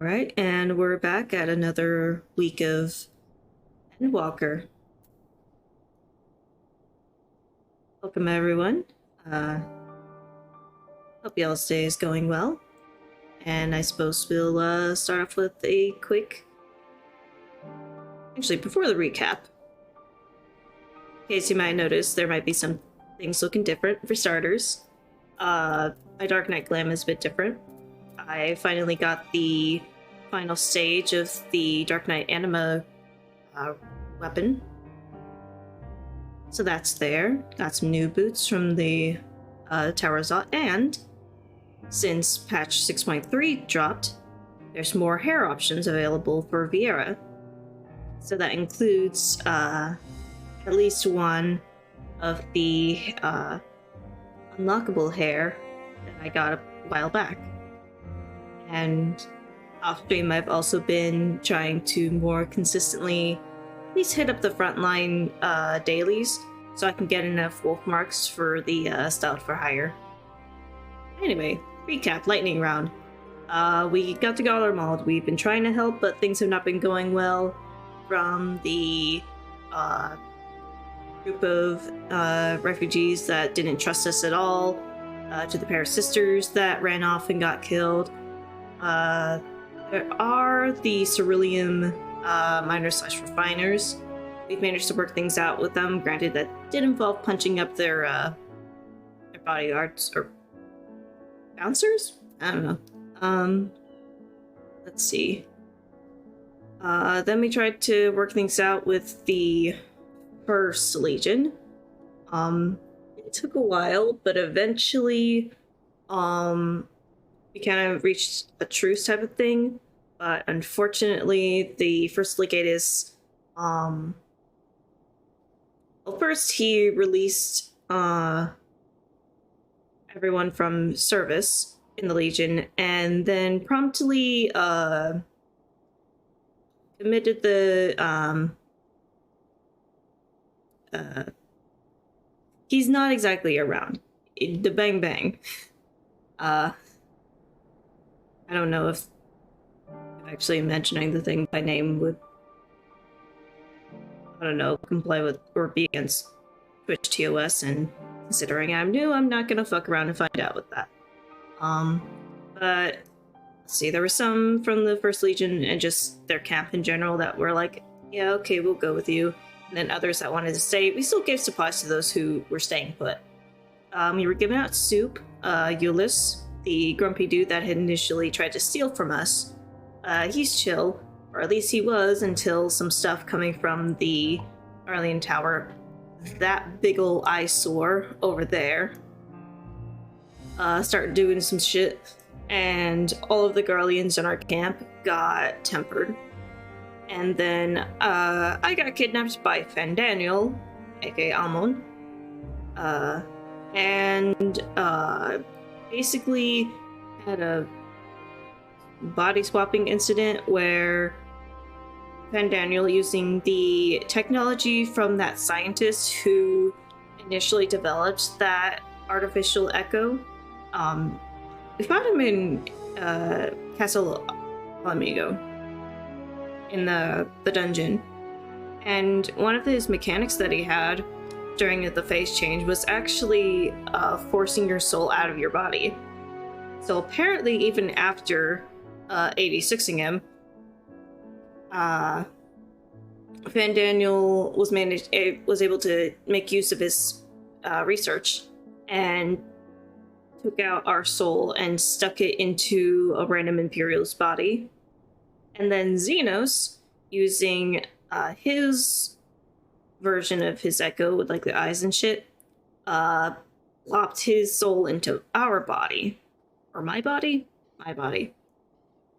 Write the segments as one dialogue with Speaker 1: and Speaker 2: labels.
Speaker 1: Alright, and we're back at another week of Endwalker. Welcome everyone. Hope y'all's day is going well. And I suppose we'll start off with a quick... Actually, before the recap, in case you might notice, there might be some things looking different. For starters, my Dark Knight Glam is a bit different. I finally got the final stage of the Dark Knight Anima weapon. So that's there. Got some new boots from the Tower of Zot, and since patch 6.3 dropped, there's more hair options available for Viera. So that includes at least one of the unlockable hair that I got a while back. And off stream, I've also been trying to more consistently at least hit up the frontline dailies so I can get enough wolf marks for the Styled for Hire. Anyway, recap, lightning round. We got to Galar Mauled. We've been trying to help, but things have not been going well. From the group of refugees that didn't trust us at all, to the pair of sisters that ran off and got killed. There are the Cerulean miners / refiners. We've managed to work things out with them. Granted, that did involve punching up their bodyguards or bouncers? I don't know. Let's see. Then we tried to work things out with the First Legion. It took a while, but eventually, we kind of reached a truce type of thing. But unfortunately, the First Legate is, well, first he released, everyone from service in the Legion, and then promptly, committed the, he's not exactly around. The Bang Bang. I don't know if actually mentioning the thing by name would, I don't know, comply with or be against Twitch TOS, and considering I'm new, I'm not gonna fuck around and find out with that. But let's see, there were some from the First Legion and just their camp in general that were like, yeah, okay, we'll go with you. And then others that wanted to stay. We still gave supplies to those who were staying put. We were giving out soup. Euless, the grumpy dude that had initially tried to steal from us, he's chill, or at least he was until some stuff coming from the Arlene Tower, that big ol' eyesore over there, started doing some shit, and all of the Garleans in our camp got tempered. And then I got kidnapped by Fandaniel, aka Amon, and basically had a body swapping incident where Fandaniel, using the technology from that scientist who initially developed that artificial echo, we found him in Castle Amigo in the dungeon, and one of his mechanics that he had during the phase change was actually forcing your soul out of your body. So apparently, even after 86ing him, Fandaniel was able to make use of his research and took out our soul and stuck it into a random Imperial's body. And then Xenos, using his version of his echo with like the eyes and shit, plopped his soul into our body. Or my body? My body.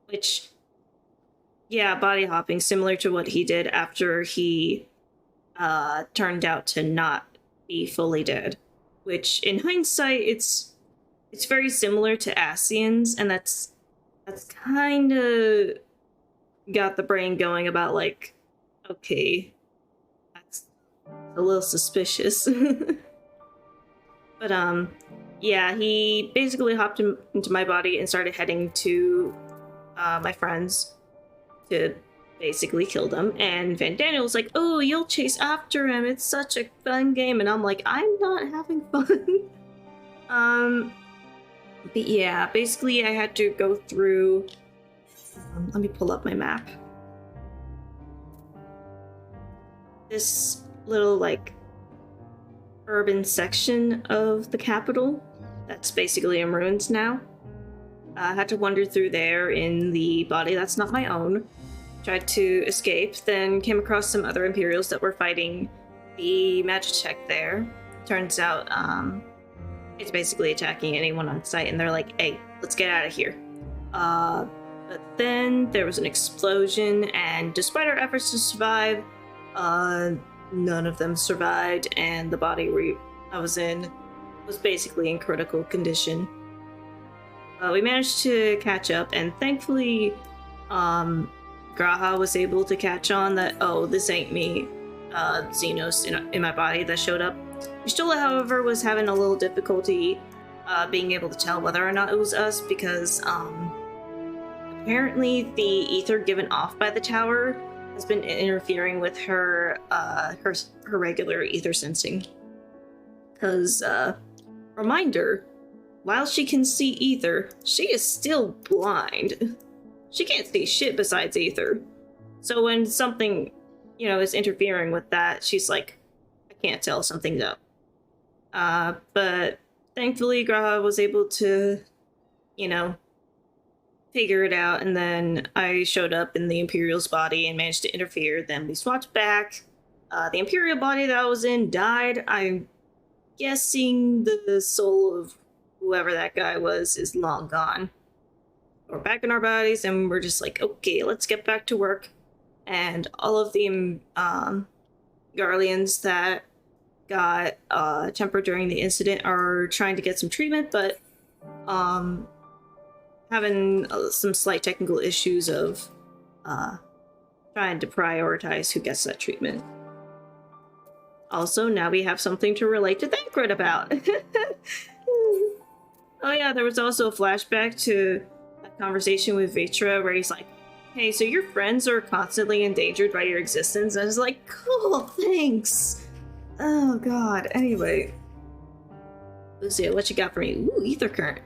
Speaker 1: Which, yeah, body hopping, similar to what he did after he turned out to not be fully dead. Which, in hindsight, it's very similar to Ascians, and that's kind of got the brain going about, like, okay, that's a little suspicious. But, yeah, he basically hopped into my body and started heading to my friends to basically kill them. And Van Daniel's like, oh, you'll chase after him. It's such a fun game. And I'm like, I'm not having fun. But yeah, basically I had to go through... let me pull up my map. This little, like, urban section of the capital that's basically in ruins now. I had to wander through there in the body that's not my own. Tried to escape, then came across some other Imperials that were fighting the Magitech there. Turns out, it's basically attacking anyone on site, and they're like, hey, let's get out of here. But then there was an explosion, and despite our efforts to survive, none of them survived, and the body I was in was basically in critical condition. We managed to catch up, and thankfully, Graha was able to catch on that, oh, this ain't me, Xenos in my body that showed up. Y'shtola, however, was having a little difficulty being able to tell whether or not it was us, because apparently the ether given off by the tower has been interfering with her regular ether sensing. Because, reminder, while she can see ether, she is still blind. She can't see shit besides ether. So when something, is interfering with that, she's like, I can't tell, something's up. But thankfully Graha was able to, figure it out, and then I showed up in the Imperial's body and managed to interfere. Then we swapped back. The Imperial body that I was in died. I'm guessing the soul of whoever that guy was is long gone. We're back in our bodies, and we're just like, okay, let's get back to work. And all of the Garleans that got tempered during the incident are trying to get some treatment, but having some slight technical issues of trying to prioritize who gets that treatment. Also, now we have something to relate to Thancred about. Oh yeah, there was also a flashback to a conversation with Vitra where he's like, hey, so your friends are constantly endangered by your existence? And I was like, cool, thanks. Oh god, anyway. Lucia, what you got for me? Ooh, ether current.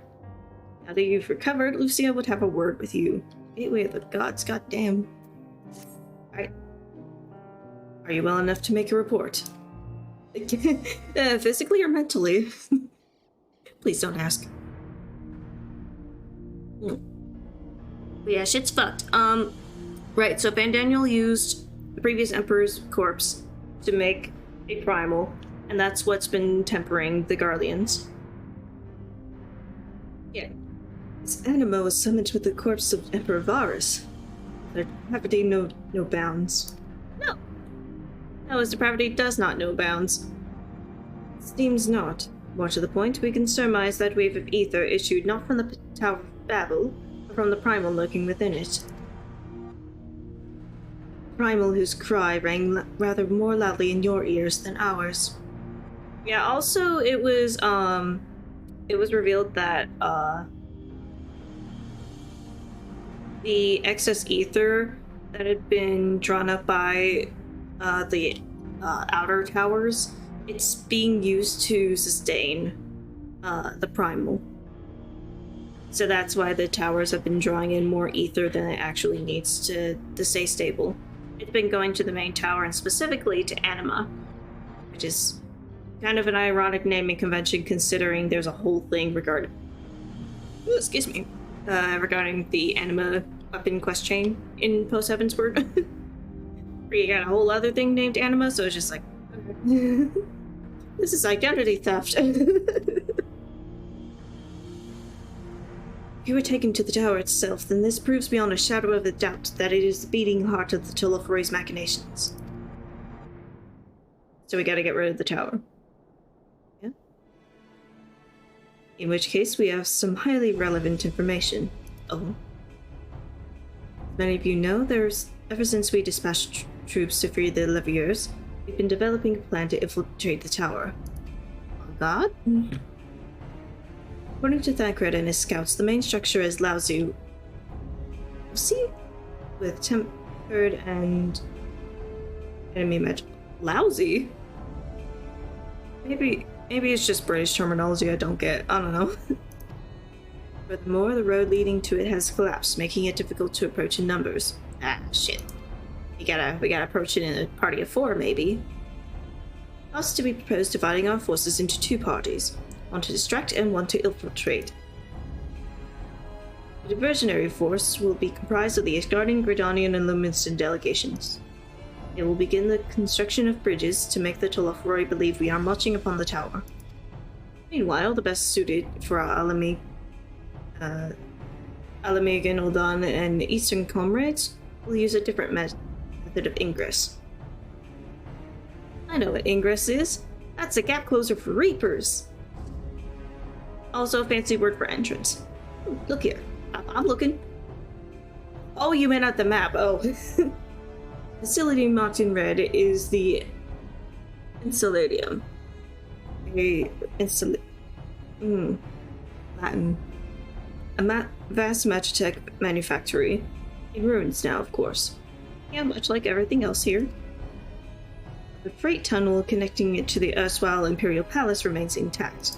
Speaker 1: Now that you've recovered, Lucia would have a word with you. Gateway of the gods, goddamn. Alright. Are you well enough to make a report? Physically or mentally? Please don't ask. But yeah, shit's fucked. Right, so Van Daniel used the previous Emperor's corpse to make a primal, and that's what's been tempering the Garleans. Yeah. This anima was summoned with the corpse of Emperor Varus. Their depravity no bounds. No. No, his depravity does not know bounds. Seems not. More to the point, we can surmise that wave of ether issued not from the Tower of Babel, but from the primal lurking within it. Primal whose cry rang rather more loudly in your ears than ours. Yeah, also it was revealed that the excess ether that had been drawn up by the outer towers, it's being used to sustain the primal. So that's why the towers have been drawing in more ether than it actually needs to stay stable. It's been going to the main tower, and specifically to Anima, which is kind of an ironic naming convention considering there's a whole thing regarding regarding the Anima weapon quest chain in Post Heavensward. Where you got a whole other thing named Anima, so it's just like, this is identity theft. If you were taken to the tower itself, then this proves beyond a shadow of a doubt that it is the beating heart of the Telophores machinations. So we gotta get rid of the tower. Yeah? In which case, we have some highly relevant information. Oh. As many of you know, ever since we dispatched troops to free the Leviers, we've been developing a plan to infiltrate the tower. Oh god? According to Thancred and his scouts, the main structure is Laozu. See? With tempered and enemy magic. Lousy? Maybe it's just British terminology I don't get. I don't know. Furthermore, the road leading to it has collapsed, making it difficult to approach in numbers. Ah, shit. We gotta approach it in a party of 4, maybe. Also, we propose dividing our forces into 2 parties. One to distract and one to infiltrate. The diversionary force will be comprised of the Asgardian, Gridanian, and Luminiscent delegations. It will begin the construction of bridges to make the Tolofroi believe we are marching upon the tower. Meanwhile, the best suited for our Alamegan, Uldan, and Eastern comrades will use a different method of ingress. I know what ingress is. That's a gap closer for Reapers. Also a fancy word for entrance. Ooh, look here. I'm looking. Oh, you meant at the map. Oh. Facility marked in red is the Insulatum. Latin. A vast magitech manufactory. In ruins now, of course. Yeah, much like everything else here. The freight tunnel connecting it to the erstwhile Imperial Palace remains intact.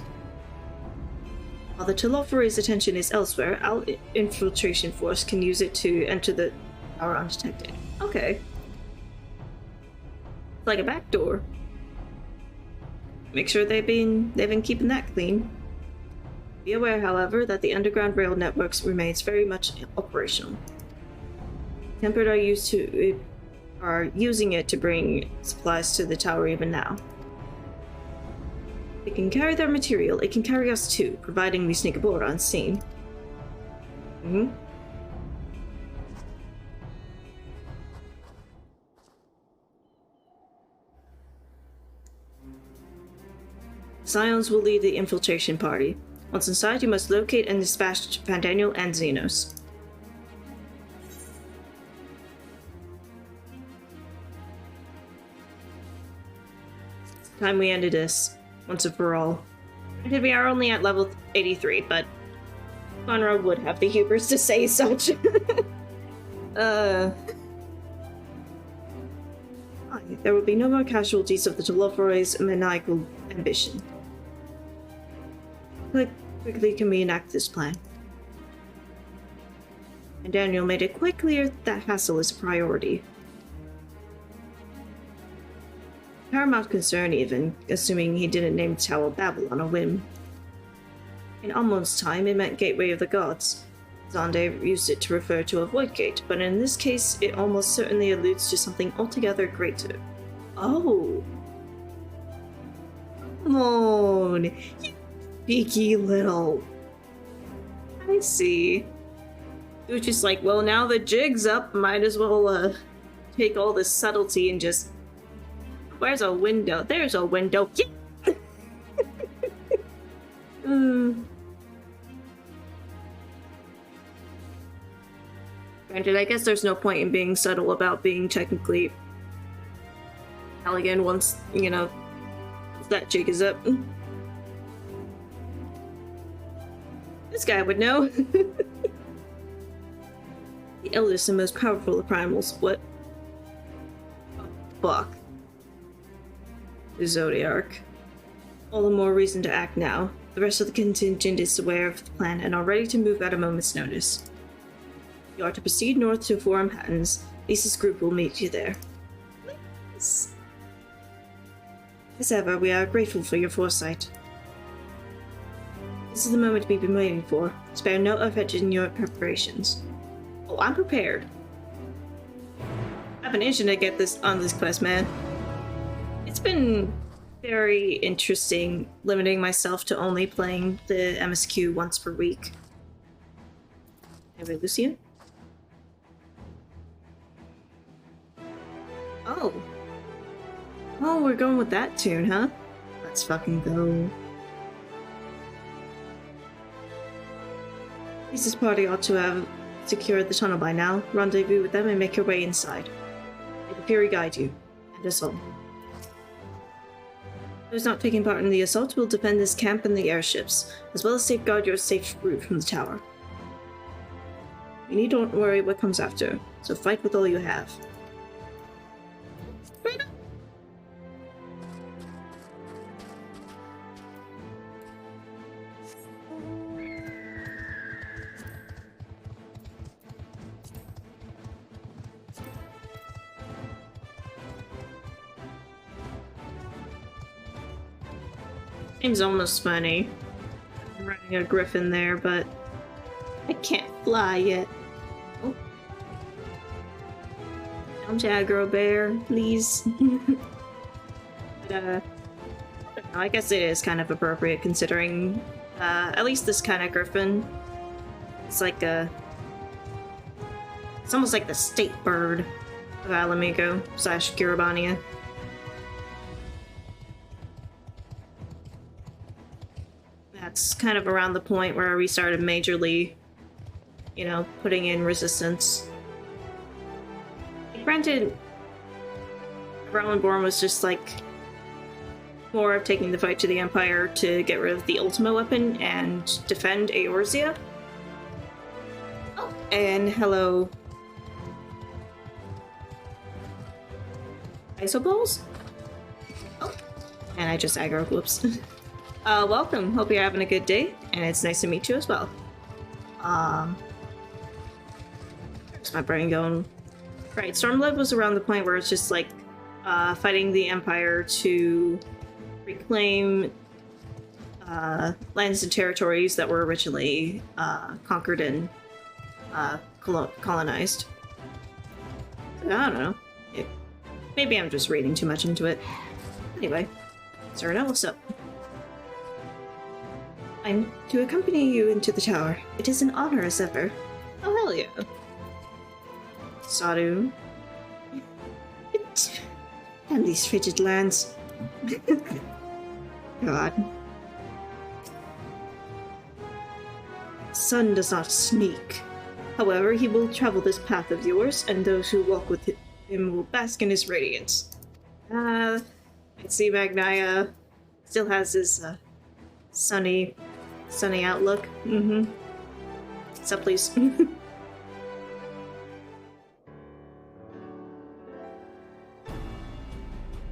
Speaker 1: While the Tolofroi's attention is elsewhere, our infiltration force can use it to enter the tower undetected. Okay. Like a back door. Make sure they've been keeping that clean. Be aware, however, that the underground rail networks remains very much operational. Tempered are using it to bring supplies to the tower even now. It can carry their material, it can carry us too, providing we sneak aboard unseen. Scions will lead the infiltration party. Once inside, you must locate and dispatch Pandaniel and Xenos. It's time we ended this, once and for all. Granted, we are only at level 83, but Conrad would have the hubris to say such. There will be no more casualties of the Tolofroi's maniacal ambition. Quickly can we enact this plan? And Daniel made it quite clear that hassle is a priority. Paramount concern even, assuming he didn't name the Tower Babel on a whim. In Amon's time, it meant Gateway of the Gods. Zonde used it to refer to a void gate, but in this case, it almost certainly alludes to something altogether greater. Oh! Come on! You cheeky little... I see. It was just like, well, now the jig's up, might as well, take all this subtlety and just... Where's a window? There's a window! Yeah! Granted, I guess there's no point in being subtle about being technically elegant once, you know, that jig is up. This guy would know. The eldest and most powerful of primals. What? Oh, fuck. The Zodiac. All the more reason to act now. The rest of the contingent is aware of the plan and are ready to move at a moment's notice. You are to proceed north to Forum Hattons. Lisa's group will meet you there. Please. As ever, we are grateful for your foresight. This is the moment we've been waiting for. Spare no effort in your preparations. Oh, I'm prepared. I've been itching to get this on this quest, man. It's been very interesting limiting myself to only playing the MSQ once per week. Anyway, Lucian? Oh. Oh, we're going with that tune, huh? Let's fucking go. Lisa's party ought to have secured the tunnel by now. Rendezvous with them and make your way inside. May the Fury guide you, and us all. Those not taking part in the assault will defend this camp and the airships, as well as safeguard your safe route from the tower. You need don't worry what comes after, so fight with all you have. Seems almost funny. I'm riding a griffin there, but I can't fly yet. Oh. Don't aggro bear, please. But, I don't know, I guess it is kind of appropriate considering, at least this kind of griffin. It's like it's almost like the state bird of Alamigo / Kiribania. That's kind of around the point where we started majorly, you know, putting in resistance. Granted, Realmborn was just like more of taking the fight to the Empire to get rid of the Ultima weapon and defend Eorzea. Oh, and hello, Isoballs? Oh, and I just aggro, whoops. Welcome. Hope you're having a good day, and it's nice to meet you as well. Where's my brain going? Right, Stormblood was around the point where it's just like, fighting the Empire to reclaim, lands and territories that were originally, conquered and, colonized. I don't know. Maybe I'm just reading too much into it. Anyway, Serena, what's up? I'm to accompany you into the tower. It is an honor as ever. Oh, hell yeah. Sadu. Damn these frigid lands. God. Sun does not sneak. However, he will travel this path of yours, and those who walk with him will bask in his radiance. I see Magnaya still has his, sunny outlook. Mm-hmm. So please.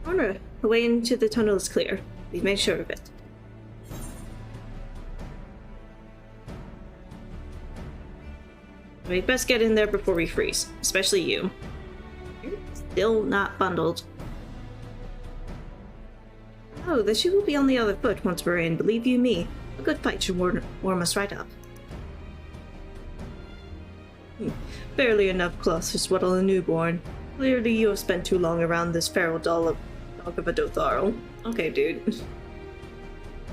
Speaker 1: Honor, the way into the tunnel is clear. We've made sure of it. We'd best get in there before we freeze, especially you. You're still not bundled. Oh, the shoe will be on the other foot once we're in, believe you me. A good fight should warm us right up. Barely enough cloth to swaddle a newborn. Clearly you have spent too long around this feral dog of a Dotharl. Okay, dude.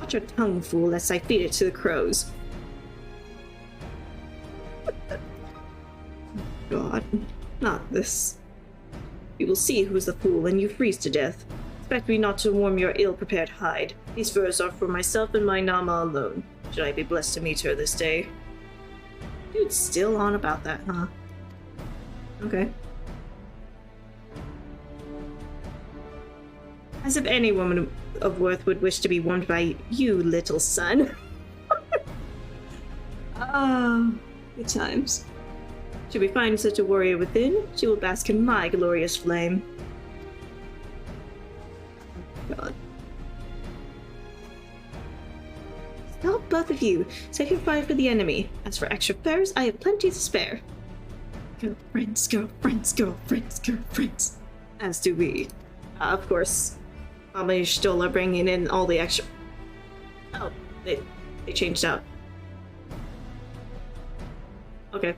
Speaker 1: Watch your tongue, fool, lest I feed it to the crows. God, not this. You will see who's the fool when you freeze to death. Expect me not to warm your ill-prepared hide. These furs are for myself and my Nama alone. Should I be blessed to meet her this day? Dude's still on about that, huh? Okay. As if any woman of worth would wish to be warmed by you, little son. Ah, good times. Should we find such a warrior within, she will bask in my glorious flame. God. Stop, both of you. Save your fire for the enemy. As for extra fares, I have plenty to spare. Girlfriends, girlfriends, girlfriends, girlfriends. As do we. Of course. Mama Stola bringing in all the extra... Oh, they changed out. Okay.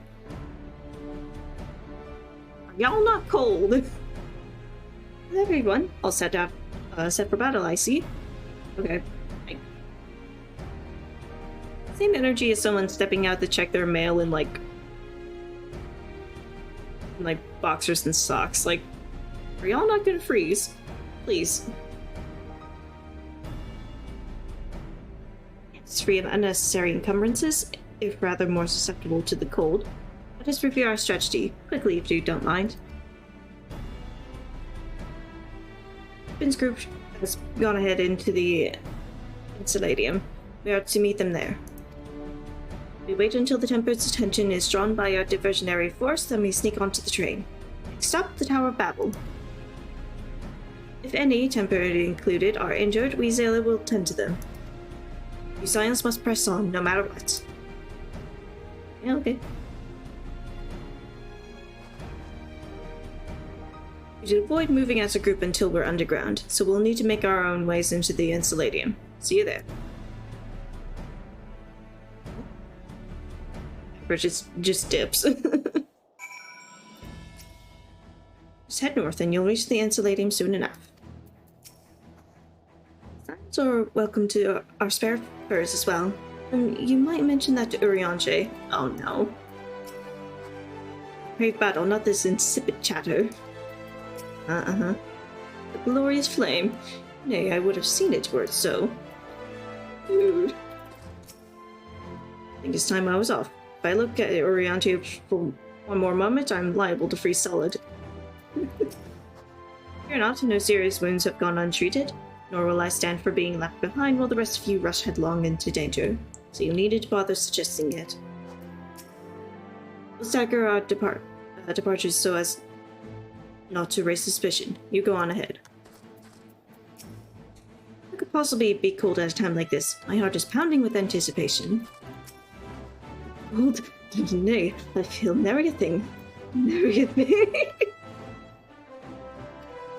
Speaker 1: Are y'all not cold? Everyone, all set up. Set for battle, I see. Okay. Same energy as someone stepping out to check their mail in like boxers and socks. Like, are y'all not gonna freeze? Please. It's free of unnecessary encumbrances, if rather more susceptible to the cold. Let us review our strategy, quickly if you don't mind. Finn's group has gone ahead into the Installadium. We are to meet them there. We wait until the Tempered's attention is drawn by our diversionary force, then we sneak onto the train. Stop the Tower of Babel. If any, Tempered included, are injured, we Zayla will tend to them. You Scions must press on, no matter what. Yeah, okay. We should avoid moving as a group until we're underground, so we'll need to make our own ways into the Insuladium. See you there. Bridget just dips. Just head north and you'll reach the Insuladium soon enough. Scions are welcome to our spare furs as well. You might mention that to Urianger. Oh no. Brave battle, not this insipid chatter. The glorious flame. Nay, I would have seen it were it so. Dude. I think it's time I was off. If I look at Urianger for one more moment, I'm liable to freeze solid. Fear not, no serious wounds have gone untreated, nor will I stand for being left behind while the rest of you rush headlong into danger. So you needed to bother suggesting it. We'll stagger our departures so as not to raise suspicion. You go on ahead. I could possibly be cold at a time like this. My heart is pounding with anticipation. Cold? Nay, I feel nary a thing. Nary a thing.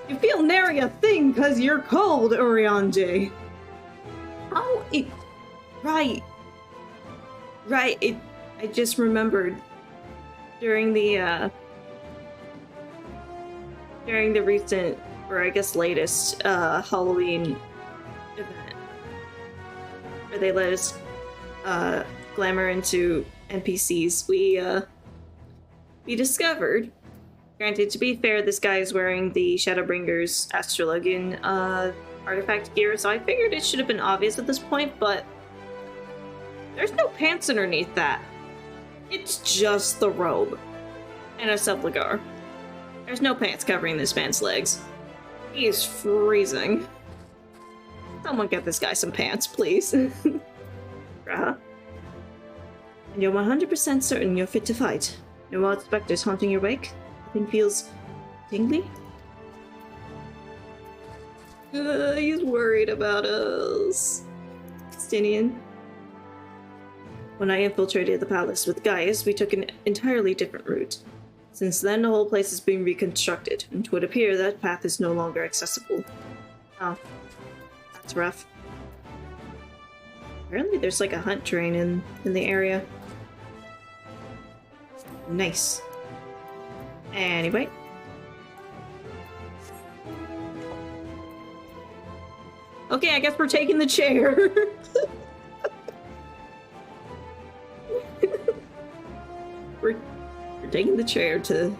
Speaker 1: You feel nary a thing because you're cold, Urianger. How it... Right. Right, I just remembered during the recent, or I guess latest, Halloween event, where they let us, glamour into NPCs, we discovered, granted, to be fair, this guy is wearing the Shadowbringer's Astrologian, artifact gear, so I figured it should have been obvious at this point, but there's no pants underneath that. It's just the robe. And a subligar. There's no pants covering this man's legs. He is freezing. Someone get this guy some pants, please. And you're 100% certain you're fit to fight. No wild specters haunting your wake? Nothing feels tingly? He's worried about us. Stinian. When I infiltrated the palace with Gaius, we took an entirely different route. Since then, the whole place is being reconstructed, and it would appear that path is no longer accessible. Oh. That's rough. Apparently there's like a hunt train in the area. Nice. Anyway. Okay, I guess we're taking the chair. We're taking the chair to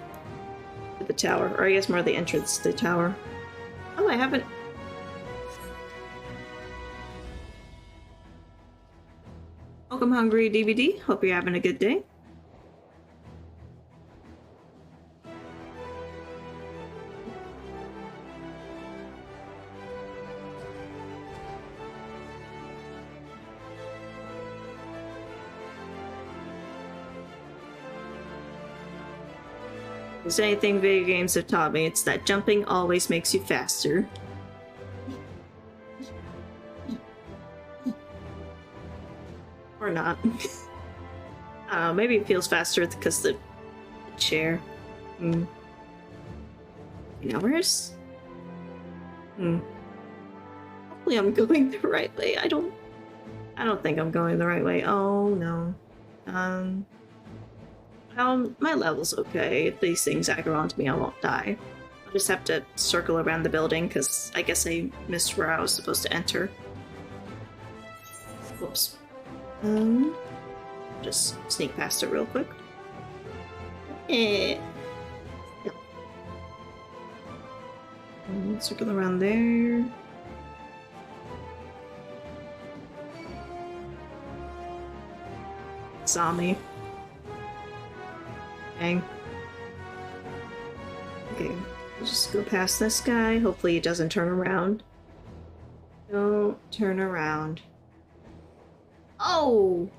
Speaker 1: the tower, or I guess more the entrance to the tower. Oh, I haven't... Welcome, Hungry DVD. Hope you're having a good day. If there's anything video games have taught me, it's that jumping always makes you faster. Or not. I don't know, maybe it feels faster because the chair. Hours? Hopefully I'm going the right way. I don't think I'm going the right way. Oh no. My level's okay. If these things aggro onto me, I won't die. I'll just have to circle around the building, because I guess I missed where I was supposed to enter. Whoops. Just sneak past it real quick. Yep. Circle around there. Saw me. Dang. Okay, we'll just go past this guy. Hopefully he doesn't turn around. Don't turn around. Oh!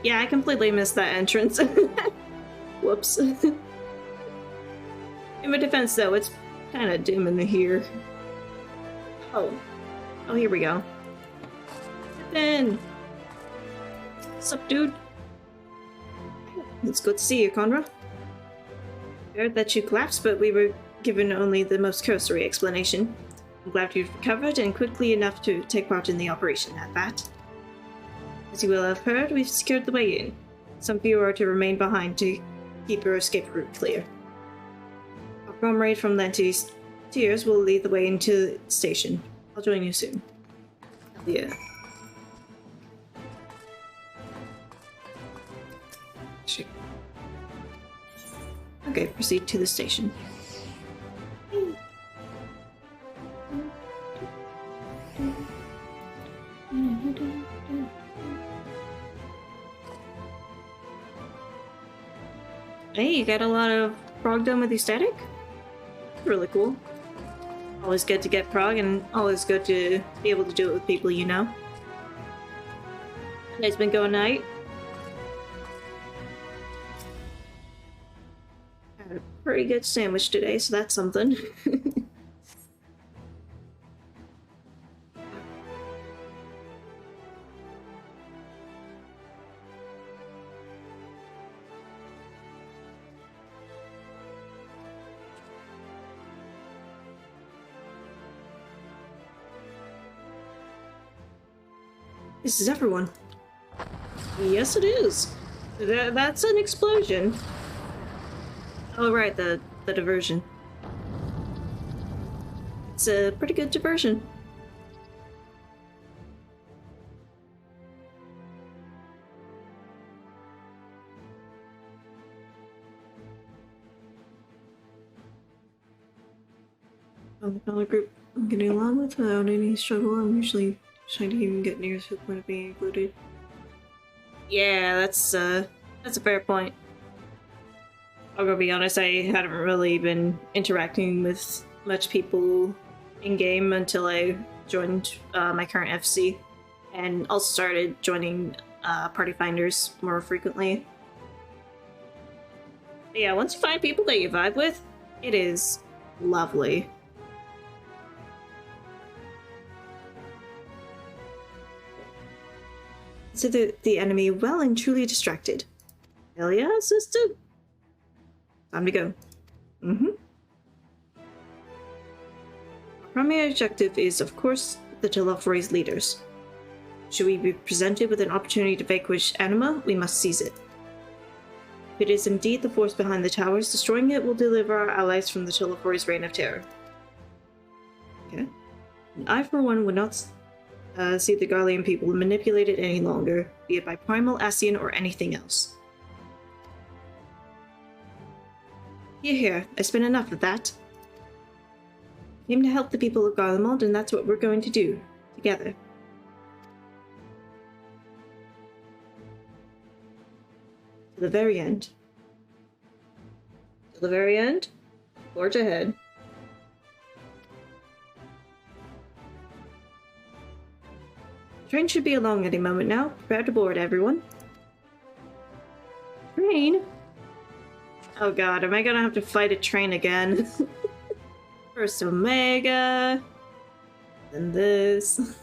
Speaker 1: Yeah, I completely missed that entrance. Whoops. In my defense, though, it's kind of dim in here. Oh. Oh, here we go. Step in. What's up, dude? It's good to see you, Conra. I heard that you collapsed, but we were given only the most cursory explanation. I'm glad you've recovered and quickly enough to take part in the operation at that. As you will have heard, we've secured the way in. Some few are to remain behind to keep your escape route clear. Our comrade from Lanty's Tears will lead the way into the station. I'll join you soon. Yeah. Shit. Okay, proceed to the station. Hey, you got a lot of prog done with your static? Really cool. Always good to get prog, and always good to be able to do it with people you know. It's been going night. Had a pretty good sandwich today, so that's something. This is everyone. Yes, it is. That's an explosion. Oh, right, the diversion. It's a pretty good diversion. Another group I'm getting along with without any struggle. I'm usually trying to even get near to the point of being included. Yeah, that's a fair point. I'll go be honest, I hadn't really been interacting with much people in-game until I joined my current FC, and also started joining party finders more frequently. But yeah, once you find people that you vibe with, it is lovely. So the enemy well and truly distracted. Hell yeah, sister. Time to go. Our primary objective is, of course, the Telophores leaders. Should we be presented with an opportunity to vanquish Anima, we must seize it. If it is indeed the force behind the towers, destroying it will deliver our allies from the Telophores' reign of terror. Okay. And I, for one, would not see the Garlean people manipulated any longer, be it by Primal, Ascian, or anything else. Here, I spent enough of that. I came to help the people of Garlemald, and that's what we're going to do, together. To the very end. To the very end? Forge ahead. The train should be along any moment now. Prepare to board, everyone. Train? Oh god, am I gonna have to fight a train again? First Omega, then this.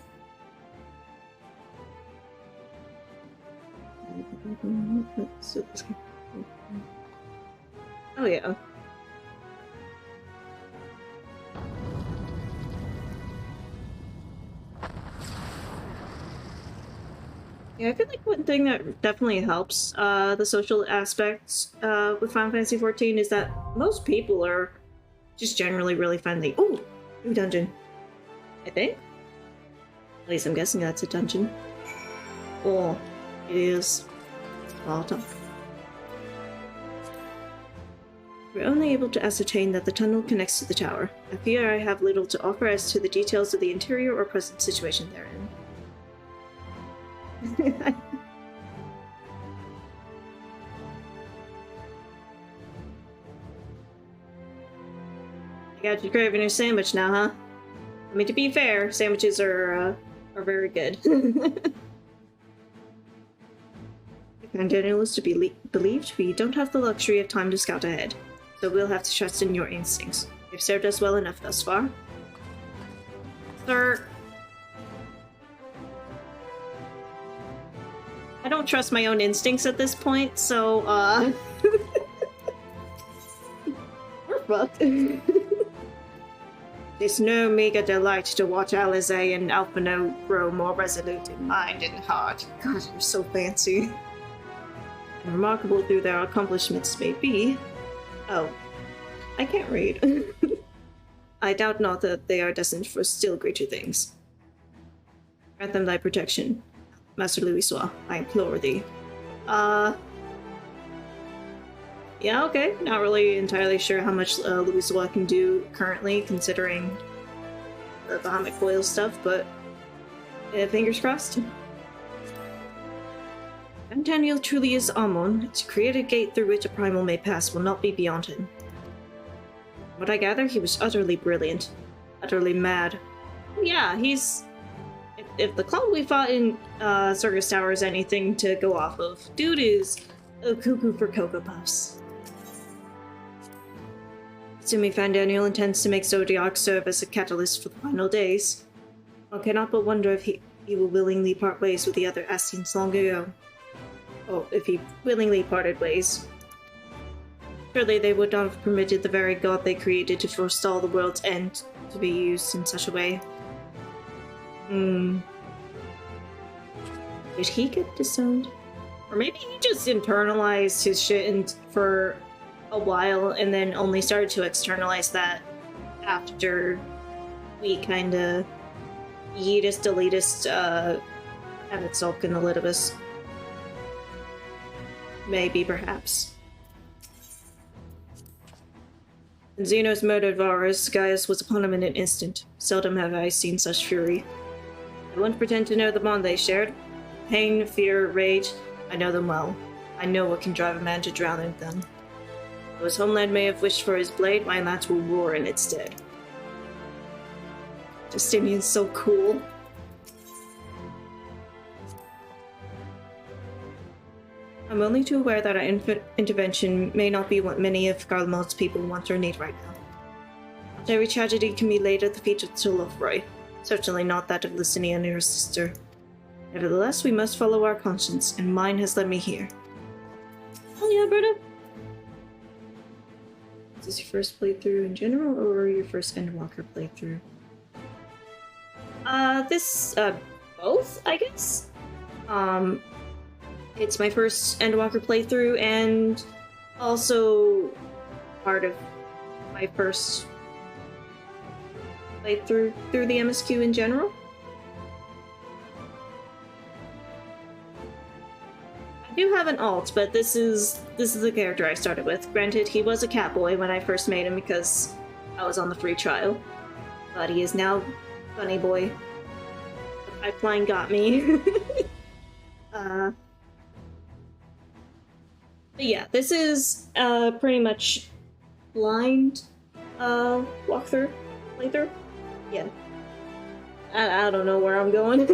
Speaker 1: Oh yeah. Yeah, I feel like one thing that definitely helps the social aspects with Final Fantasy XIV is that most people are just generally really friendly. Ooh, new dungeon. I think? At least I'm guessing that's a dungeon. Oh, it is. I'll talk. We're only able to ascertain that the tunnel connects to the tower. I fear I have little to offer as to the details of the interior or present situation therein. I got you craving your sandwich now, huh? I mean, to be fair, sandwiches are very good. Okay. And Daniel is to be believed, we don't have the luxury of time to scout ahead, so we'll have to trust in your instincts. They've served us well enough thus far. Sir, I don't trust my own instincts at this point, so, we're fucked. It's no meager delight to watch Alizé and Alphino grow more resolute in mind and heart. God, you're so fancy. And remarkable through their accomplishments may be. Oh, I can't read. I doubt not that they are destined for still greater things. Grant them thy protection, Master Louisoix, I implore thee. Yeah, okay. Not really entirely sure how much Louisoix can do currently, considering the Bahamut Coil stuff, but fingers crossed. If Daniel truly is Amon, to create a gate through which a primal may pass will not be beyond him. From what I gather, he was utterly brilliant. Utterly mad. Yeah, he's... If the clone we fought in Circus Tower is anything to go off of, dude is a cuckoo for Cocoa Puffs. Assuming Daniel intends to make Zodiac serve as a catalyst for the final days, one cannot but wonder if he will willingly part ways with the other Astians long ago. Oh, if he willingly parted ways. Surely they would not have permitted the very god they created to forestall the world's end to be used in such a way. Did he get disowned? Or maybe he just internalized his shit for a while and then only started to externalize that after we kinda elitist, have it sulk in the Lidibus. Maybe, perhaps. When Xenos murdered Varus, Gaius was upon him in an instant. Seldom have I seen such fury. I won't pretend to know the bond they shared. Pain, fear, rage, I know them well. I know what can drive a man to drown in them. Though his homeland may have wished for his blade, my lands will roar in its stead. Justinian's so cool. I'm only too aware that our intervention may not be what many of Garlemald's people want or need right now. Not every tragedy can be laid at the feet of Lofroy. Certainly not that of Lucinia and her sister. Nevertheless, we must follow our conscience, and mine has led me here. Oh yeah, Berta. Is this your first playthrough in general, or your first Endwalker playthrough? Both, I guess? It's my first Endwalker playthrough, and also part of my first playthrough through the MSQ in general. I do have an alt, but this is the character I started with. Granted, he was a catboy when I first made him because I was on the free trial, but he is now Bunny Boy. The pipeline got me. But yeah, this is pretty much blind walkthrough, playthrough. Yeah. I don't know where I'm going. At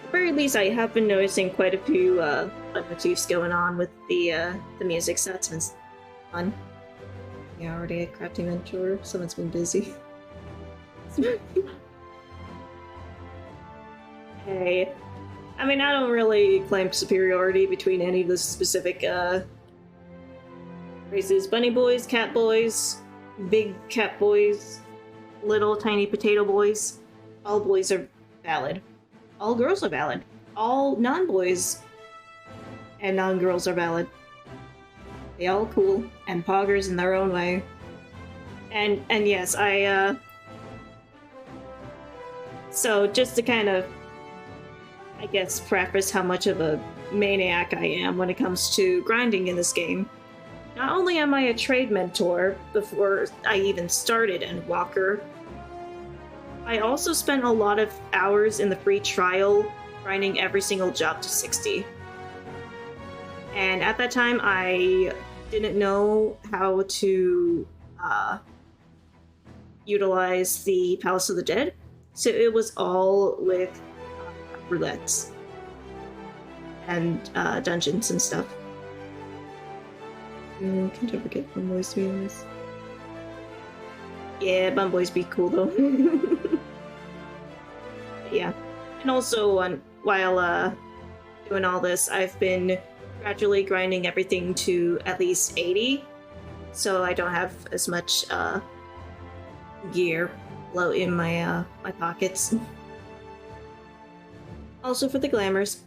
Speaker 1: the very least, I have been noticing quite a few motifs going on with the music sets, and it's fun. Yeah, already a crafting mentor. Someone's been busy. Hey, I mean, I don't really claim superiority between any of the specific races. Bunny boys, cat boys, big cat boys, little tiny potato boys. All boys are valid. All girls are valid. All non-boys and non-girls are valid. They all cool and poggers in their own way. And yes, so just to kind of, I guess, preface how much of a maniac I am when it comes to grinding in this game. Not only am I a trade mentor before I even started Endwalker, I also spent a lot of hours in the free trial grinding every single job to 60. And at that time, I didn't know how to utilize the Palace of the Dead, So it was all with roulettes and dungeons and stuff. Can't ever get Bum Boys to be honest. Yeah, Bum Boys be cool though. Yeah. And also, while doing all this, I've been gradually grinding everything to at least 80, so I don't have as much gear float in my my pockets. Also for the glamours.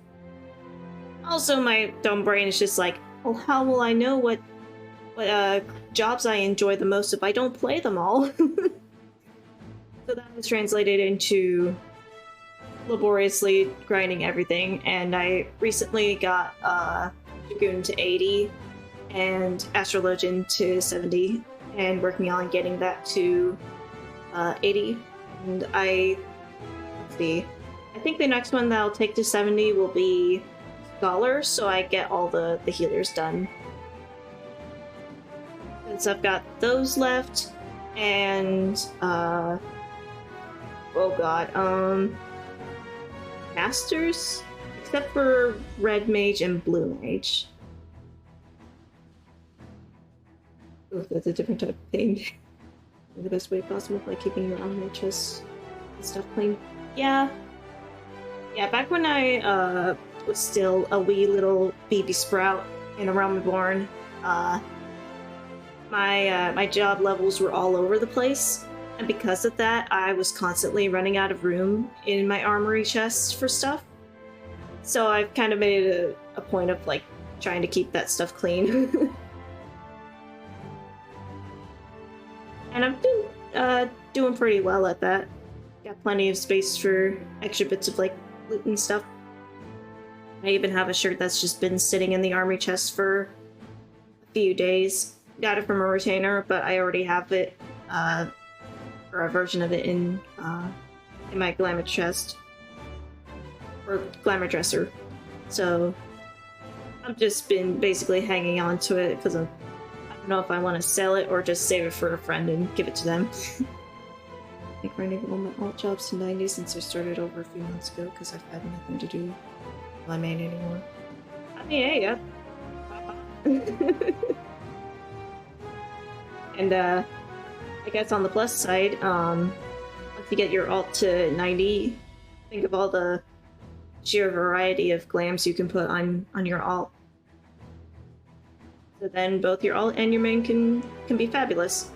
Speaker 1: Also, my dumb brain is just like, well, how will I know what jobs I enjoy the most if I don't play them all? So that was translated into laboriously grinding everything, and I recently got Dragoon to 80 and Astrologian to 70, and working on getting that to 80. And let's see, I think the next one that I'll take to 70 will be Scholar, so I get all the healers done. Since I've got those left, and oh god, Masters? Except for Red Mage and Blue Mage. Ooh, that's a different type of pain. The best way possible by keeping your armor chest and stuff clean. Yeah. Yeah, back when I was still a wee little baby sprout in a Realm Reborn, my job levels were all over the place. And because of that, I was constantly running out of room in my armory chest for stuff. So I've kind of made it a point of, like, trying to keep that stuff clean. And I've been doing pretty well at that. Got plenty of space for extra bits of, like, loot and stuff. I even have a shirt that's just been sitting in the armory chest for a few days. Got it from a retainer, but I already have it, or a version of it in my glamour chest, or glamour dresser. So I've just been basically hanging on to it because I don't know if I want to sell it or just save it for a friend and give it to them. I'm grinding all my alt jobs to 90 since I started over a few months ago because I've had nothing to do with my main anymore. I mean, yeah. And I guess on the plus side, once you get your alt to 90, think of all the sheer variety of glams you can put on your alt. So then both your alt and your main can be fabulous.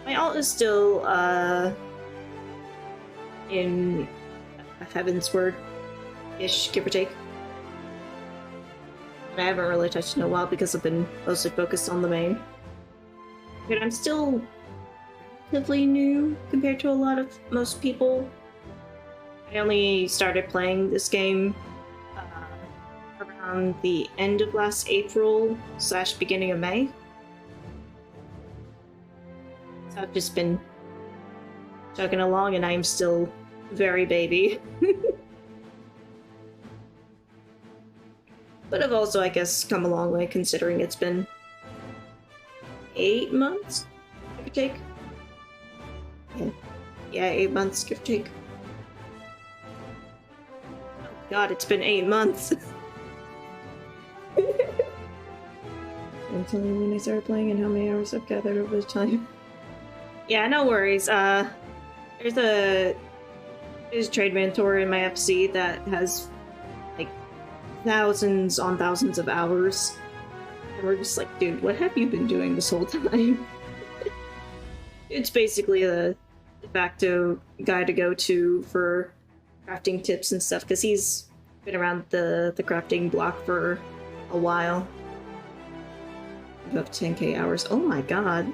Speaker 1: My alt is still in Heaven's Word-ish, give or take. But I haven't really touched it in a while because I've been mostly focused on the main. But I'm still relatively new compared to most people. I only started playing this game around the end of last April / beginning of May. So I've just been chugging along and I'm still very baby. But I've also, I guess, come a long way considering it's been 8 months, give or take. Yeah, 8 months, give or take. Oh god, it's been 8 months. I'm telling you when I started playing and how many hours I've gathered over the time. Yeah, no worries. There's a trade mentor in my FC that has like thousands on thousands of hours. And we're just like, dude, what have you been doing this whole time? It's basically a de facto guy to go to for crafting tips and stuff, because he's been around the crafting block for a while. You have 10k hours. Oh my god.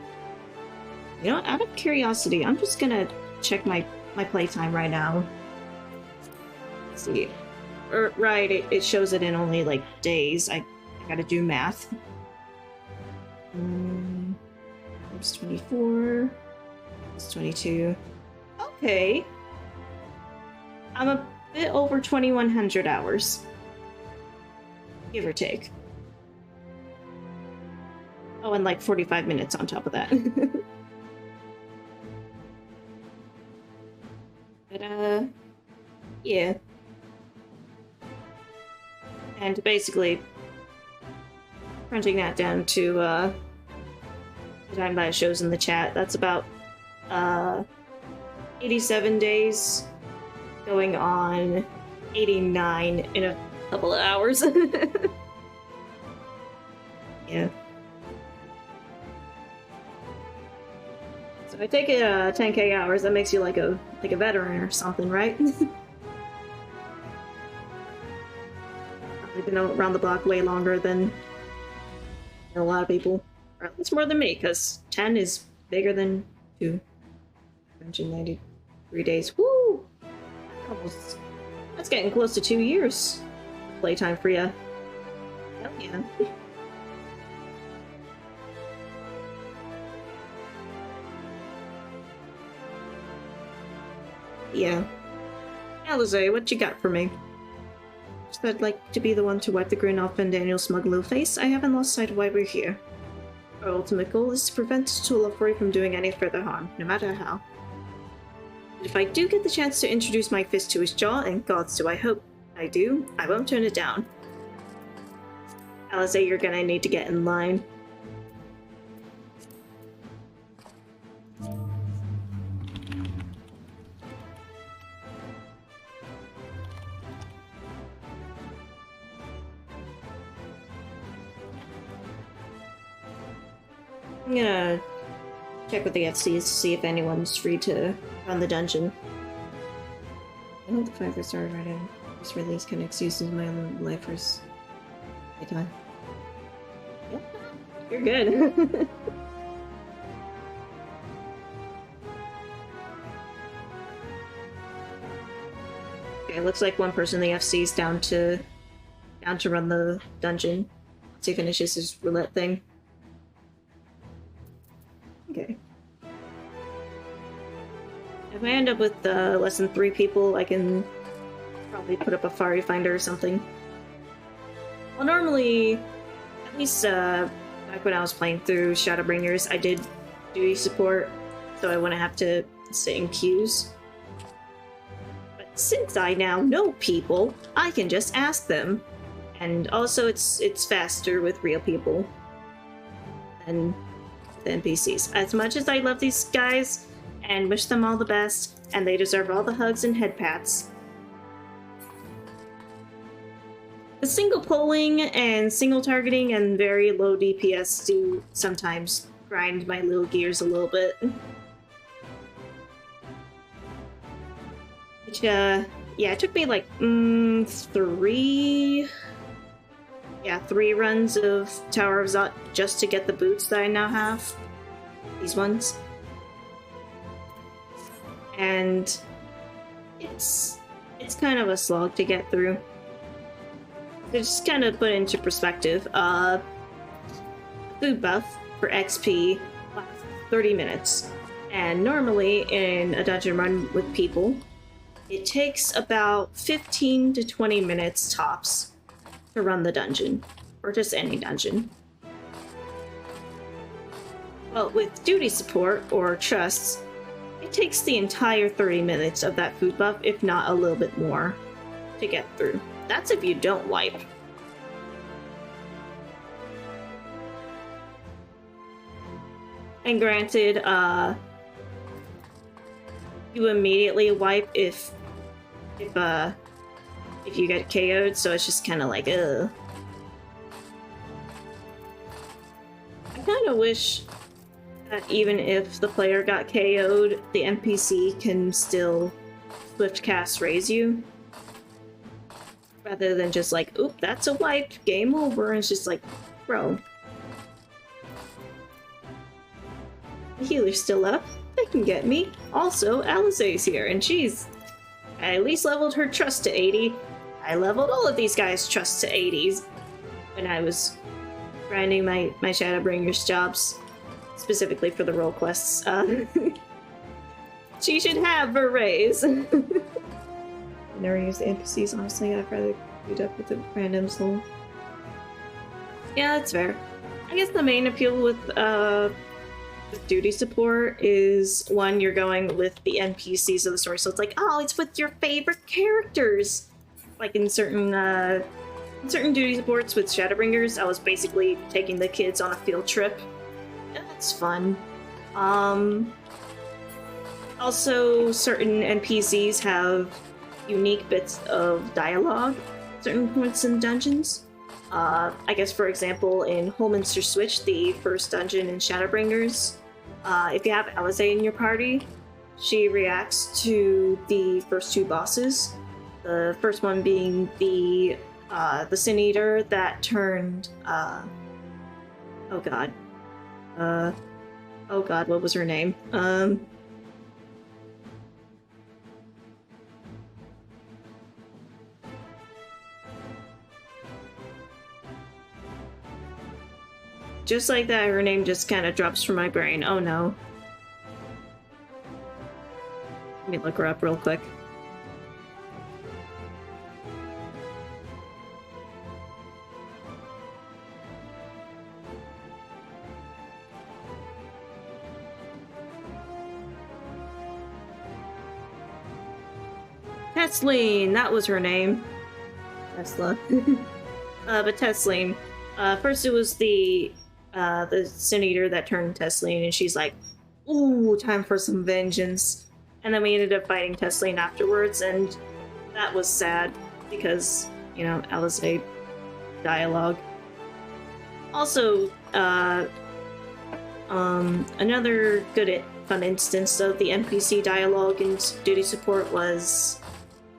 Speaker 1: You know, out of curiosity, I'm just gonna check my playtime right now. Let's see. Right, it shows it in only, like, days. I gotta do math. It's 24. It's 22. Okay. I'm a bit over 2,100 hours. Give or take. Oh, and like 45 minutes on top of that. But, yeah. And basically, crunching that down to, the time that it shows in the chat, that's about, 87 days, going on 89 in a couple of hours. Yeah. So I take it 10k hours, that makes you like a veteran or something, right? I've been around the block way longer than a lot of people. Or at least more than me, because 10 is bigger than 2. 193 days. Woo! Almost. That's getting close to 2 years. Playtime for ya. Hell yeah. Yeah. Alizé, what you got for me? Just I'd like to be the one to wipe the grin off Van Daniel's smug little face. I haven't lost sight of why we're here. Our ultimate goal is to prevent Tulafori from doing any further harm, no matter how. If I do get the chance to introduce my fist to his jaw, and gods do I hope I do, I won't turn it down. Alizé, you're gonna need to get in line. I'm gonna check with the FCs to see if anyone's free to run the dungeon. I hope the 5 started right in. This release can excuse my own lifers. Time. Yep, you're good. Okay, it looks like one person in the FC's down to run the dungeon once he finishes his roulette thing. Okay. If I end up with less than 3 people, I can probably put up a Fari Finder or something. Well, normally, at least back when I was playing through Shadowbringers, I did duty support, so I wouldn't have to sit in queues. But since I now know people, I can just ask them. And also, it's faster with real people than the NPCs. As much as I love these guys and wish them all the best, and they deserve all the hugs and head pats, the single polling and single targeting and very low DPS do sometimes grind my little gears a little bit. Which, yeah, it took me like, 3 runs of Tower of Zot just to get the boots that I now have. These ones. And it's kind of a slog to get through. To just kind of put it into perspective, food buff for XP lasts 30 minutes. And normally in a dungeon run with people, it takes about 15 to 20 minutes tops to run the dungeon, or just any dungeon. Well, with duty support, or trusts, it takes the entire 30 minutes of that food buff, if not a little bit more, to get through. That's if you don't wipe. And granted, you immediately wipe if you get KO'd, so it's just kind of like, ugh. I kind of wish that even if the player got KO'd, the NPC can still swift cast raise you. Rather than just like, oop, that's a wipe, game over, and it's just like, bro. The healer's still up, they can get me. Also, Alizé's here, and I at least leveled her trust to 80. I leveled all of these guys' trust to 80s when I was grinding my Shadowbringers jobs, specifically for the role quests. She should have her raise. I never use the NPCs, honestly. I'd rather meet up with the random soul. Yeah, that's fair. I guess the main appeal with duty support is one you're going with the NPCs of the story, so it's like, oh, it's with your favorite characters. Like in certain duty supports with Shadowbringers, I was basically taking the kids on a field trip. And that's fun. Also, certain NPCs have unique bits of dialogue at certain points in dungeons. I guess, for example, in Holminster Switch, the first dungeon in Shadowbringers, if you have Alize in your party, she reacts to the first two bosses. The first one being the Sin Eater that turned, oh god, what was her name? Just like that, her name just kind of drops from my brain. Oh no. Let me look her up real quick. Tesleen, that was her name. Tesla. But Tesleen. First it was the Sin Eater that turned Tesleen, and she's like, ooh, time for some vengeance. And then we ended up fighting Tesleen afterwards, and that was sad, because, you know, Alize dialogue. Also, another good fun instance of the NPC dialogue in duty support was,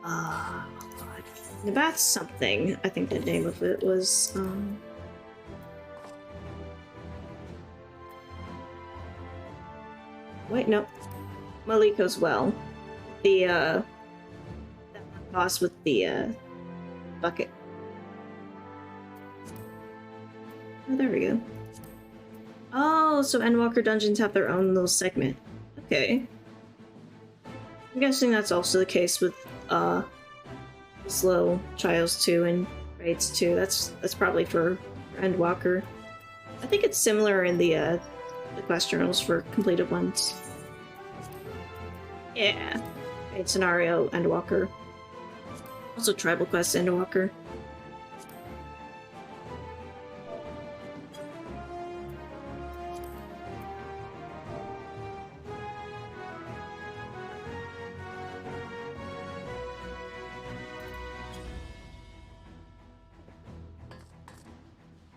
Speaker 1: oh god, Nabath something, I think the name of it was, wait, no. Maliko's Well. The, that boss with the, bucket. Oh, there we go. Oh, so Endwalker dungeons have their own little segment. Okay. I'm guessing that's also the case with, Slow Trials 2 and Raids 2. That's probably for Endwalker. I think it's similar in the quest journals for completed ones. Yeah. Raid Scenario, Endwalker. Also Tribal Quest, Endwalker.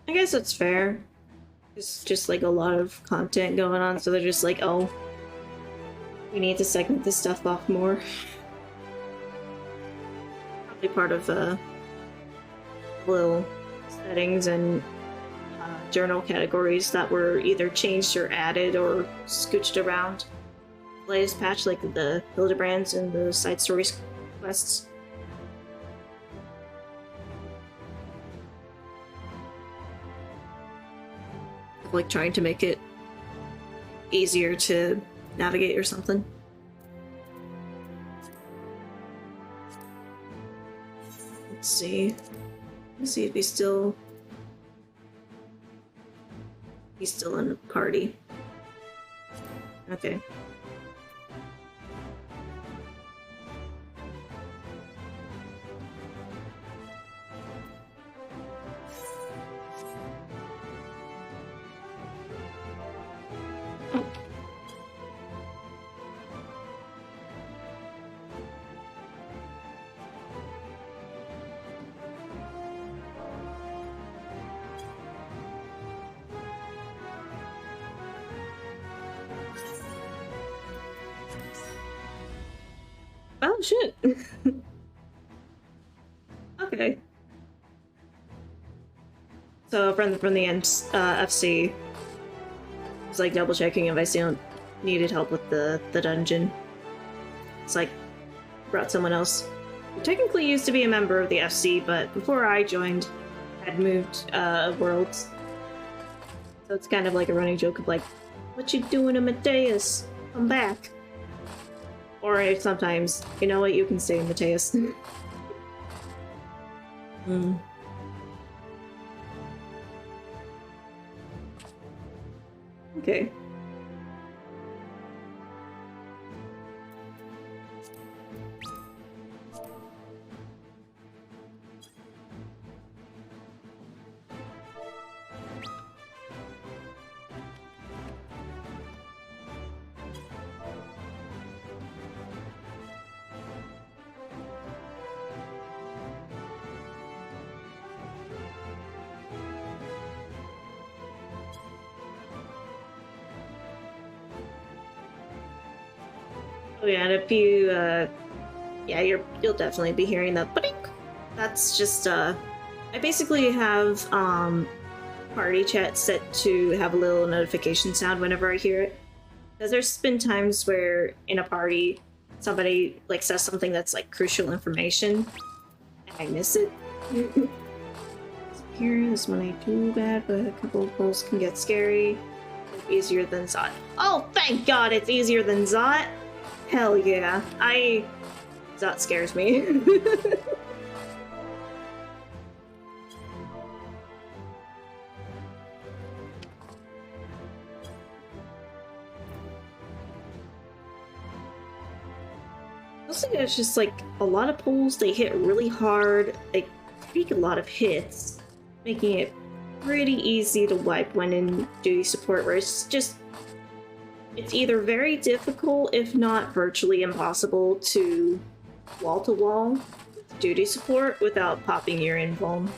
Speaker 1: I guess it's fair. It's just like a lot of content going on, so they're just like, oh, we need to segment this stuff off more. Probably part of little settings and journal categories that were either changed or added or scooched around. The latest patch, like the Hildebrands and the side stories quests. Like trying to make it easier to navigate or something. Let's see. Let's see if he's still in the party. Okay. Oh shit. Okay. So a friend from the FC was like double checking if I still needed help with the dungeon. It's like brought someone else who technically used to be a member of the FC, but before I joined had moved worlds. So it's kind of like a running joke of like, what you doing, Amadeus? Come back. Or if sometimes, you know what, you can stay in Mateus. Okay. Oh yeah, and if you, yeah, you'll definitely be hearing the ba-dink. That's just, I basically have, party chat set to have a little notification sound whenever I hear it. Because there's been times where in a party, somebody, like, says something that's, like, crucial information, and I miss it. Here is when I do bad, but a couple of pulls can get scary. It's easier than Zot. Oh, thank God it's easier than Zot! Hell yeah. Zot scares me. Also, it's just like a lot of pulls, they hit really hard, they take a lot of hits, making it pretty easy to wipe when in duty support, where it's either very difficult, if not virtually impossible, to wall duty support without popping your invuln.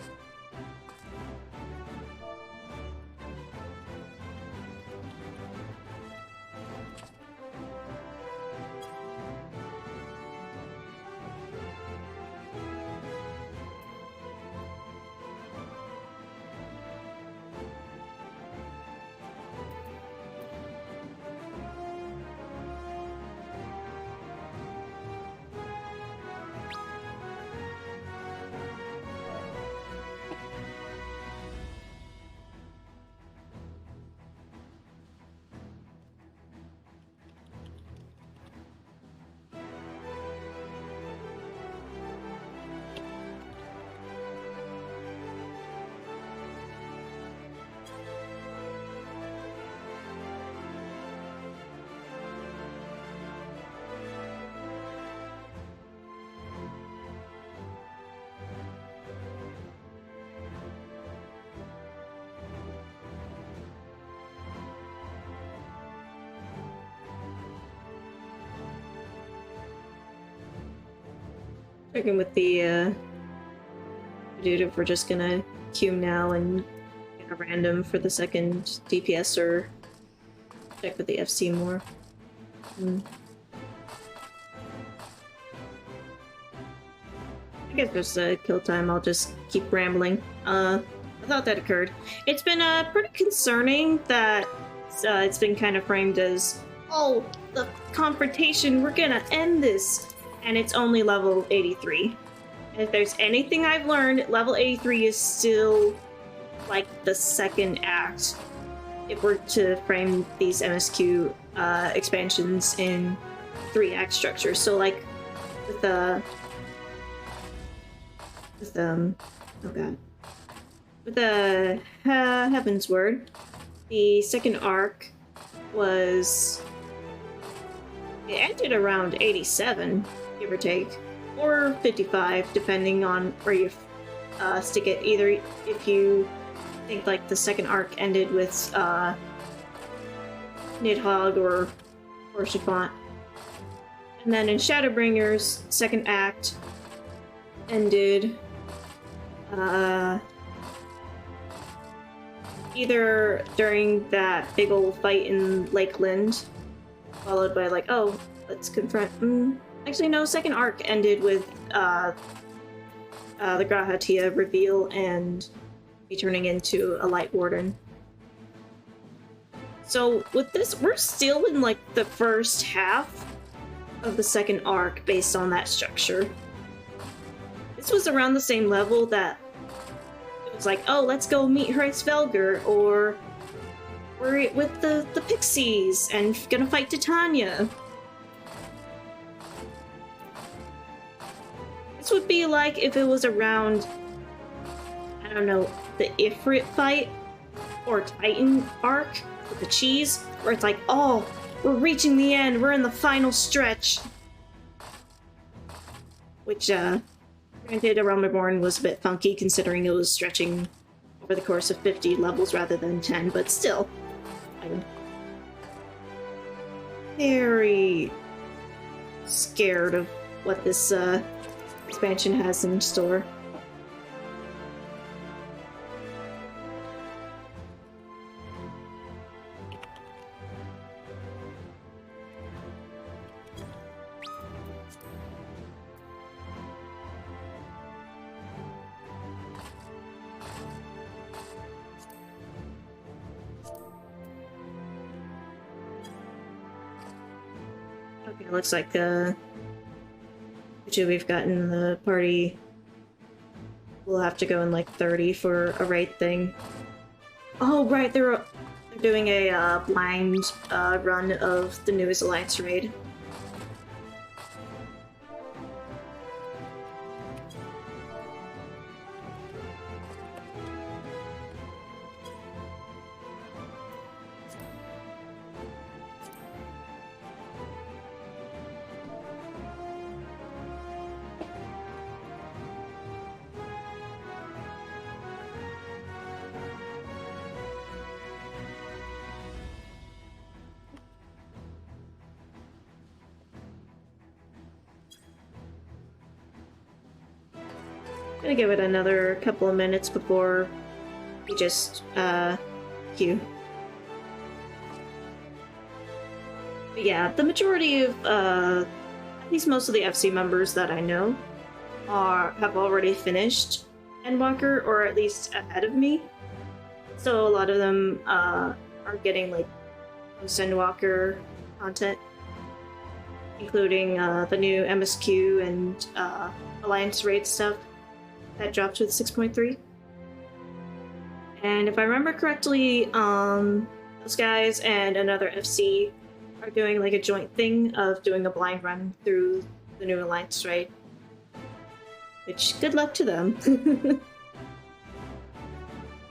Speaker 1: Checking with the dude if we're just gonna queue now and get a random for the second DPS, or check with the FC more. I guess there's a kill time, I'll just keep rambling. I thought that occurred. It's been pretty concerning that it's been kind of framed as, oh, the confrontation, we're gonna end this, and it's only level 83. And if there's anything I've learned, level 83 is still like the second act if we're to frame these MSQ expansions in 3-act structure. So like with oh god. With the Heaven's Word, the second arc was, it ended around 87, give or take, or 55, depending on where you stick it. Either if you think like the second arc ended with Nidhogg or Chiffon. And then in Shadowbringers, second act ended either during that big old fight in Lakeland, followed by like, oh, let's confront. Actually, no, second arc ended with the Grahatia reveal and be turning into a Light Warden. So with this, we're still in like the first half of the second arc based on that structure. This was around the same level that it was like, oh, let's go meet Hraesvelgr, or we're with the Pixies and gonna fight Titania. This would be like if it was around, I don't know, the Ifrit fight or Titan arc with the cheese, where it's like, oh, we're reaching the end, we're in the final stretch. Which, granted, A Realm Reborn was a bit funky considering it was stretching over the course of 50 levels rather than 10, but still, I'm very scared of what this expansion has in store. Okay, looks like the two we've got in the party will have to go in like 30 for a raid thing. Oh, right, they're doing a blind run of the newest Alliance raid. Gonna give it another couple of minutes before we just queue. But yeah, the majority of at least most of the FC members that I know have already finished Endwalker, or at least ahead of me. So a lot of them are getting like post Endwalker content, including the new MSQ and Alliance raid stuff that dropped with 6.3. And if I remember correctly, those guys and another FC are doing like a joint thing of doing a blind run through the new Alliance raid. Which, good luck to them.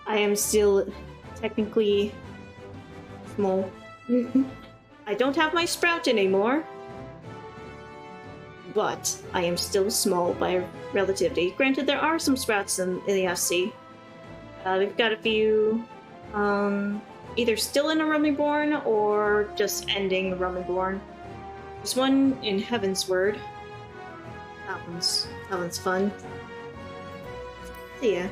Speaker 1: I am still technically small. I don't have my sprout anymore, but I am still small by relativity. Granted, there are some sprouts in the FC. We've got a few either still in a Rumbleborn or just ending a Rumbleborn. There's one in Heaven's Word. That one's fun. See ya.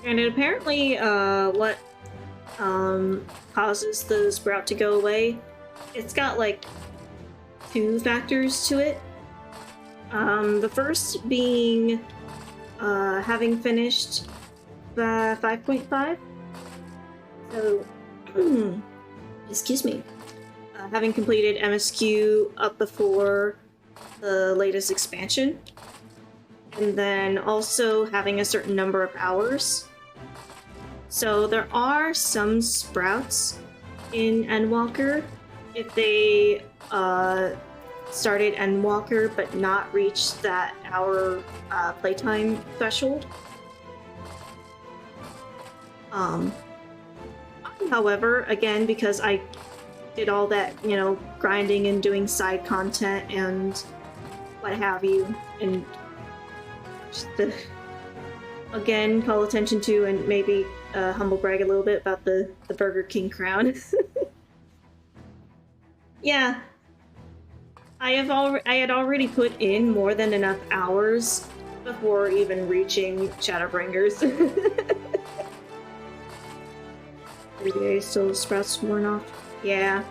Speaker 1: And apparently, what causes the sprout to go away, it's got like 2 factors to it. The first being having finished the 5.5. So, excuse me. Having completed MSQ up before the latest expansion. And then also having a certain number of hours. So there are some sprouts in Endwalker if they started Endwalker but not reached that hour playtime threshold. However, again, because I did all that, you know, grinding and doing side content and what have you, and just to, again, call attention to and maybe humble brag a little bit about the Burger King crown. Yeah, I had already put in more than enough hours before even reaching Shadowbringers. 3 days till the sprouts worn off. Yeah.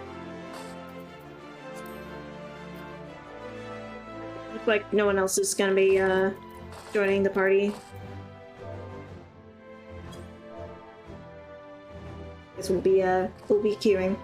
Speaker 1: Looks like no one else is gonna be joining the party. Guess we'll be queuing.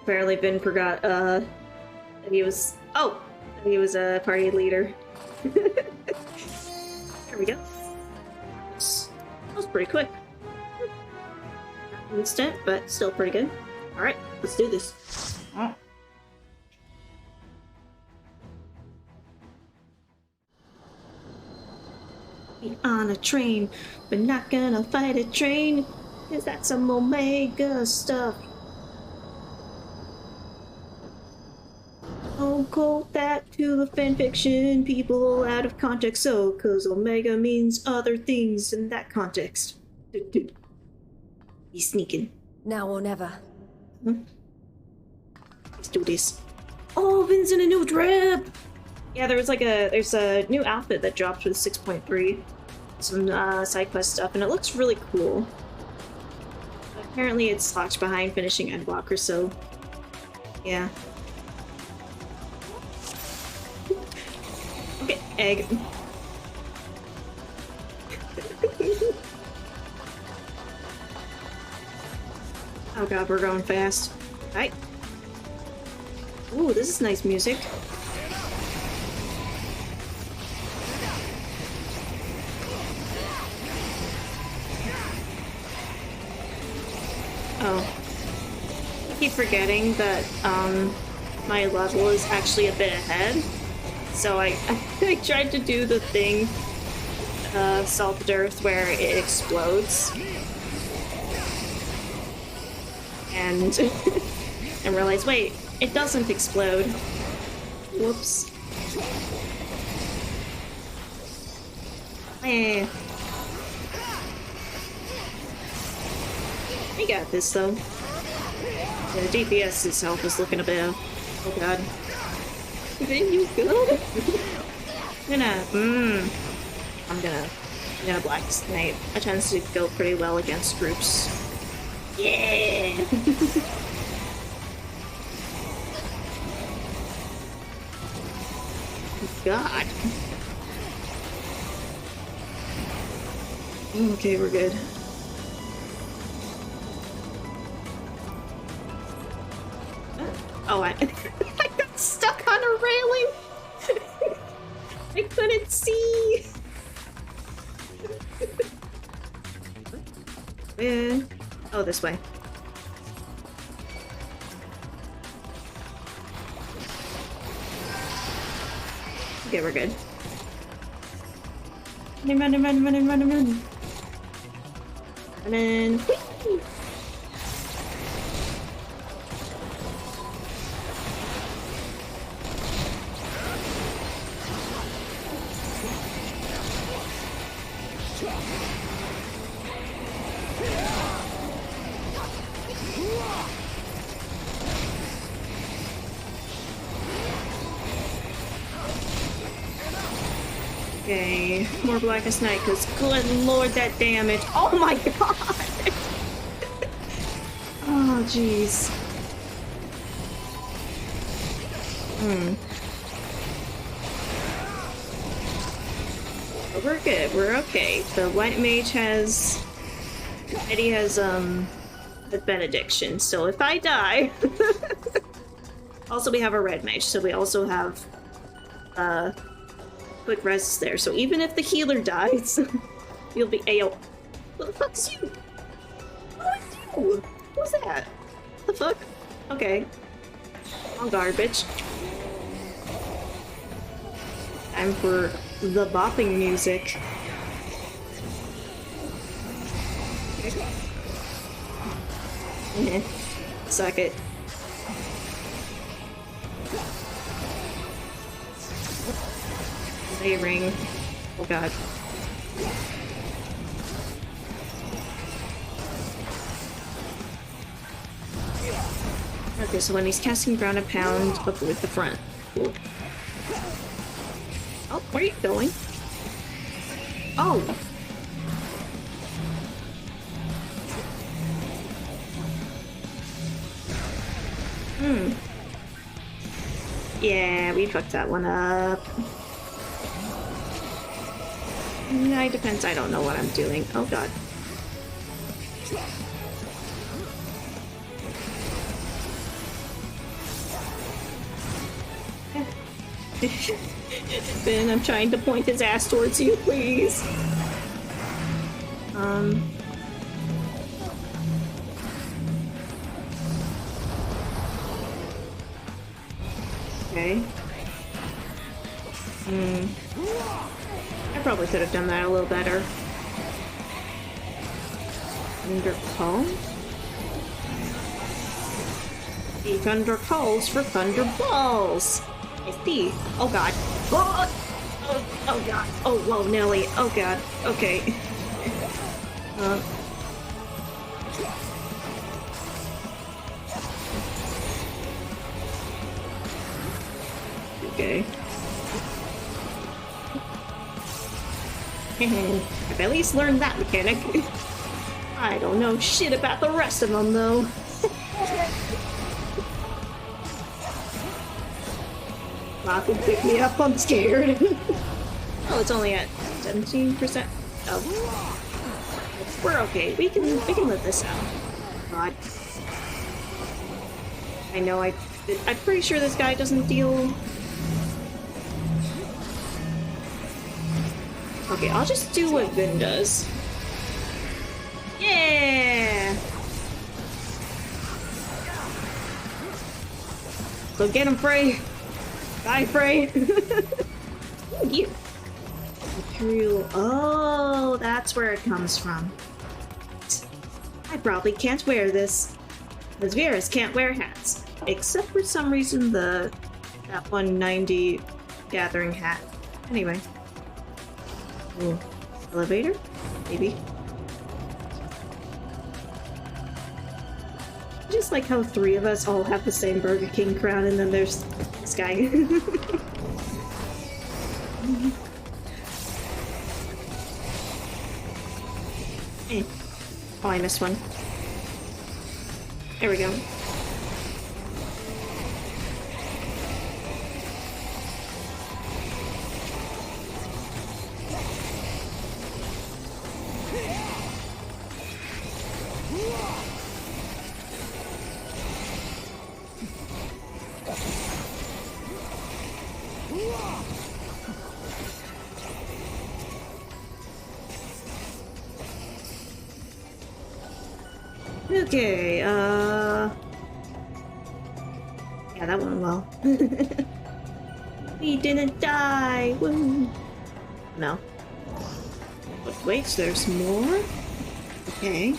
Speaker 1: Apparently Ben forgot that he was a party leader. There we go. That was pretty quick. Instant, but still pretty good. Alright, let's do this. Be on a train, but not gonna fight a train, 'cause that's some Omega stuff. Don't quote that to the fanfiction people out of context, so, 'cause Omega means other things in that context. He's sneaking.
Speaker 2: Now or never.
Speaker 1: Let's do this. Oh, Vin's in a new drip! Yeah, there's a new outfit that dropped with 6.3. Some side quest stuff, and it looks really cool. Apparently it's locked behind finishing Endwalker, so yeah. Okay, egg. Oh god, we're going fast. Right. Ooh, this is nice music. Oh. I keep forgetting that, my level is actually a bit ahead. So I tried to do the thing, Salted Earth, where it explodes. And and realized, wait, it doesn't explode. Whoops. Eh. We got this though. Yeah, the DPS itself is looking a bit. Oh god. Then you good? I'm gonna Black Snipe. It tends to go pretty well against groups. Yeah. God. Okay, we're good. Oh, I got stuck on a railing. I couldn't see. Oh, this way. Okay, we're good. Run. And then, whee! Okay, more Blackest Night, because good lord, that damage. Oh my god! Oh, jeez. But we're good, we're okay. The White Mage has... Eddie has, the Benediction, so if I die... Also, we have a Red Mage, so we also have, quick res there, so even if the healer dies, you'll be AO. What the fuck's you? What is you? Who's that? What the fuck? Okay. On guard, bitch. Time for the bopping music. Suck it. Ring. Oh god. Okay, so when he's casting ground and pound, avoid the front. Cool. Oh, where are you going? Oh! Yeah, we fucked that one up. Yeah, it depends. I don't know what I'm doing. Oh god. Ben, I'm trying to point his ass towards you, please. Okay. probably could have done that a little better. Thunder Call? The Thunder calls for Thunderballs! I see. Oh god. Oh, oh god. Oh, whoa, Nelly. Oh god. Okay. Okay. I've at least learned that mechanic. I don't know shit about the rest of them, though. Nothing pick me up, I'm scared. Oh, it's only at 17%. Oh. We're okay. We can live this out. God. I know I'm pretty sure this guy doesn't deal. Okay, I'll just do what Vin does. Yeah! So get him, Frey! Bye, Frey! You. Imperial. Oh, that's where it comes from. I probably can't wear this. Because Vera's can't wear hats. Except for some reason that 190 gathering hat. Anyway. Ooh. Elevator? Maybe. Just like how 3 of us all have the same Burger King crown, and then there's this guy. Oh, I missed one. There we go. Okay, yeah, that went well. We didn't die! Woo! No. But wait, there's more? Okay.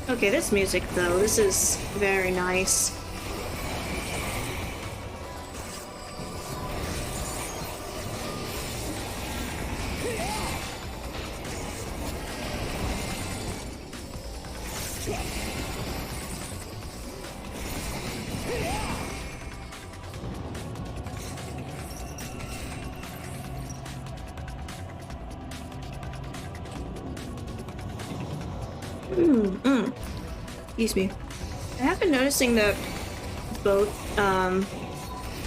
Speaker 1: Okay, this music though, this is very nice. Excuse me. I have been noticing that both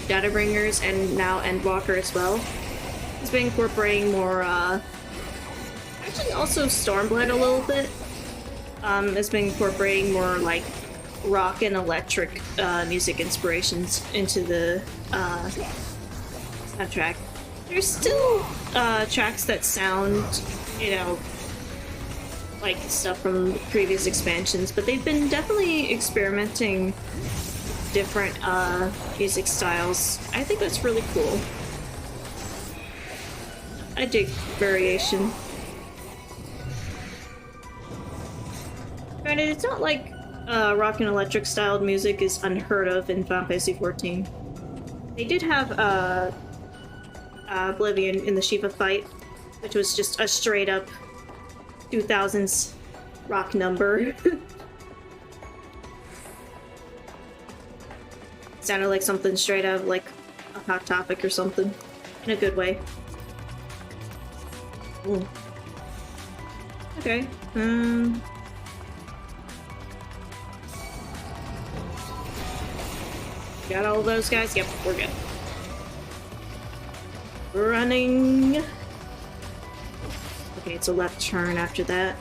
Speaker 1: Databringers and now Endwalker as well has been incorporating more actually also Stormblood a little bit. Has been incorporating more like rock and electric music inspirations into the soundtrack. There's still tracks that sound, you know, like stuff from previous expansions, but they've been definitely experimenting different music styles. I think that's really cool. I dig variation. Granted, it's not like rock and electric styled music is unheard of in Final Fantasy XIV. They did have Oblivion in the Shiva fight, which was just a straight up 2000s rock number. Sounded like something straight out of like a Hot Topic or something, in a good way. Ooh. Okay. Got all those guys? Yep, we're good. Running. Okay, it's a left turn after that.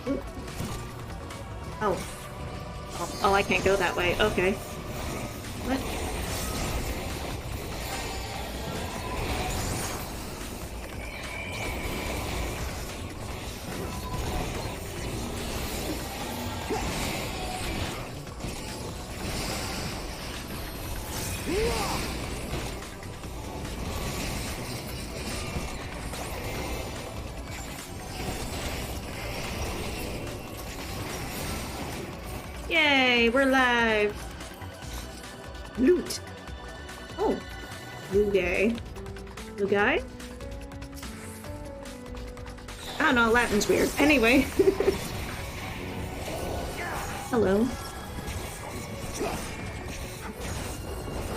Speaker 1: Ooh. Oh, I can't go that way. Okay. What? Yay, we're live! Loot! Oh. Blue guy. Blue guy? I don't know, Latin's weird. Anyway. Hello.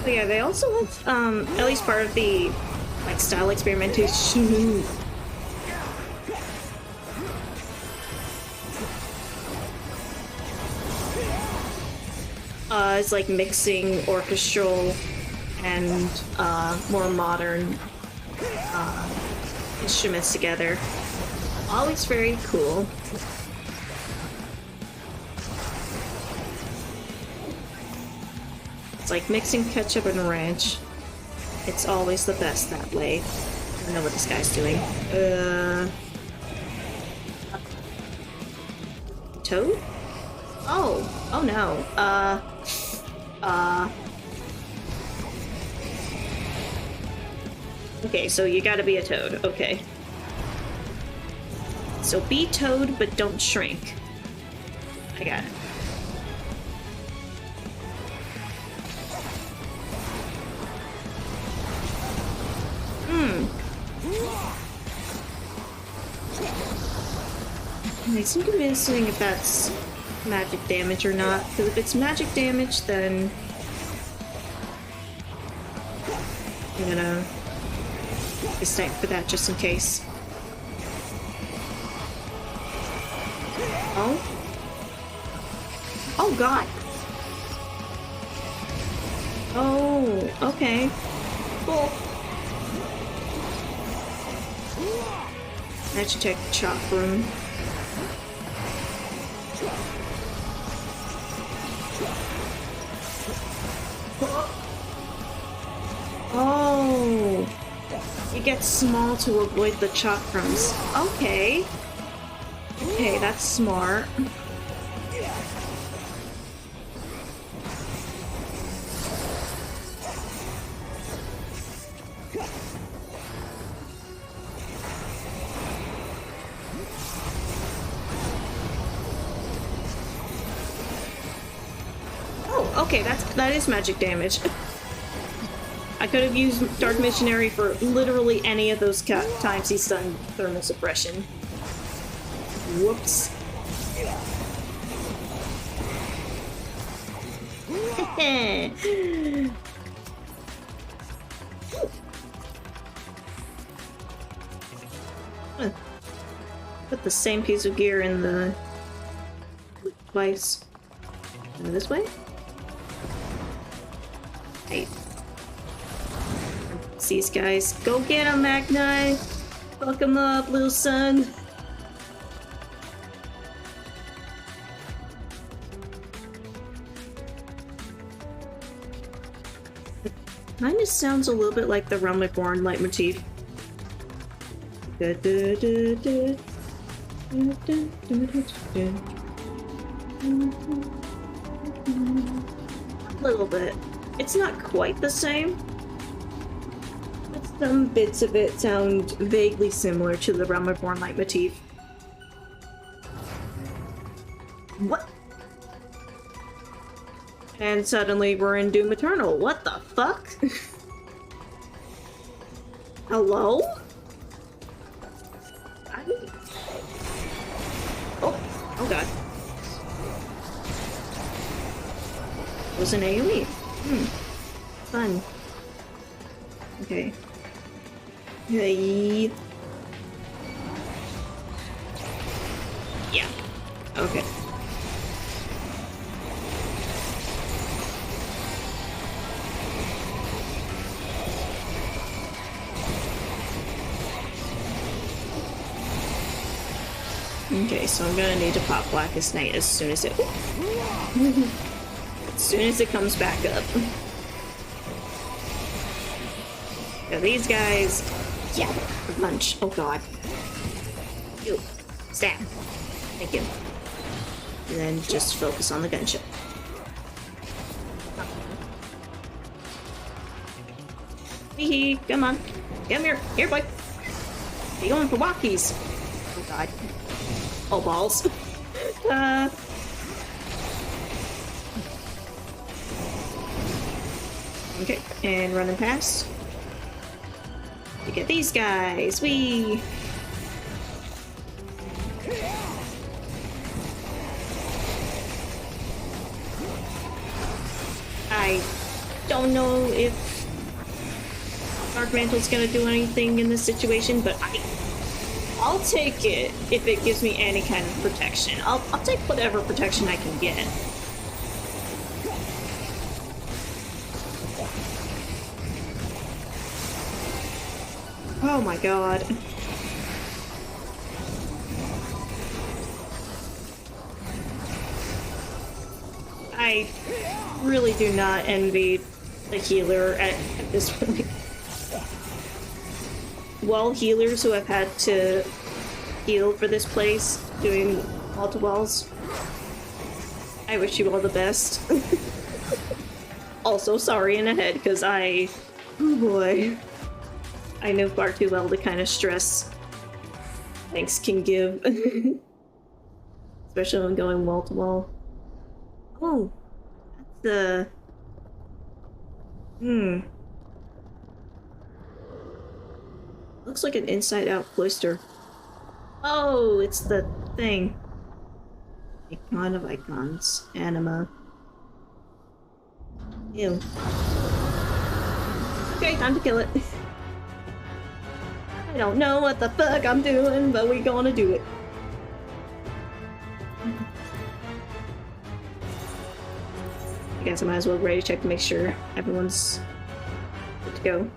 Speaker 1: But yeah, they also have, at least part of the, like, style experimentation. It's like mixing orchestral and more modern instruments together. Always very cool. It's like mixing ketchup and ranch. It's always the best that way. I don't know what this guy's doing. Toad? Oh no. Okay, so you gotta be a toad. Okay. So be toad, but don't shrink. I got it. I seem to be missing if that's magic damage or not, because if it's magic damage, then I'm gonna be snipe for that just in case. Oh? Oh god! Oh, okay. Cool. I should check the chop room. Oh! You get small to avoid the chop crumbs. Okay. Okay, that's smart. Oh, okay, that is magic damage. I could have used Dark Missionary for literally any of those times he's done thermal suppression. Whoops. Put the same piece of gear in the twice. This way? Hey. These guys. Go get him, Magni! Fuck him up, little son! Kinda sounds a little bit like the Realm Reborn leitmotif. A little bit. It's not quite the same. But some bits of it sound vaguely similar to the Realm Reborn leitmotif. What? And suddenly we're in Doom Eternal. What the fuck? Hello? Oh god. It was an AoE. Fun. Okay. Hey. Yeah. Okay. Okay, so I'm gonna need to pop Blackest Night as soon as it comes back up. Now these guys, yeah, a bunch. Oh god. You, stab. Thank you. And then just focus on the gunship. Hee hee, come on. Come here. Here, boy. You going for walkies? Oh god. Oh balls. Okay, and running past. We get these guys. We. I don't know if Dark Mantle's gonna do anything in this situation, but I'll take it if it gives me any kind of protection. I'll take whatever protection I can get. Oh my god. I really do not envy the healer at this point. Wall healers who have had to heal for this place doing multi-walls. I wish you all the best. Also, sorry in ahead, because oh boy. I know far too well the kind of stress things can give. Especially when going wall to wall. Oh, that's looks like an inside-out cloister. Oh, it's the thing. Icon of icons. Anima. Ew. Okay, time to kill it. I don't know what the fuck I'm doing, but we gonna do it. I guess I might as well ready check to make sure everyone's good to go.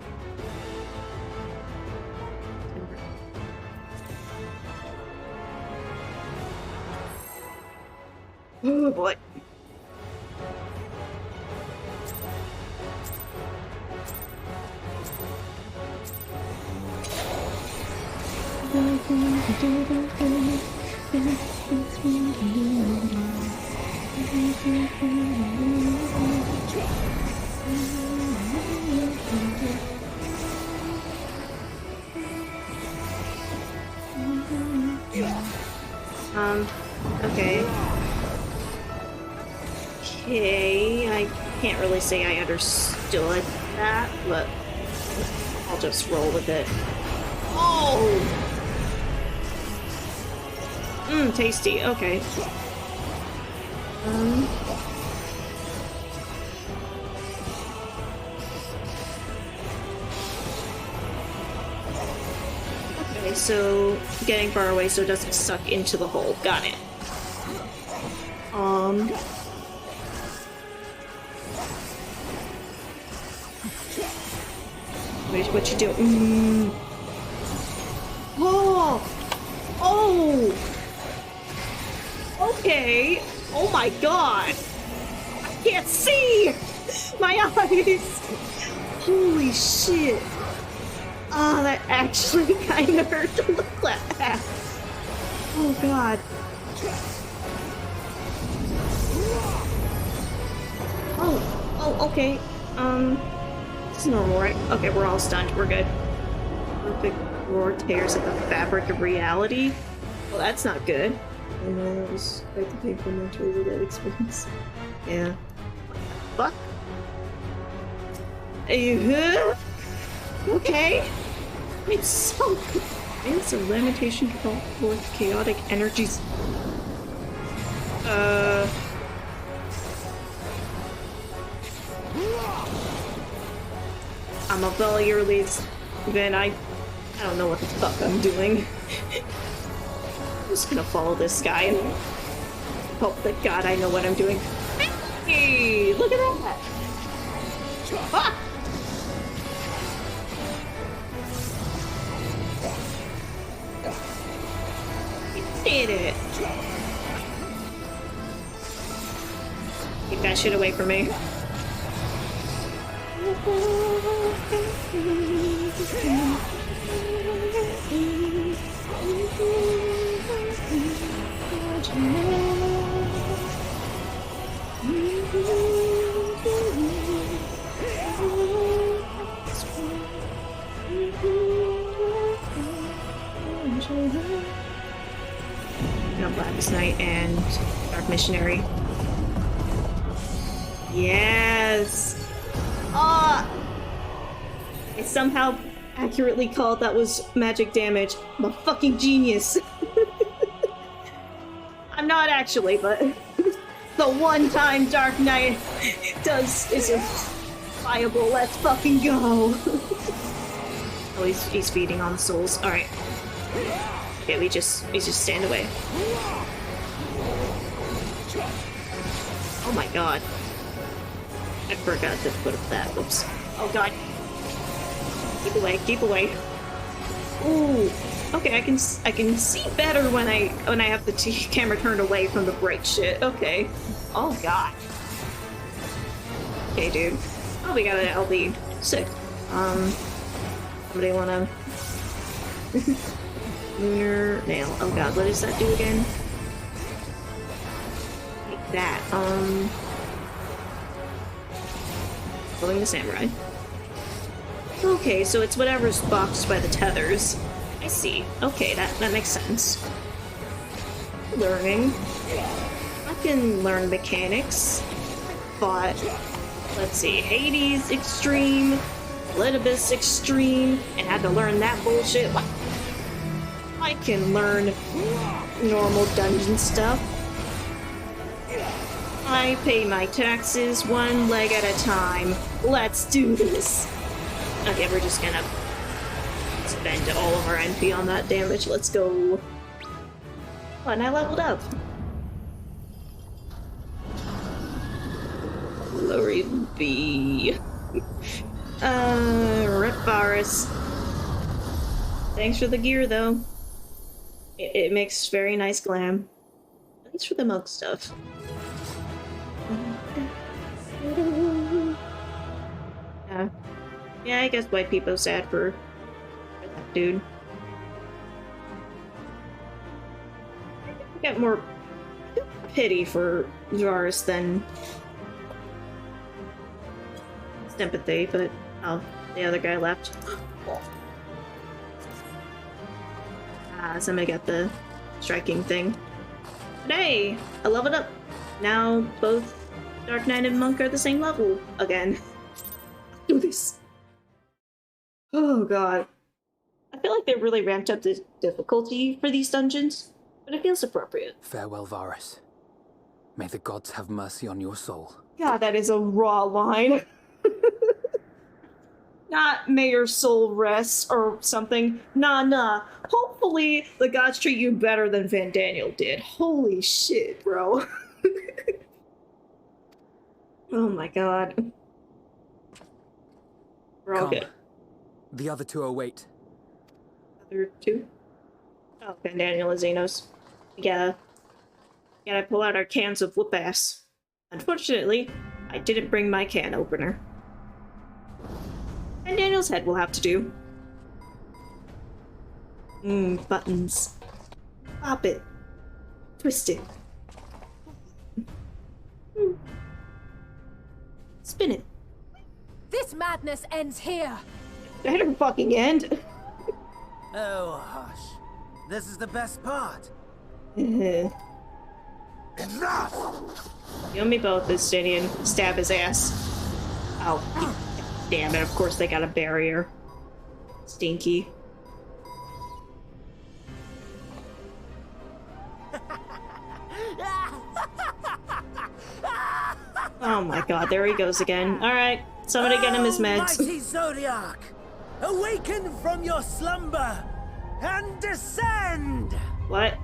Speaker 1: Oh boy. Okay. Okay, I can't really say I understood that, but I'll just roll with it. Oh! Tasty, okay. Okay, so getting far away so it doesn't suck into the hole. Got it. Wait, what you do? Oh! Oh! Okay. Oh my god! I can't see! My eyes! Holy shit! Ah, that actually kind of hurt to look at. Oh god. Oh, okay. It's normal, right? Okay, we're all stunned. We're good. Perfect roar tears at the fabric of reality. Well, that's not good. I know that was quite the painful nature of that experience. Yeah. Fuck. Okay. It's so good. It's a lamentation called forth chaotic energies. I'm a failure leads. Then I don't know what the fuck I'm doing. I'm just gonna follow this guy and hope that God I know what I'm doing. Hey, look at that! Ah! You did it! Keep that shit away from me. No, Blackest Night and Dark Missionary. Yes! Oh, I somehow accurately called that was magic damage. I'm a fucking genius. I'm not actually, but the one time Dark Knight is a viable. Let's fucking go. Oh, he's feeding on souls. All right. Okay, we just stand away. Oh my god. I forgot to put up that. Oops. Oh god. Keep away, keep away. Ooh. Okay, I can see better when I have the camera turned away from the break shit. Okay. Oh god. Okay, dude. Oh, we got an LB. Sick. Somebody wanna lunar nail. Oh god, what does that do again? Take that. Following the samurai. Okay, so it's whatever's boxed by the tethers. I see. Okay, that makes sense. Learning. I can learn mechanics. But let's see, Hades Extreme, Litibus Extreme, and had to learn that bullshit. I can learn normal dungeon stuff. I pay my taxes one leg at a time. Let's do this. Okay, we're just gonna spend all of our NP on that damage. Let's go. Oh, and I leveled up. Glory be. Rip virus. Thanks for the gear, though. It makes very nice glam. Thanks for the milk stuff. Yeah, I guess white people sad for that dude. I get more pity for Varus than sympathy, but oh, the other guy left. Somebody got the striking thing. But hey, I leveled up. Now both Dark Knight and Monk are the same level again. Do this. Oh god. I feel like they really ramped up the difficulty for these dungeons, but it feels appropriate.
Speaker 2: Farewell, Varus. May the gods have mercy on your soul.
Speaker 1: God, that is a raw line. Not may your soul rest or something. Nah. Hopefully the gods treat you better than Van Daniel did. Holy shit, bro. Oh my god. We're all good.
Speaker 2: The other two await.
Speaker 1: Other two? Oh, Van Daniel and Xenos. We gotta pull out our cans of whoop ass. Unfortunately, I didn't bring my can opener. Van Daniel's head will have to do. Buttons. Pop it. Twist it. Spin it.
Speaker 3: This madness ends here.
Speaker 1: Better fucking end.
Speaker 4: Oh, hush. This is the best part.
Speaker 1: Enough! You and me both, Justinian. Stab his ass. Oh, damn it. Of course they got a barrier. Stinky. Oh my god, there he goes again. Alright, somebody get him his meds.
Speaker 4: Mighty Zodiac! Awaken from your slumber and descend!
Speaker 1: What?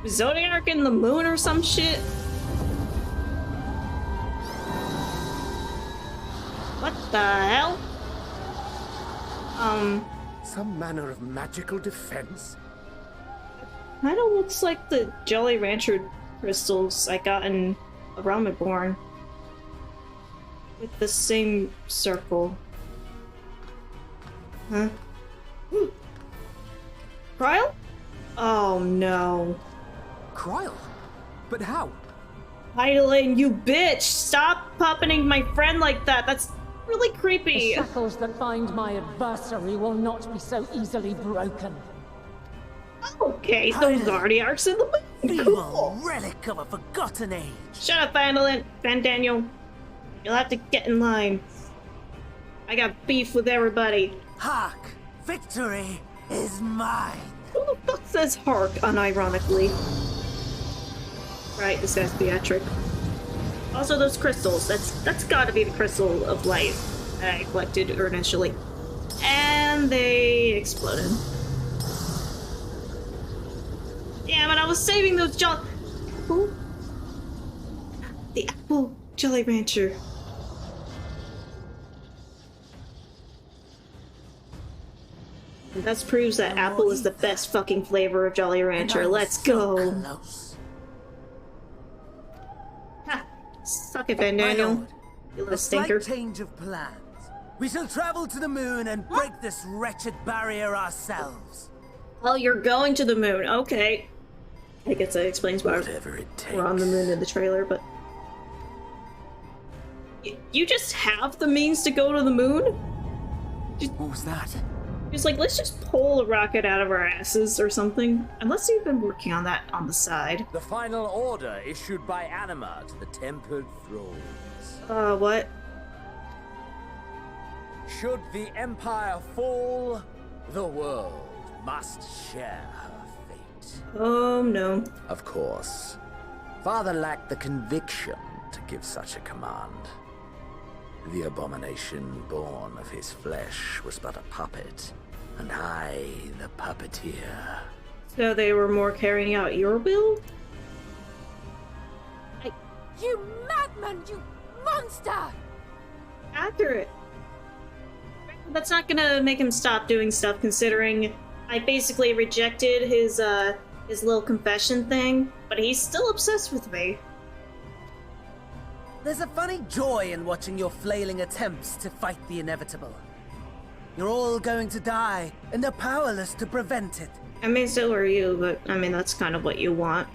Speaker 1: Zodiac in the moon or some shit? What the hell?
Speaker 4: Some manner of magical defense?
Speaker 1: Kinda looks like the Jolly Rancher crystals I got in A Realm Reborn. With the same circle. Huh? Cryle? Oh no.
Speaker 2: Cryle? But how?
Speaker 1: Hydaelyn, you bitch! Stop puppeting my friend like that! That's really
Speaker 5: The
Speaker 1: creepy!
Speaker 5: shackles that bind my adversary will not be so easily broken.
Speaker 1: Okay, those Zardiarks in the moon!
Speaker 4: Feeble
Speaker 1: Cool!
Speaker 4: relic of a forgotten age.
Speaker 1: Shut up, Van Daniel. You'll have to get in line. I got beef with everybody.
Speaker 4: Hark! Victory is mine!
Speaker 1: Who the fuck says hark unironically? Right, this guy's Beatrix. Also, those crystals. That's gotta be the crystal of life that I collected initially. And they exploded. Damn it, I was saving those Who? The Apple Jolly Rancher. And that proves that apple is the best fucking flavor of Jolly Rancher. Let's go.
Speaker 4: Close.
Speaker 1: Ha! Suck it, Van Daniel.
Speaker 4: My lord,
Speaker 1: You little
Speaker 4: a
Speaker 1: stinker.
Speaker 4: slight change of plans. We shall travel to the moon and break this wretched barrier ourselves.
Speaker 1: Oh, you're going to the moon. Okay. I guess that explains why
Speaker 4: Whatever it takes.
Speaker 1: we're on the moon in the trailer, but... You just have the means to go to the moon?
Speaker 2: What was that?
Speaker 1: Just like, let's just pull a rocket out of our asses or something. Unless you've been working on that on the side.
Speaker 6: The final order issued by Anima to the Tempered Thrones.
Speaker 1: What?
Speaker 6: Should the Empire fall, the world must share her fate.
Speaker 1: Oh, no.
Speaker 6: Of course, Father lacked the conviction to give such a command. The abomination born of his flesh was but a puppet, and I the puppeteer.
Speaker 1: So they were more carrying out your will?
Speaker 3: You madman, you monster!
Speaker 1: Accurate. That's not gonna make him stop doing stuff, considering I basically rejected his little confession thing, but he's still obsessed with me.
Speaker 4: There's a funny joy in watching your flailing attempts to fight the inevitable. You're all going to die, and they're powerless to prevent it.
Speaker 1: I mean, so are you, but I mean, that's kind of what you want.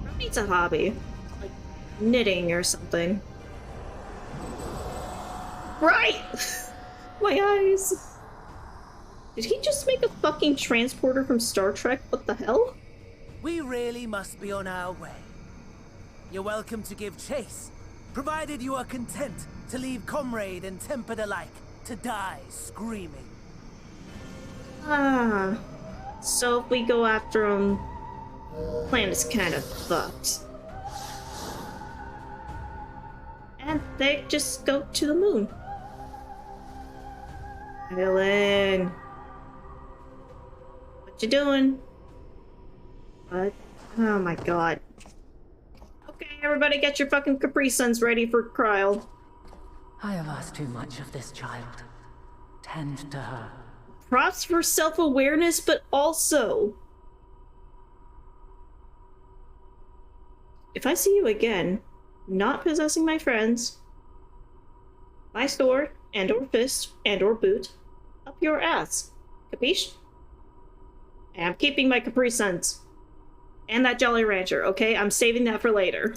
Speaker 1: Who needs a hobby? Like knitting or something. Right! My eyes! Did he just make a fucking transporter from Star Trek? What the hell?
Speaker 4: We really must be on our way. You're welcome to give chase, provided you are content to leave comrade and tempered alike to die screaming.
Speaker 1: Ah. So if we go after him, plan is kind of fucked. And they just go to the moon. Helen. What you doing? What? Oh my god. Okay, everybody get your fucking Capri Suns ready for Kryl.
Speaker 5: I have asked too much of this child. Tend to her.
Speaker 1: Props for self-awareness, but also... if I see you again, not possessing my friends, my sword, and/or fist, and/or boot, up your ass. Capiche? And I'm keeping my Capri Suns. And that Jolly Rancher, okay? I'm saving that for later.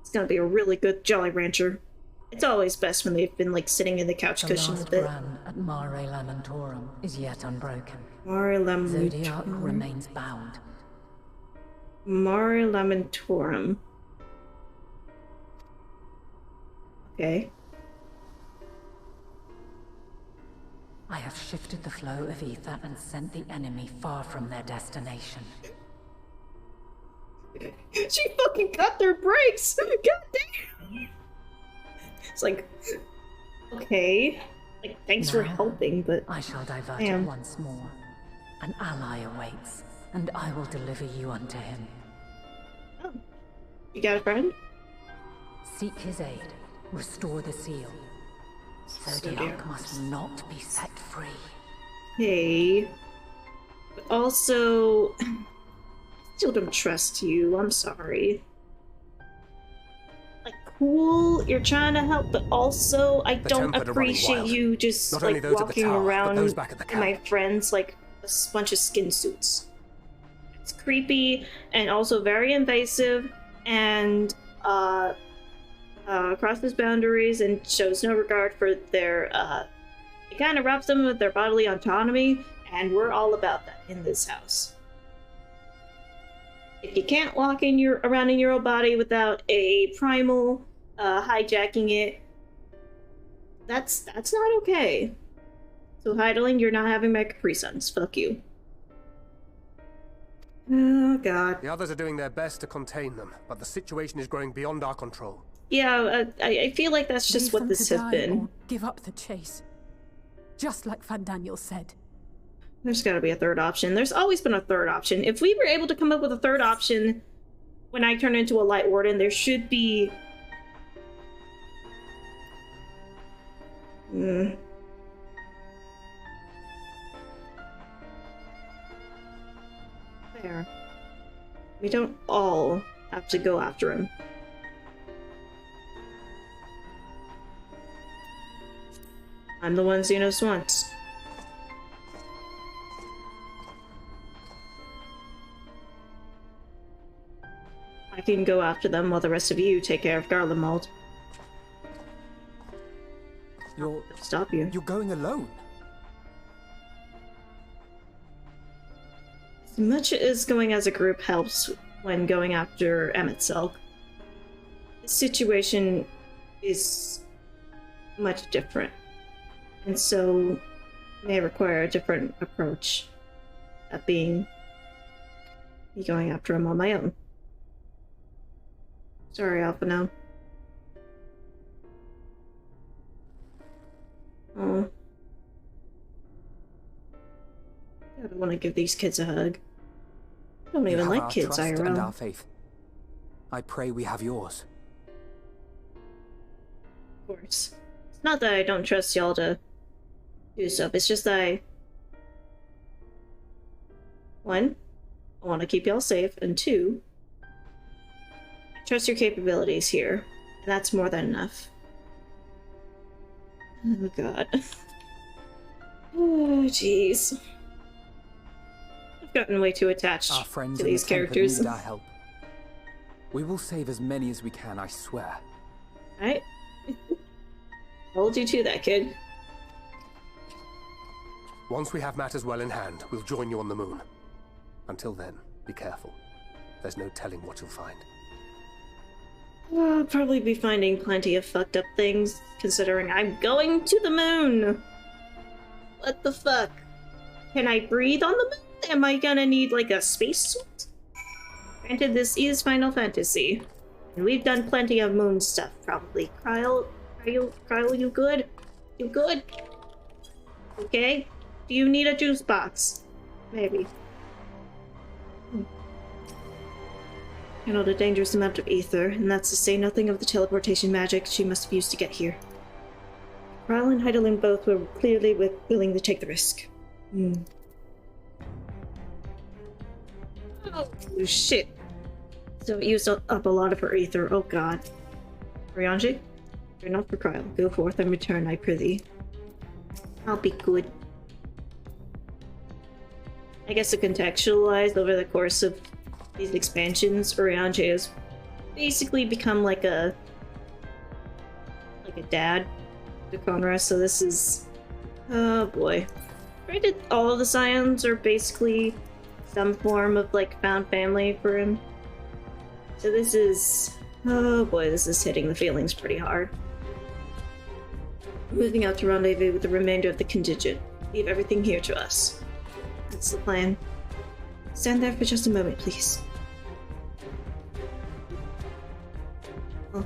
Speaker 1: It's gonna be a really good Jolly Rancher. It's always best when they've been, like, sitting in the couch
Speaker 5: The
Speaker 1: cushion a
Speaker 5: last
Speaker 1: bit.
Speaker 5: run at Mare Lamentorum is yet unbroken.
Speaker 1: Mare
Speaker 5: Zodiac
Speaker 1: Lamentorum.
Speaker 5: remains bound.
Speaker 1: Mare Lamentorum. Okay.
Speaker 5: I have shifted the flow of ether and sent the enemy far from their destination.
Speaker 1: She fucking cut their brakes! God damn! It's like, okay. Like, thanks for
Speaker 5: Now,
Speaker 1: helping, but...
Speaker 5: I shall divert
Speaker 1: Damn.
Speaker 5: it once more. An ally awaits, and I will deliver you unto him.
Speaker 1: Oh. You got a friend?
Speaker 5: Seek his aid. Restore the seal. Zodiac must not be set free.
Speaker 1: Hey. But also... I still don't trust you. I'm sorry. Like, cool, you're trying to help, but also I
Speaker 2: The
Speaker 1: don't
Speaker 2: Tempered are running
Speaker 1: appreciate
Speaker 2: wild.
Speaker 1: you just,
Speaker 2: Not only
Speaker 1: like,
Speaker 2: those at the
Speaker 1: walking
Speaker 2: tower, but
Speaker 1: around
Speaker 2: those back at the
Speaker 1: with my
Speaker 2: camp.
Speaker 1: friends like a bunch of skin suits. It's creepy and also very invasive and crosses boundaries and shows no regard for their it kind of robs them of their bodily autonomy, and we're all about that in this house. If you can't walk around in your own body without a primal hijacking it. That's not okay. So Heidelin, you're not having my Capri Suns. Fuck you. Oh god.
Speaker 7: The others are doing their best to contain them, but the situation is growing beyond our control.
Speaker 1: Yeah, I feel like that's just
Speaker 3: Leave
Speaker 1: what
Speaker 3: them
Speaker 1: this
Speaker 3: to
Speaker 1: has
Speaker 3: die
Speaker 1: been.
Speaker 3: or give up the chase. Just like Van Daniel said.
Speaker 1: There's gotta be a third option. There's always been a third option. If we were able to come up with a third option when I turn into a Light Warden, there should be... Fair. We don't all have to go after him. I'm the one Xenos wants. I can go after them while the rest of you take care of Garlemald.
Speaker 2: You're
Speaker 1: Stop you.
Speaker 2: going alone.
Speaker 1: As much as going as a group helps when going after Emetzelk, the situation is much different, and so may require a different approach. That being me going after him on my own. Sorry, Alphino. Oh. I don't want to give these kids a hug. I don't
Speaker 2: You
Speaker 1: even
Speaker 2: have
Speaker 1: like
Speaker 2: our
Speaker 1: kids
Speaker 2: trust and
Speaker 1: IRL.
Speaker 2: our faith. I pray we have yours.
Speaker 1: Of course. It's not that I don't trust y'all to do stuff, it's just that one, I want to keep y'all safe, and two, I trust your capabilities here, and that's more than enough. Oh god. Oh jeez. I've gotten way too attached
Speaker 2: Our friends
Speaker 1: to
Speaker 2: in
Speaker 1: these
Speaker 2: the temple
Speaker 1: characters.
Speaker 2: need our help. We will save as many as we can, I swear.
Speaker 1: Alright. Hold you to that, kid.
Speaker 7: Once we have matters well in hand, we'll join you on the moon. Until then, be careful. There's no telling what you'll find.
Speaker 1: I'll probably be finding plenty of fucked up things, considering I'm going to the moon! What the fuck? Can I breathe on the moon? Am I gonna need, like, a spacesuit? Granted, this is Final Fantasy. And we've done plenty of moon stuff, probably. Kryle, you good? You good? Okay? Do you need a juice box? Maybe. Handled a dangerous amount of ether, and that's to say nothing of the teleportation magic she must have used to get here. Kryle and Heidelin both were clearly willing to take the risk. Oh, shit. So it used up a lot of her ether, oh god. Ryanji, turn off for Kryle. Go forth and return, I prithee. I'll be good. I guess to contextualize, over the course of these expansions, Urianger has basically become like a dad to Conrad, so this is... oh boy. Granted, all of the Scions are basically some form of, like, found family for him. So this is... oh boy, this is hitting the feelings pretty hard. Moving out to rendezvous with the remainder of the contingent. Leave everything here to us. That's the plan. Stand there for just a moment, please. Oh.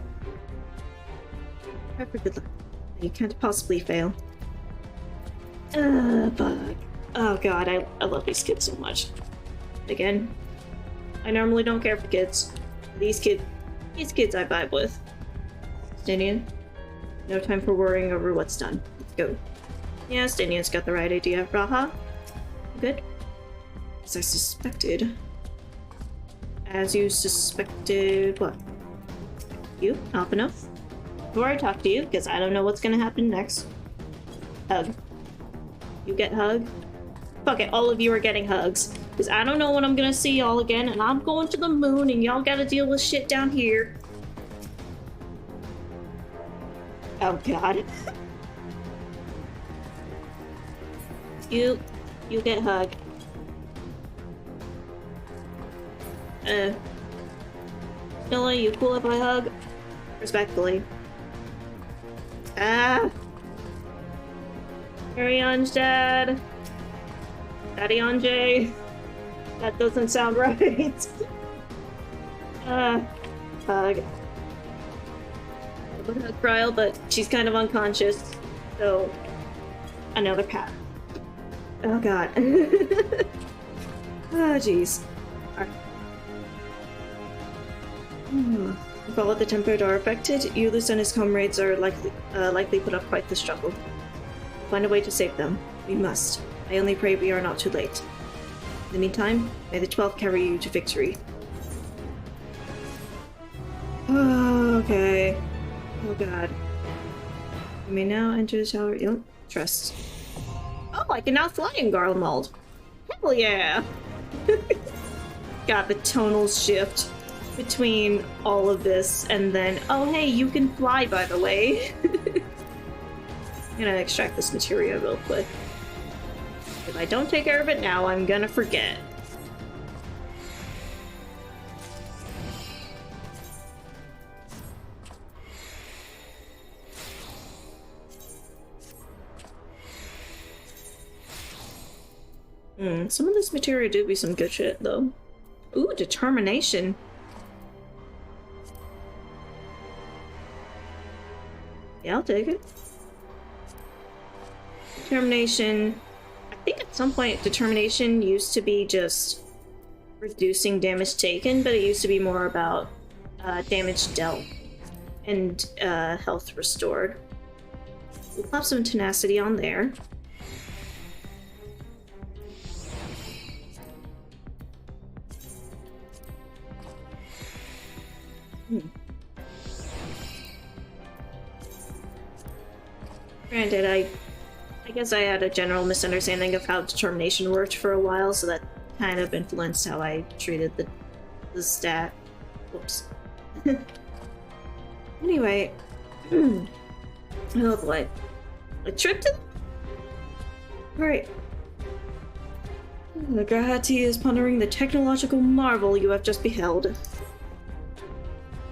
Speaker 1: Pray for good luck. You can't possibly fail. Bug. Oh god, I love these kids so much. Again, I normally don't care for kids. These kids I vibe with. Stinian, no time for worrying over what's done. Let's go. Yeah, Stinian's got the right idea. Raha? Good? As I suspected. As you suspected what? You? Alphino? Before I talk to you, because I don't know what's gonna happen next. Hug. You get hug? Fuck it, all of you are getting hugs. Because I don't know when I'm gonna see y'all again, and I'm going to the moon, and y'all gotta deal with shit down here. Oh god. You get hug. Stella, you cool if I hug? Respectfully. Ah! Carry on, Dad. Daddy on Jay. That doesn't sound right. Okay. Look at Kryl, but she's kind of unconscious. So, another path. Oh god. Oh jeez. Alright. If all of the tempered are affected, Ulus and his comrades are likely put up quite the struggle. Find a way to save them. We must. I only pray we are not too late. In the meantime, may the 12th carry you to victory. Oh, okay. Oh god. You may now enter the tower. Yep. Trust. Oh, I can now fly in Garlemald. Hell yeah! Got the tonal shift between all of this and then, oh hey, you can fly, by the way. I'm gonna extract this materia real quick. If I don't take care of it now, I'm gonna forget. Some of this materia do be some good shit, though. Ooh, determination. Yeah, I'll take it. Determination. I think at some point determination used to be just reducing damage taken, but it used to be more about damage dealt and health restored. We'll pop some tenacity on there. Granted, I guess I had a general misunderstanding of how determination worked for a while, so that kind of influenced how I treated the stat. Whoops. Anyway. Oh boy. A trip to... Alright. The Grahati is pondering the technological marvel you have just beheld.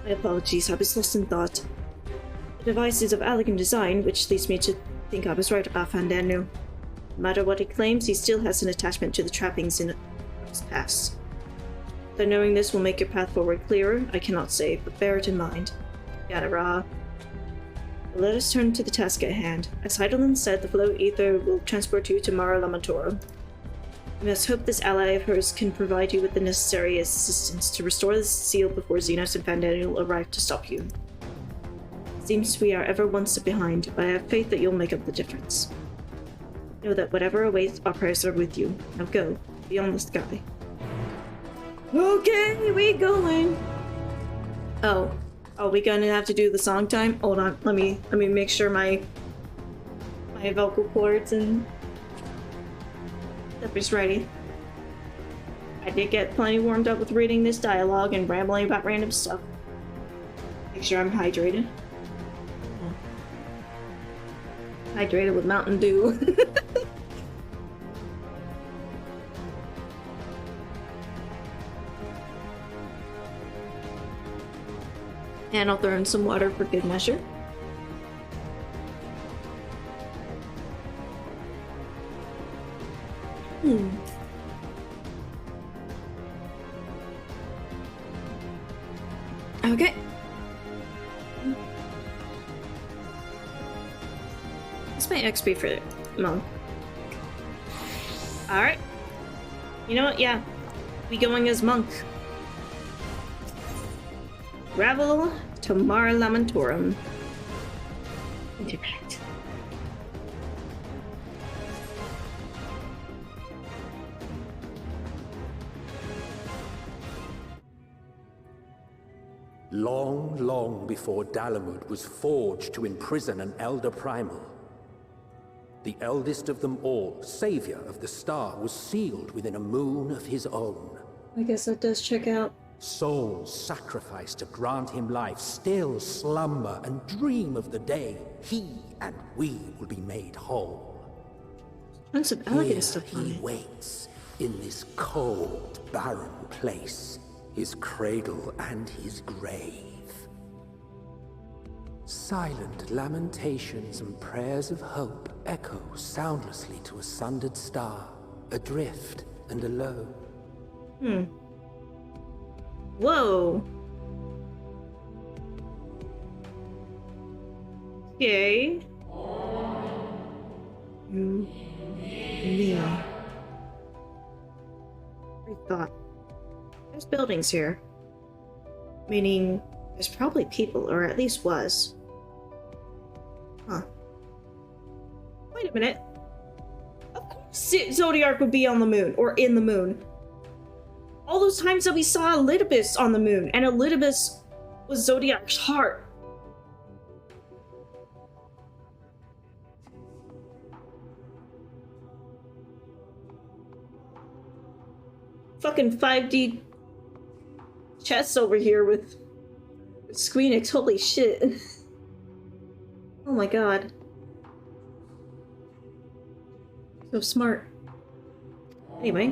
Speaker 1: My apologies, I was lost in thought. The device is of elegant design, which leads me to think I was right about Fandanu. No matter what he claims, he still has an attachment to the trappings in his past. Though knowing this will make your path forward clearer, I cannot say, but bear it in mind. Yadara. Let us turn to the task at hand. As Heidelin said, the flow ether will transport you to Mara Lamatora. We must hope this ally of hers can provide you with the necessary assistance to restore the seal before Xenos and Fandanu arrive to stop you. Seems we are ever one step behind, but I have faith that you'll make up the difference. Know that whatever awaits, our prayers are with you. Now go, beyond the sky. Okay, we going. Oh, are we gonna have to do the song time? Hold on, let me make sure my vocal cords and stuff is ready. I did get plenty warmed up with reading this dialogue and rambling about random stuff. Make sure I'm hydrated. Hydrated with Mountain Dew. And I'll throw in some water for good measure. Okay. This my XP for Monk. Alright. You know what? Yeah. We going as Monk. Travel to Mara Lamentorum. Interact.
Speaker 2: Long, long before Dalamud was forged to imprison an Elder Primal, the eldest of them all, savior of the star, was sealed within a moon of his own.
Speaker 1: I guess that does check out.
Speaker 2: Souls sacrificed to grant him life still slumber and dream of the day he and we will be made whole.
Speaker 1: And some elegant
Speaker 2: Here
Speaker 1: stuff on
Speaker 2: he
Speaker 1: it.
Speaker 2: waits in this cold, barren place, his cradle and his grave. Silent lamentations and prayers of hope echo soundlessly to a sundered star, adrift and alone.
Speaker 1: Whoa. Okay. Yeah. I thought. There's buildings here. Meaning, there's probably people, or at least was. Huh. Wait a minute. Of course Zodiac would be on the moon, or in the moon. All those times that we saw Elidibus on the moon, and Elidibus was Zodiac's heart. Fucking 5D chess over here with Squeenix, holy shit. Oh my god. So smart. Anyway.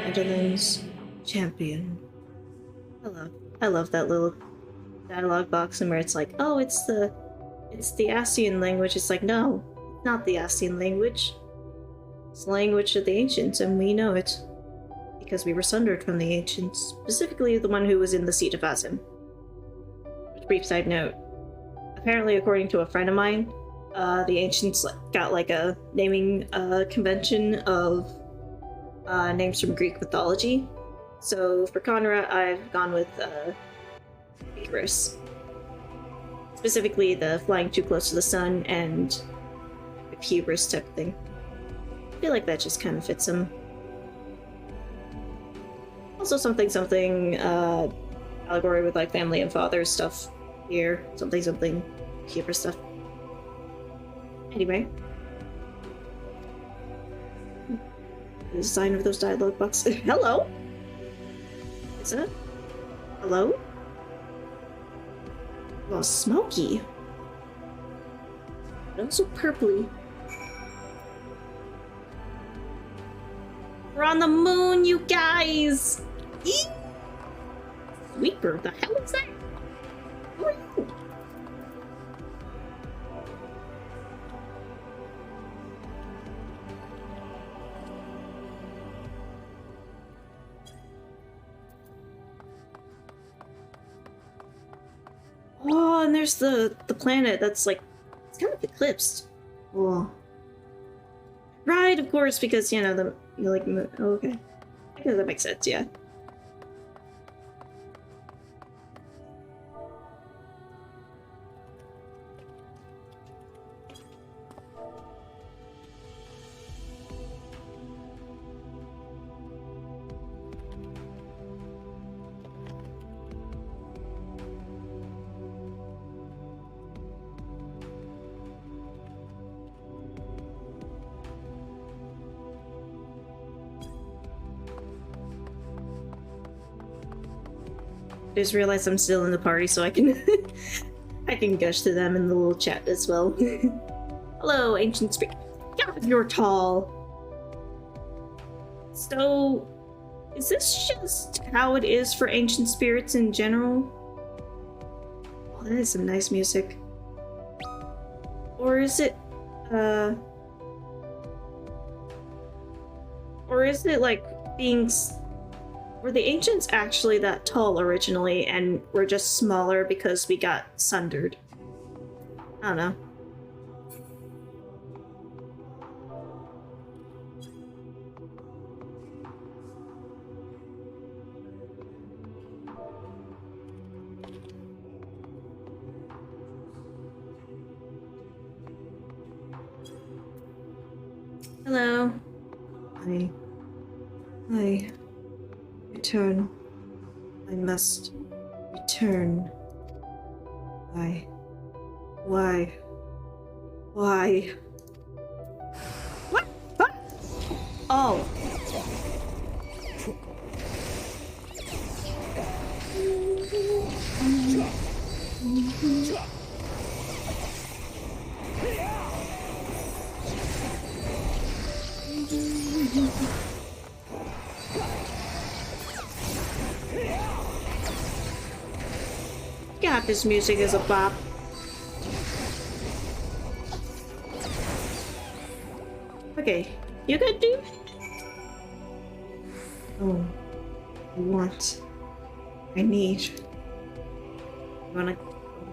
Speaker 1: Angelin's champion. I love that little dialogue box and where it's like, oh, it's the Ascian language. It's like, no, not the Ascian language. It's the language of the ancients, and we know it. Because we were sundered from the ancients, specifically the one who was in the seat of Azim. Brief side note. Apparently, according to a friend of mine, the ancients got like a naming convention of names from Greek mythology. So for Conra, I've gone with Icarus. Specifically the flying too close to the sun and hubris type of thing. I feel like that just kind of fits him. Also something, allegory with like family and father stuff here. Something, hubris stuff. Anyway. The design of those dialogue boxes. Hello? Is it? Hello? Well, smoky. But also purpley. We're on the moon, you guys! Eee! Sweeper, the hell is that? Who are you? Oh, and there's the planet that's like, it's kind of eclipsed. Oh. Right, of course, because, you know, oh, okay. I guess that makes sense, yeah. I just realized I'm still in the party, so I can I can gush to them in the little chat as well. Hello, ancient spirit. God, you're tall. So, is this just how it is for ancient spirits in general? Oh, that is some nice music. Or is it, or is it like being... Were the ancients actually that tall originally, and were just smaller because we got sundered? I don't know. Hello. I return. I must return. Why? What? What? Oh. God, this music is a bop. Okay, you good, dude? Oh, I want. I need. You wanna go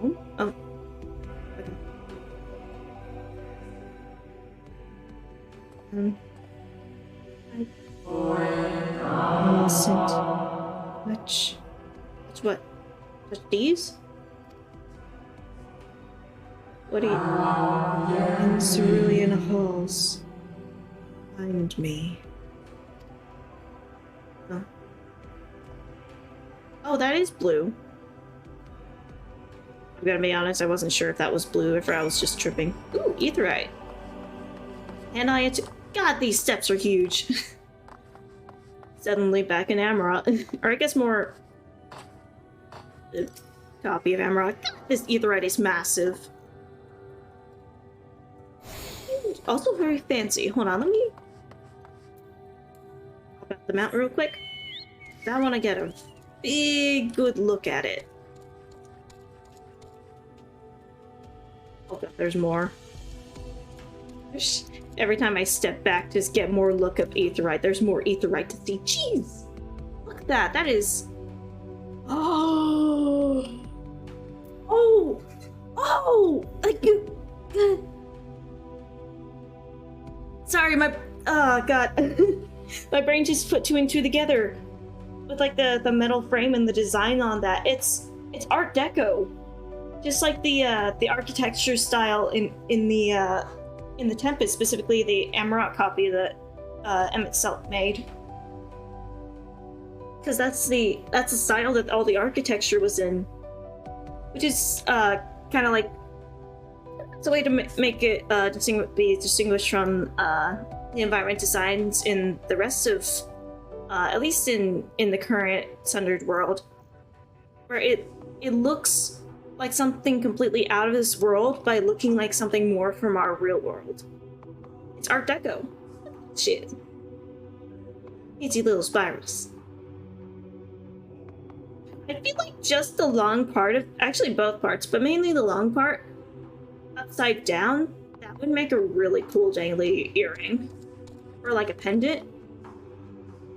Speaker 1: home? Oh. Okay. I innocent. Which what? Just these? What are you? In cerulean halls. Find me. Oh. Oh, that is blue. I'm gonna be honest, I wasn't sure if that was blue or if I was just tripping. Ooh, etherite. And I had to. God, these steps are huge. Suddenly back in Amarok. Or I guess more. A copy of Amarok. God, this etherite is massive. Also very fancy. Hold on, let me pop up the mountain real quick. I want to get a big, good look at it. Oh god, there's more. Every time I step back, just get more look of aetherite. There's more aetherite to see. Jeez! Look at that. That is... Oh! Oh! Oh! Like you... Sorry, my... Oh, God. My brain just put two and two together. With, like, the metal frame and the design on that. It's Art Deco. Just like the architecture style in the Tempest, specifically the Amarok copy that Emmett Self made. Because that's the style that all the architecture was in. Which is kind of like... It's a way to make it be distinguished from the environment designs in the rest of, at least in the current Sundered world, where it looks like something completely out of this world by looking like something more from our real world. It's Art Deco. Shit. Fancy little spirals. I feel like just the long part of, actually both parts, but mainly the long part, upside down, that would make a really cool dangly earring. Or like a pendant.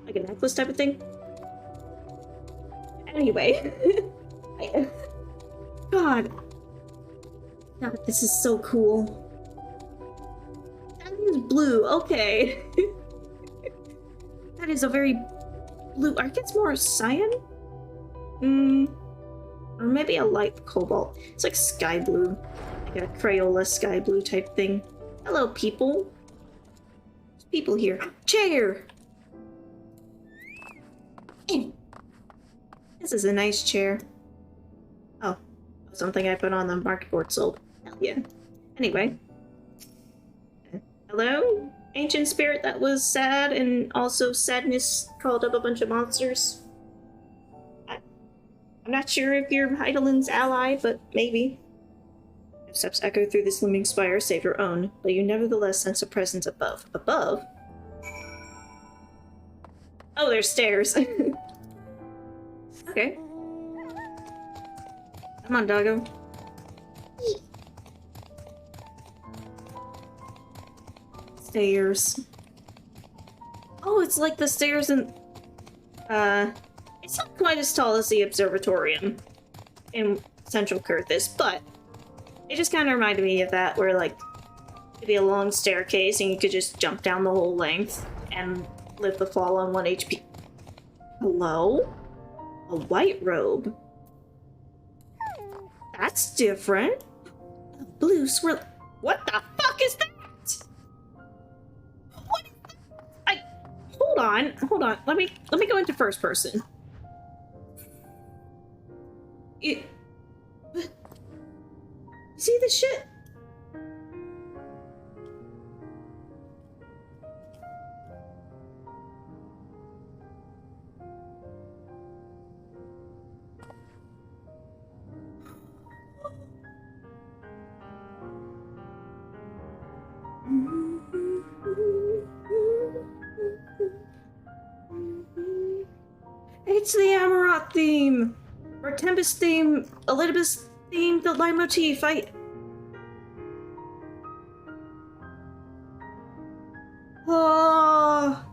Speaker 1: Like a necklace type of thing. Anyway. God, this is so cool. That is blue, okay. That is a very blue, I guess more cyan? Or maybe a light cobalt. It's like sky blue. Like a Crayola sky blue type thing. Hello, people. There's people here. Chair! This is a nice chair. Oh. Something I put on the market board sold. Hell yeah. Anyway. Hello? Ancient spirit that was sad and also sadness called up a bunch of monsters. I'm not sure if you're Heidelin's ally, but maybe. Steps echo through this looming spire, save your own, but you nevertheless sense a presence above. Above? Oh, there's stairs. Okay. Come on, doggo. Stairs. Oh, it's like the stairs in... It's not quite as tall as the observatorium in Central Kurthis, but it just kind of reminded me of that, where, like, it'd be a long staircase and you could just jump down the whole length and live the fall on 1 HP. Hello? A white robe? That's different. A blue swirl. What the fuck is that? What is that? Hold on. Let me go into first person. You see this shit? It's the Amarok theme! Or Tempest theme, Elidibus theme, the leitmotif. Oh,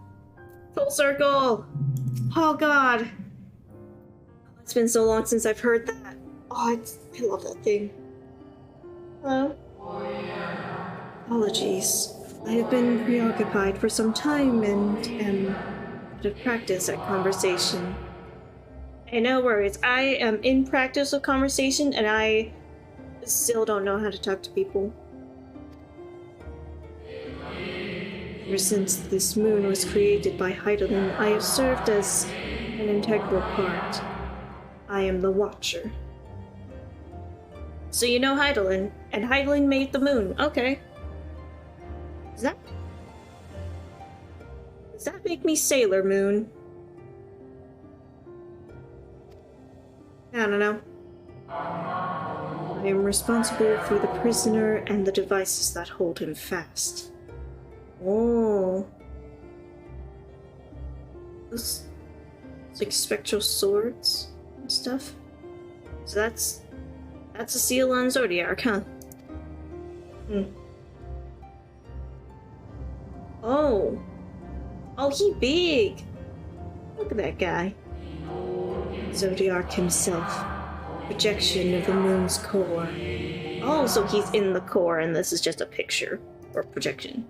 Speaker 1: full circle. Oh god. It's been so long since I've heard that. Oh, I love that thing. Hello? Apologies. I have been preoccupied for some time and am out of practice at conversation. Hey, no worries. I am in practice of conversation and I still don't know how to talk to people. Ever since this moon was created by Heidelin, I have served as an integral part. I am the Watcher. So you know Heidelin, and Heidelin made the moon. Okay. Does that make me Sailor Moon? I don't know. I am responsible for the prisoner and the devices that hold him fast. Oh. It's like spectral swords and stuff. So that's a seal on Zodiac, huh? Oh. Oh, he big. Look at that guy. Zodiac himself. Projection of the moon's core. Oh, so he's in the core and this is just a picture or projection.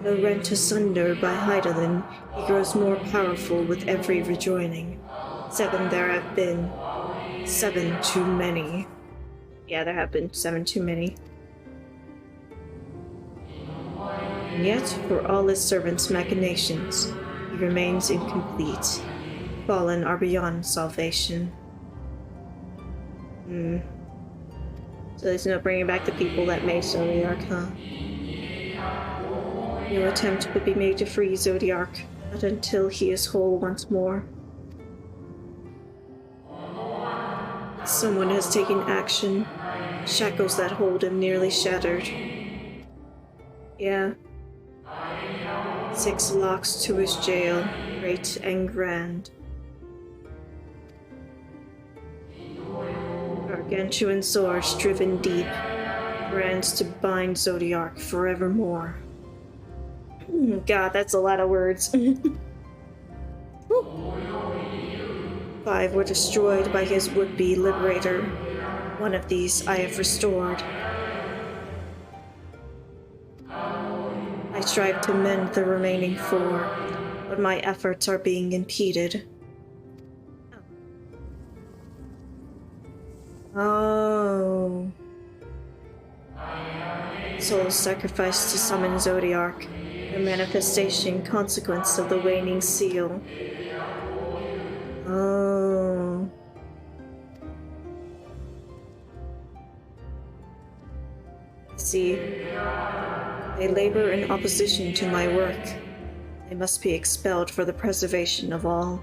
Speaker 1: Though rent asunder by Heidelin, he grows more powerful with every rejoining. 7 there have been. 7 too many. Yeah, there have been 7 too many. And yet, for all his servants' machinations, he remains incomplete. Fallen are beyond salvation. So there's no bringing back the people that made Zodiac, huh? No attempt would be made to free Zodiac, not until he is whole once more. Someone has taken action. Shackles that hold him nearly shattered. Yeah. 6 locks to his jail, great and grand. Gargantuan swords driven deep, brands to bind Zodiac forevermore. God, that's a lot of words. 5 were destroyed by his would-be liberator. One of these I have restored. I strive to mend the remaining 4, but my efforts are being impeded. Oh. Souls sacrificed to summon Zodiac, the manifestation consequence of the waning seal. Oh. I see. They labor in opposition to my work. They must be expelled for the preservation of all.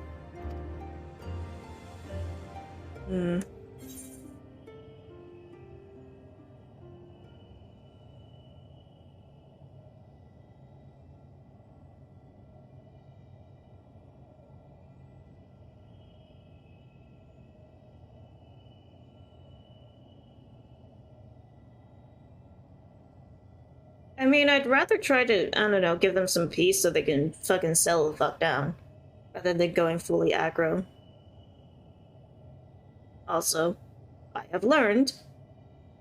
Speaker 1: I mean, I'd rather try to, I don't know, give them some peace so they can fucking settle the fuck down, rather than going fully aggro. Also, I have learned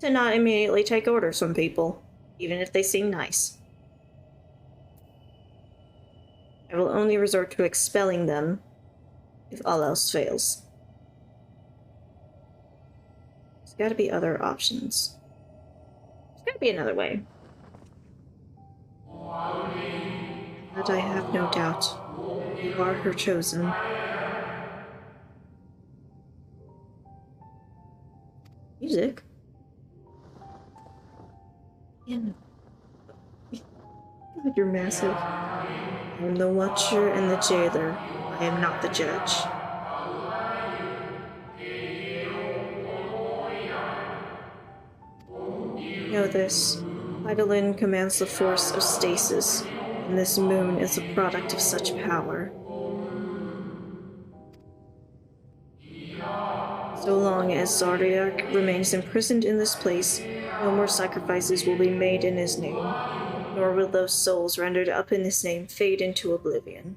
Speaker 1: to not immediately take orders from people, even if they seem nice. I will only resort to expelling them if all else fails. There's gotta be other options. There's gotta be another way. But I have no doubt. You are her chosen. Music? God, you're massive. I am the Watcher and the Jailer. I am not the Judge. Know this. Heidelin commands the force of stasis, and this moon is a product of such power. So long as Zodiac remains imprisoned in this place, no more sacrifices will be made in his name. Nor will those souls rendered up in his name fade into oblivion.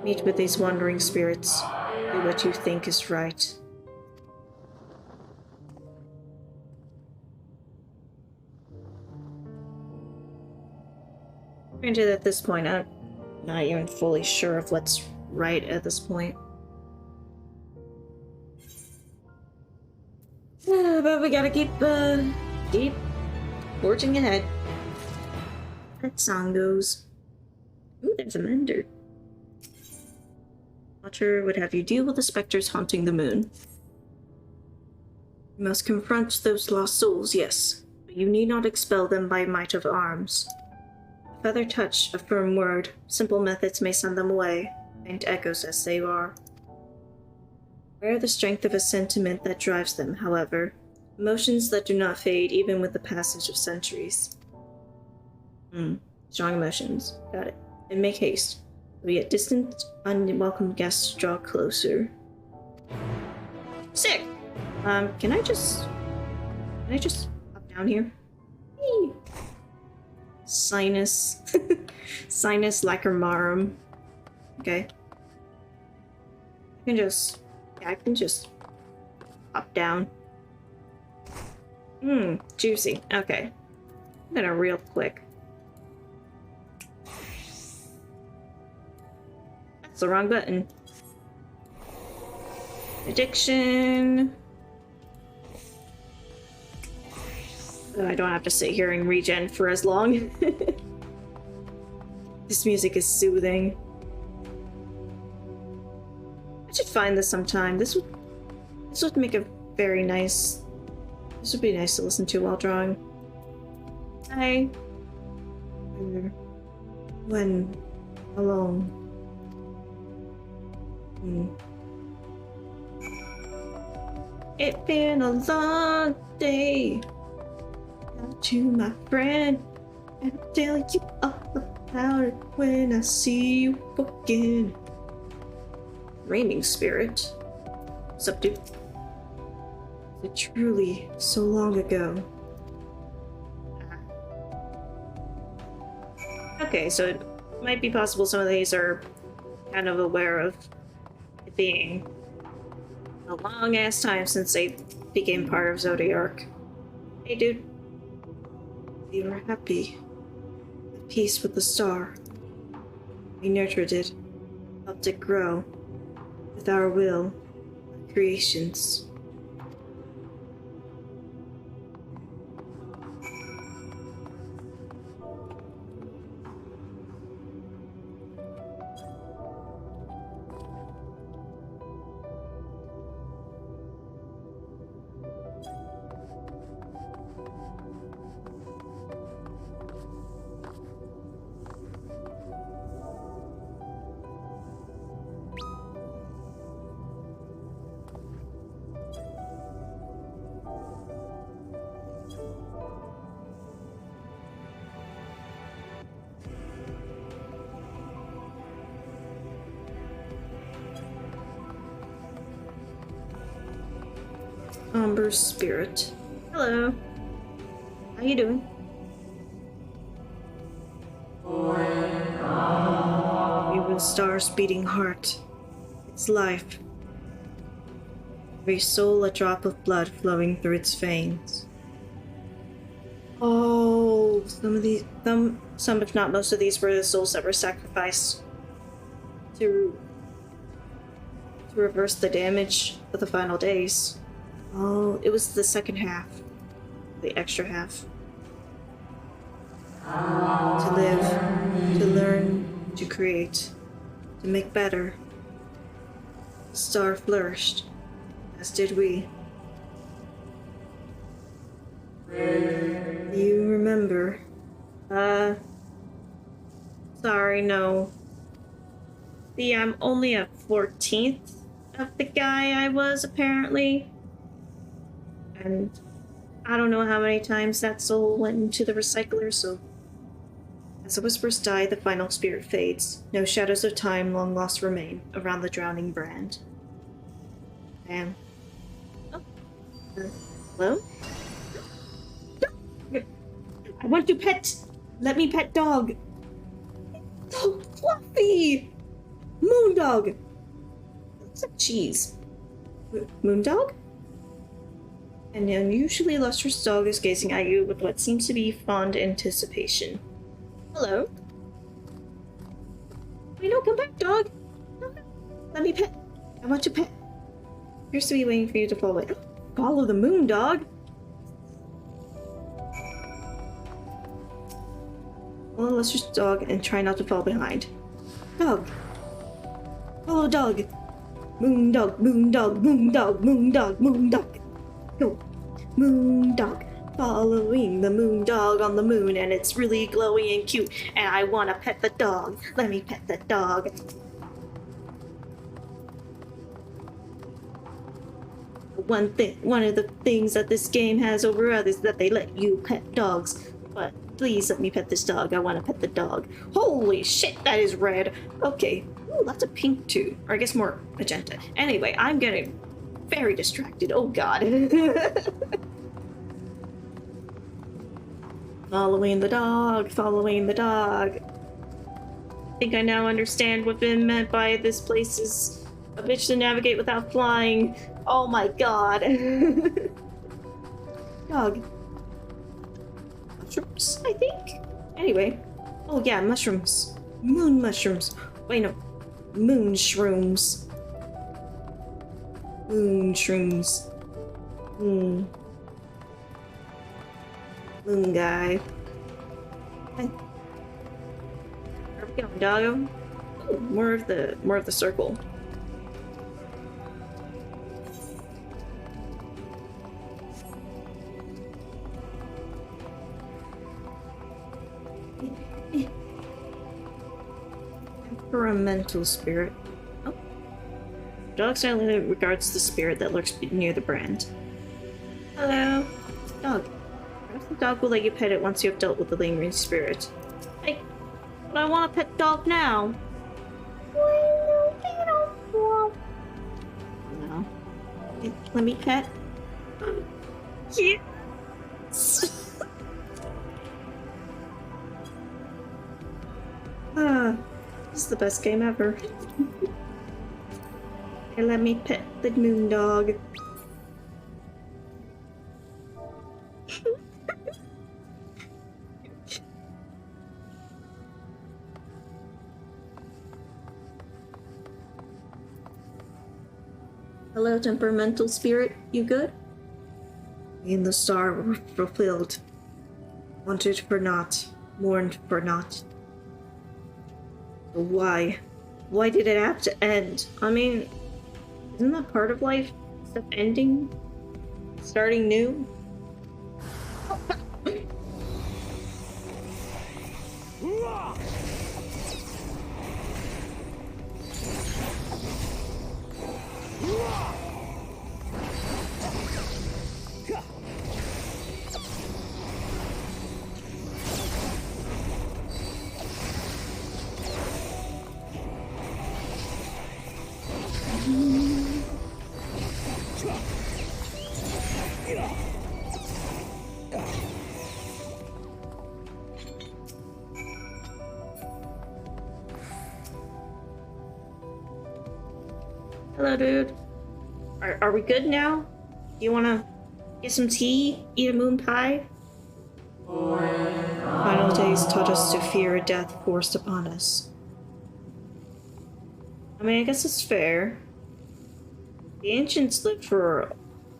Speaker 1: Meet with these wandering spirits. Do what you think is right. Granted, at this point, I'm not even fully sure of what's right at this point. But we gotta keep forging ahead. That song goes. Ooh, there's a mender. Watcher would have you deal with the specters haunting the moon. You must confront those lost souls, yes, but you need not expel them by might of arms. A feather touch, a firm word, simple methods may send them away, faint echoes as they are. Beware the strength of a sentiment that drives them, however, emotions that do not fade even with the passage of centuries. Strong emotions. Got it. And make haste. We get distant, unwelcome guests draw closer. Sick! Can I just hop down here? Whee! Sinus. Sinus lacrimarum. Okay. I can just hop down. Juicy. Okay. I'm gonna real quick. That's the wrong button. Addiction. Oh, I don't have to sit here and regen for as long. This music is soothing. I should find this sometime. This would make a very nice. This would be nice to listen to while drawing. Hi. When alone. It's been a long day. To my friend, and I'll tell you all about it when I see you again. Reigning spirit. What's up, dude? Is it truly so long ago? Okay, so it might be possible some of these are kind of aware of it being a long ass time since they became part of Zodiark. Hey, dude. We were happy, at peace with the star. We nurtured it, helped it grow, with our will, our creations. Umber spirit. Hello. How you doing? You the star's beating heart. Its life. Every soul a drop of blood flowing through its veins. Oh, some if not most of these were the souls that were sacrificed to reverse the damage of the final days. Oh, it was the second half. The extra half. To live, to learn, to create, to make better. The star flourished, as did we. You remember? Sorry, no. See, I'm only a 14th of the guy I was, apparently. And I don't know how many times that soul went into the recycler, so... As the whispers die, the final spirit fades. No shadows of time long lost remain around the drowning brand. Damn. Oh. Hello? I want to pet. Let me pet dog. So fluffy. Moondog. It's like cheese. Moondog? An unusually lustrous dog is gazing at you with what seems to be fond anticipation. Hello? Wait, no, come back, dog. No, let me pet. I want to pet. Appears to be waiting for you to follow it. Follow the moon, dog. Follow the lustrous dog and try not to fall behind. Dog. Follow dog. Moon dog, moon dog, moon dog, moon dog, moon dog. Go. Moon dog. Following the moon dog on the moon, and it's really glowy and cute, and I wanna pet the dog. Let me pet the dog. One of the things that this game has over others is that they let you pet dogs. But please let me pet this dog. I wanna pet the dog. Holy shit, that is red. Okay. Ooh, that's a pink too. Or I guess more magenta. Anyway, I'm getting very distracted. Oh god. Following the dog, following the dog. I think I now understand what been meant by this place is a bitch to navigate without flying. Oh my god. Dog. Mushrooms, I think? Anyway. Oh yeah, mushrooms. Moon mushrooms. Wait, no. Moon shrooms. Moon shrooms. Moon guy. Hey. Where are we going, doggo? Ooh, more of the circle. Temperamental spirit. Oh. Dog silently regards the spirit that lurks near the brand. Hello. Dog. Perhaps the dog will let you pet it once you have dealt with the lingering spirit. Hey, but I want to pet dog now. No. Let me pet. Yes. This is the best game ever. Okay, let me pet the moon dog. Hello, temperamental spirit. You good? Me and the star were fulfilled. Wanted for naught, mourned for naught. But why? Why did it have to end? I mean, isn't that part of life? Stuff ending? Starting new? Hello, dude. Are we good now? Do you wanna get some tea? Eat a moon pie? Final days taught us to fear a death forced upon us. I mean, I guess it's fair. The ancients lived for a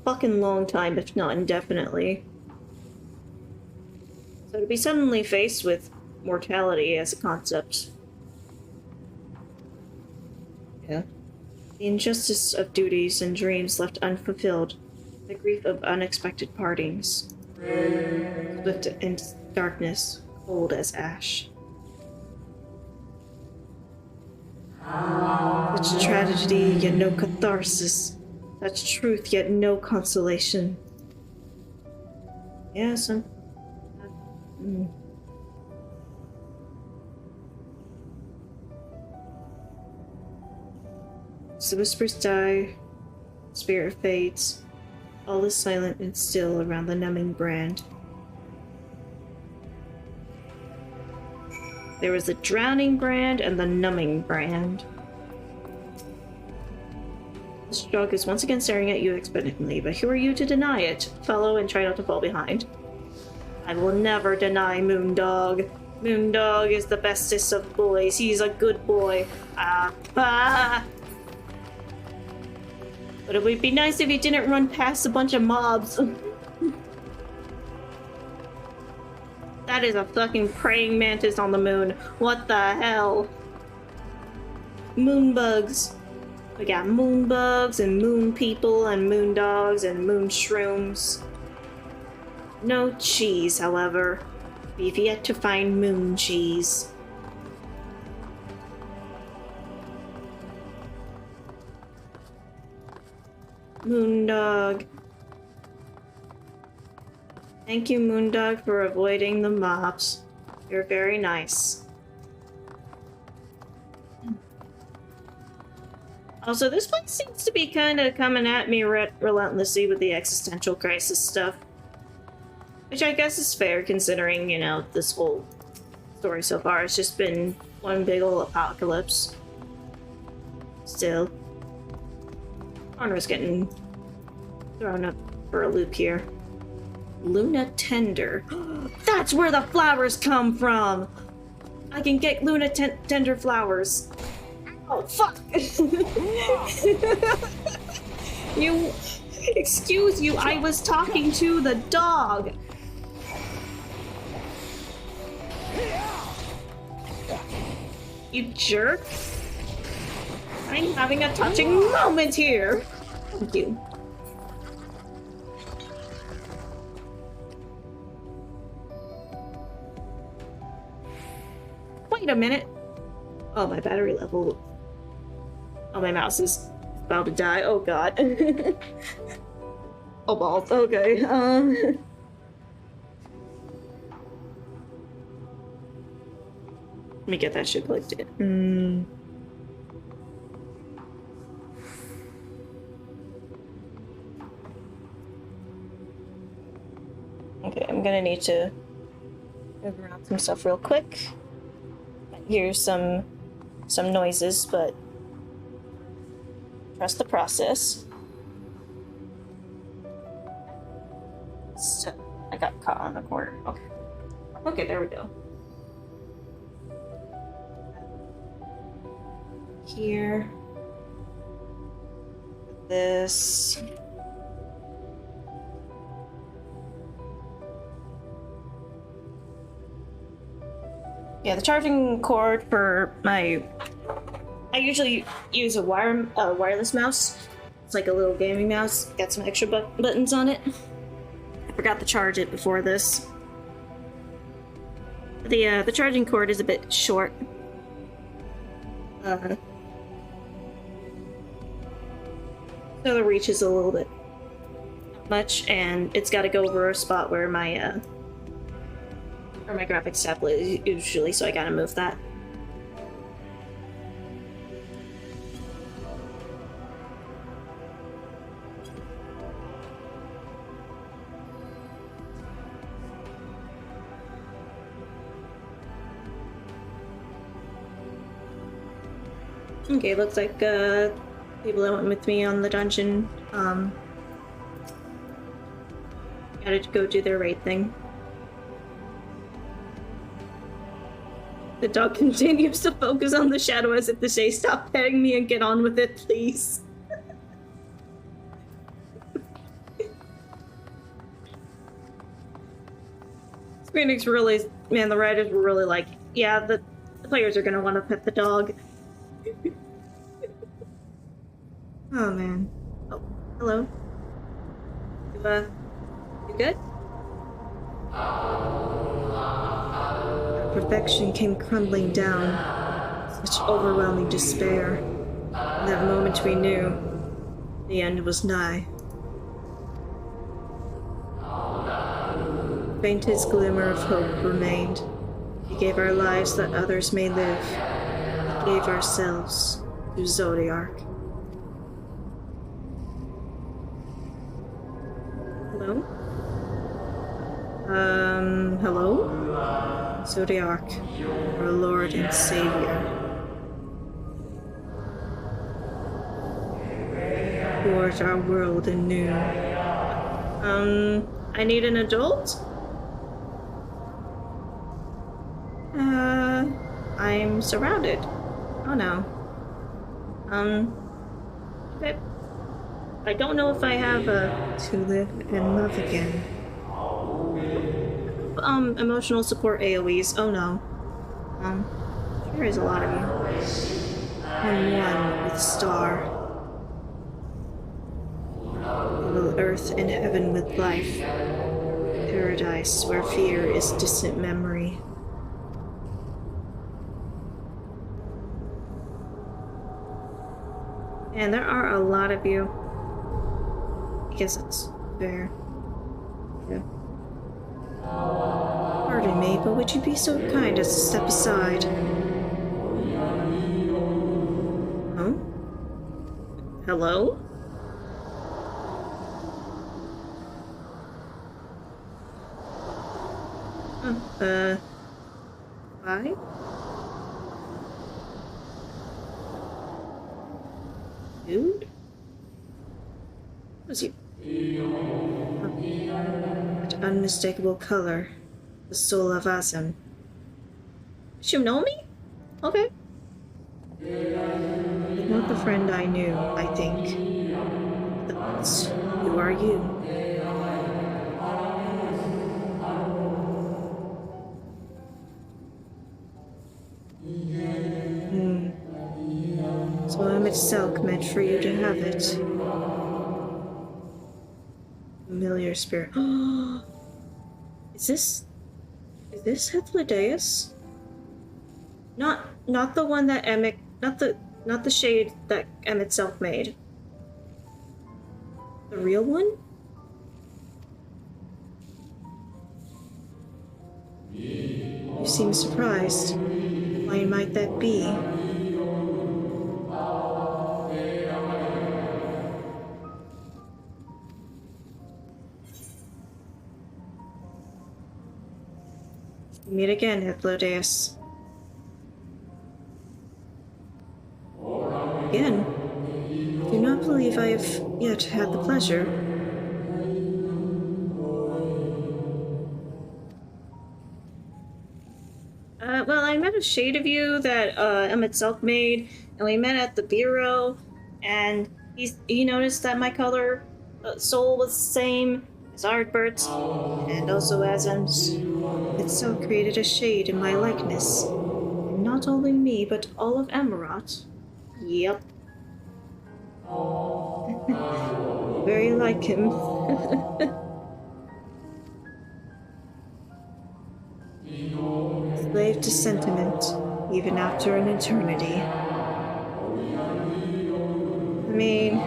Speaker 1: fucking long time, if not indefinitely. So to be suddenly faced with mortality as a concept. Yeah. The injustice of duties and dreams left unfulfilled, the grief of unexpected partings, swift in darkness, cold as ash. Such tragedy, yet no catharsis. Such truth, yet no consolation. Yes, So the whispers die, spirit fades. All is silent and still around the numbing brand. There was the drowning brand and the numbing brand. This dog is once again staring at you expectantly, but who are you to deny it? Follow and try not to fall behind. I will never deny Moondog. Moondog is the bestest of boys. He's a good boy. But it would be nice if he didn't run past a bunch of mobs. That is a fucking praying mantis on the moon. What the hell? Moonbugs. We got moonbugs and moon people and moon dogs and moon shrooms. No cheese, however. We've yet to find moon cheese. Moondog. Thank you, Moondog, for avoiding the mobs. You're very nice. Also, this place seems to be kind of coming at me relentlessly with the existential crisis stuff. Which I guess is fair, considering, you know, this whole story so far has just been one big ol' apocalypse. Still. Arnor's getting thrown up for a loop here. Luna Tender. That's where the flowers come from! I can get Luna Tender flowers. Oh, fuck! You... Excuse you, I was talking to the dog! You jerk! I'm having a touching moment here! Thank you. Wait a minute! Oh, my battery level. Oh, my mouse is about to die. Oh, God. Oh, balls. Okay, Let me get that shit plugged in. Okay, I'm gonna need to move around some stuff real quick. I hear some noises, but trust the process. So, I got caught on the corner. Okay. Okay, there we go. Here. This. Yeah, the charging cord for my... I usually use a wireless mouse. It's like a little gaming mouse. Got some extra buttons on it. I forgot to charge it before this. The charging cord is a bit short. So the reach is a little bit much, and it's got to go over a spot where my graphics tablet is usually, so I gotta move that. Okay, looks like people that went with me on the dungeon gotta go do their raid thing. The dog continues to focus on the shadow as if to say, "Stop petting me and get on with it, please." Phoenix really, man, the writers were really like, yeah, the players are gonna want to pet the dog. Oh man. Oh, hello. You good? Perfection came crumbling down. Such overwhelming despair. In that moment we knew the end was nigh. Faintest glimmer of hope remained. We gave our lives that others may live. We gave ourselves to Zodiark. Hello? Hello? Zodiac, our Lord and Savior. Towards our world anew. I need an adult? I'm surrounded. Oh no. Okay. I don't know if I have to live and love again. Emotional support AoEs. Oh no. There is a lot of you. I'm one with star. Fill earth and heaven with life. Paradise where fear is distant memory. And there are a lot of you. I guess it's fair. Yeah. Pardon me, but would you be so kind as to step aside? Oh? Hello? Oh, hi? Dude? What was you? That unmistakable color. The soul of Azam. Did you know me? Okay. But not the friend I knew, I think. That's who are you? So I'm itself meant for you to have it. Familiar spirit. Is this Hythlodaeus? Not the one that Emmett, not the shade that Emmett Self made. The real one? You seem surprised. Why might that be? Meet again, Hythlodaeus. Again? I do not believe I have yet had the pleasure. Well, I met a shade of you that Emmett Self made, and we met at the bureau, and he noticed that my color soul was the same as Ardbert's, and also Azam's. Itself created a shade in my likeness. And not only me, but all of Emerald. Yep. Very like him. Slave to sentiment, even after an eternity. I mean...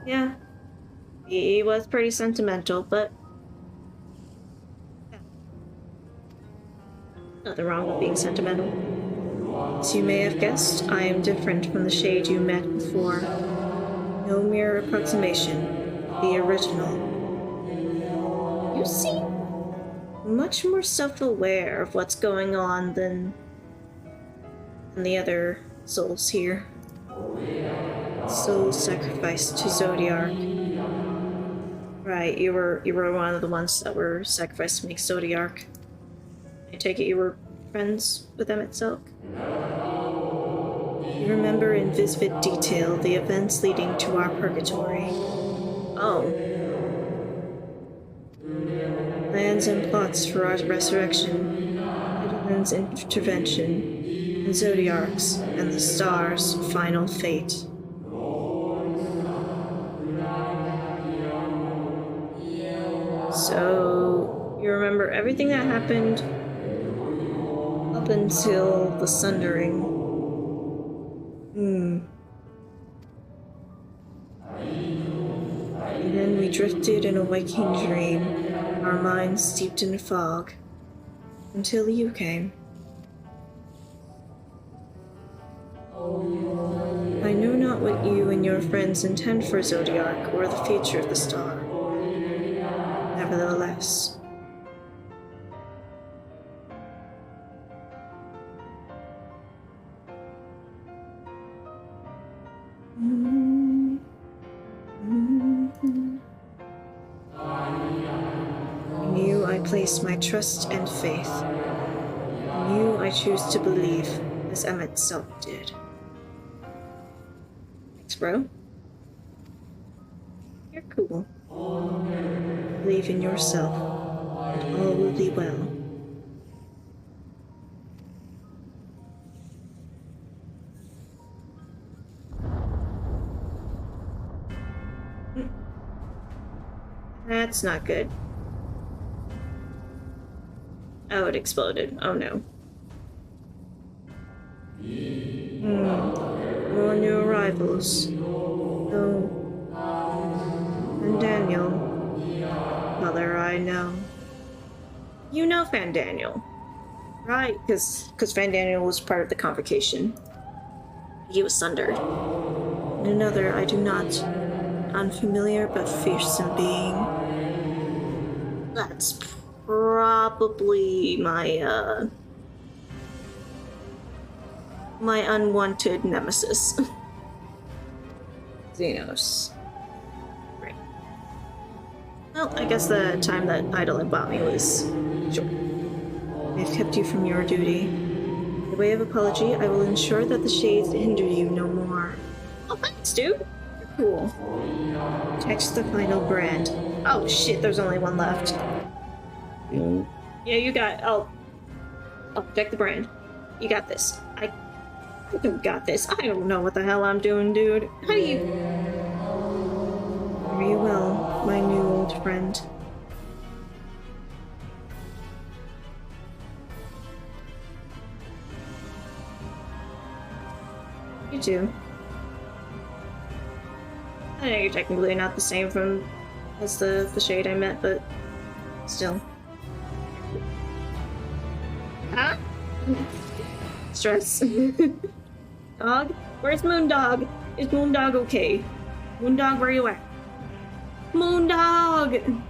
Speaker 1: yeah. He was pretty sentimental, but... nothing wrong with being sentimental. As you may have guessed, I am different from the shade you met before. No mere approximation. The original. You seem much more self-aware of what's going on than the other souls here. Souls sacrificed to Zodiac. Right, you were one of the ones that were sacrificed to make Zodiac. I take it you were friends with them itself? You remember in vivid detail the events leading to our purgatory. Oh. Plans and plots for our resurrection, Edelman's intervention, and Zodiac's and the stars' final fate. So, you remember everything that happened up until the sundering. And then we drifted in a waking dream, our minds steeped in fog, until you came. I know not what you and your your friends intend for Zodiac or the future of the star. Nevertheless. In you I place my trust and faith. In you I choose to believe, as Emmett Self did. Thanks, bro. You're cool. Believe in yourself, and all will be well. That's not good. Oh, it exploded. Oh no. More new arrivals. Oh. And Daniel. Mother, I know. You know Fandaniel, right? Because Fandaniel was part of the convocation. He was sundered. And another I do not. Unfamiliar but fearsome being. That's probably my my unwanted nemesis. Xenos. Great. Well, I guess the time that Idolin bought me was short. I've kept you from your duty. By way of apology, I will ensure that the shades hinder you no more. Oh, thanks, dude. You're cool. Text the final brand. Oh shit, there's only one left. Yeah, you got. Oh, check the brand. You got this. I don't got this. I don't know what the hell I'm doing, dude. How do you? Very well, my new old friend. You too. I know you're technically not the same as the shade I met, but still. Huh? Stress. Dog? Where's Moondog? Is Moondog okay? Moondog, where you at? Moondog!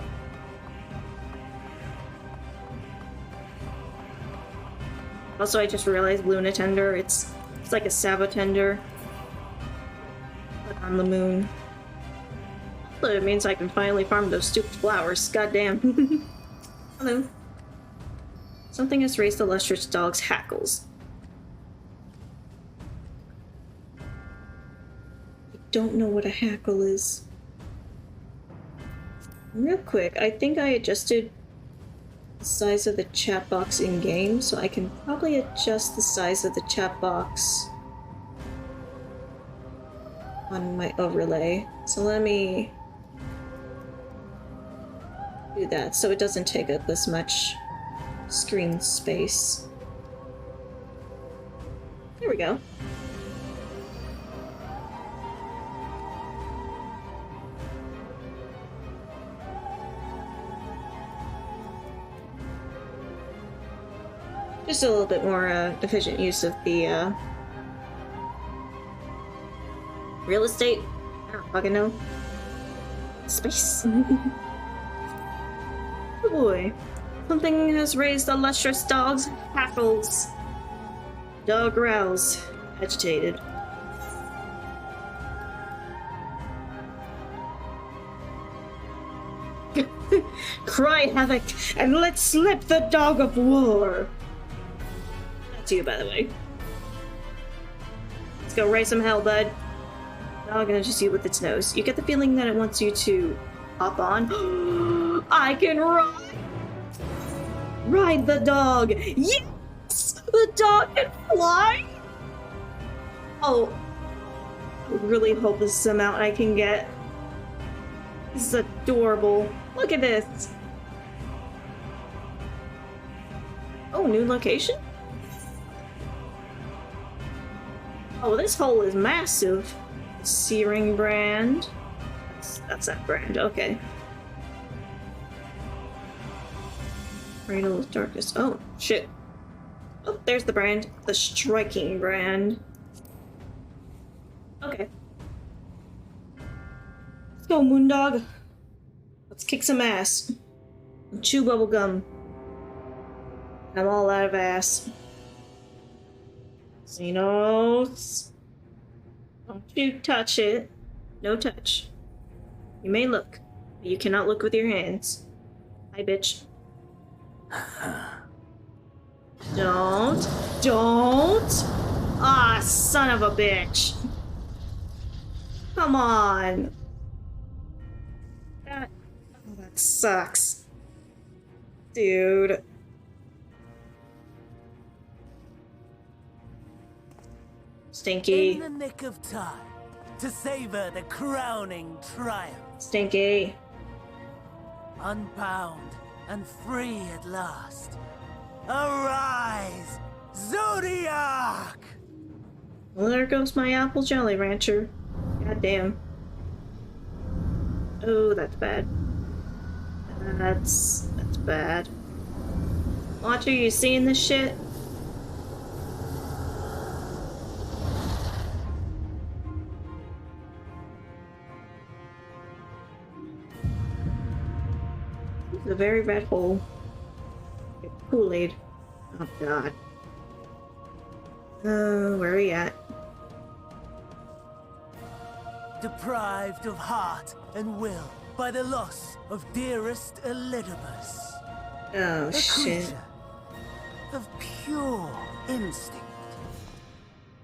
Speaker 1: Also, I just realized Luna Tender, it's like a Sabotender, but on the moon. It means I can finally farm those stupid flowers. Goddamn. Hello. Something has raised the lustrous dog's hackles. I don't know what a hackle is. Real quick, I think I adjusted the size of the chat box in game, so I can probably adjust the size of the chat box on my overlay. So let me do that so it doesn't take up as much screen space. There we go. Just a little bit more efficient use of the real estate. I don't fucking know. Space. Oh boy. Something has raised the lustrous dog's hackles. Dog growls, agitated. Cry havoc and let slip the dog of war. That's you, by the way. Let's go raise some hell, bud. Dog nudges you with its nose. You get the feeling that it wants you to hop on. I can ride the dog. Yes, the dog can fly. Oh, I really hope this is a mount I can get. This is adorable. Look at this. Oh, new location? Oh, this hole is massive. Searing brand. That's that brand, okay. Cradle of Darkness. Oh, shit. Oh, there's the brand. The Striking brand. Okay. go, Moondog. Let's kick some ass. And chew bubble gum. I'm all out of ass. Xenos. Don't you touch it. No touch. You may look, but you cannot look with your hands. Hi, bitch. Don't. Ah, son of a bitch. Come on. That sucks. Dude. Stinky.
Speaker 4: In the nick of time to savor the crowning triumph.
Speaker 1: Stinky.
Speaker 4: Unbound and free at last. Arise, Zodiac!
Speaker 1: Well, there goes my apple jelly rancher. God damn. Oh, that's bad. That's bad. Watcher, you seeing this shit? It's a very red hole. Kool-Aid. Oh god. Where are we at?
Speaker 4: Deprived of heart and will by the loss of dearest Elidibus.
Speaker 1: Oh
Speaker 4: A
Speaker 1: shit.
Speaker 4: creature of pure instinct,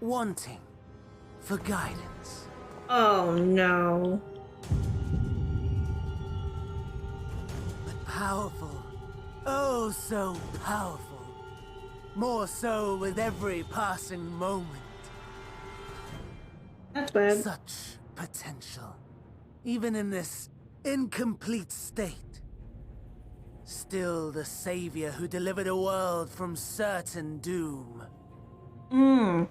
Speaker 4: wanting for guidance.
Speaker 1: Oh no.
Speaker 4: But powerful. Oh, so powerful. More so with every passing moment.
Speaker 1: That's bad.
Speaker 4: Such potential. Even in this incomplete state. Still the savior who delivered a world from certain doom.
Speaker 1: Mmm.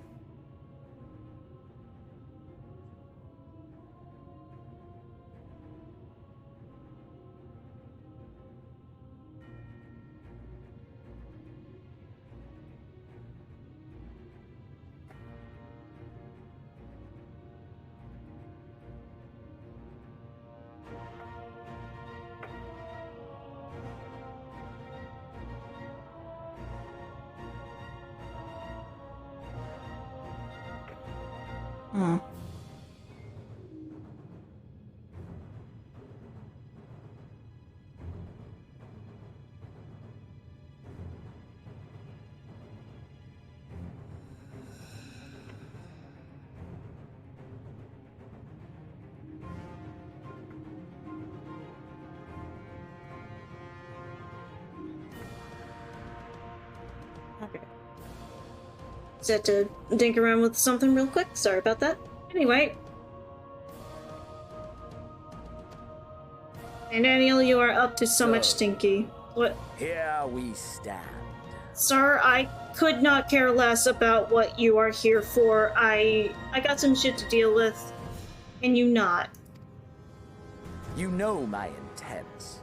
Speaker 1: Hmm. Okay. Set to dink around with something real quick. Sorry about that. Anyway. And Daniel, you are up to so much stinky. What?
Speaker 6: Here we stand.
Speaker 1: Sir, I could not care less about what you are here for. I got some shit to deal with. And you not.
Speaker 6: You know my intents.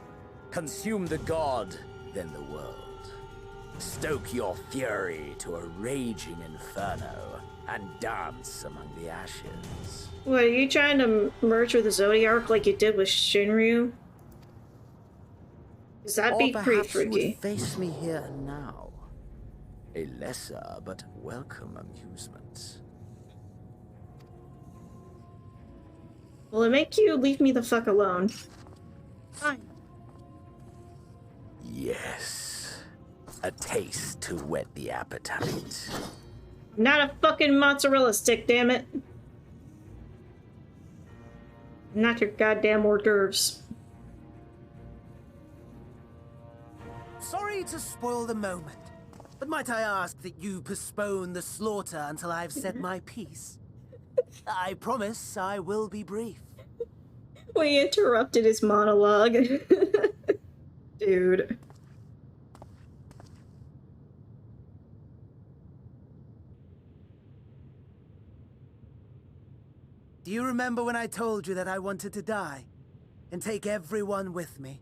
Speaker 6: Consume the god, then the world. Stoke your fury to a raging inferno, and dance among the ashes.
Speaker 1: What, are you trying to merge with the Zodiac like you did with Shinryu? Because that'd be
Speaker 6: Or
Speaker 1: pretty
Speaker 6: perhaps you would
Speaker 1: freaky.
Speaker 6: face me here and now. A lesser but welcome amusement.
Speaker 1: Will it make you leave me the fuck alone? Fine.
Speaker 6: Yes. A taste to whet the appetite.
Speaker 1: I'm not a fucking mozzarella stick, damn it. I'm not your goddamn hors d'oeuvres.
Speaker 4: Sorry to spoil the moment, but might I ask that you postpone the slaughter until I've said my piece? I promise I will be brief.
Speaker 1: We interrupted his monologue. Dude.
Speaker 4: Do you remember when I told you that I wanted to die and take everyone with me?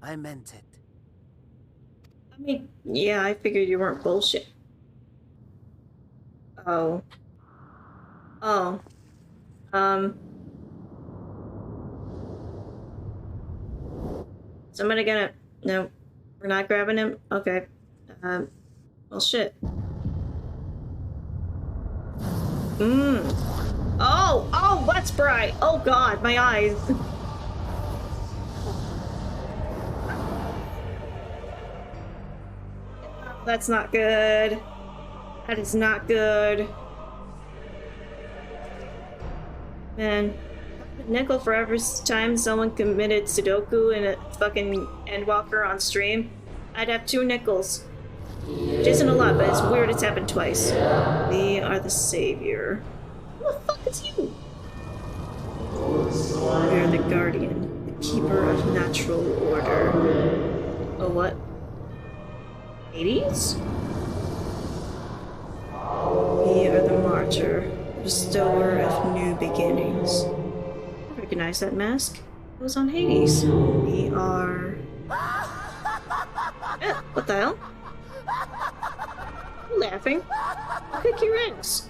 Speaker 4: I meant it.
Speaker 1: I mean, yeah, I figured you weren't bullshit. Oh. Oh. Somebody gonna... No, we're not grabbing him? Okay. Well, shit. Oh, that's bright! Oh god, my eyes! That's not good. That is not good. Man, a nickel for every time someone committed Sudoku in a fucking Endwalker on stream, I'd have 2 nickels. Which isn't a lot, but it's weird it's happened twice. We are the savior. Who the fuck is you? We are the guardian, the keeper of natural order. Oh, what? Hades? We are the martyr, bestower of new beginnings. I recognize that mask. It was on Hades. We are... what the hell? You laughing? Kick your ass.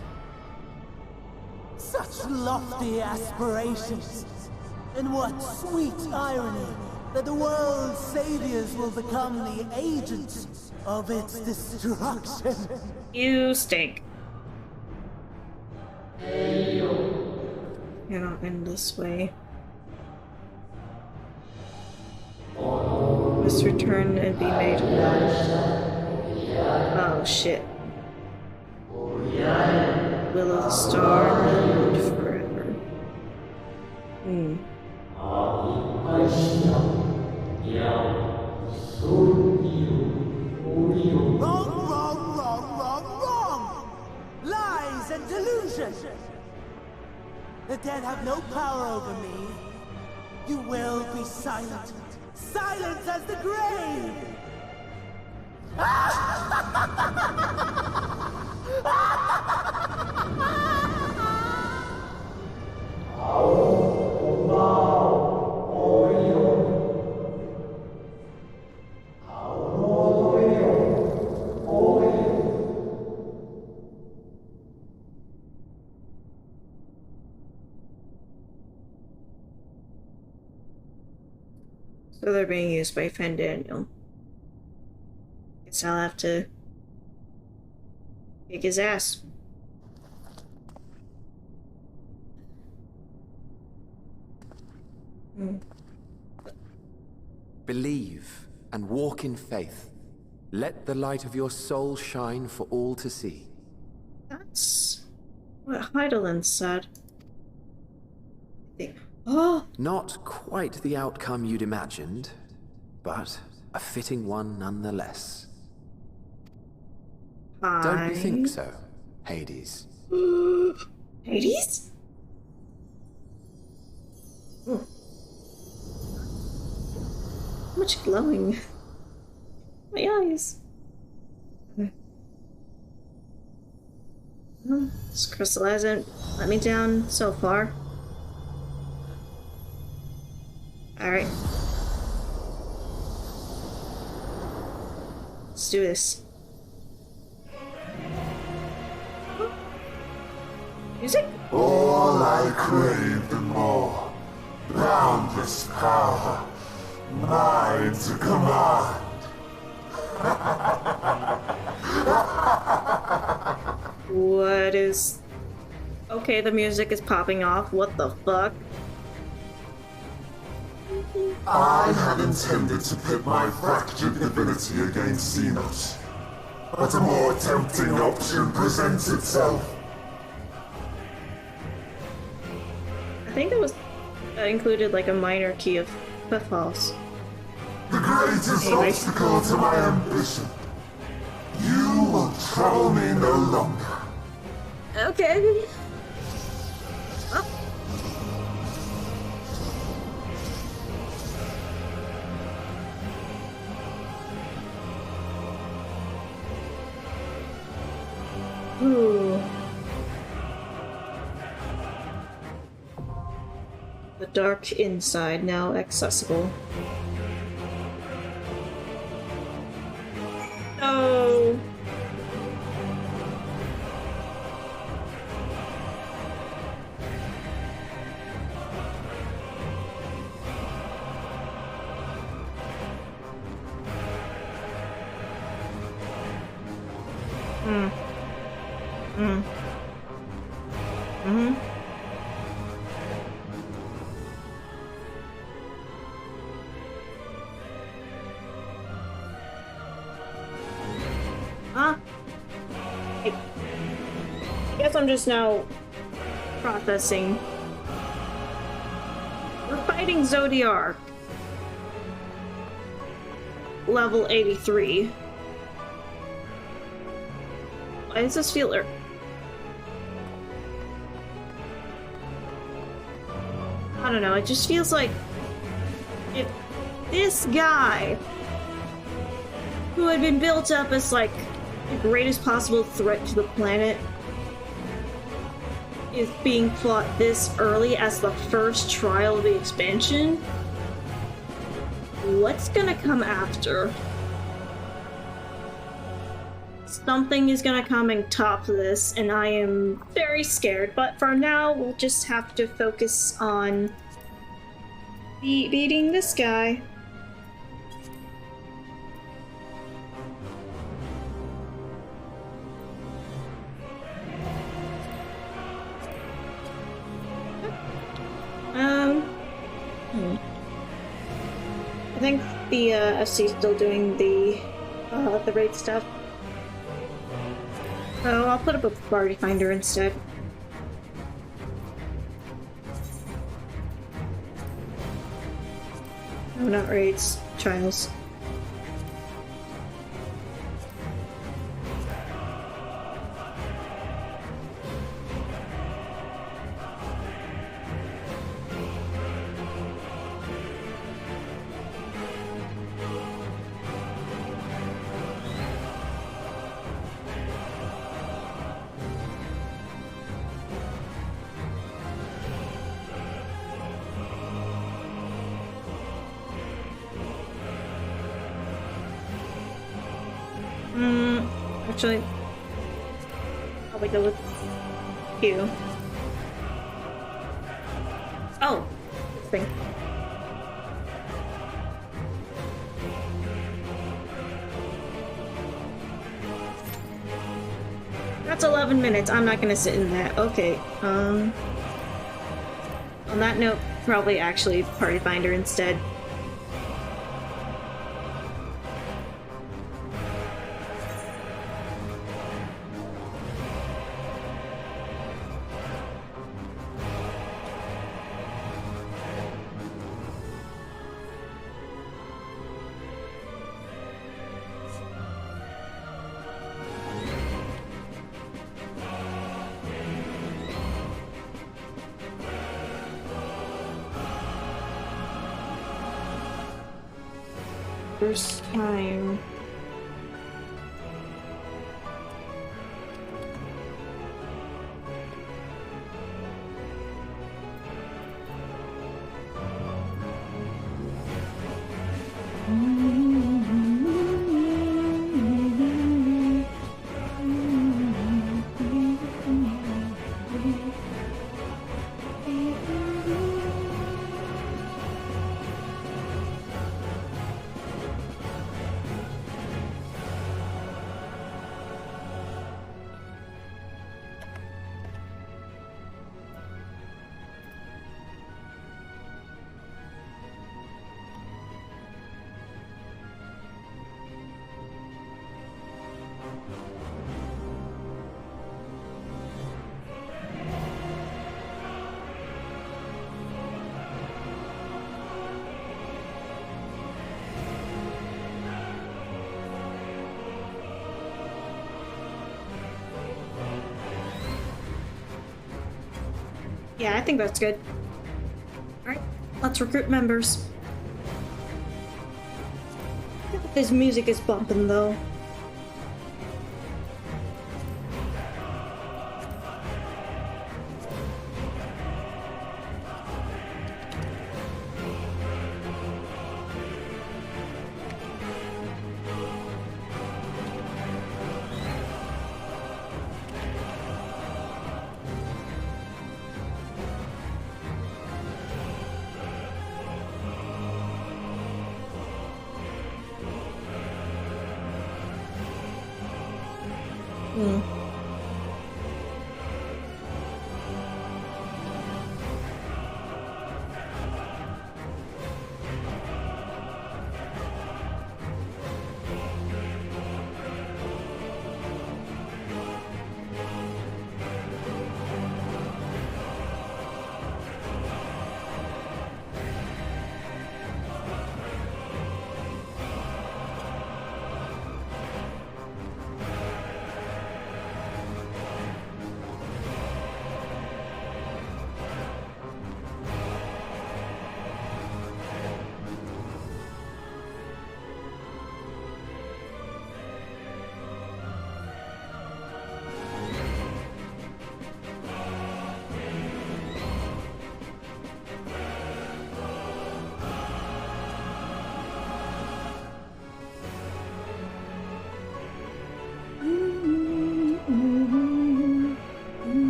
Speaker 4: Such lofty aspirations. And what sweet irony that the world's saviors will become the agents of its destruction.
Speaker 1: You stink. You're not in this way. Must return and be made whole. Oh shit. Will of the star and forever.
Speaker 4: Wrong! Lies and delusion! The dead have no power over me. You will be silent. Silent as the grave!
Speaker 1: So they're being used by Fandaniel. Guess I'll have to kick his ass.
Speaker 2: Believe and walk in faith. Let the light of your soul shine for all to see.
Speaker 1: That's what Heidelin said. Oh!
Speaker 2: Not quite the outcome you'd imagined, but a fitting one nonetheless. Don't you think so, Hades?
Speaker 1: Hades? Ooh. How much glowing? My eyes. This crystal hasn't let me down so far. Alright. Let's do this. Music?
Speaker 8: All I craved and more. Boundless power. Mine to command.
Speaker 1: What is... Okay, the music is popping off. What the fuck?
Speaker 8: I had intended to pit my fractured divinity against Xenos, but a more tempting option presents itself.
Speaker 1: I think that included like a minor key of pitfalls.
Speaker 8: The greatest obstacle to my ambition. You will trouble me no longer.
Speaker 1: Okay. Oh. Ooh. The dark inside now accessible. No. Mm. Mm-hmm. Huh? I guess I'm just now processing. We're fighting Zodiark. Level 83. Why does this feel... I don't know, it just feels like... if this guy, who had been built up as, like, the greatest possible threat to the planet, is being fought this early as the first trial of the expansion, what's gonna come after? Something is gonna come and top this, and I am very scared, but for now, we'll just have to focus on beating this guy. I think the FC is still doing the raid stuff. So I'll put up a party finder instead. No, not raids, trials. Actually, probably go with Q. Oh, this thing. That's 11 minutes. I'm not gonna sit in that. Okay. On that note, probably actually party finder instead. First time. Yeah, I think that's good. Alright, let's recruit members. This music is bumping though.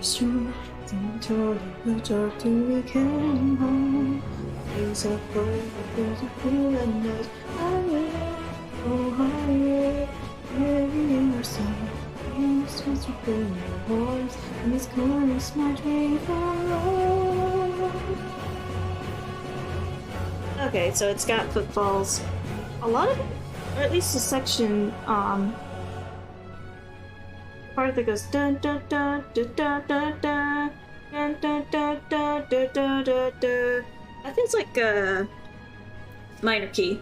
Speaker 1: strong. Told you talk till we came home. Things are cold, there's a cool at night. Oh, higher, heavy or sun. You supposed to burn your horse, and this chorus my dream from love. Okay, so it's got footfalls. A lot of it, or at least a section, part that goes dun dun dun dun dun dun dun dun dun dun dun dun dun dun dun. I think it's like a minor key.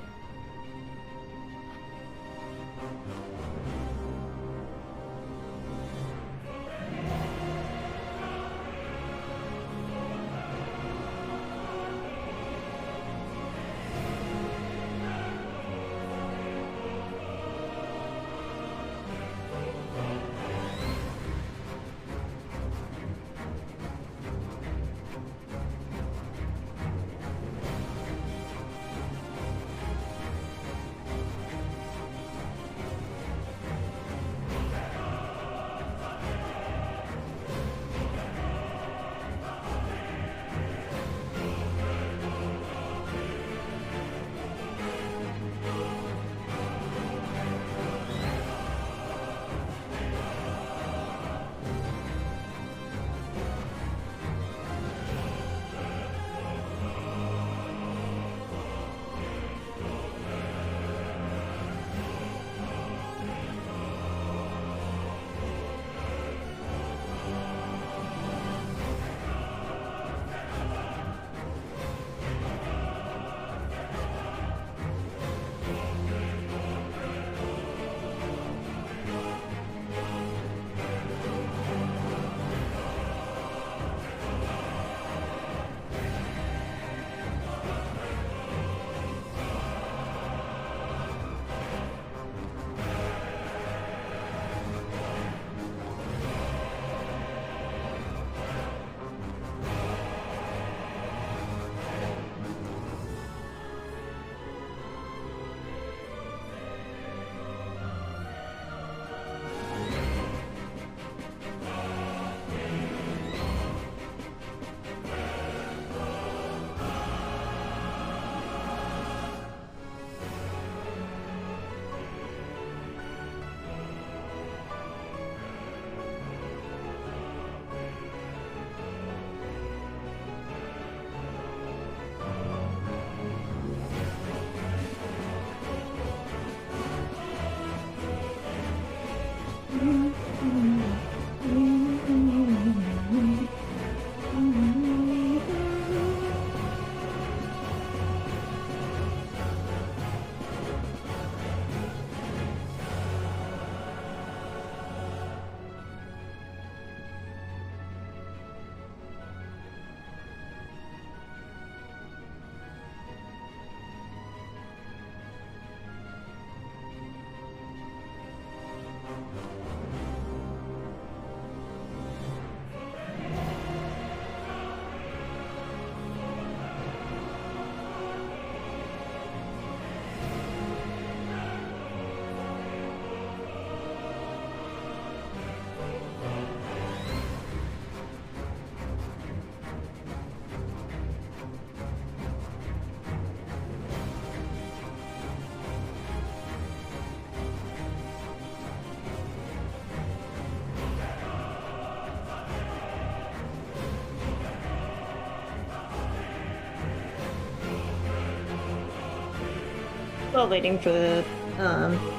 Speaker 1: While waiting for the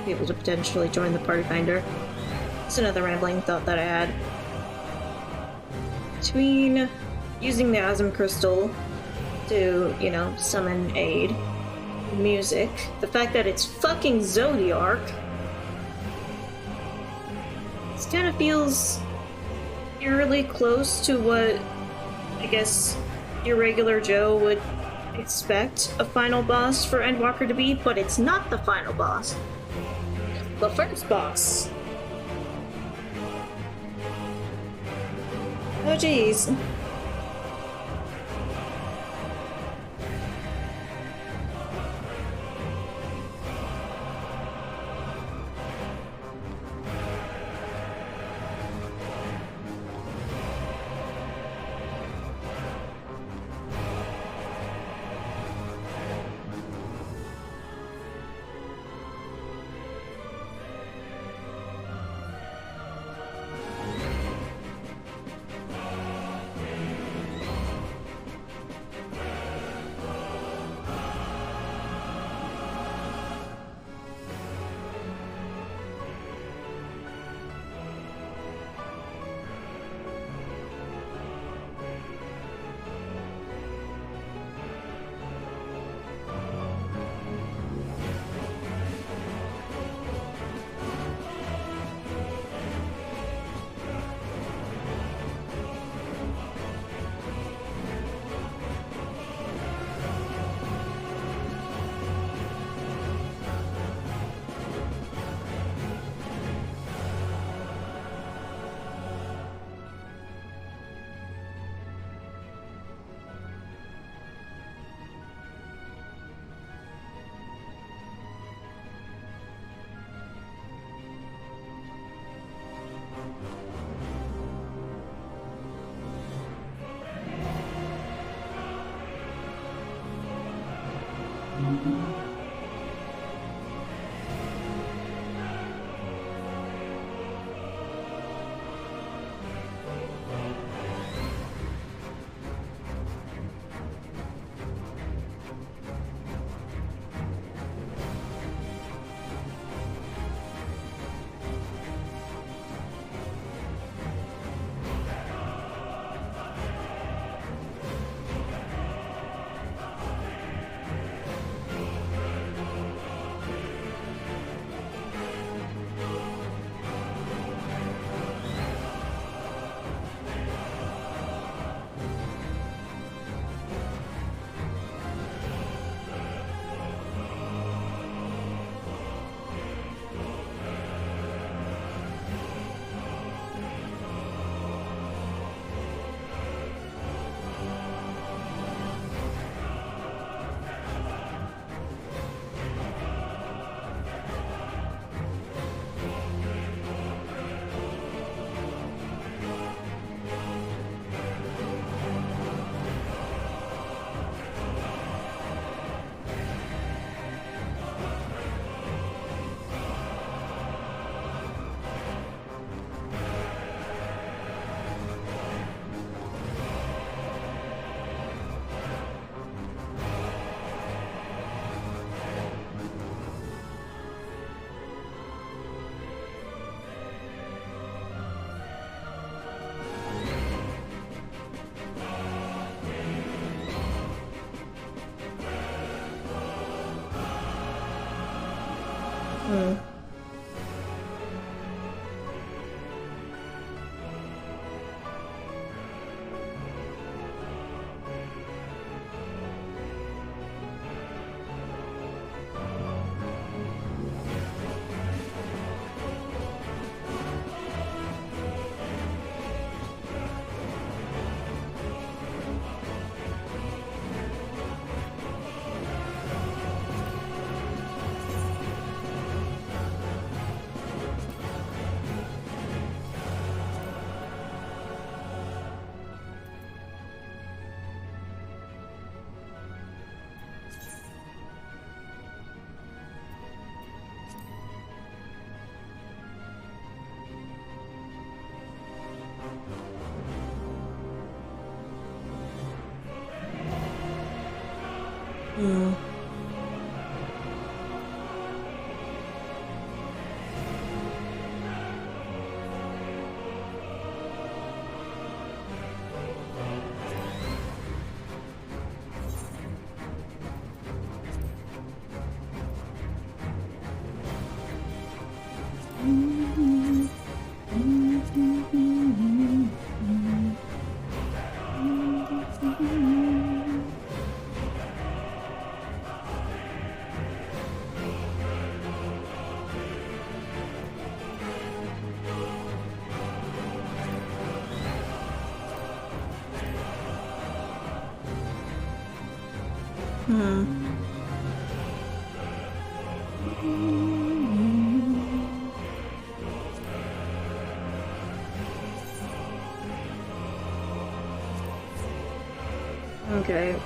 Speaker 1: people to potentially join the party finder. It's another rambling thought that I had. Between using the Asm Crystal to, you know, summon aid, music, the fact that it's fucking Zodiark, this kind of feels eerily close to what I guess your regular Joe would expect a final boss for Endwalker to be, but it's not the final boss. The first boss. Oh jeez. Okay.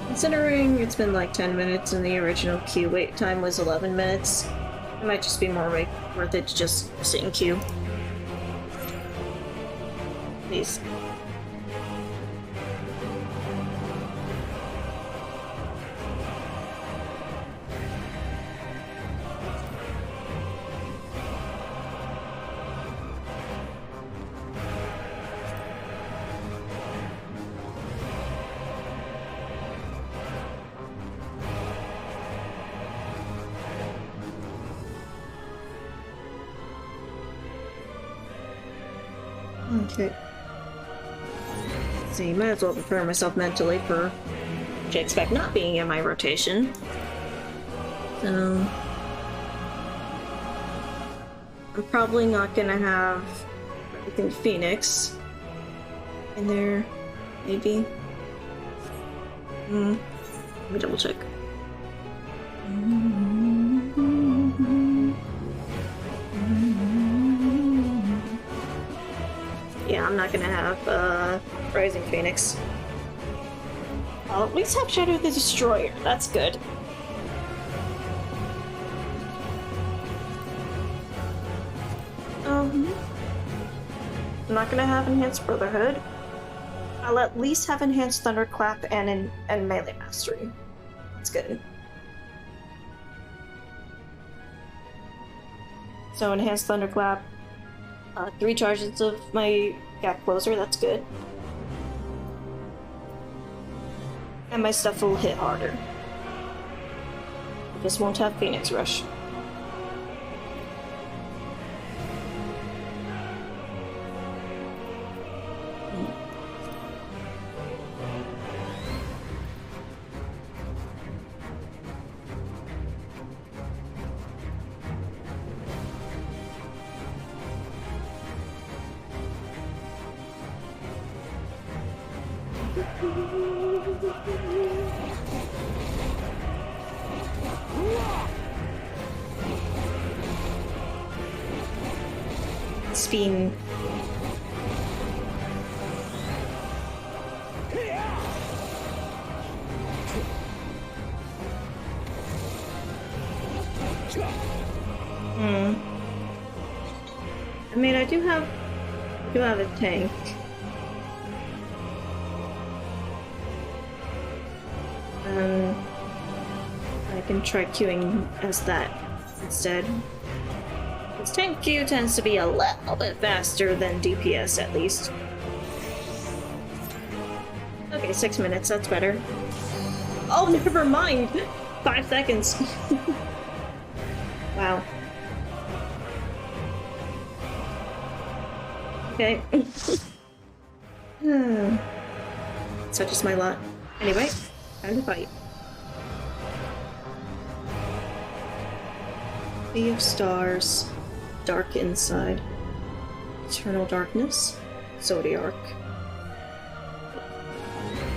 Speaker 1: Considering it's been like 10 minutes and the original queue wait time was 11 minutes, it might just be more worth it to just sit in queue. Please. Okay. See, might as well prepare myself mentally for what I expect not being in my rotation. So I'm probably not gonna have everything Phoenix in there, maybe. Let me double check. Yeah, I'm not gonna have Rising Phoenix. I'll at least have Shadow the Destroyer. That's good. I'm not gonna have Enhanced Brotherhood. I'll at least have Enhanced Thunderclap and Melee Mastery. That's good. So Enhanced Thunderclap, 3 charges of my Gap Closer, that's good. And my stuff will hit harder. I just won't have Phoenix Rush. It's been... I mean, I do have a tank. I can try queuing as that instead. Because tank queue tends to be a little bit faster than DPS at least. Okay, 6 minutes, that's better. Oh, never mind! 5 seconds. Wow. Okay. Such is my lot. Anyway, time to fight. Sea of stars. Dark inside. Eternal darkness. Zodiac.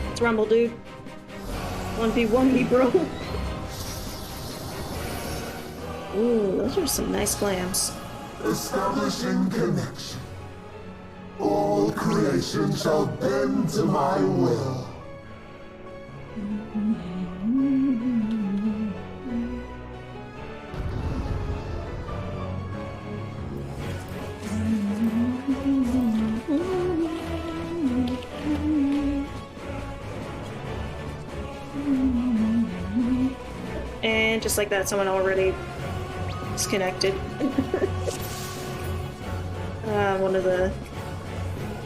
Speaker 1: Let's rumble, dude. 1v1 me, bro. Ooh, those are some nice glams.
Speaker 8: Establishing connection. All creation shall bend to my will.
Speaker 1: And just like that, someone already disconnected. One of the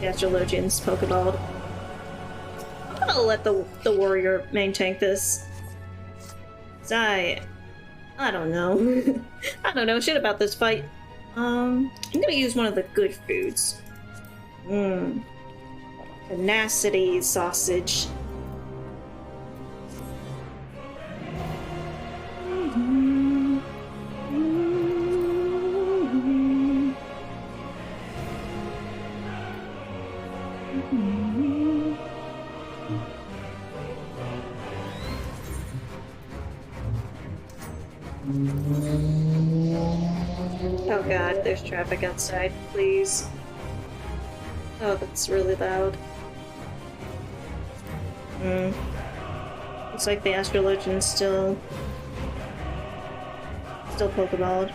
Speaker 1: astrologians pokeballed. I'm gonna let the warrior main tank this. 'Cause I don't know. I don't know shit about this fight. I'm gonna use one of the good foods. Tenacity sausage. Oh god, there's traffic outside, please. Oh, that's really loud. Looks like the astrologian's still pokeballed.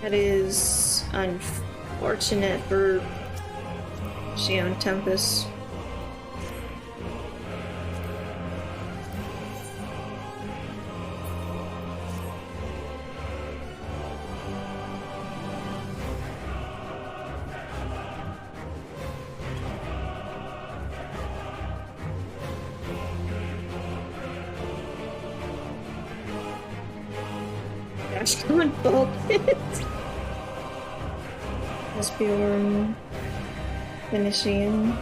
Speaker 1: That is unfortunate for Shion Tempest. Gosh, come on, Bolt. Asbjorn, finishing.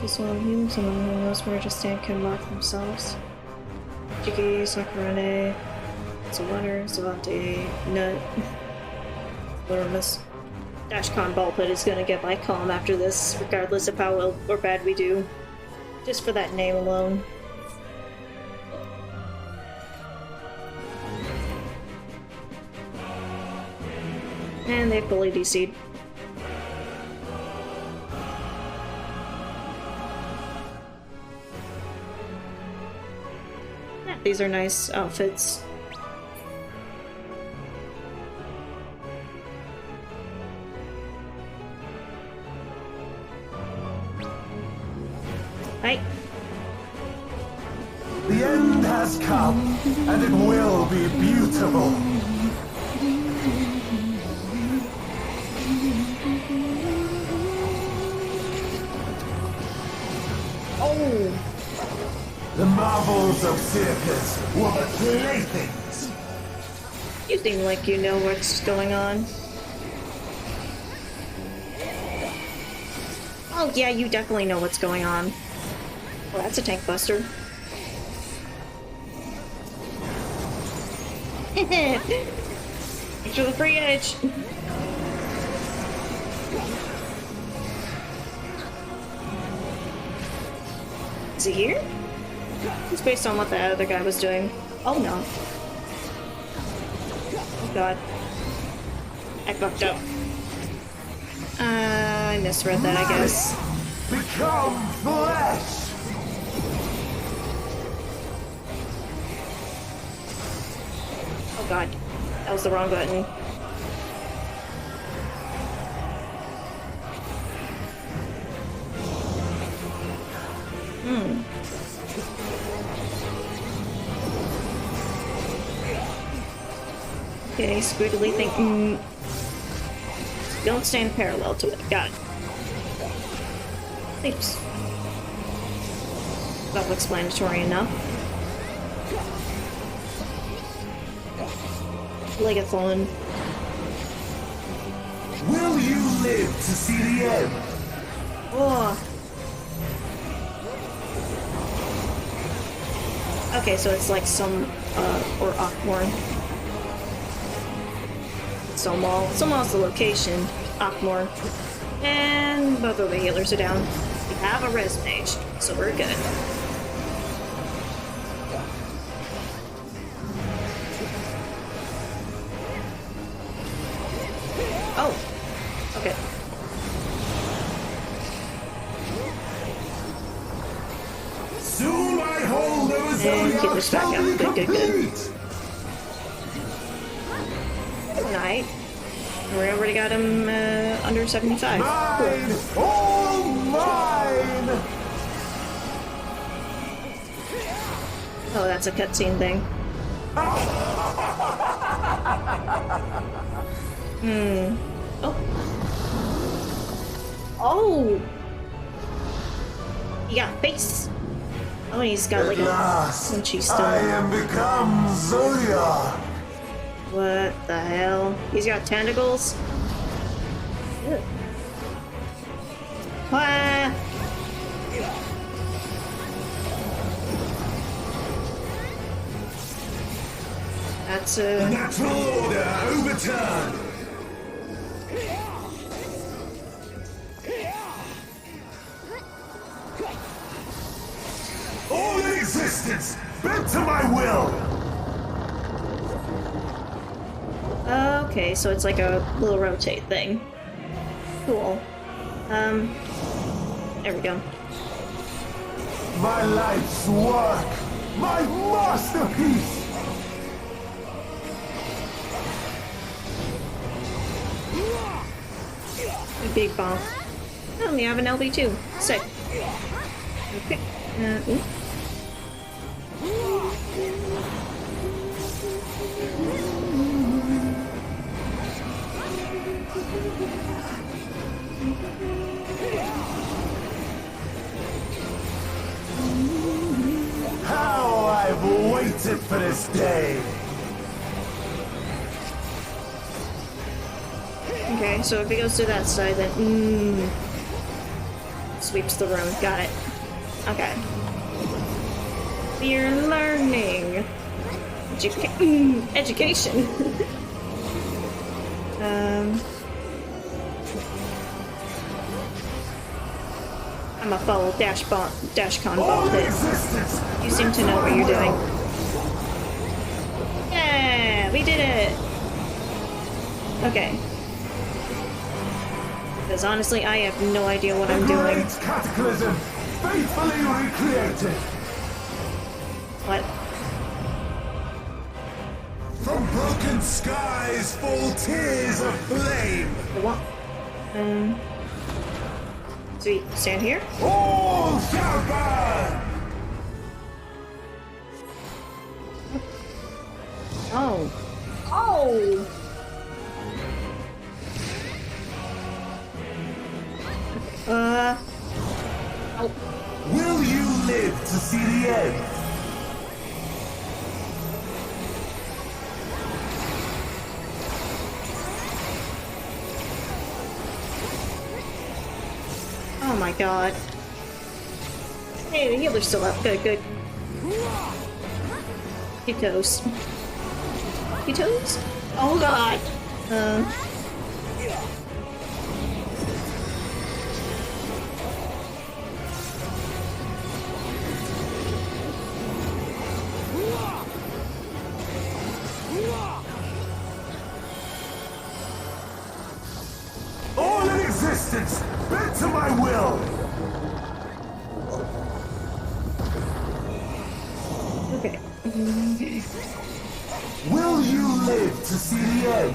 Speaker 1: Just one of you, someone who knows where to stand can mark themselves. Jiki, Sakurane, Zawater, Zavante, Nut, Lurmus. Dashcon Ballpit is gonna get my calm after this, regardless of how well or bad we do. Just for that name alone. And they fully DC'd. Yeah, these are nice outfits. Hi.
Speaker 4: The end has come, and it will be beautiful. The marvels of circus were but playthings.
Speaker 1: You seem like you know what's going on. Oh yeah, you definitely know what's going on. Well, that's a tank buster. Thanks for the free edge. Is he here? It's based on what the other guy was doing. Oh no. Oh god. I fucked up. I misread that, I guess.
Speaker 4: Become flesh!
Speaker 1: Oh god. That was the wrong button. Okay, squiggly thing. Don't stand parallel to it. Got it. Thanks. Self-explanatory enough. Legathon.
Speaker 8: Will you live to see the end?
Speaker 1: Oh. Okay, so it's like some, or Ockmore. Somaw's the location. Ockmore. And both of the healers are down. We have a res mage, so we're good. Oh. Okay.
Speaker 8: Soon I hold the
Speaker 1: And keep this back up. Good, good, good. Alright. We already got him under 75.
Speaker 8: Mine! All mine!
Speaker 1: Oh, that's a cutscene thing. Oh. Oh! He got face. Oh, and he's got like a punchy
Speaker 8: I
Speaker 1: stomach.
Speaker 8: am become Zoya.
Speaker 1: What the hell? He's got tentacles? Ew. Ah! That's a...
Speaker 8: Natural order overturned. All in existence, bent to my will.
Speaker 1: Okay, so it's like a little rotate thing. Cool. There we go.
Speaker 8: My life's work, my masterpiece.
Speaker 1: A big bomb. Oh, we have an LB too. Sick. Okay. Ooh.
Speaker 8: How I've waited for this day.
Speaker 1: Okay, so if he goes to that side, then sweeps the room. Got it. Okay. We're learning. Education. I'm a full dashcon ball hit. You seem to know what you're doing. Yeah, we did it. Okay. Because honestly, I have no idea what I'm doing.
Speaker 8: Great cataclysm, faithfully recreated.
Speaker 1: What?
Speaker 8: From broken skies fall tears of flame.
Speaker 1: The what? So we stand here?
Speaker 8: All shall burn.
Speaker 1: Oh. Oh! Oh.
Speaker 8: Will you live to see the end?
Speaker 1: Oh my god. Hey, the healer's still up. Good, good. He toes. He toes? Oh god.
Speaker 8: All in existence, bent to my will.
Speaker 1: Okay.
Speaker 8: Will you live to see the end?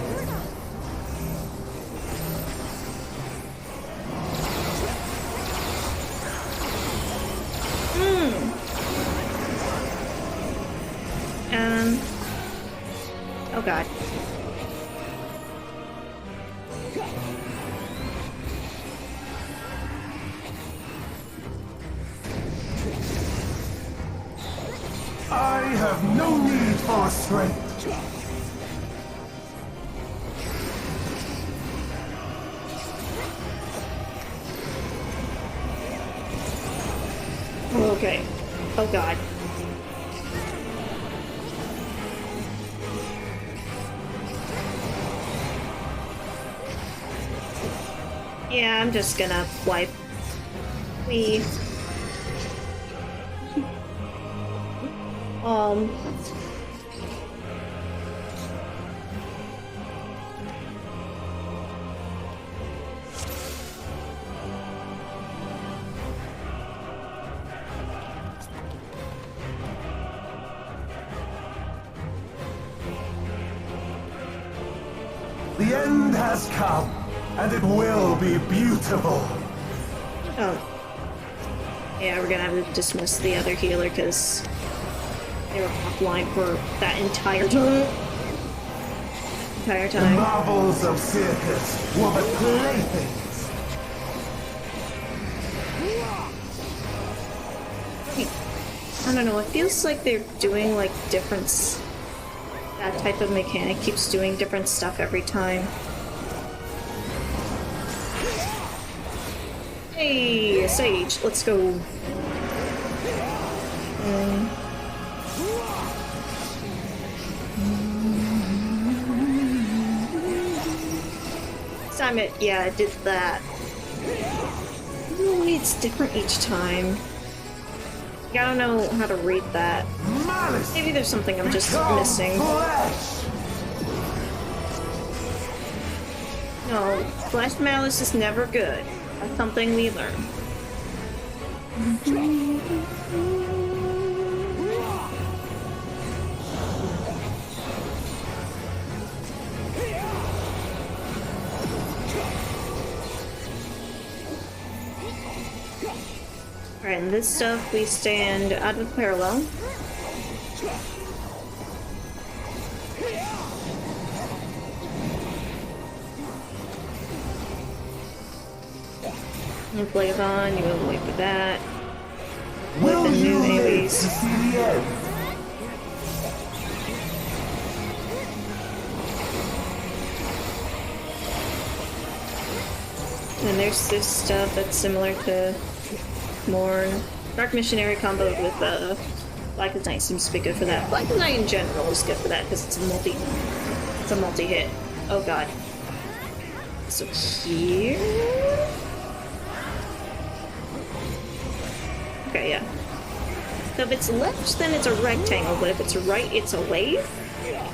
Speaker 1: Oh god.
Speaker 8: have no need for restraint.
Speaker 1: Okay. Oh god. Yeah, I'm just gonna wipe. We.
Speaker 8: The end has come, and it will be beautiful.
Speaker 1: Oh. Yeah, we're gonna have to dismiss the other healer because they were offline for that entire time.
Speaker 8: The marvels of circus were but playthings.
Speaker 1: I don't know, it feels like they're doing like different. That type of mechanic keeps doing different stuff every time. Hey, Sage, let's go. Time it, yeah, I did that. Ooh, it's different each time. I don't know how to read that. Maybe there's something I'm just missing. No, flesh malice is never good. That's something we learn. Alright, and this stuff we stand out of parallel. And Flavon, you will wait for that.
Speaker 8: Will
Speaker 1: With the
Speaker 8: you
Speaker 1: new
Speaker 8: live to
Speaker 1: AoEs.
Speaker 8: see the end?
Speaker 1: And there's this stuff that's similar to more Dark Missionary combo with Black as Night seems to be good for that. Black as Night in general is good for that because it's a multi-hit. Oh god. So here. Okay, yeah. So if it's left, then it's a rectangle, but if it's right, it's a wave. I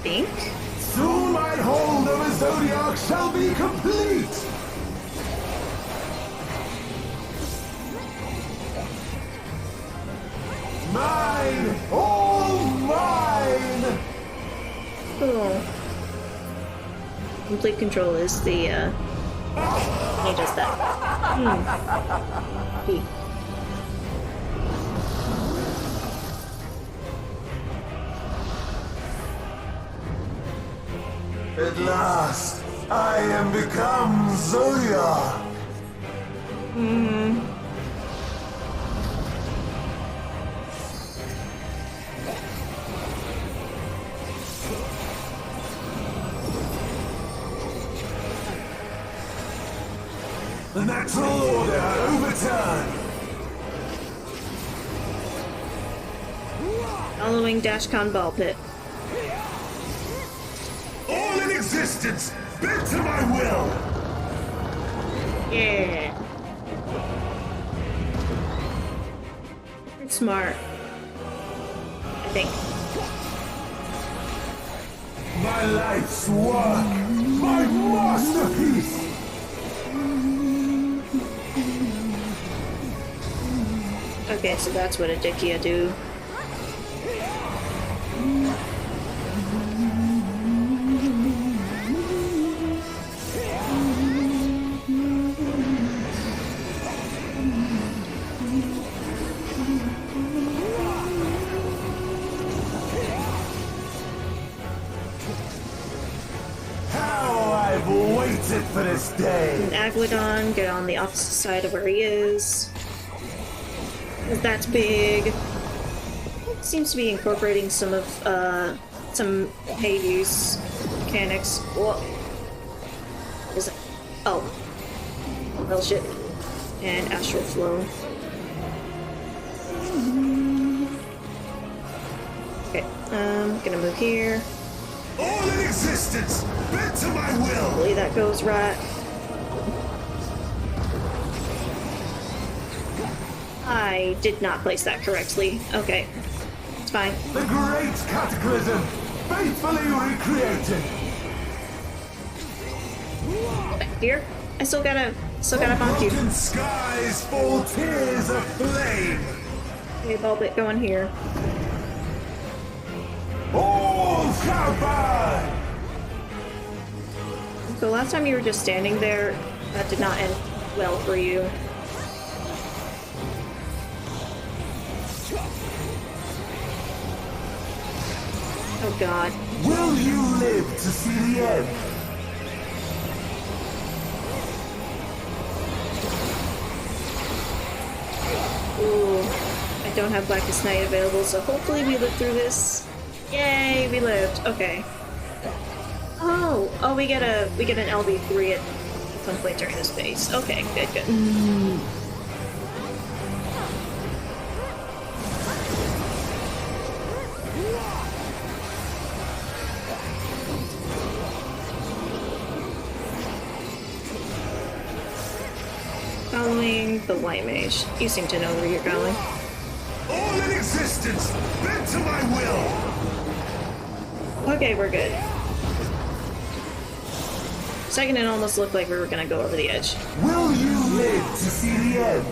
Speaker 1: think.
Speaker 8: Soon my hold of a zodiac shall be complete. Mine! All mine!
Speaker 1: Cool. Complete control is the, he does that. He.
Speaker 8: At last, I am become Zodiac. The natural order overturned.
Speaker 1: Following Dashcon Ball Pit.
Speaker 8: All in existence, bent to my will.
Speaker 1: Yeah. It's smart. I think.
Speaker 8: My life's work, my masterpiece.
Speaker 1: Okay, so that's what a Dickia do.
Speaker 8: Waited for this day.
Speaker 1: And Aglodon, get on the opposite side of where he is. 'Cause that's big. seems to be incorporating some of some Hades mechanics. What is it? Oh, well, shit. And astral flow. Okay, gonna move here.
Speaker 8: All in existence, bent to my will.
Speaker 1: Hopefully that goes right. I did not place that correctly. Okay, it's fine.
Speaker 8: The great cataclysm, faithfully recreated.
Speaker 1: Back here. I still gotta bonk you.
Speaker 8: Broken skies fall tears of flame.
Speaker 1: Okay, ball bit going here.
Speaker 8: All shall burn.
Speaker 1: So last time you were just standing there, that did not end well for you. Oh god.
Speaker 8: Will you live to see the end?
Speaker 1: Ooh, I don't have Blackest Night available, so hopefully we live through this. Yay, we lived. Okay. Oh, we get an LB3 at some point during this phase. Okay, good. Following the White Mage. You seem to know where you're going.
Speaker 8: All in existence, bent to my will.
Speaker 1: Okay, we're good. Second, it almost looked like we were gonna go over the edge.
Speaker 8: Will you live to see the end?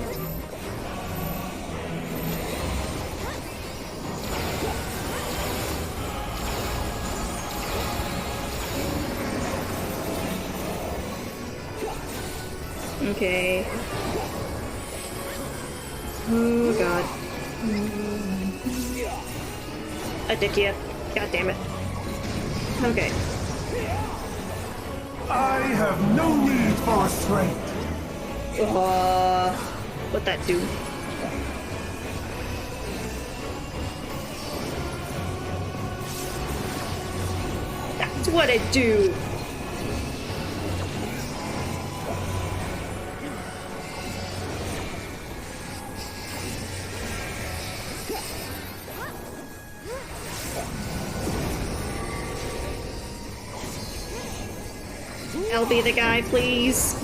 Speaker 1: Okay. Oh god. I dick you. God damn it. Okay.
Speaker 8: I have no need for restraint.
Speaker 1: What'd that do? That's what it do. I'll be the guy, please.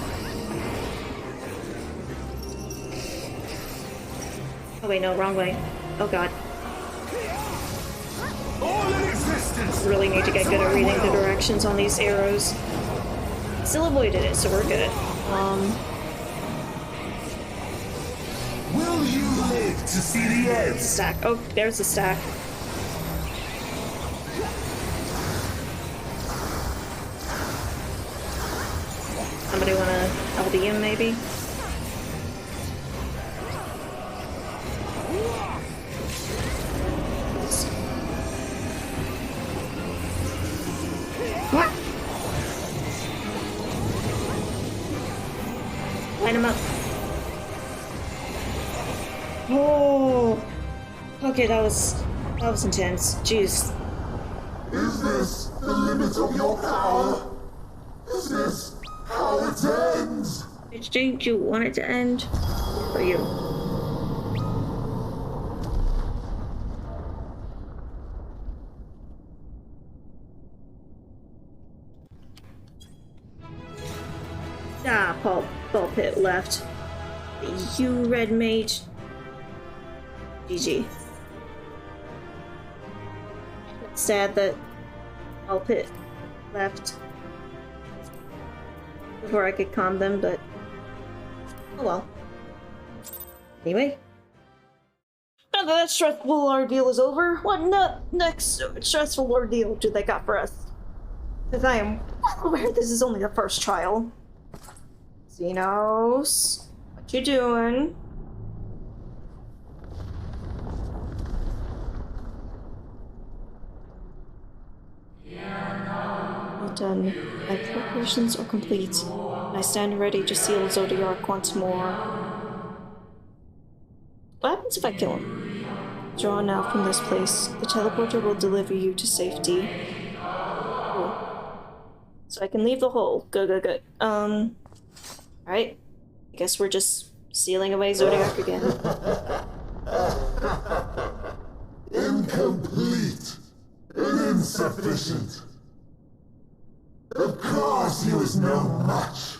Speaker 1: Oh wait, no, wrong way. Oh god.
Speaker 8: All in existence.
Speaker 1: Really need to get good at reading the directions on these arrows. Still avoided it, so we're good.
Speaker 8: Will you live to see the end?
Speaker 1: Stack. Oh, there's the stack. Somebody wanna LDM maybe? What? Line him up. Oh. Okay, that was intense. Jeez.
Speaker 8: Is this the limit of your power? Is this how it ends?
Speaker 1: Did you want it to end? For you. Ah, Paul Pitt left. You red mage. GG. It's sad that Paul Pitt left before I could calm them, but oh well. Anyway. Now that that stressful ordeal is over, what next stressful ordeal do they got for us? Because I am well aware this is only the first trial. Xenos, what you doing? Well done. My preparations are complete. I stand ready to seal Zodiac once more. What happens if I kill him? Draw now from this place. The teleporter will deliver you to safety. Cool. So I can leave the hole. Good. Alright. I guess we're just sealing away Zodiac again.
Speaker 8: Incomplete and insufficient. Of course he was no match.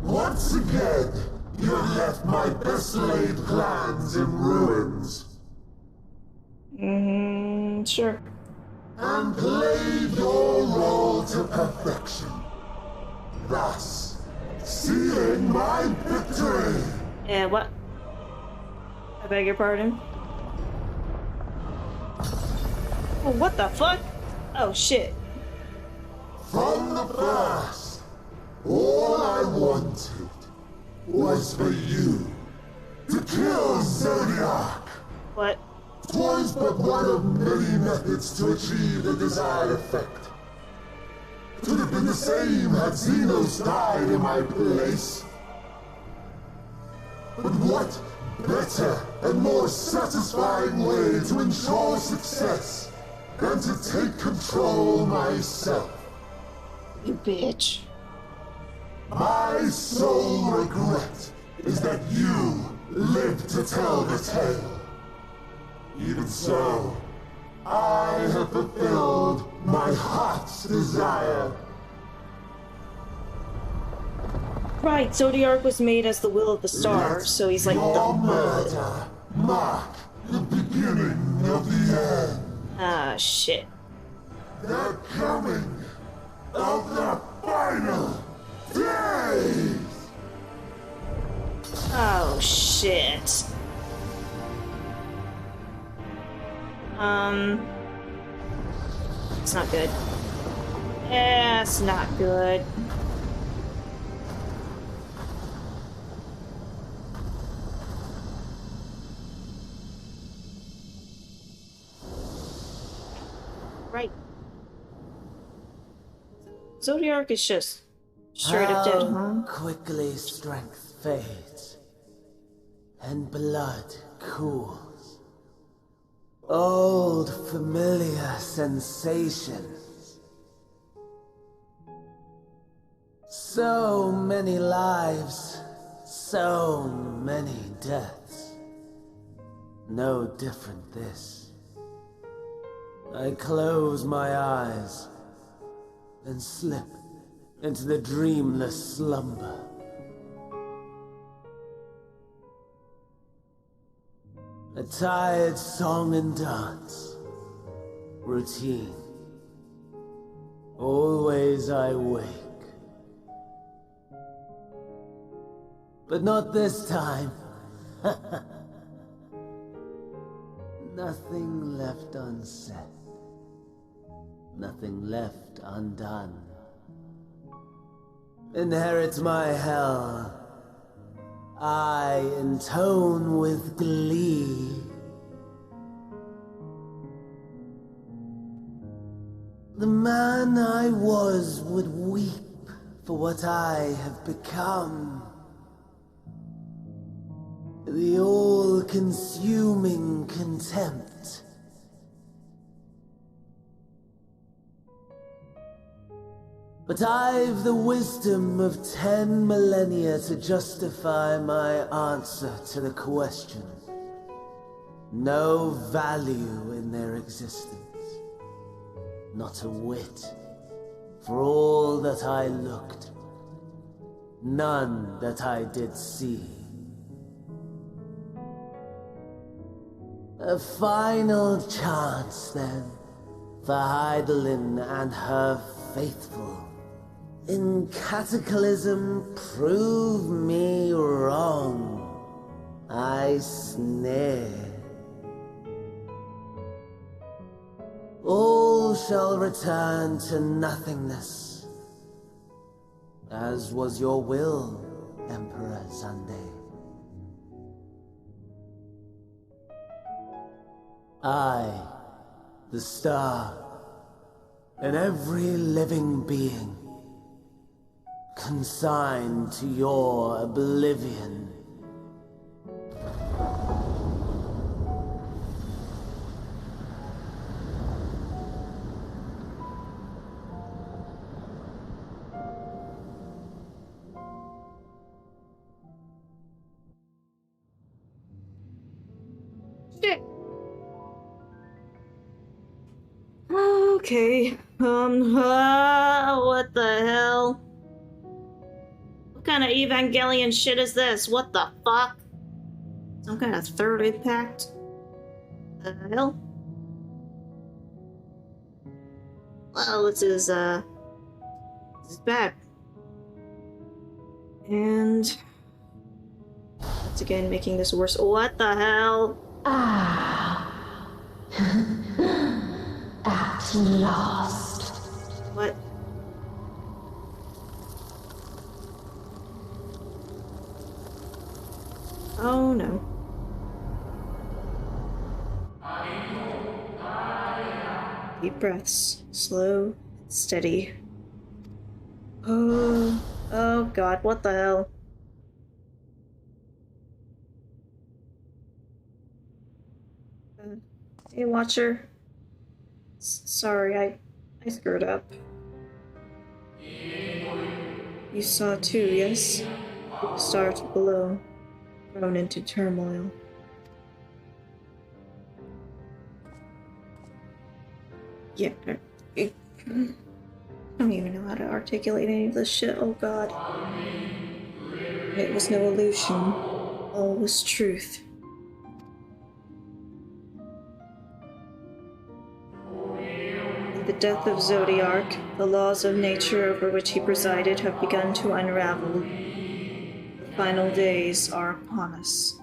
Speaker 8: Once again, you have left my best laid plans in ruins.
Speaker 1: Sure.
Speaker 8: And played your role to perfection. Thus, sealing my victory.
Speaker 1: Yeah, what? I beg your pardon? Oh, what the fuck? Oh, shit.
Speaker 8: From the first, all I wanted was for you to kill Zodiac.
Speaker 1: What?
Speaker 8: 'Twas but one of many methods to achieve the desired effect. Could have been the same had Xenos died in my place. But what better and more satisfying way to ensure success than to take control myself?
Speaker 1: You bitch.
Speaker 8: My sole regret is that you lived to tell the tale. Even so, I have fulfilled my heart's desire.
Speaker 1: Right, Zodiac was made as the will of the star, so he's like
Speaker 8: Your
Speaker 1: the...
Speaker 8: murder mark the beginning of the end.
Speaker 1: Ah, shit.
Speaker 8: The coming of the final days.
Speaker 1: Oh, shit. It's not good. Yeah, it's not good. Right. Zodiac is just straight up dead, huh?
Speaker 4: Quickly strength fades, and blood cools. Old familiar sensations. So many lives, so many deaths. No different this. I close my eyes and slip into the dreamless slumber. A tired song and dance. Routine. Always I wake. But not this time. Nothing left unsaid. Nothing left undone. Inherit my hell. I intone with glee. The man I was would weep for what I have become. The all-consuming contempt. But I've the wisdom of 10 millennia to justify my answer to the question. No value in their existence. Not a whit. For all that I looked. None that I did see. A final chance, then, for Heidelin and her faithful. In Cataclysm, prove me wrong. I sneer. All shall return to nothingness, as was your will, Emperor Sunday. I, the star, and every living being, consigned to your oblivion.
Speaker 1: Shit. Okay. What the hell? What kind of Evangelion shit is this? What the fuck? Some kind of third impact? The hell? Well, this is bad. And once again, making this worse. What the hell?
Speaker 5: Ah. At last.
Speaker 1: What? Oh no. Deep breaths, slow, steady. Oh god, what the hell? Hey, Watcher. Sorry, I screwed up. You saw too, yes? The stars below, thrown into turmoil. Yeah, I don't even know how to articulate any of this shit, oh god. It was no illusion. All was truth. With the death of Zodiark, the laws of nature over which he presided have begun to unravel. The final days are upon us.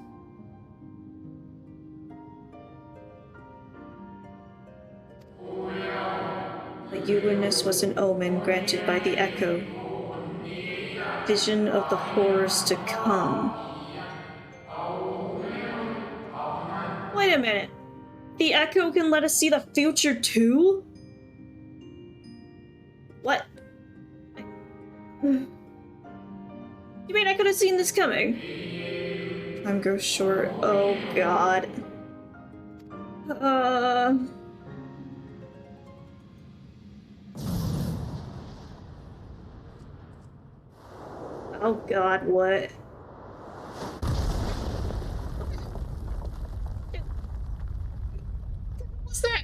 Speaker 1: The Uranus was an omen granted by the Echo. Vision of the horrors to come. Wait a minute. The Echo can let us see the future too? What? You mean I could have seen this coming? Time grows short. Oh god. Oh god, what? What's that?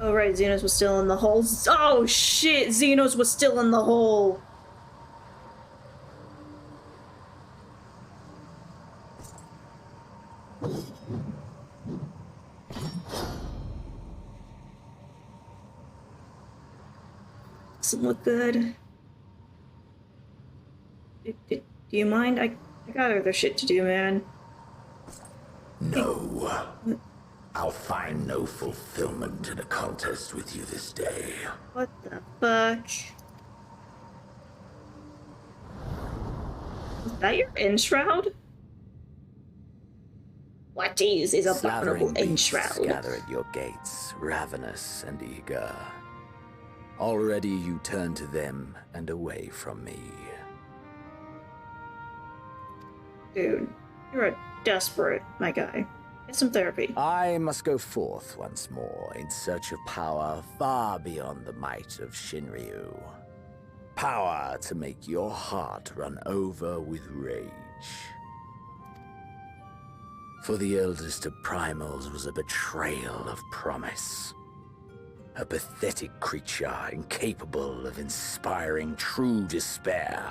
Speaker 1: Oh right, Xenos was still in the hole. Oh shit, Xenos was still in the hole. Doesn't look good. Do you mind? I got other shit to do, man.
Speaker 6: No. I'll find no fulfillment in a contest with you this day.
Speaker 1: What the fuck? Is that your enshroud? What is a abominable enshroud?
Speaker 6: Gather at your gates, ravenous and eager. Already you turn to them and away from me.
Speaker 1: Dude, you're a desperate, my guy. Get some therapy.
Speaker 6: I must go forth once more in search of power far beyond the might of Shinryu. Power to make your heart run over with rage. For the eldest of primals was a betrayal of promise. A pathetic creature incapable of inspiring true despair.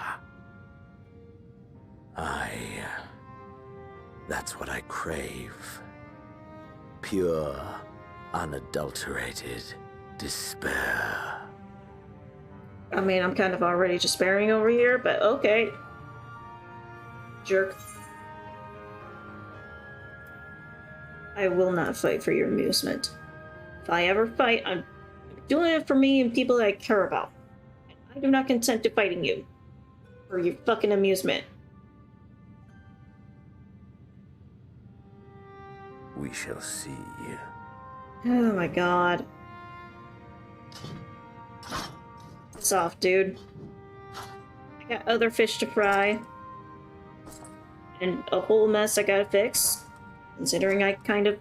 Speaker 6: That's what I crave. Pure, unadulterated despair.
Speaker 1: I mean, I'm kind of already despairing over here, but okay. Jerk. I will not fight for your amusement. If I ever fight, I'm doing it for me and people that I care about. I do not consent to fighting you. For your fucking amusement.
Speaker 6: We shall see.
Speaker 1: Oh my god. It's off, dude. I got other fish to fry. And a whole mess I gotta fix, considering I kind of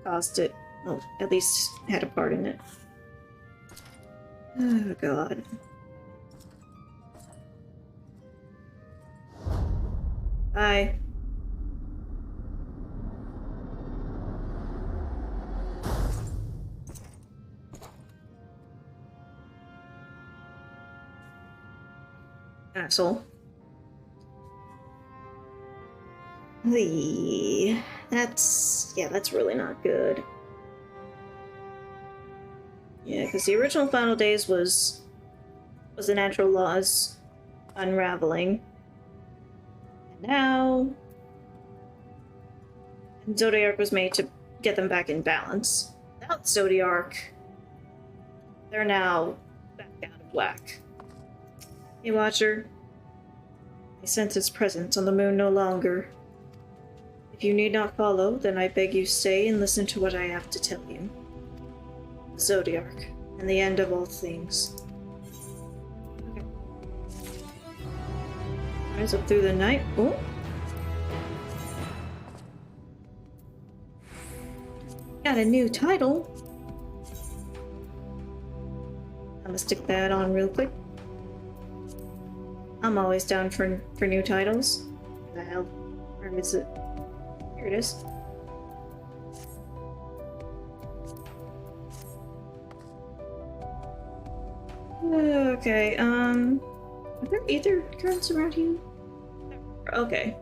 Speaker 1: caused it. Well, at least had a part in it. Oh god. Bye. Asshole. That's really not good. Yeah, because the original Final Days was the natural laws unraveling. And now Zodiark was made to get them back in balance. Without Zodiark, they're now back out of whack. Hey, Watcher. I sense his presence on the moon no longer. If you need not follow, then I beg you stay and listen to what I have to tell you. Zodiark, and the end of all things. Okay. Rise up through the night. Oh! Got a new title. I'm gonna stick that on real quick. I'm always down for new titles. What the hell? Where is it? Here it is. Okay, are there ether currents around here? Okay.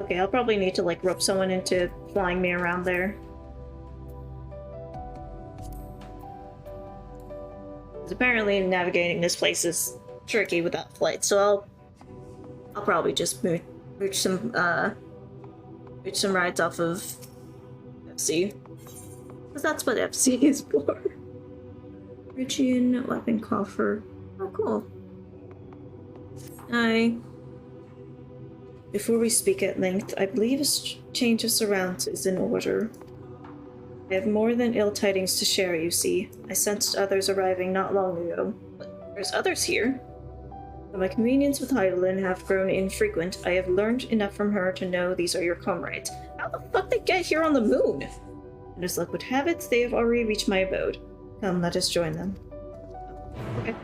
Speaker 1: Okay, I'll probably need to, like, rope someone into flying me around there. Because apparently navigating this place is tricky without flight, so I'll probably just mooch some rides off of FC. Because that's what FC is for. Phrygian weapon coffer. Oh, cool. Before we speak at length, I believe a change of surrounds is in order. I have more than ill tidings to share, you see. I sensed others arriving not long ago. But there's others here. Though my convenience with Heidelin have grown infrequent, I have learned enough from her to know these are your comrades. How the fuck did they get here on the moon? And as luck would have it, they have already reached my abode. Come, let us join them. Okay.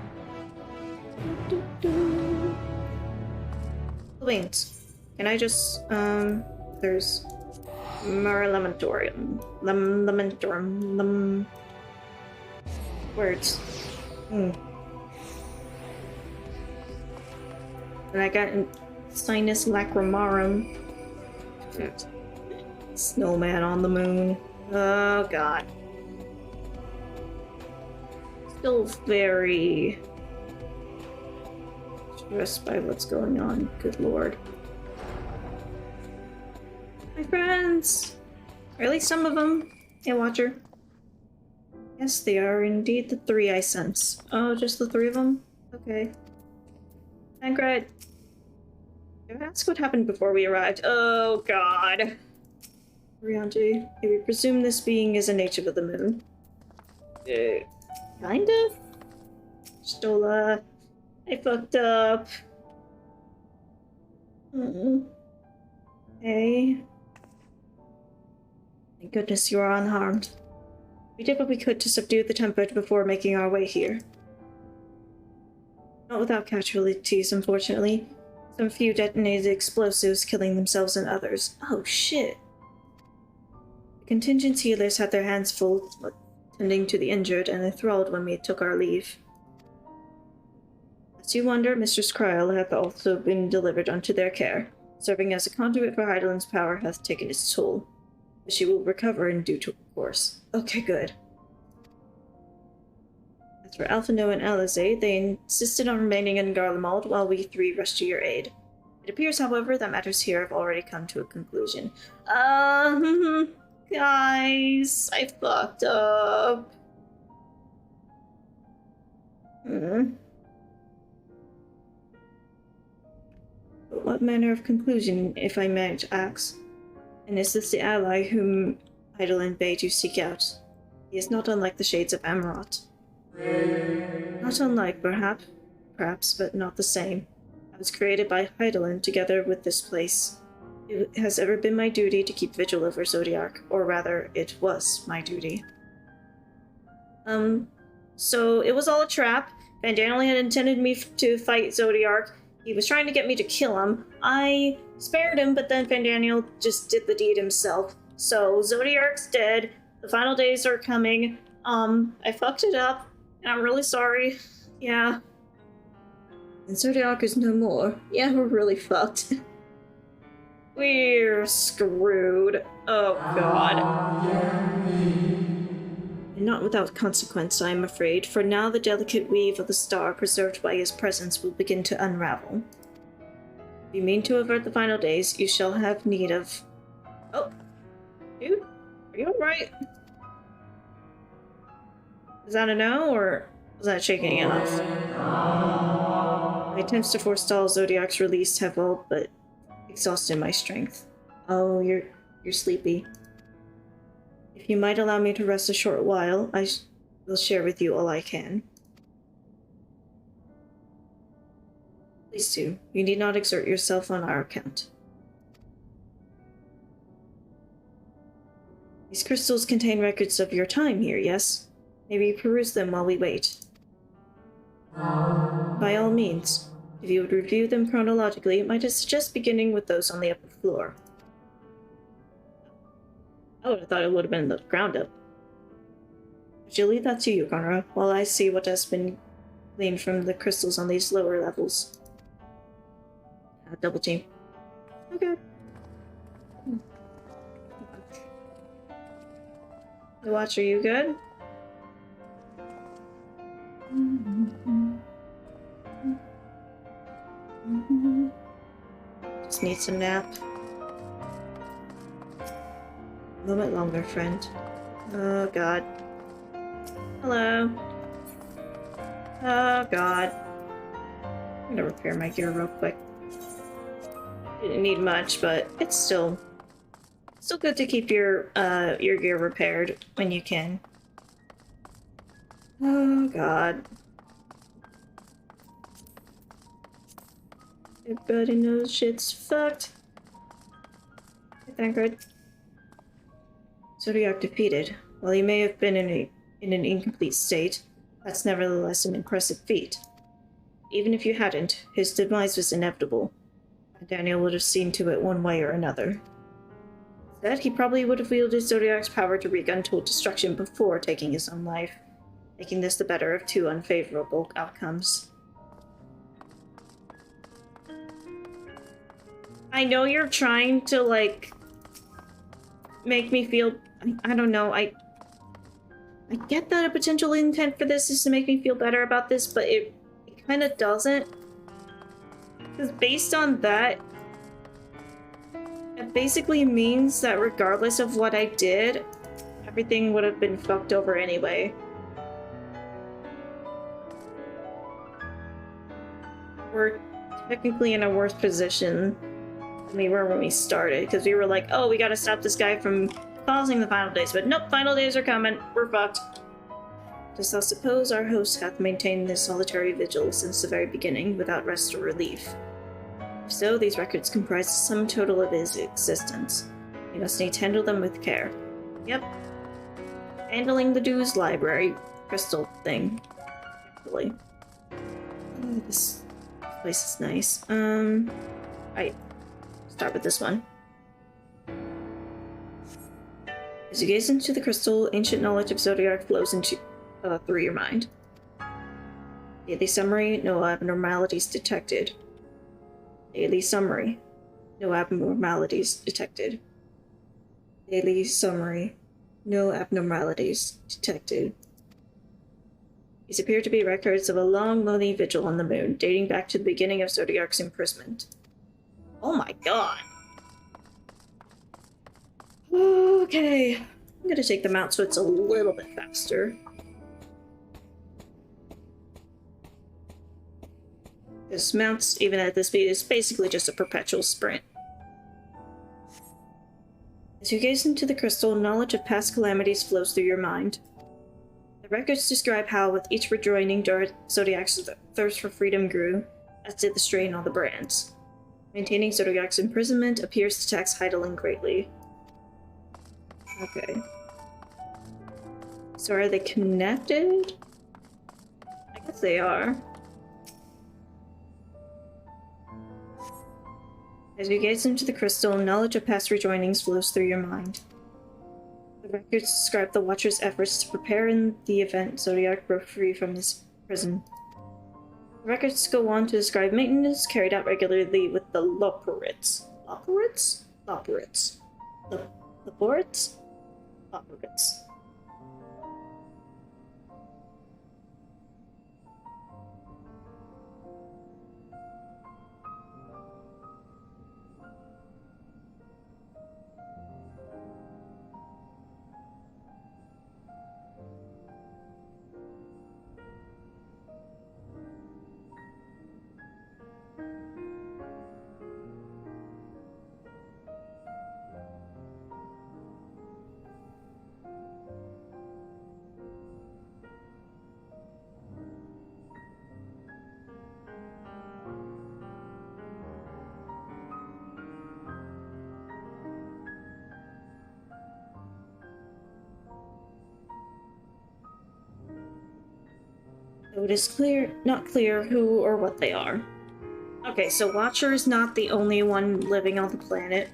Speaker 1: Wings. Can I just, there's Lamentorium. Words. And I got Sinus Lacrimarum. Snowman on the moon. Oh god. Still very stressed by what's going on. Good lord. My friends! Or at least some of them. Hey, Watcher. Yes, they are indeed the three I sense. Oh, just the three of them? Okay. Tancred. Did I ask what happened before we arrived? Oh, God. Rianji, we presume this being is a native of the moon. Kind of? Stola. I fucked up. Hey. Thank goodness you are unharmed. We did what we could to subdue the tempest before making our way here. Not without casualties, unfortunately. Some few detonated explosives, killing themselves and others. Oh shit. The contingent healers had their hands full tending to the injured and enthralled when we took our leave. As you wonder, Mistress Kryl hath also been delivered unto their care. Serving as a conduit for Heidelin's power hath taken its toll. But she will recover in due course. Okay, good. As for Alphino and Alizé, they insisted on remaining in Garlemald while we three rushed to your aid. It appears, however, that matters here have already come to a conclusion. Guys, I fucked up. But what manner of conclusion, if I might ask? And is this the ally whom Heidelin bade you seek out? He is not unlike the shades of Amarot. Not unlike, perhaps, but not the same. I was created by Heidelin together with this place. It has ever been my duty to keep vigil over Zodiac, or rather, it was my duty. So it was all a trap. Van Daniel had intended me to fight Zodiac. He was trying to get me to kill him. I spared him, but then Van Daniel just did the deed himself. So Zodiac's dead. The final days are coming. I fucked it up, and I'm really sorry. Yeah. And Zodiac is no more. Yeah, we're really fucked. We're screwed. Oh god. And not without consequence, I am afraid, for now the delicate weave of the star preserved by his presence will begin to unravel. If you mean to avert the final days, you shall have need of... Oh. Dude, are you alright? Is that a no, or was that shaking it off? My attempts to forestall Zodiac's release have all but exhausted my strength. Oh, you're sleepy. If you might allow me to rest a short while, I will share with you all I can. Please do. You need not exert yourself on our account. These crystals contain records of your time here, yes? Maybe peruse them while we wait. By all means. If you would review them chronologically, might I suggest beginning with those on the upper floor? I would have thought it would have been the ground up. I shall leave that to you, Conrad, while I see what has been gleaned from the crystals on these lower levels. Double team. Okay. The watch, are you good? Just need some nap. A little bit longer, friend. Oh god. Hello. Oh god. I'm gonna repair my gear real quick. Didn't need much, but it's still good to keep your gear repaired when you can. Oh god. Everybody knows shit's fucked. Thank God. Zodiac defeated. While he may have been in an incomplete state, that's nevertheless an impressive feat. Even if you hadn't, his demise was inevitable. Daniel would have seen to it one way or another. Instead, he probably would have wielded Zodiac's power to wreak untold destruction before taking his own life, making this the better of two unfavorable outcomes. I know you're trying to, like, make me feel... I don't know, I get that a potential intent for this is to make me feel better about this, but it kind of doesn't. Because based on that, it basically means that regardless of what I did, everything would have been fucked over anyway. We're technically in a worse position than we were when we started, because we were like, oh, we gotta stop this guy from causing the final days, but nope, final days are coming, we're fucked. Dost thou suppose our host hath maintained this solitary vigil since the very beginning, without rest or relief? If so, these records comprise the sum total of his existence. You must needs handle them with care. Yep. Handling the dues library crystal thing. Actually. Oh, this place is nice. Right. Start with this one. As you gaze into the crystal, ancient knowledge of Zodiac flows into through your mind. Daily summary, no abnormalities detected. Daily summary, no abnormalities detected. Daily summary, no abnormalities detected. These appear to be records of a long, lonely vigil on the moon, dating back to the beginning of Zodiac's imprisonment. Oh my god! Okay, I'm gonna take them out so it's a little bit faster. This mounts, even at this speed, is basically just a perpetual sprint. As you gaze into the crystal, knowledge of past calamities flows through your mind. The records describe how, with each rejoining Zodiac's thirst for freedom grew, as did the strain on the brands. Maintaining Zodiac's imprisonment appears to tax Heidelin greatly. Okay. So are they connected? I guess they are. As you gaze into the crystal, knowledge of past rejoinings flows through your mind. The records describe the Watcher's efforts to prepare in the event Zodiac broke free from his prison. The records go on to describe maintenance carried out regularly with the Loporites. Loporites? Loporites. Loporites? Loporites. Though it is not clear who or what they are. Okay, so Watcher is not the only one living on the planet.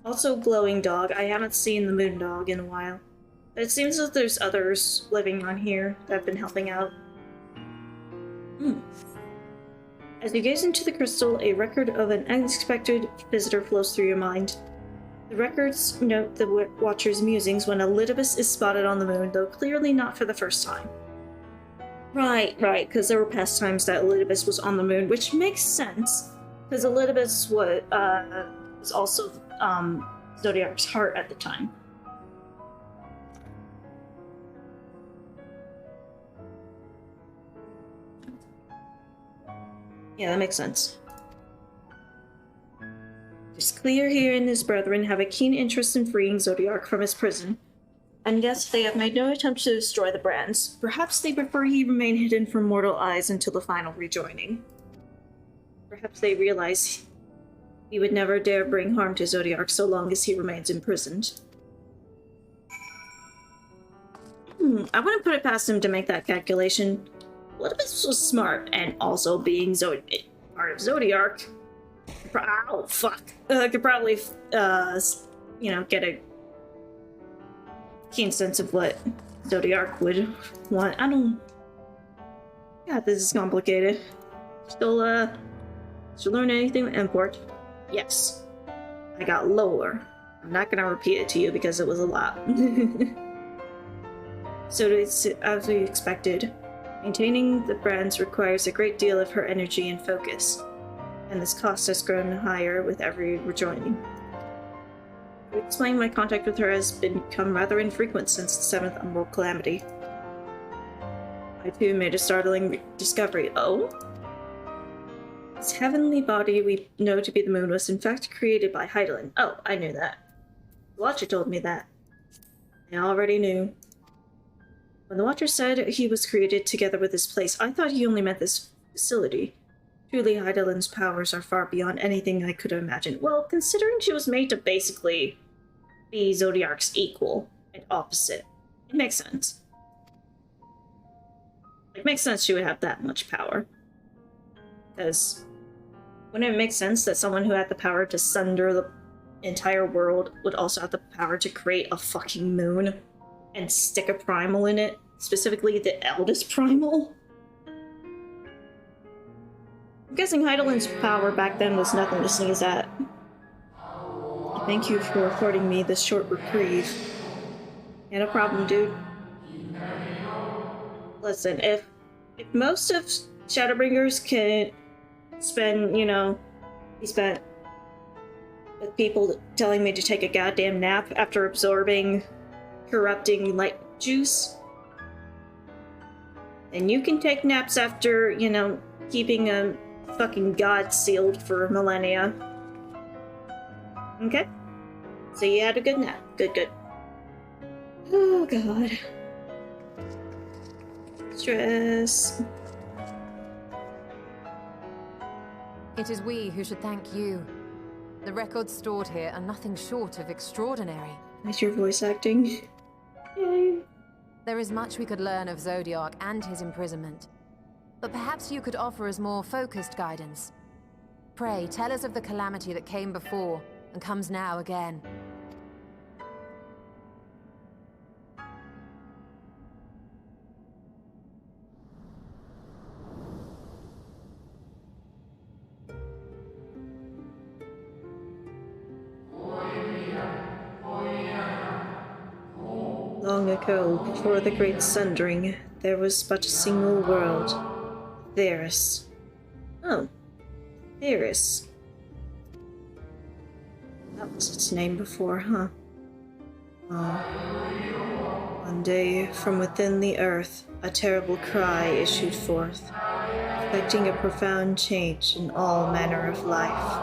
Speaker 1: Also Glowing Dog. I haven't seen the Moon Dog in a while. But it seems that there's others living on here that have been helping out. As you gaze into the crystal, a record of an unexpected visitor flows through your mind. The records note the Watcher's musings when Elidibus is spotted on the moon, though clearly not for the first time. Right, because there were past times that Elidibus was on the moon, which makes sense, because Elidibus was also Zodiac's heart at the time. Yeah, that makes sense. It's clear he and his brethren have a keen interest in freeing Zodiac from his prison. And yes, they have made no attempt to destroy the brands. Perhaps they prefer he remain hidden from mortal eyes until the final rejoining. Perhaps they realize he would never dare bring harm to Zodiac so long as he remains imprisoned. I wouldn't put it past him to make that calculation. Elidibus was smart, and also being part of Zodiac. Oh, fuck. Could probably, get a keen sense of what Zodiac would want. God, this is complicated. Still learn anything with import? Yes. I got lower. I'm not gonna repeat it to you because it was a lot. So it's as we expected. Maintaining the brands requires a great deal of her energy and focus, and this cost has grown higher with every rejoining. To explain, my contact with her has become rather infrequent since the 7th Umbral Calamity. I too made a startling discovery. Oh? This heavenly body we know to be the moon was in fact created by Heidelin. Oh, I knew that. The Watcher told me that. I already knew. When the Watcher said he was created together with this place, I thought he only meant this facility. Truly, Heidelin's powers are far beyond anything I could have imagined. Well, considering she was made to basically be Zodiac's equal and opposite, it makes sense. It makes sense she would have that much power. Because wouldn't it make sense that someone who had the power to sunder the entire world would also have the power to create a fucking moon and stick a primal in it? Specifically, the eldest primal? I'm guessing Heidelin's power back then was nothing to sneeze at. Thank you for affording me this short reprieve. Yeah, no problem, dude. Listen, if most of Shadowbringers can spend, be spent with people telling me to take a goddamn nap after absorbing corrupting light juice, then you can take naps after, keeping a fucking god sealed for millennia. Okay? So you had a good nap. Good. Oh, God.
Speaker 9: It is we who should thank you. The records stored here are nothing short of extraordinary.
Speaker 1: Nice your voice acting. Yay.
Speaker 9: There is much we could learn of Zodiac and his imprisonment. But perhaps you could offer us more focused guidance. Pray, tell us of the calamity that came before and comes now again.
Speaker 1: Long ago, before the Great Sundering, there was but a single world. Theris. Oh. Theris. That was its name before, huh? Oh. One day, from within the earth, a terrible cry issued forth, affecting a profound change in all manner of life.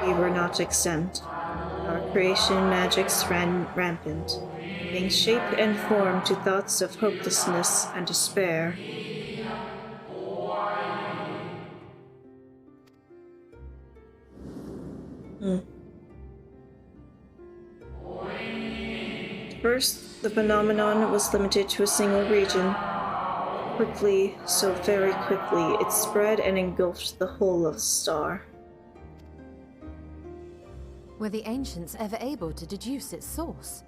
Speaker 1: We were not exempt. Our creation magics ran rampant, giving shape and form to thoughts of hopelessness and despair. First, the phenomenon was limited to a single region. Quickly, so very quickly, it spread and engulfed the whole of the star.
Speaker 9: Were the ancients ever able to deduce its source?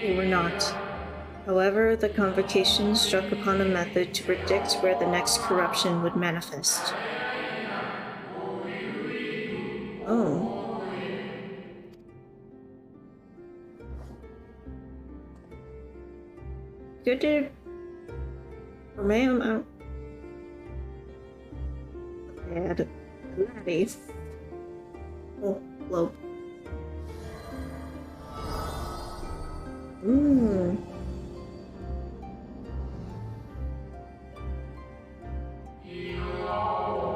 Speaker 1: They were not. However, the convocation struck upon a method to predict where the next corruption would manifest. Oh. Good to... Or ma'am, I don't... Bad. Laddie. Oh, globe.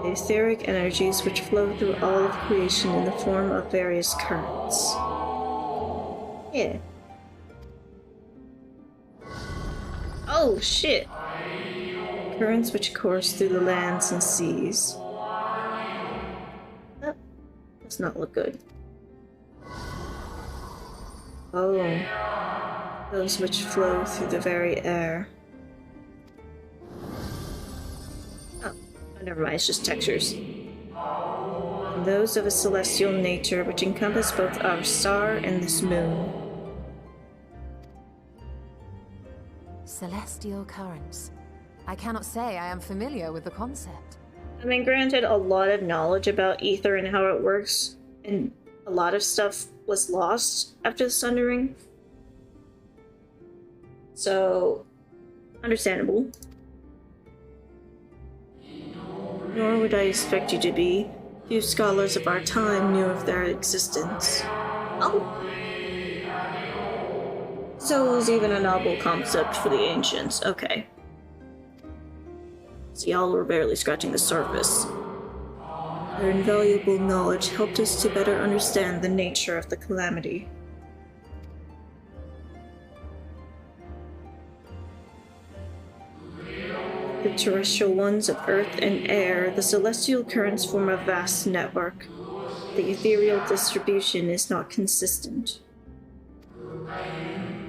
Speaker 1: The etheric energies which flow through all of creation in the form of various currents. Yeah. Oh, shit! Currents which course through the lands and seas. That does not look good. Oh. Those which flow through the very air. Oh, never mind, it's just textures. And those of a celestial nature which encompass both our star and this moon.
Speaker 9: Celestial currents. I cannot say I am familiar with the concept.
Speaker 1: I mean, granted, a lot of knowledge about ether and how it works, and a lot of stuff was lost after the Sundering. So, understandable. Nor would I expect you to be. Few scholars of our time knew of their existence. Oh! So it was even a novel concept for the ancients. Okay. So y'all were barely scratching the surface. Their invaluable knowledge helped us to better understand the nature of the calamity. The terrestrial ones of earth and air, the celestial currents form a vast network. The ethereal distribution is not consistent.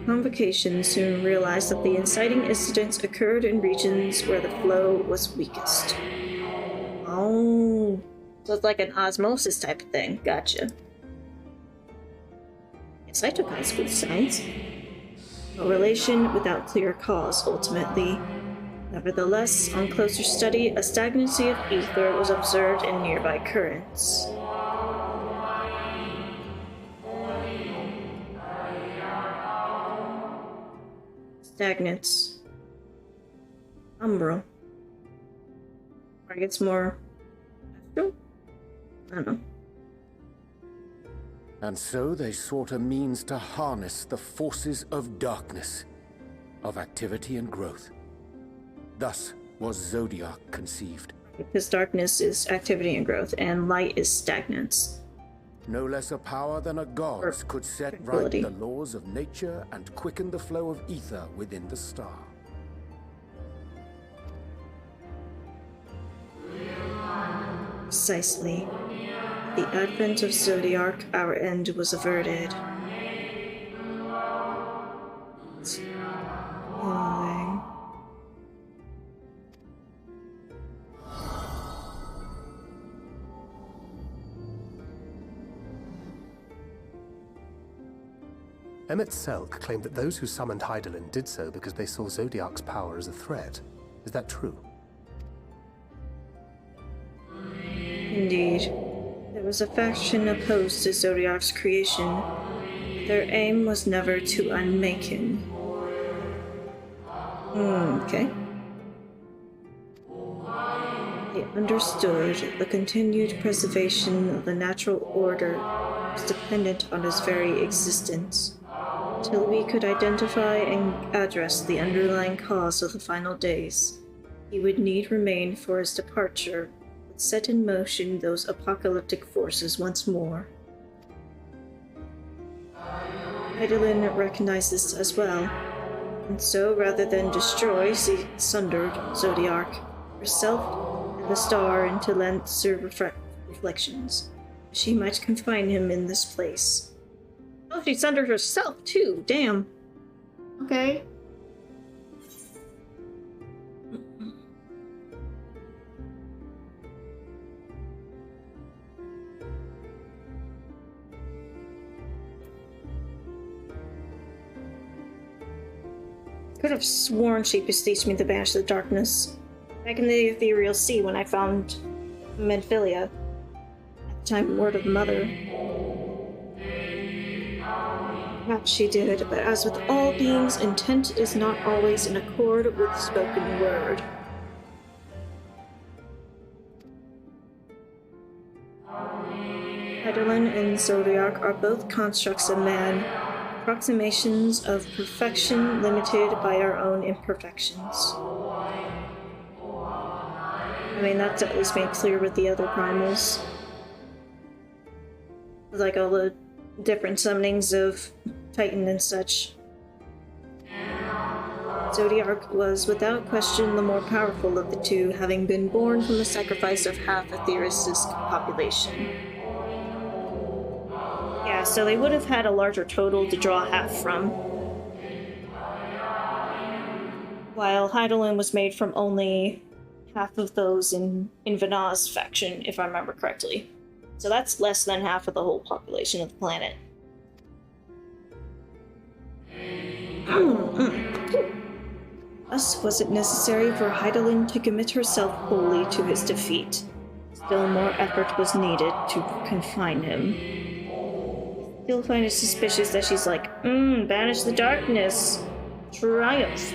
Speaker 1: Convocation soon realized that the inciting incidents occurred in regions where the flow was weakest. Oh, so it's like an osmosis type of thing. Gotcha. Yes, I took high school science. A relation without clear cause, ultimately. Nevertheless, on closer study, a stagnancy of ether was observed in nearby currents. Stagnates. Umbral. Or gets more astral? I don't know.
Speaker 2: And so they sought a means to harness the forces of darkness, of activity and growth. Thus was Zodiac conceived.
Speaker 1: Because darkness is activity and growth, and light is stagnance.
Speaker 2: No less a power than a god could set right
Speaker 1: tranquility.
Speaker 2: the laws of nature and quicken the flow of ether within the star.
Speaker 1: Precisely. The advent of Zodiac, our end was averted. Annoying.
Speaker 7: Emmett Selk claimed that those who summoned Hydaelyn did so because they saw Zodiac's power as a threat. Is that true?
Speaker 1: Indeed. There was a faction opposed to Zodiac's creation. Their aim was never to unmake him. Okay. They understood the continued preservation of the natural order was dependent on his very existence. Till we could identify and address the underlying cause of the final days, he would need remain for his departure, but set in motion those apocalyptic forces once more. Hydaelyn recognized this as well, and so rather than destroy, she sundered Zodiac, herself and the star into lesser reflections. She might confine him in this place. Oh, she sundered herself too, damn. Okay. Could have sworn she beseeched me to banish the darkness. Back in the ethereal sea when I found Medphilia. At the time, word of mother. Perhaps she did, but as with all beings, intent is not always in accord with spoken word. Hydaelyn and Zodiac are both constructs of man, approximations of perfection limited by our own imperfections. I mean, that's at least made clear with the other primals. Like all the different summonings of Titan and such. Zodiac was without question the more powerful of the two, having been born from the sacrifice of half a Theris's population. Yeah, so they would have had a larger total to draw half from. While Hydaelyn was made from only half of those in Vanna's faction, if I remember correctly. So that's less than half of the whole population of the planet. Thus was it necessary for Hydaelyn to commit herself wholly to his defeat. Still more effort was needed to confine him. Still find it suspicious that she's like, banish the darkness. Triumph.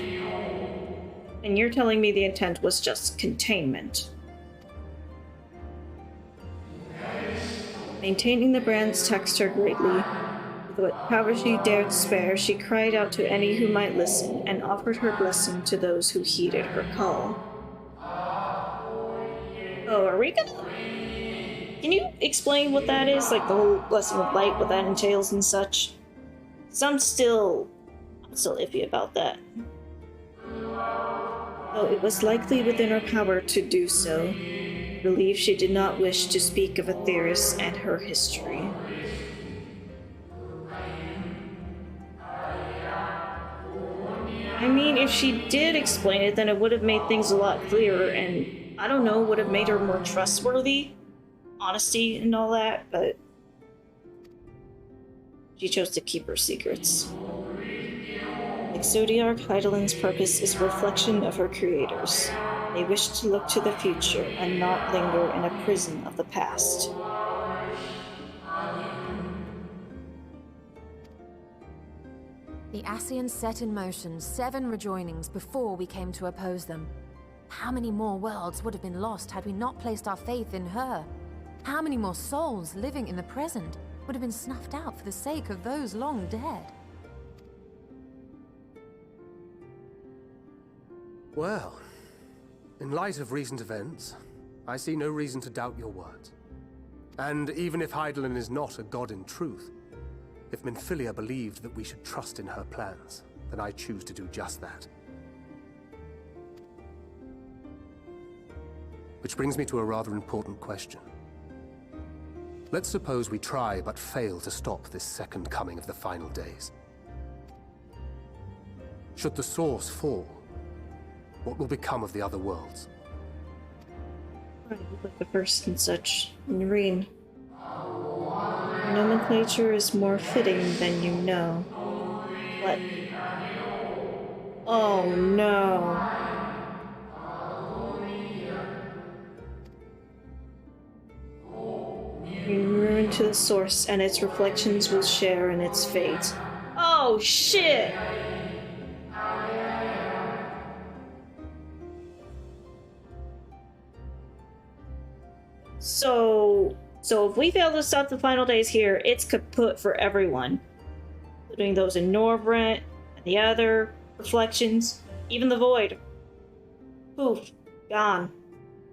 Speaker 1: And you're telling me the intent was just containment. Maintaining the brands taxed her greatly. With what power she dared spare, she cried out to any who might listen, and offered her blessing to those who heeded her call. Oh, are we gonna... Can you explain what that is? Like the whole blessing of light, what that entails and such? 'Cause I'm still iffy about that. Though it was likely within her power to do so, I believe she did not wish to speak of Aetheris and her history. I mean, if she did explain it, then it would have made things a lot clearer, and, I don't know, would have made her more trustworthy, honesty and all that, but she chose to keep her secrets. Like Zodiac, Hydaelyn's purpose is a reflection of her creators. They wish to look to the future and not linger in a prison of the past.
Speaker 9: The Ascians set in motion 7 rejoinings before we came to oppose them. How many more worlds would have been lost had we not placed our faith in her? How many more souls living in the present would have been snuffed out for the sake of those long dead?
Speaker 7: Well, in light of recent events, I see no reason to doubt your words. And even if Hydaelyn is not a god in truth, if Minfilia believed that we should trust in her plans, then I choose to do just that. Which brings me to a rather important question. Let's suppose we try but fail to stop this second coming of the final days. Should the source fall, what will become of the other worlds?
Speaker 1: Like the first and such. Marine. Nomenclature is more fitting than you know. What? Oh no. Ruin to the source, and its reflections will share in its fate. Oh shit! So if we fail to stop the final days here, it's kaput for everyone. Including those in Norvrent, and the other reflections, even the Void. Poof. Gone.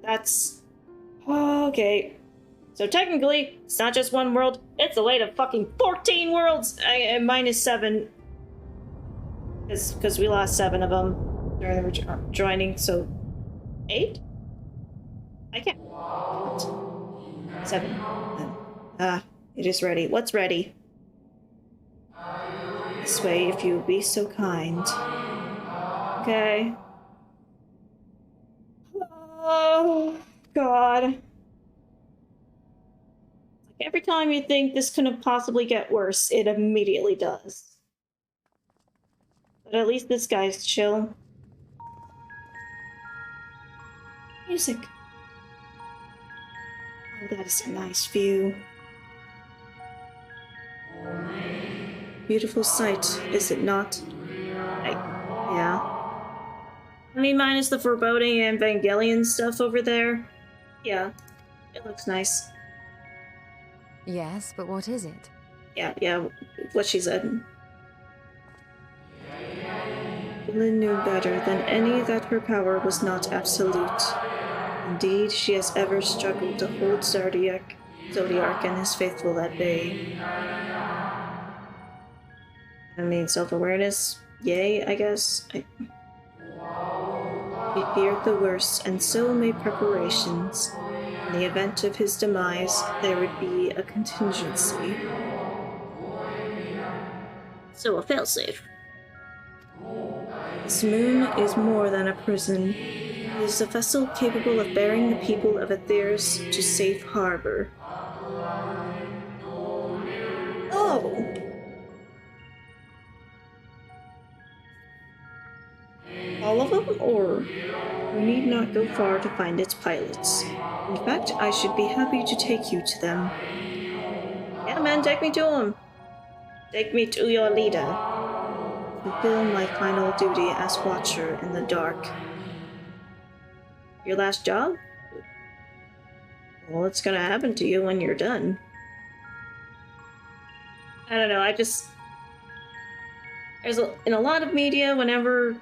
Speaker 1: That's... okay. So technically, it's not just one world, it's a way to fucking 14 worlds! Minus 7. Because we lost 7 of them during the joining, so... 8? I can't... 7. It is ready. What's ready? This way, if you would be so kind. Okay. Oh, God. Every time you think this couldn't possibly get worse, it immediately does. But at least this guy's chill. Music. Oh, that is a nice view. Beautiful sight, is it not? Yeah. I mean, minus the foreboding and Evangelion stuff over there. Yeah, it looks nice.
Speaker 9: Yes, but what is it?
Speaker 1: Yeah, what she said. Lynn knew better than any that her power was not absolute. Indeed, she has ever struggled to hold Zodiac and his faithful at bay. I mean, self-awareness, yay, I guess. He feared the worst, and so made preparations. In the event of his demise, there would be a contingency. So a failsafe. This moon is more than a prison. It is a vessel capable of bearing the people of Aetheris to safe harbor. Oh! All of them, or we need not go far to find its pilots. In fact, I should be happy to take you to them. Yeah, man, take me to them. Take me to your leader. Fulfill my final duty as Watcher in the dark. Your last job? Well, what's gonna happen to you when you're done? I don't know, in a lot of media, whenever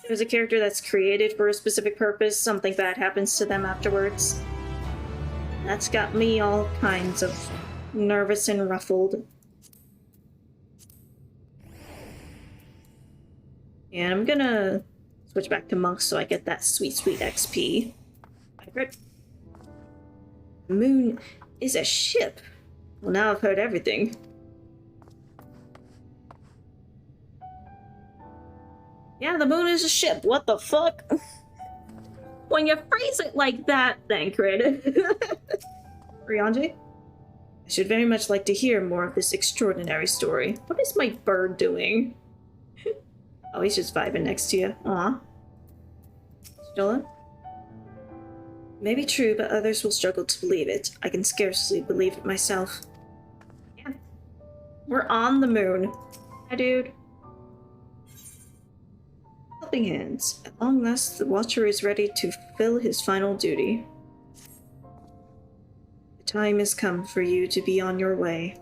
Speaker 1: there's a character that's created for a specific purpose, something bad happens to them afterwards. That's got me all kinds of nervous and ruffled. And I'm gonna switch back to monks so I get that sweet, sweet XP. The moon is a ship. Well, now I've heard everything. Yeah, the moon is a ship. What the fuck? When you phrase it like that, then, Crit. Rionji? I should very much like to hear more of this extraordinary story. What is my bird doing? Oh, he's just vibing next to you. Aw. Stola? Maybe true, but others will struggle to believe it. I can scarcely believe it myself. Yeah. We're on the moon. Hi, dude. Helping hands. At long last, the Watcher is ready to fulfill his final duty. The time has come for you to be on your way.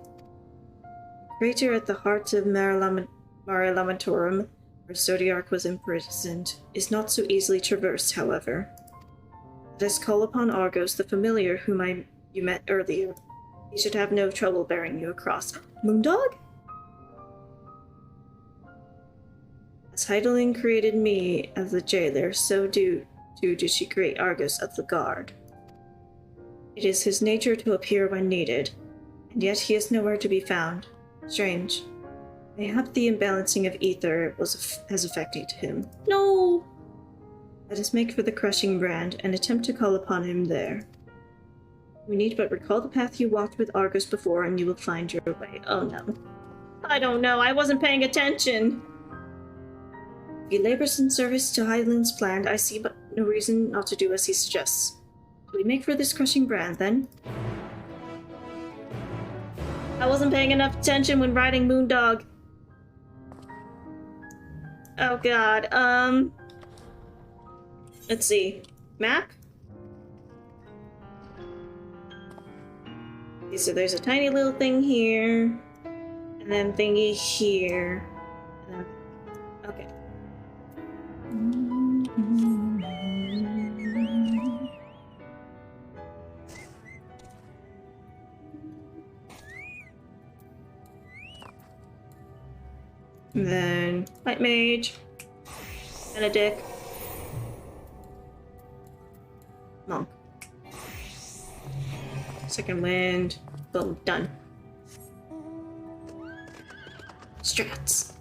Speaker 1: The crater at the heart of Mare Lamatorum, where Zodiac was imprisoned, is not so easily traversed, however. Let us call upon Argos, the familiar whom you met earlier. He should have no trouble bearing you across. Moondog? As Heidelin created me as the jailer, so too did she create Argus of the guard. It is his nature to appear when needed, and yet he is nowhere to be found. Strange. Mayhap the imbalancing of ether has affected him. No! Let us make for the crushing brand and attempt to call upon him there. We need but recall the path you walked with Argus before and you will find your way. Oh no. I don't know, I wasn't paying attention! If he labors in service to Highland's plan, I see but no reason not to do as he suggests. Do we make for this crushing brand, then? I wasn't paying enough attention when riding Moondog. Oh god, let's see. Map? Okay, so there's a tiny little thing here, and then thingy here, and then... okay. And then White Mage, Benedict, Monk. Second Wind, boom, done. Strats.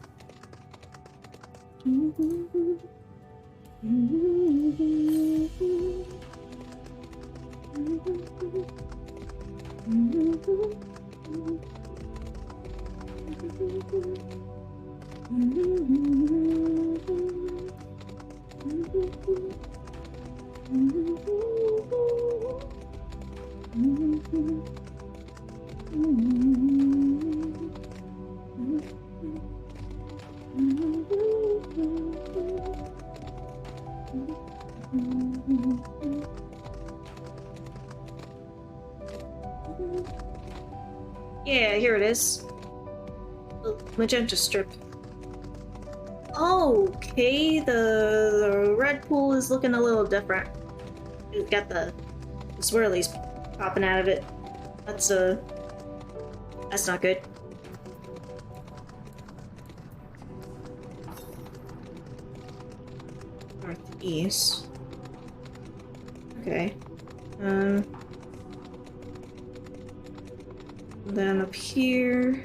Speaker 1: Yeah, here it is. Magenta strip. Okay, the red pool is looking a little different. It's got the swirlies popping out of it. That's not good. Northeast. Okay. Then up here.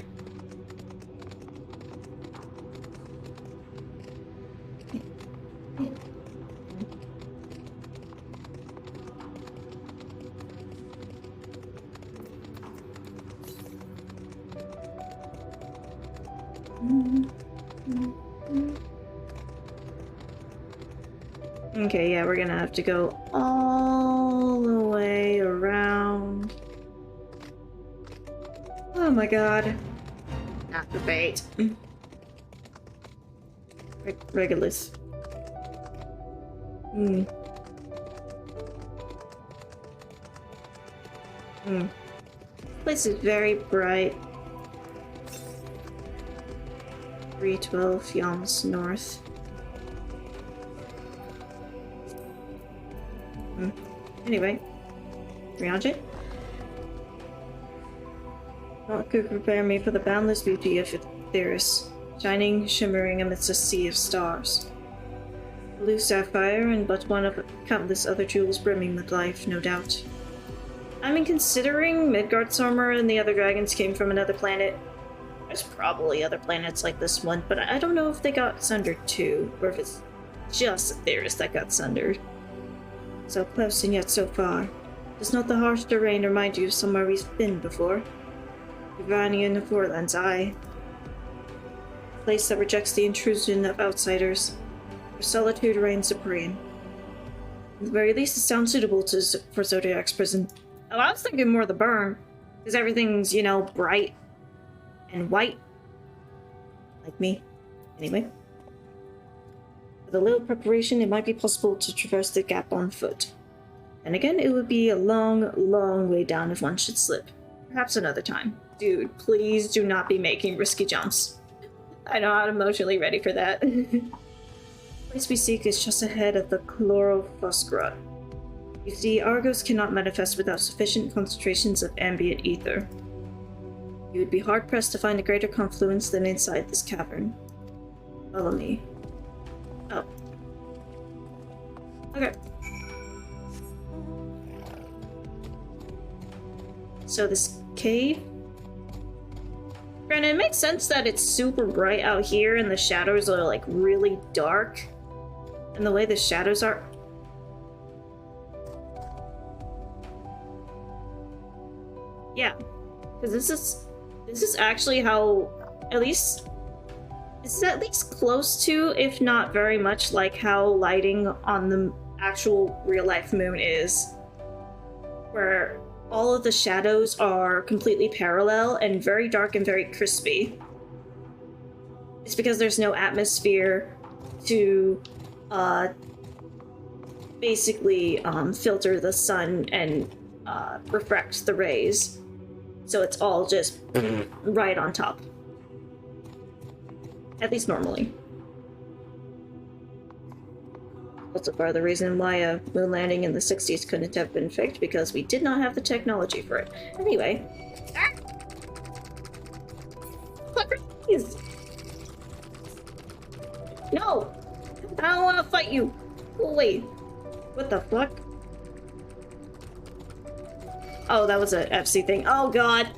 Speaker 1: Okay, yeah, we're gonna have to go all the way around. Oh my god. Not the bait. Regulus. Place is very bright. 312 Yalms North. Anyway, 300. What could prepare me for the boundless beauty of Theris, shining, shimmering amidst a sea of stars. Blue sapphire and but one of countless other jewels brimming with life, no doubt. I mean, considering Midgard's armor and the other dragons came from another planet, there's probably other planets like this one, but I don't know if they got sundered too, or if it's just Theris that got sundered. So close and yet so far. Does not the harsh terrain remind you of somewhere we've been before? Ivania in the Forelands, aye. A place that rejects the intrusion of outsiders, where solitude reigns supreme. At the very least, it sounds suitable for Zodiac's prison. Oh, I was thinking more the burn, because everything's, you know, bright and white. Like me. Anyway. With a little preparation, it might be possible to traverse the gap on foot. And again, it would be a long, long way down if one should slip. Perhaps another time. Dude, please do not be making risky jumps. I'm not emotionally ready for that. The place we seek is just ahead of the Chlorophoskra. You see, Argos cannot manifest without sufficient concentrations of ambient ether. You would be hard-pressed to find a greater confluence than inside this cavern. Follow me. Oh. Okay. So this cave? Granted, it makes sense that it's super bright out here and the shadows are like really dark. And the way the shadows are... Yeah. Because this is actually how, at least... This is at least close to, if not very much, like how lighting on the actual real-life moon is. Where all of the shadows are completely parallel and very dark and very crispy. It's because there's no atmosphere to basically filter the sun and refract the rays. So it's all just right on top. At least normally. Also part of the reason why a moon landing in the 60s couldn't have been faked, because we did not have the technology for it. Anyway. Please. No! I don't want to fight you! Go away! What the fuck? Oh, that was a FC thing. Oh god!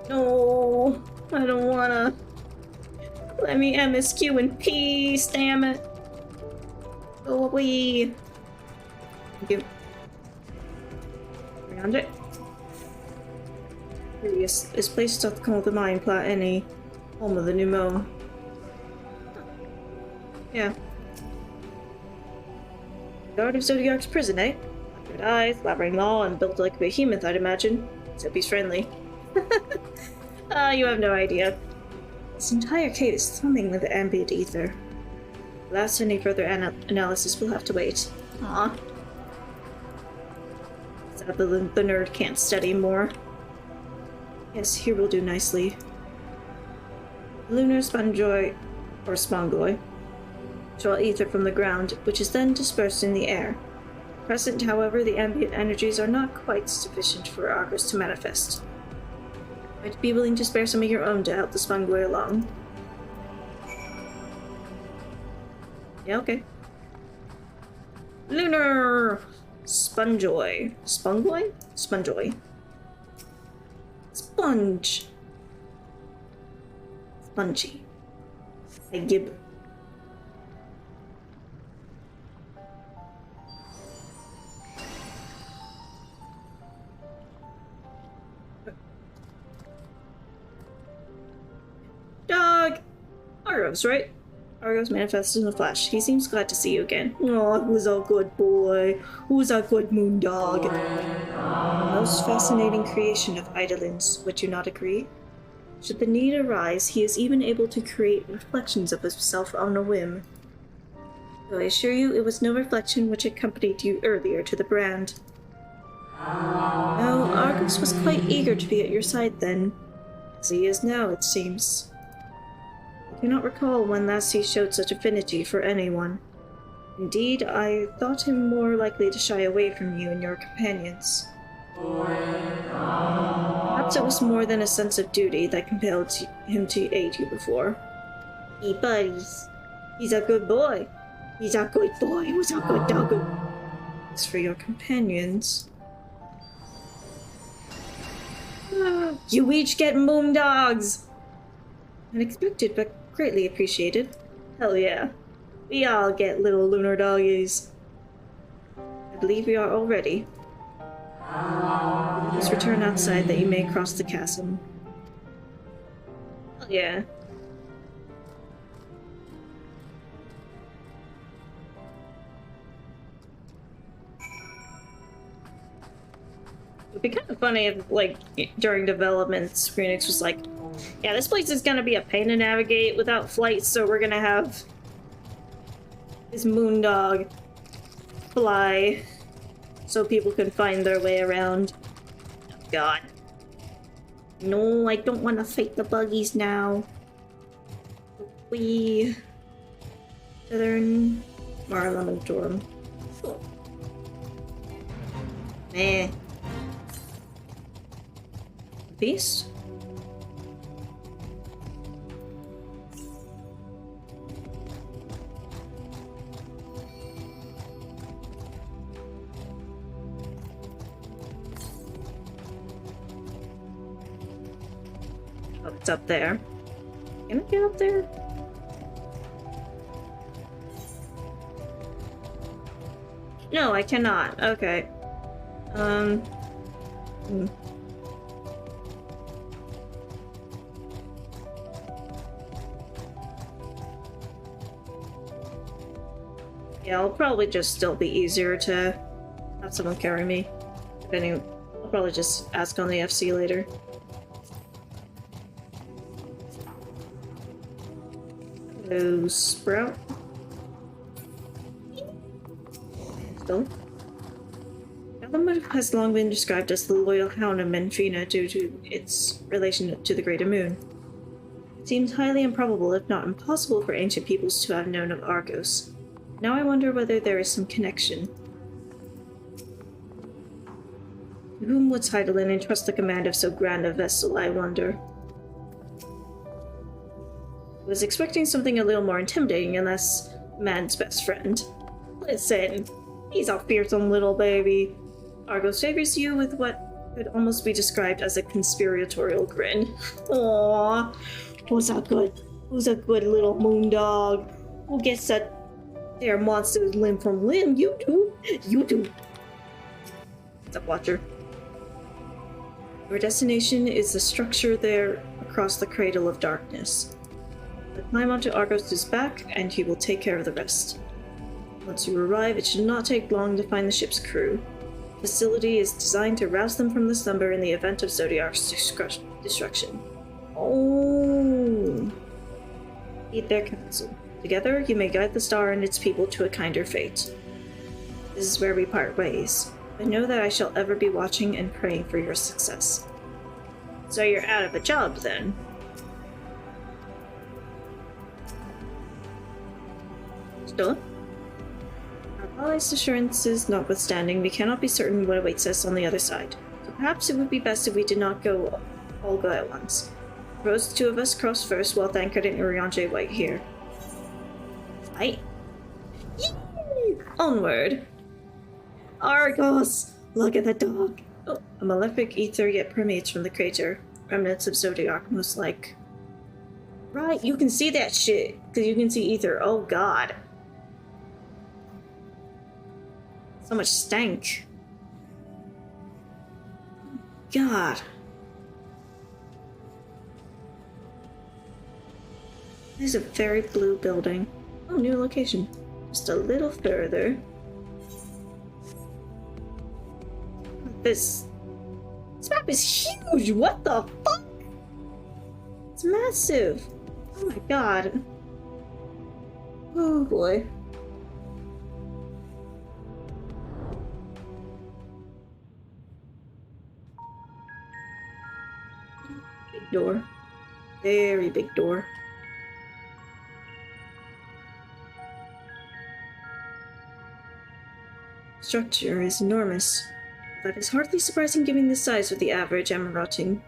Speaker 1: No! I don't wanna... Let me MSQ in peace, damn it! Go away! Thank you. Around it. Curious, is placed off the corner of the mine plot any home of the pneumo? Yeah. Guard of Zodiac's prison, eh? Good eyes, labyrinth law, and built like a behemoth, I'd imagine. Except he's friendly. You have no idea. This entire cave is thumbing with ambient ether. Without any further analysis, we'll have to wait. Aw. Sad the nerd can't study more. Yes, here will do nicely. Lunar spongoi, or spongoi, draw ether from the ground, which is then dispersed in the air. At present, however, the ambient energies are not quite sufficient for Argus to manifest. Might be willing to spare some of your own to help the spongoi along. Yeah, okay. Lunar spongoi. Spongoi? Spongoi. Sponge. Spongy. A gib. Dog! Argos, right? Argos manifests in a flash. He seems glad to see you again. Oh, who's a good boy? Who's a good moon dog? A most fascinating creation of Idolin's, would you not agree? Should the need arise, he is even able to create reflections of himself on a whim. Though I assure you, it was no reflection which accompanied you earlier to the brand. No, Argos was quite eager to be at your side then, as he is now, it seems. I do not recall when last he showed such affinity for anyone. Indeed, I thought him more likely to shy away from you and your companions. Perhaps it was more than a sense of duty that compelled him to aid you before. Hey buddies, he's a good boy. He's a good boy, he's a good doggo. As for your companions... You each get moon dogs! Unexpected, but greatly appreciated. Hell yeah. We all get little lunar doggies. I believe we are all ready. Please return outside that you may cross the chasm. Hell yeah. It'd be kind of funny if, like, during development, Square was like, yeah, this place is gonna be a pain to navigate without flights, so we're gonna have this moondog fly so people can find their way around. Oh, God. No, I don't want to fight the buggies now. We... Southern Marlon Dorm. Cool. Meh. Beast? Oh, it's up there. Can I get up there? No, I cannot. Okay. Hmm. Yeah, it'll probably just still be easier to have someone carry me. Depending, I'll probably just ask on the FC later. Hello, Sprout. Still. Dalamud has long been described as the loyal hound of Menfina due to its relation to the Greater Moon. It seems highly improbable, if not impossible, for ancient peoples to have known of Argos. Now I wonder whether there is some connection. To whom would Hydaelyn entrust the command of so grand a vessel, I wonder? I was expecting something a little more intimidating and less man's best friend. Listen, he's a fearsome little baby. Argos favors you with what could almost be described as a conspiratorial grin. Aww, who's a good little moon dog? Who gets that there monster limb from limb? You do. You do. What's up, Watcher? Your destination is the structure there across the Cradle of Darkness. Climb onto Argos' back, and he will take care of the rest. Once you arrive, it should not take long to find the ship's crew. The facility is designed to rouse them from the slumber in the event of Zodiar's destruction. Oh. Heed their counsel. Together, you may guide the star and its people to a kinder fate. This is where we part ways. But know that I shall ever be watching and praying for your success. So you're out of a job, then? Still? Our allies' assurances notwithstanding, we cannot be certain what awaits us on the other side. So perhaps it would be best if we did not all go at once. Suppose the two of us cross first, while anchored in Urianger White here. Aye. Yee! Onward! Argos! Look at the dog! Oh, a malefic ether yet permeates from the crater. Remnants of Zodiac, most like. Right, you can see that shit, because you can see ether. Oh god. So much stank. God. There's a very blue building. Oh, new location. Just a little further. This map is huge! What the fuck? It's massive! Oh my god. Oh boy. Big door. Very big door. Structure is enormous. That is hardly surprising given the size of the average Amaratin.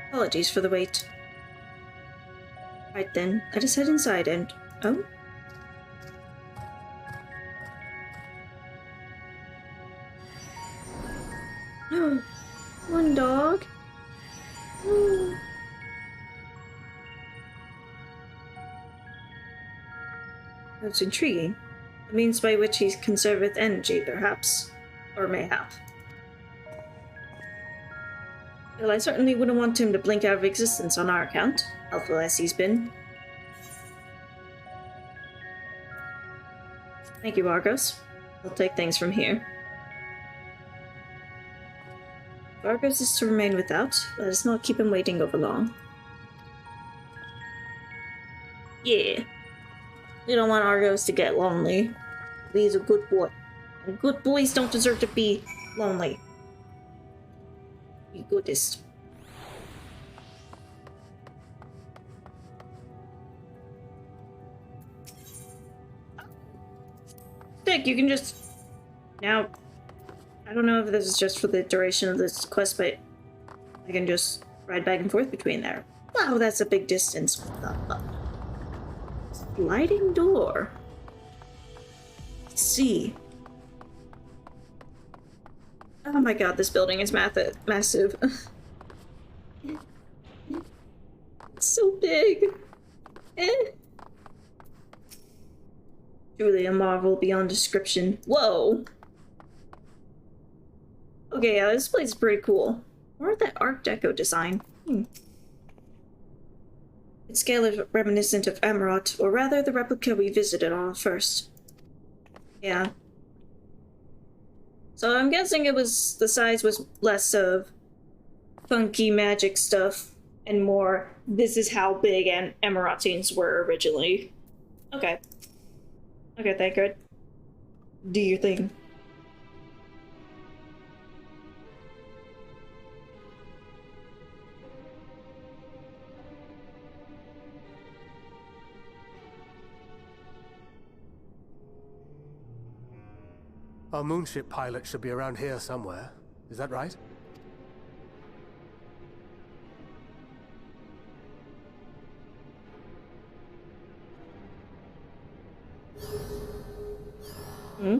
Speaker 1: Apologies for the wait. Right then, let us head inside and... Oh? No! One dog? Oh. That's intriguing. The means by which he conserveth energy, perhaps. Or mayhap. Well, I certainly wouldn't want him to blink out of existence on our account, helpful as he's been. Thank you, Argos. We'll take things from here. If Argos is to remain without, let us not keep him waiting over long. Yeah. We don't want Argos to get lonely. He's a good boy. And good boys don't deserve to be lonely. Be goodest. Dick, you can just... Now, I don't know if this is just for the duration of this quest, but I can just ride back and forth between there. Wow, that's a big distance. What the fuck? Sliding door. Let's see. Oh my god, this building is massive. It's so big. Truly a marvel beyond description. Whoa! Okay, yeah, this place is pretty cool. More of that Art Deco design. Its scale is reminiscent of Emerald, or rather the replica we visited on first. Yeah. So I'm guessing it was, the size was less of funky magic stuff and more, this is how big Emeraldines were originally. Okay. Okay, thank God. Do your thing.
Speaker 7: Our moonship pilot should be around here somewhere. Is that right?
Speaker 1: Hmm?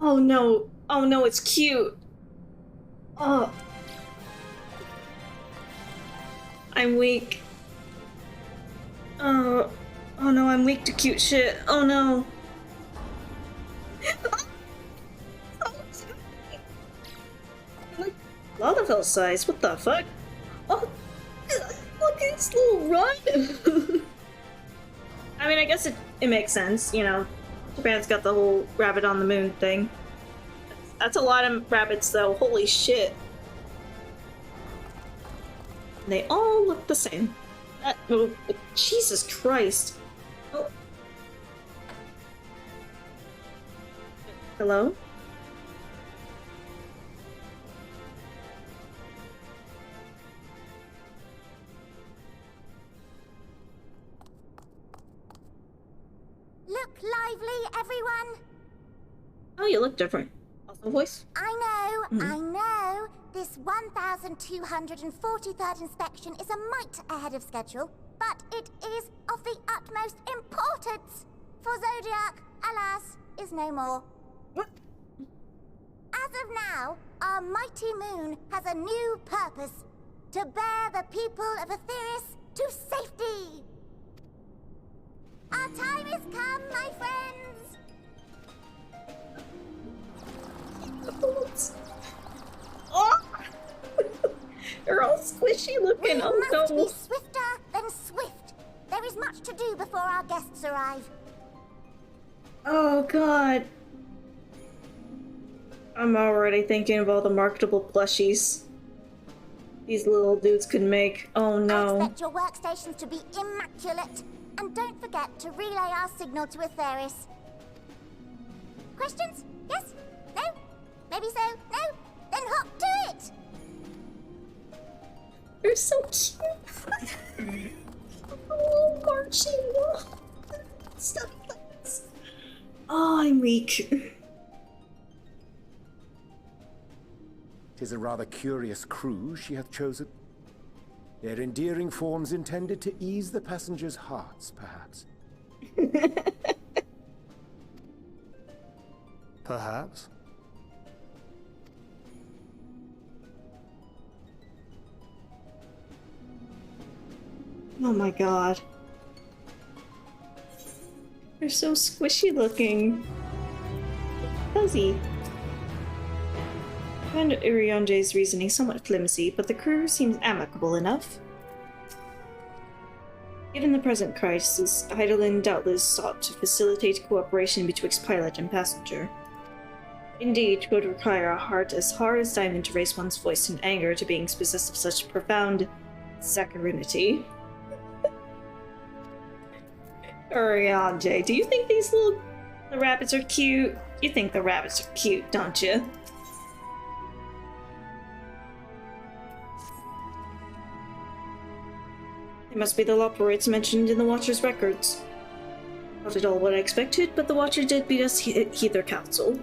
Speaker 1: Oh no. Oh no, it's cute. Oh. I'm weak. Oh no, I'm weak to cute shit. Oh no. Lalafell size, what the fuck? Oh, look at this little run! I mean, I guess it makes sense, you know. Japan's got the whole rabbit on the moon thing. That's a lot of rabbits though, holy shit. They all look the same. Oh, Jesus Christ. Oh. Hello?
Speaker 10: Look lively, everyone!
Speaker 1: Oh, you look different. Also voice?
Speaker 10: I know. This 1,243rd inspection is a mite ahead of schedule, but it is of the utmost importance. For Zodiac, alas, is no more.
Speaker 1: What?
Speaker 10: As of now, our mighty moon has a new purpose: to bear the people of Etheris to safety. Our time has come, my friends!
Speaker 1: Oh! They're all squishy looking.
Speaker 10: We
Speaker 1: Oh
Speaker 10: must
Speaker 1: no!
Speaker 10: be swifter than swift. There is much to do before our guests arrive.
Speaker 1: Oh god. I'm already thinking of all the marketable plushies these little dudes could make. Oh
Speaker 10: I
Speaker 1: no.
Speaker 10: expect your workstations to be immaculate. And don't forget to relay our signal to Etheris. Questions? Yes? No? Maybe so? No? Then hop to it!
Speaker 1: They're so cute. Oh, marching. Stuff like this. Oh, I'm weak.
Speaker 2: 'Tis a rather curious crew she hath chosen. Their endearing forms intended to ease the passengers' hearts, perhaps.
Speaker 7: Perhaps.
Speaker 1: Oh my god. They're so squishy looking. Fuzzy. I found Urianje's reasoning somewhat flimsy, but the crew seems amicable enough. Given the present crisis, Heidelin doubtless sought to facilitate cooperation betwixt pilot and passenger. Indeed, it would require a heart as hard as diamond to raise one's voice in anger to beings possessed of such profound saccharinity. Urianje, do you think the rabbits are cute? You think the rabbits are cute, don't you? They must be the Loperites mentioned in the Watcher's records. Not at all what I expected, but the Watcher did beat us heed their counsel.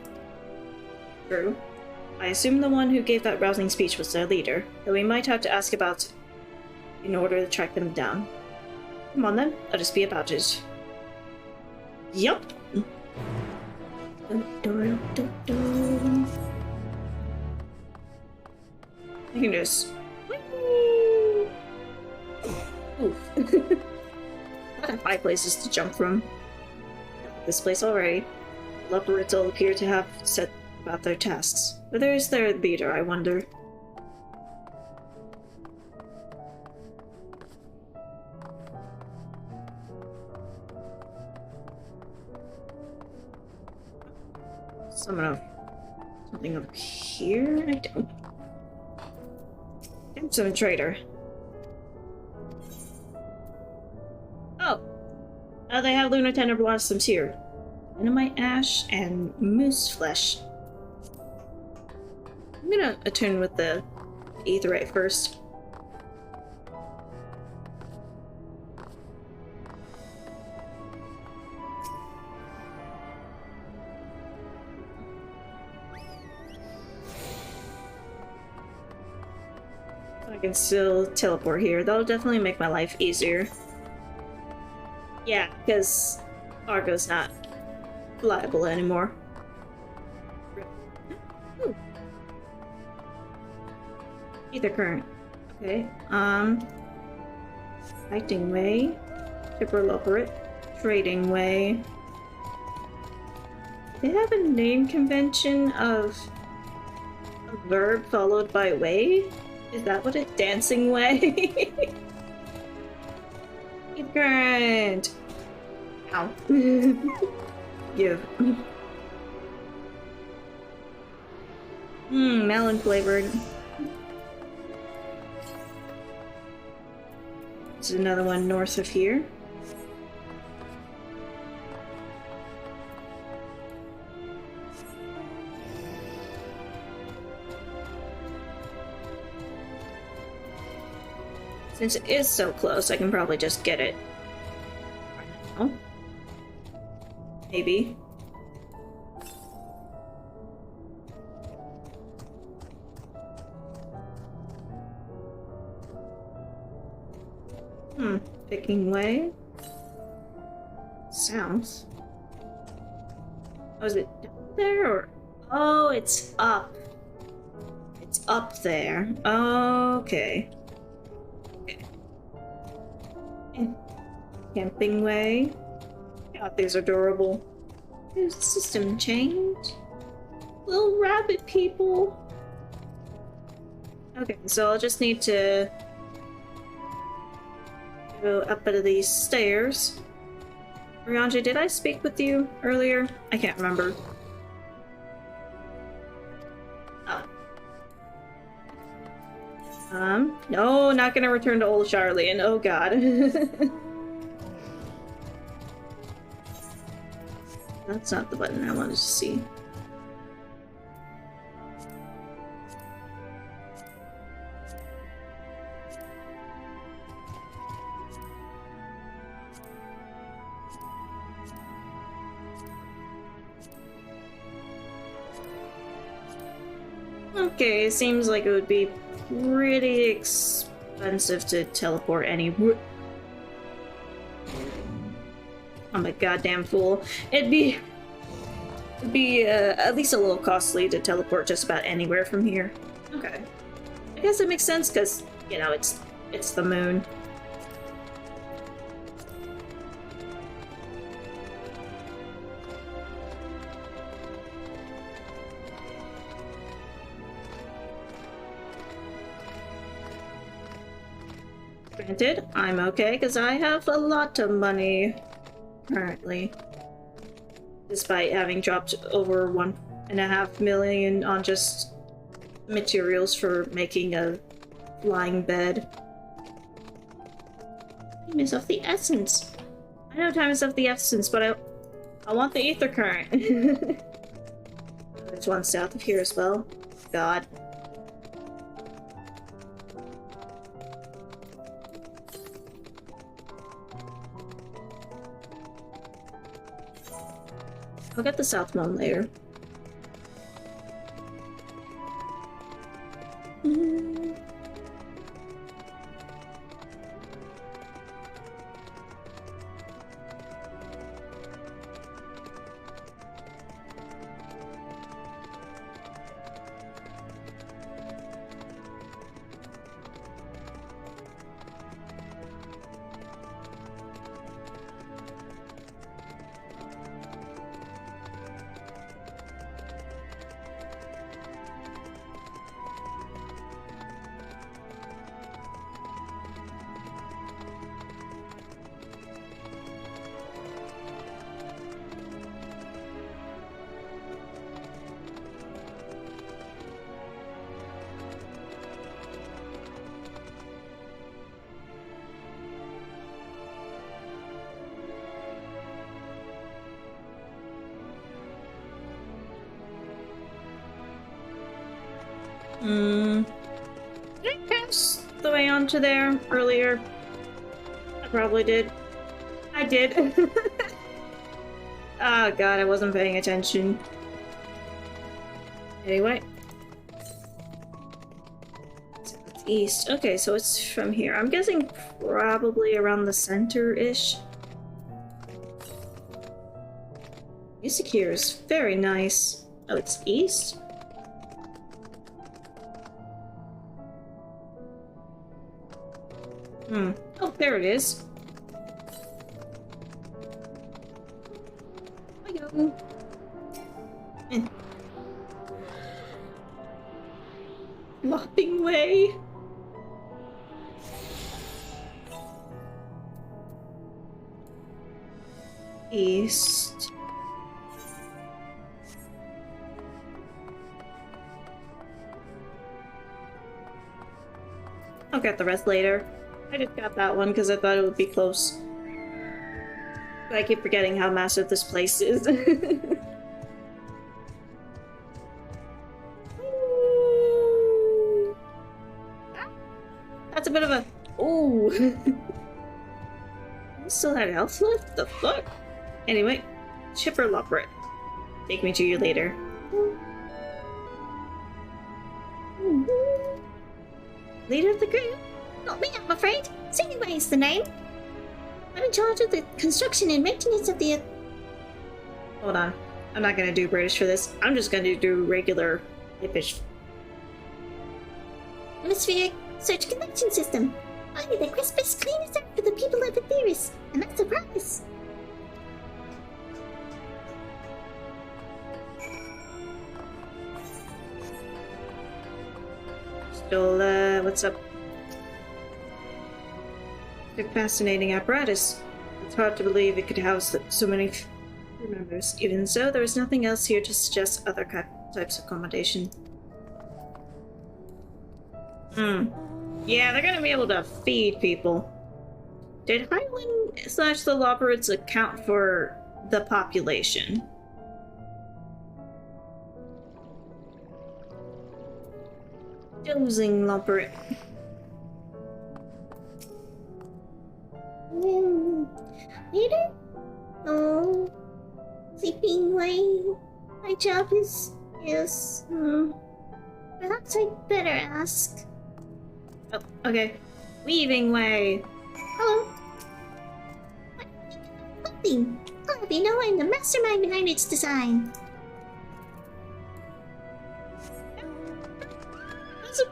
Speaker 1: True. I assume the one who gave that rousing speech was their leader, though we might have to ask about it in order to track them down. Come on then, let us be about it. Yup. I can just... Oof. I have 5 places to jump from. This place already. Leopards all appear to have set about their tasks. Whether is their leader, I wonder. Something over here? I don't. Some trader. Oh! They have lunar tender blossoms here. Dynamite ash and moose flesh. I'm gonna attune with the aetheryte first. I can still teleport here. That'll definitely make my life easier. Yeah, because Argo's not reliable anymore. Ooh. Ether current. Okay. Fighting way. Hyperloperate. Trading way. They have a name convention of a verb followed by way? Is that what it's dancing way? Ether current! Ow. Give. Melon flavored. There's another one north of here. Since it is so close, I can probably just get it right now. Maybe. Picking way. South. Oh, is it down there or? Oh, it's up. It's up there. Okay. Camping way. God, these are adorable. There's a system change. Little rabbit people. Okay, so I'll just need to go up out of these stairs. Ryanja, did I speak with you earlier? I can't remember. No, not gonna return to Old Charlene. Oh god. That's not the button I wanted to see. Okay, it seems like it would be pretty expensive to teleport anywhere. I'm a goddamn fool. It'd be at least a little costly to teleport just about anywhere from here. Okay. I guess it makes sense because, you know, it's the moon. Granted, I'm okay because I have a lot of money currently. Despite having dropped over 1.5 million on just materials for making a flying bed. Time is of the essence. I know time is of the essence, but I want the ether current. There's one south of here as well. God. I'll get the Southmoon later. Did I pass the way onto there earlier? I probably did. I did. Oh god, I wasn't paying attention. Anyway. So it's east. Okay, so it's from here. I'm guessing probably around the center-ish. Music here is very nice. Oh, it's east? Oh, there it is. Hi-yo. Lopping way. East. I'll get the rest later. I just got that one because I thought it would be close. But I keep forgetting how massive this place is. That's a bit of a... Ooh. I still had health left? The fuck? Anyway, Chipper Loprit. Take me to you later. Leader of the group? Not me, I'm afraid. Anyway is the name. I'm in charge of the construction and maintenance of the... Hold on. I'm not gonna do British for this. I'm just gonna do regular Hippish. Atmospheric search connection system. Only the crispest, cleanest earth for the people of Etheris. And that's a promise. Still, what's up? A fascinating apparatus. It's hard to believe it could house so many crew members. Even so, there is nothing else here to suggest other types of accommodation. Yeah, they're gonna be able to feed people. Did Highland / the Loporits account for the population? Dozing Loporit. Later? Oh, sleeping way. My job is perhaps I'd better ask. Oh, okay. Weaving way. Hello. What do you think of clothing? I'll have you know I'm the mastermind behind its design. That's a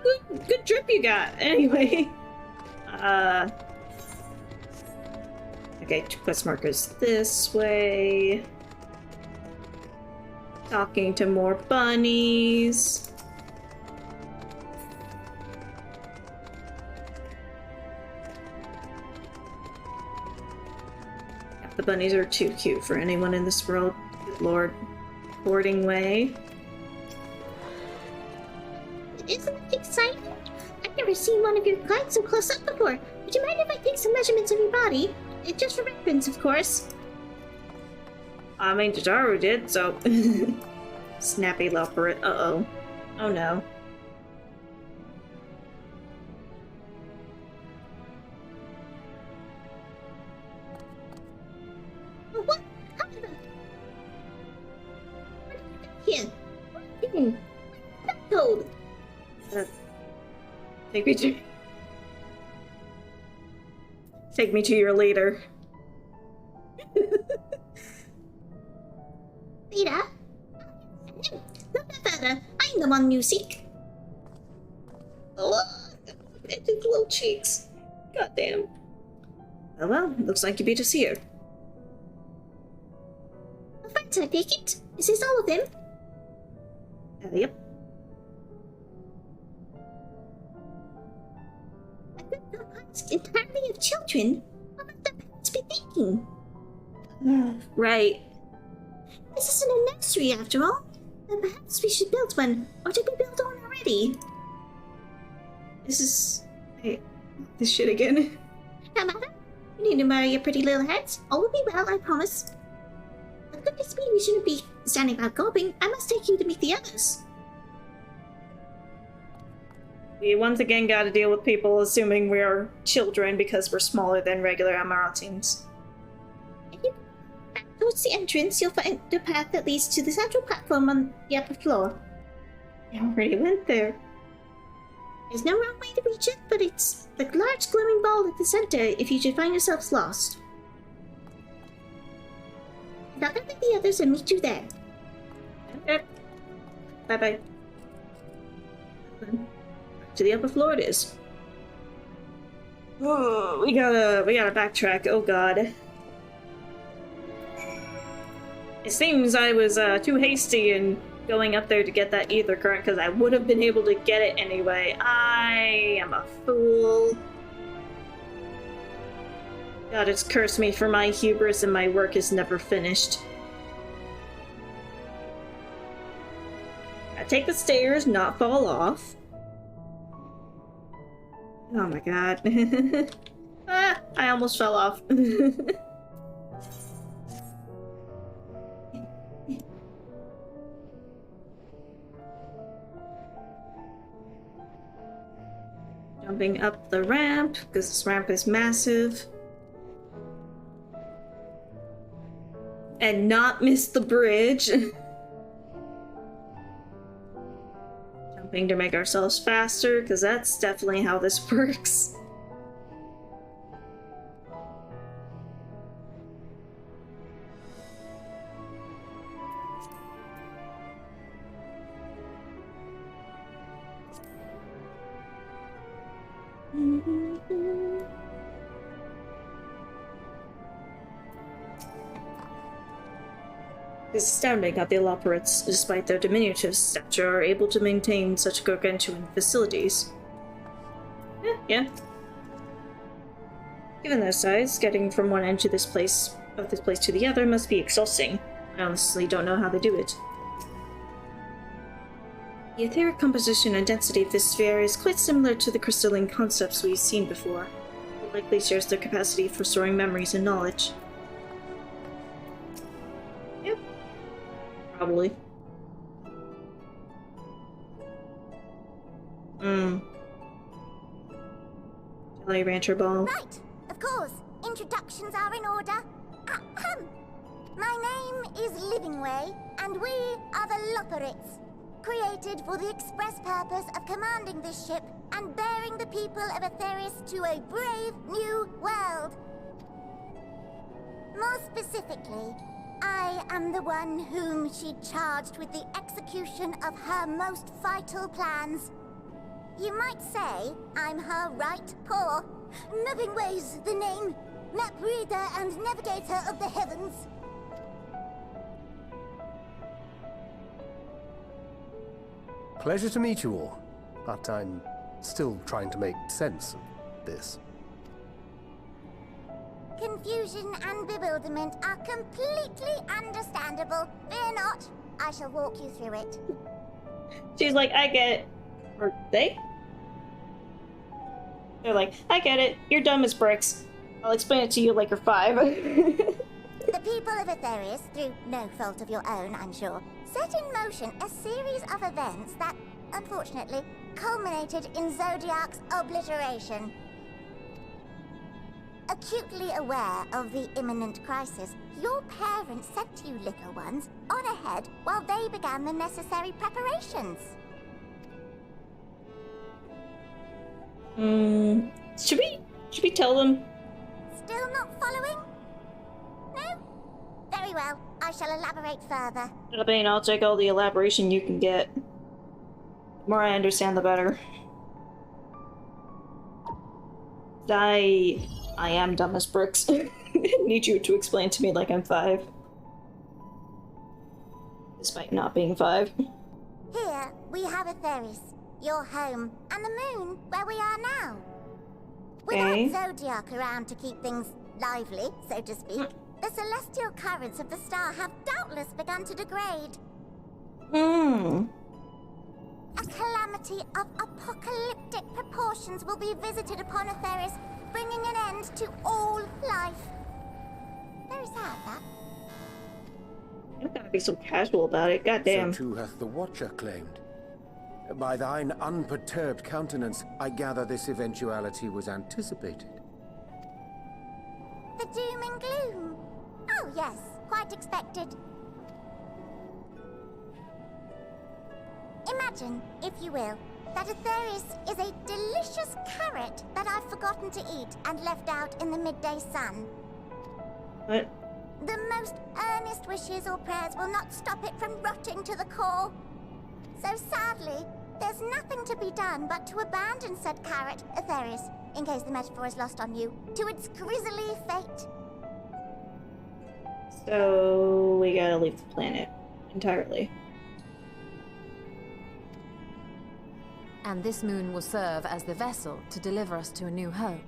Speaker 1: good trip you got. Anyway. Okay, quest markers this way. Talking to more bunnies. Yeah, the bunnies are too cute for anyone in this world. Good lord. Boarding way. Isn't it exciting? I've never seen one of your clients so close up before. Would you mind if I take some measurements of your body? Just for reference, of course. I mean, Tataru did, so... Snappy Loporit. Uh-oh. Oh no. What? Take me to your leader.
Speaker 10: Leader? Look no further. I'm the one you seek.
Speaker 1: Oh, his little cheeks. Goddamn. Oh well, looks like you beat us here.
Speaker 10: A friend, I take it. Is this all of them?
Speaker 1: Yep.
Speaker 10: A group composed entirely of children? What would the parents be thinking?
Speaker 1: Right.
Speaker 10: This isn't a nursery after all. Then perhaps we should build one. Or did we build one already?
Speaker 1: This is... Hey, this shit again.
Speaker 10: No matter. You need to marry your pretty little heads. All will be well, I promise. For goodness me, we shouldn't be standing about gawping. I must take you to meet the others.
Speaker 1: We once again gotta deal with people assuming we are children because we're smaller than regular Amaranthines.
Speaker 10: If you go back towards the entrance, you'll find the path that leads to the central platform on the upper floor.
Speaker 1: I already went there.
Speaker 10: There's no wrong way to reach it, but it's the large glowing ball at the center if you should find yourselves lost. I'll contact the others and meet you there.
Speaker 1: Okay. Bye-bye. To the upper floor it is. Oh, we gotta backtrack. Oh god. It seems I was too hasty in going up there to get that ether current because I would have been able to get it anyway. I am a fool. God, it's cursed me for my hubris and my work is never finished. I take the stairs, not fall off. Oh my god. Ah, I almost fell off. Jumping up the ramp, because this ramp is massive. And not miss the bridge. Jumping to make ourselves faster, because that's definitely how this works. It's astounding how the Eloperates, despite their diminutive stature, are able to maintain such gargantuan facilities. Yeah. Given their size, getting from one end to this place to the other must be exhausting. I honestly don't know how they do it. The etheric composition and density of this sphere is quite similar to the crystalline concepts we've seen before. It likely shares their capacity for storing memories and knowledge. Yep. Probably. Jelly Rancher Ball.
Speaker 10: Right, of course. Introductions are in order. Ahem. My name is Livingway, and we are the Loperates, created for the express purpose of commanding this ship and bearing the people of Etheris to a brave new world. More specifically, I am the one whom she charged with the execution of her most vital plans. You might say I'm her right paw. Livingway's the name, map reader and navigator of the heavens.
Speaker 7: Pleasure to meet you all, but I'm still trying to make sense of this.
Speaker 10: Confusion and bewilderment are completely understandable. Fear not, I shall walk you through it.
Speaker 1: She's like, I get it. Or they? They're like, I get it. You're dumb as bricks. I'll explain it to you like you're 5.
Speaker 10: The people of Etheris, through no fault of your own, I'm sure, set in motion a series of events that, unfortunately, culminated in Zodiac's obliteration. Acutely aware of the imminent crisis, your parents sent you little ones on ahead while they began the necessary preparations.
Speaker 1: Should we tell them?
Speaker 10: Still not following? No? Very well. I shall elaborate further.
Speaker 1: I mean, I'll take all the elaboration you can get. The more I understand, the better. I am dumb as bricks. Need you to explain to me like I'm 5. Despite not being 5.
Speaker 10: Here, we have Atheris, your home, and the moon, where we are now. Without Zodiac around to keep things lively, so to speak, the celestial currents of the star have doubtless begun to degrade. A calamity of apocalyptic proportions will be visited upon Atheris, bringing an end to all life. Very sad, that.
Speaker 1: You gotta be so casual about it, goddamn.
Speaker 2: So too hath the Watcher claimed. By thine unperturbed countenance, I gather this eventuality was anticipated.
Speaker 10: The doom and gloom. Oh yes, quite expected. Imagine, if you will, that Atheris is a delicious carrot that I've forgotten to eat and left out in the midday sun.
Speaker 1: What?
Speaker 10: The most earnest wishes or prayers will not stop it from rotting to the core. So sadly, there's nothing to be done but to abandon said carrot, Atheris, in case the metaphor is lost on you, to its grisly fate.
Speaker 1: So we gotta leave the planet entirely.
Speaker 9: And this moon will serve as the vessel to deliver us to a new home.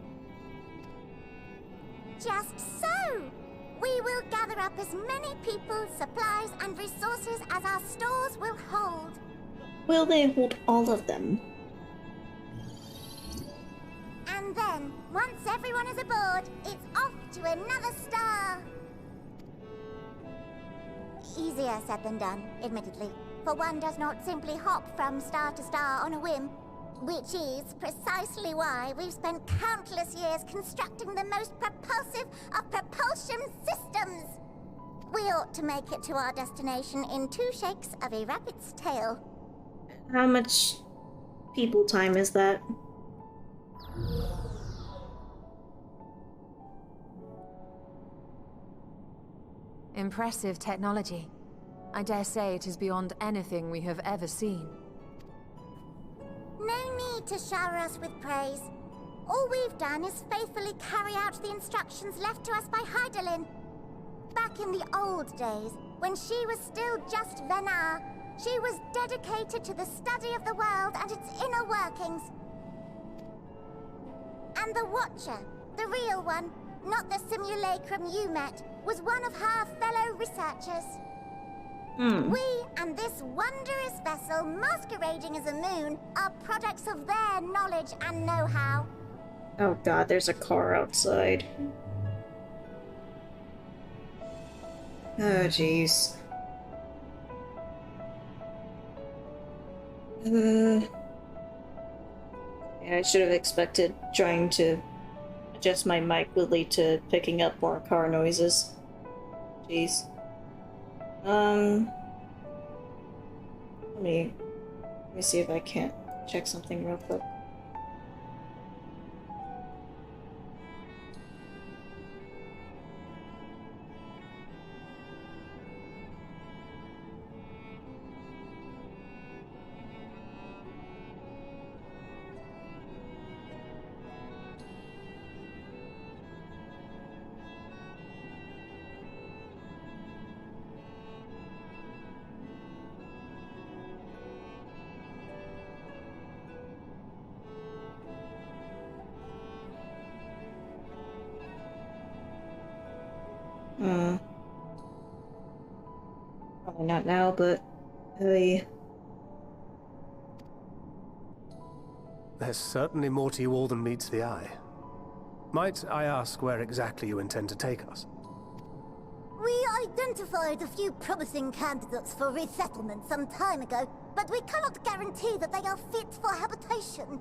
Speaker 10: Just so! We will gather up as many people, supplies, and resources as our stores will hold.
Speaker 1: Will they hold all of them?
Speaker 10: And then, once everyone is aboard, it's off to another star. Easier said than done, admittedly, for one does not simply hop from star to star on a whim, which is precisely why we've spent countless years constructing the most propulsive of propulsion systems. We ought to make it to our destination in 2 shakes of a rabbit's tail.
Speaker 1: How much people time is that?
Speaker 9: Impressive technology. I dare say it is beyond anything we have ever seen.
Speaker 10: No need to shower us with praise. All we've done is faithfully carry out the instructions left to us by Hydaelyn. Back in the old days, when she was still just Venar, she was dedicated to the study of the world and its inner workings. And the Watcher, the real one, not the simulacrum you met, was one of her fellow researchers. We and this wondrous vessel masquerading as a moon are products of their knowledge and know-how.
Speaker 1: Oh god, there's a car outside. Oh jeez. Yeah, I should have expected trying to adjust my mic would lead to picking up more car noises. Jeez. Let me see if I can't check something real quick. Probably not now, but
Speaker 7: There's certainly more to you all than meets the eye. Might I ask where exactly you intend to take us?
Speaker 10: We identified a few promising candidates for resettlement some time ago, but we cannot guarantee that they are fit for habitation.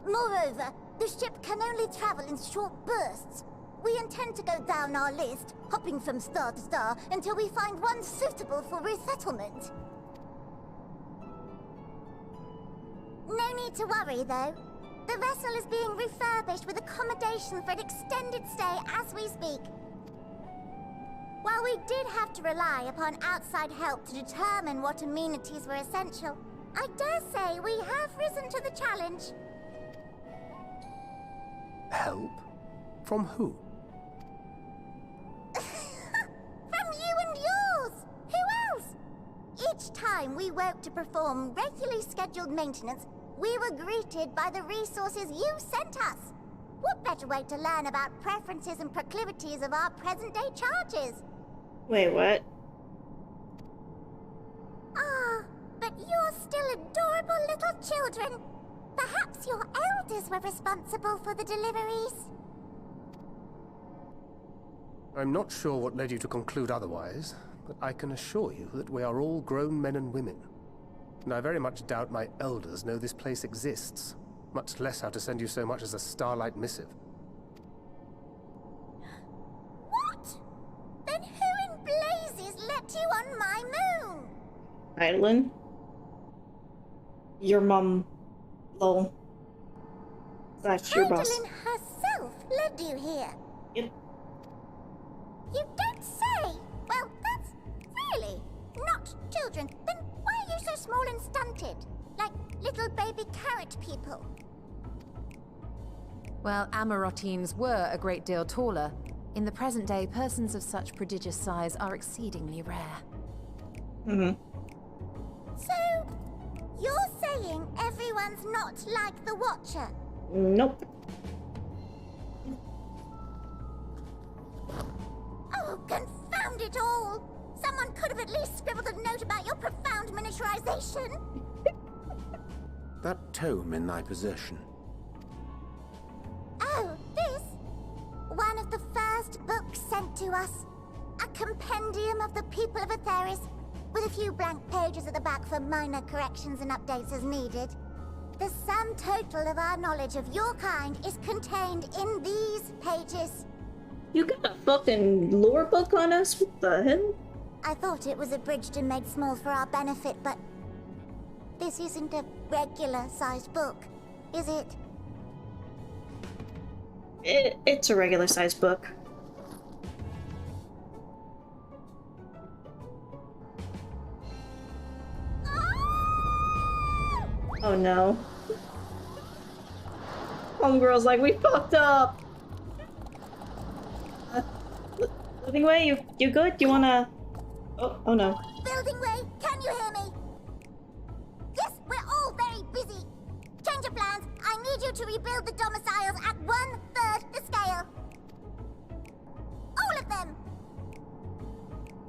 Speaker 10: Moreover, the ship can only travel in short bursts. We intend to go down our list, hopping from star to star, until we find one suitable for resettlement. No need to worry, though. The vessel is being refurbished with accommodation for an extended stay as we speak. While we did have to rely upon outside help to determine what amenities were essential, I dare say we have risen to the challenge.
Speaker 7: Help? From who?
Speaker 10: From you and yours! Who else? Each time we woke to perform regularly scheduled maintenance, we were greeted by the resources you sent us. What better way to learn about preferences and proclivities of our present-day charges?
Speaker 1: Wait, what?
Speaker 10: Ah, but you're still adorable little children. Perhaps your elders were responsible for the deliveries.
Speaker 7: I'm not sure what led you to conclude otherwise, but I can assure you that we are all grown men and women. And I very much doubt my elders know this place exists, much less how to send you so much as a starlight missive.
Speaker 10: What? Then who in blazes let you on my moon?
Speaker 1: Idlin? Your mom. Lol. That's your boss.
Speaker 10: Idlin herself led you here.
Speaker 1: Yep.
Speaker 10: You don't say! Well, that's really not children. Then why are you so small and stunted? Like little baby carrot people.
Speaker 9: Well, Amarotines were a great deal taller. In the present day, persons of such prodigious size are exceedingly rare.
Speaker 10: So, you're saying everyone's not like the Watcher?
Speaker 1: Nope.
Speaker 10: Oh, confound it all! Someone could have at least scribbled a note about your profound miniaturization.
Speaker 2: That tome in thy possession.
Speaker 10: Oh, this? One of the first books sent to us. A compendium of the people of Atheris, with a few blank pages at the back for minor corrections and updates as needed. The sum total of our knowledge of your kind is contained in these pages.
Speaker 1: You got a fucking lore book on us? What the hell?
Speaker 10: I thought it was abridged and made small for our benefit, but this isn't a regular-sized book, is it?
Speaker 1: It's a regular sized book. Oh no. Homegirl's like, we fucked up! Living Way, you good? You wanna... Oh no.
Speaker 10: Building Way, can you hear me? Yes, we're all very busy. Change of plans. I need you to rebuild the domiciles at 1/3 the scale. All of them.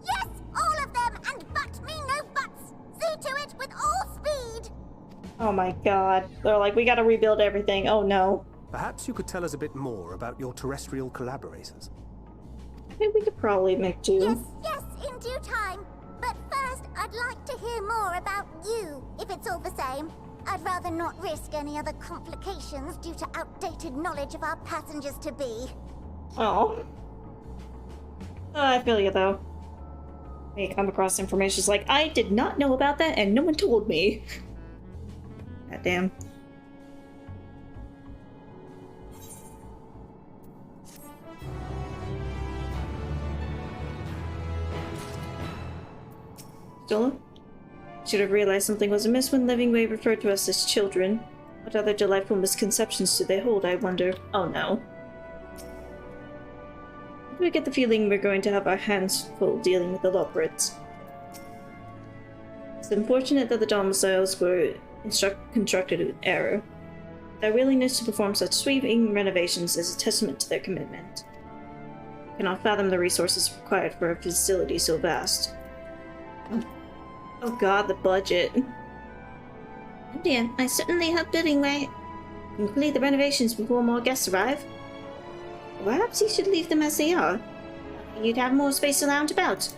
Speaker 10: Yes, all of them, and but me no buts. See to it with all speed.
Speaker 1: Oh my god. They're like, we gotta rebuild everything. Oh no.
Speaker 7: Perhaps you could tell us a bit more about your terrestrial collaborators.
Speaker 1: I think we could probably make do.
Speaker 10: Yes, in due time. But first, I'd like to hear more about you, if it's all the same. I'd rather not risk any other complications due to outdated knowledge of our passengers-to-be.
Speaker 1: Oh. I feel you, though. May come across information it's like, I did not know about that, and no one told me. God damn. Zola? Should have realized something was amiss when Living Way referred to us as children. What other delightful misconceptions do they hold, I wonder? Oh no. We get the feeling we're going to have our hands full dealing with the Lockbrits. It's unfortunate that the domiciles were constructed with error. Their willingness to perform such sweeping renovations is a testament to their commitment. I cannot fathom the resources required for a facility so vast. Oh god, the budget. Oh dear, I certainly hope Living Way can complete the renovations before more guests arrive. Perhaps you should leave them as they are. You'd have more space to lounge about.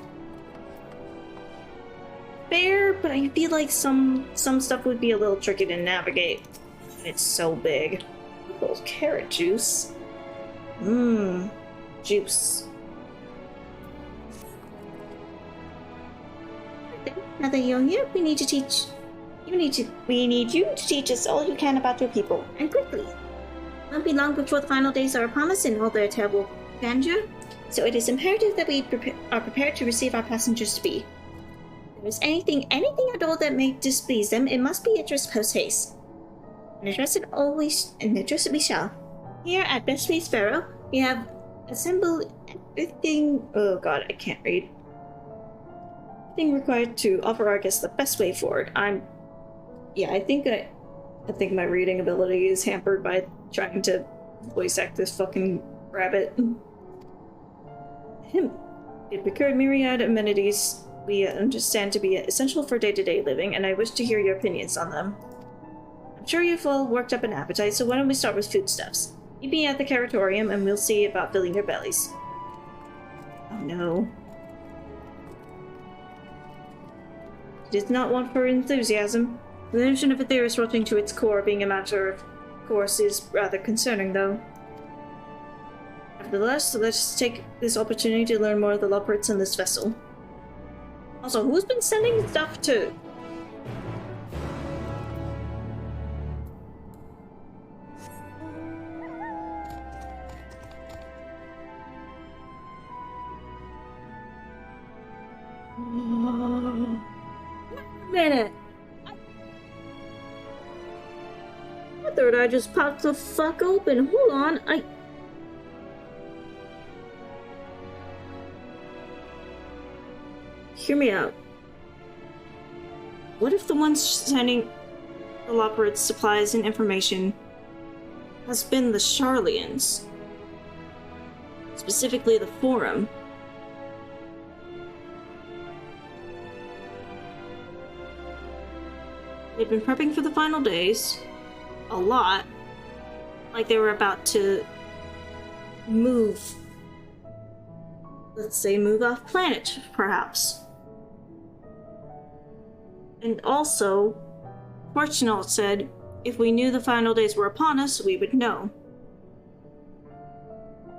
Speaker 1: Fair, but I feel like some stuff would be a little tricky to navigate. It's so big. Little carrot juice. Mmm. Juice. Now that you're here, we need to teach you We need you to teach us all you can about your people, and quickly. It won't be long before the final days are upon us in all their terrible grandeur, so it is imperative that we are prepared to receive our passengers to be. If there is anything at all that may displease them, it must be addressed post-haste. And address it we shall. Here at Bestway Sparrow, we have assembled everything. Oh god, I can't read. Everything required to offer our guests the best way forward. I think my reading ability is hampered by trying to voice act this fucking rabbit. It procured myriad amenities we understand to be essential for day-to-day living, and I wish to hear your opinions on them. I'm sure you've all worked up an appetite, so why don't we start with foodstuffs? Meet me at the Caratorium, and we'll see about filling your bellies. Oh no. It is not one for enthusiasm. The notion of Aetheris rotting to its core being a matter of course is rather concerning, though. Nevertheless, let's take this opportunity to learn more of the Loporrits in this vessel. Also, who's been sending stuff to? Minute. I thought I just popped the fuck open. Hold on, Hear me out. What if the ones sending the Loporrits supplies and information has been the Sharlians? Specifically the Forum. They've been prepping for the final days. A lot. Like they were about to move. Let's say move off planet, perhaps. And also, Fortunault said, if we knew the final days were upon us, we would know.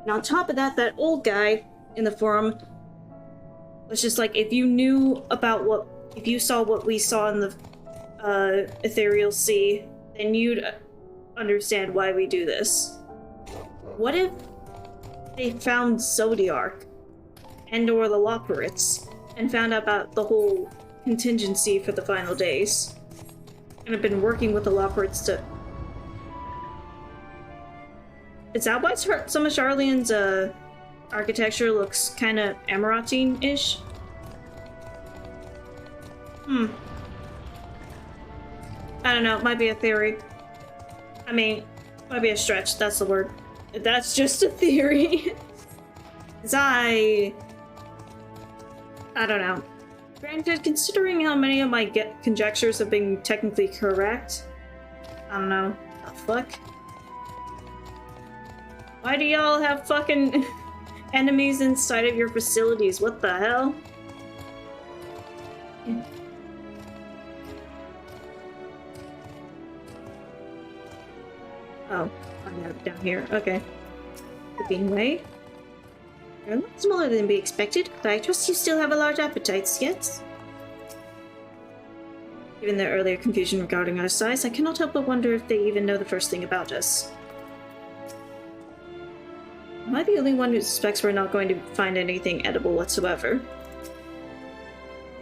Speaker 1: And on top of that, that old guy in the forum was just like, if you knew about if you saw what we saw in the Ethereal Sea, then you'd understand why we do this. What if they found Zodiark and/or the Loporrits and found out about the whole contingency for the final days and have been working with the Loporrits to... Is that why some of Sharlian's architecture looks kind of Emeraldine-ish? I don't know, it might be a theory. I mean, might be a stretch, that's the word. That's just a theory. I don't know. Granted, considering how many of my conjectures have been technically correct, I don't know. The fuck? Why do y'all have fucking enemies inside of your facilities? What the hell? Oh, I'm down here. Okay. The Beanway. You're a lot smaller than we expected, but I trust you still have a large appetite, yes? Given their earlier confusion regarding our size, I cannot help but wonder if they even know the first thing about us. Am I the only one who suspects we're not going to find anything edible whatsoever?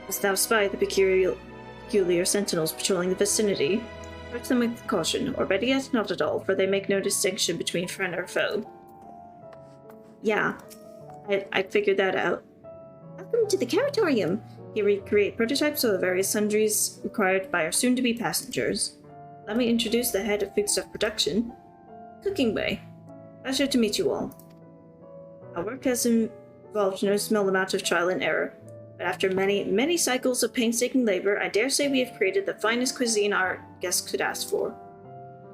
Speaker 1: Must thou spy the peculiar sentinels patrolling the vicinity? Approach them with caution, or better yet, not at all, for they make no distinction between friend or foe. Yeah, I figured that out. Welcome to the Caratorium. Here we create prototypes of the various sundries required by our soon-to-be passengers. Let me introduce the head of foodstuff production, Cooking Way. Pleasure to meet you all. Our work has involved no small amount of trial and error, but after many, many cycles of painstaking labor, I dare say we have created the finest cuisine our guests could ask for.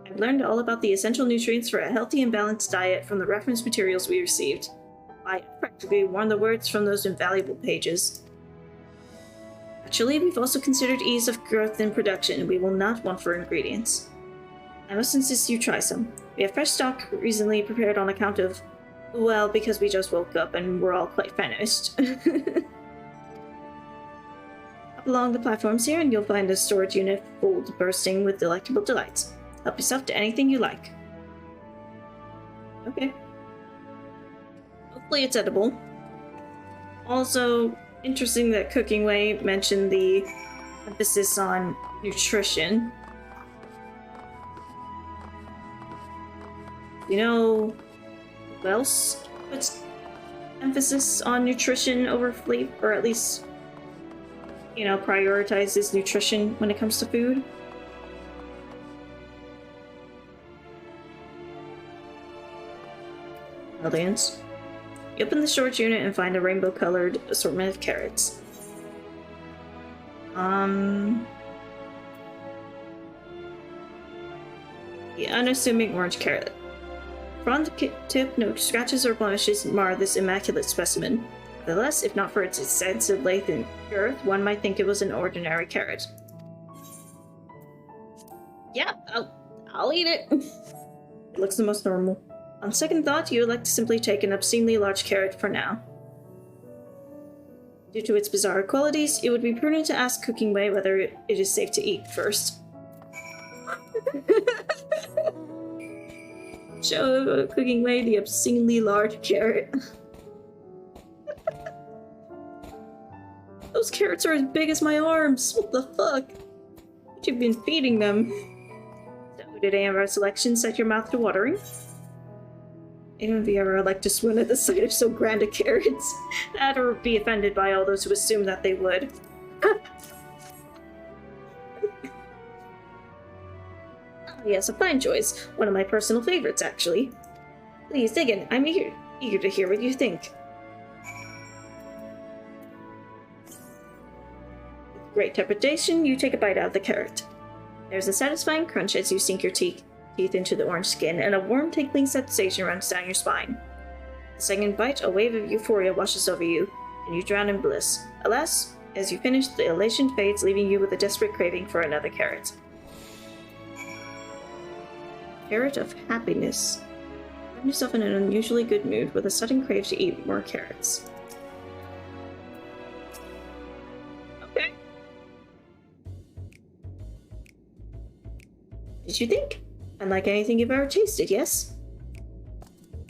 Speaker 1: I've learned all about the essential nutrients for a healthy and balanced diet from the reference materials we received. I practically worn the words from those invaluable pages. Actually, we've also considered ease of growth and production, and we will not want for ingredients. I must insist you try some. We have fresh stock recently prepared on account of, well, because we just woke up and we're all quite famished. A couple along the platforms here and you'll find a storage unit full to bursting with delectable delights. Help yourself to anything you like. Okay. Hopefully it's edible. Also, interesting that Cooking Way mentioned the emphasis on nutrition. You know who else puts emphasis on nutrition over flavor, or at least, you know, prioritizes nutrition when it comes to food? Audience. You open the storage unit and find a rainbow-colored assortment of carrots. The unassuming orange carrot. From the tip, no scratches or blemishes mar this immaculate specimen. Nevertheless, if not for its extensive length and girth, one might think it was an ordinary carrot. Yeah, I'll eat it. It looks the most normal. On second thought, you would like to simply take an obscenely large carrot for now. Due to its bizarre qualities, it would be prudent to ask Cooking Way whether it is safe to eat first. Show Cooking Way the obscenely large carrot. Those carrots are as big as my arms! What the fuck? What you've been feeding them? So, did any of our selections set your mouth to watering? Even if you ever like to swoon at the sight of so grand a carrots, that or be offended by all those who assume that they would. Oh, yes, a fine choice. One of my personal favorites, actually. Please dig in. I'm eager to hear what you think. With great trepidation, you take a bite out of the carrot. There's a satisfying crunch as you sink your teeth into the orange skin, and a warm, tingling sensation runs down your spine. The second bite, a wave of euphoria washes over you, and you drown in bliss. Alas, as you finish, the elation fades, leaving you with a desperate craving for another carrot. Carrot of happiness. Find yourself in an unusually good mood with a sudden crave to eat more carrots. Okay. Did you think? Unlike anything you've ever tasted, yes?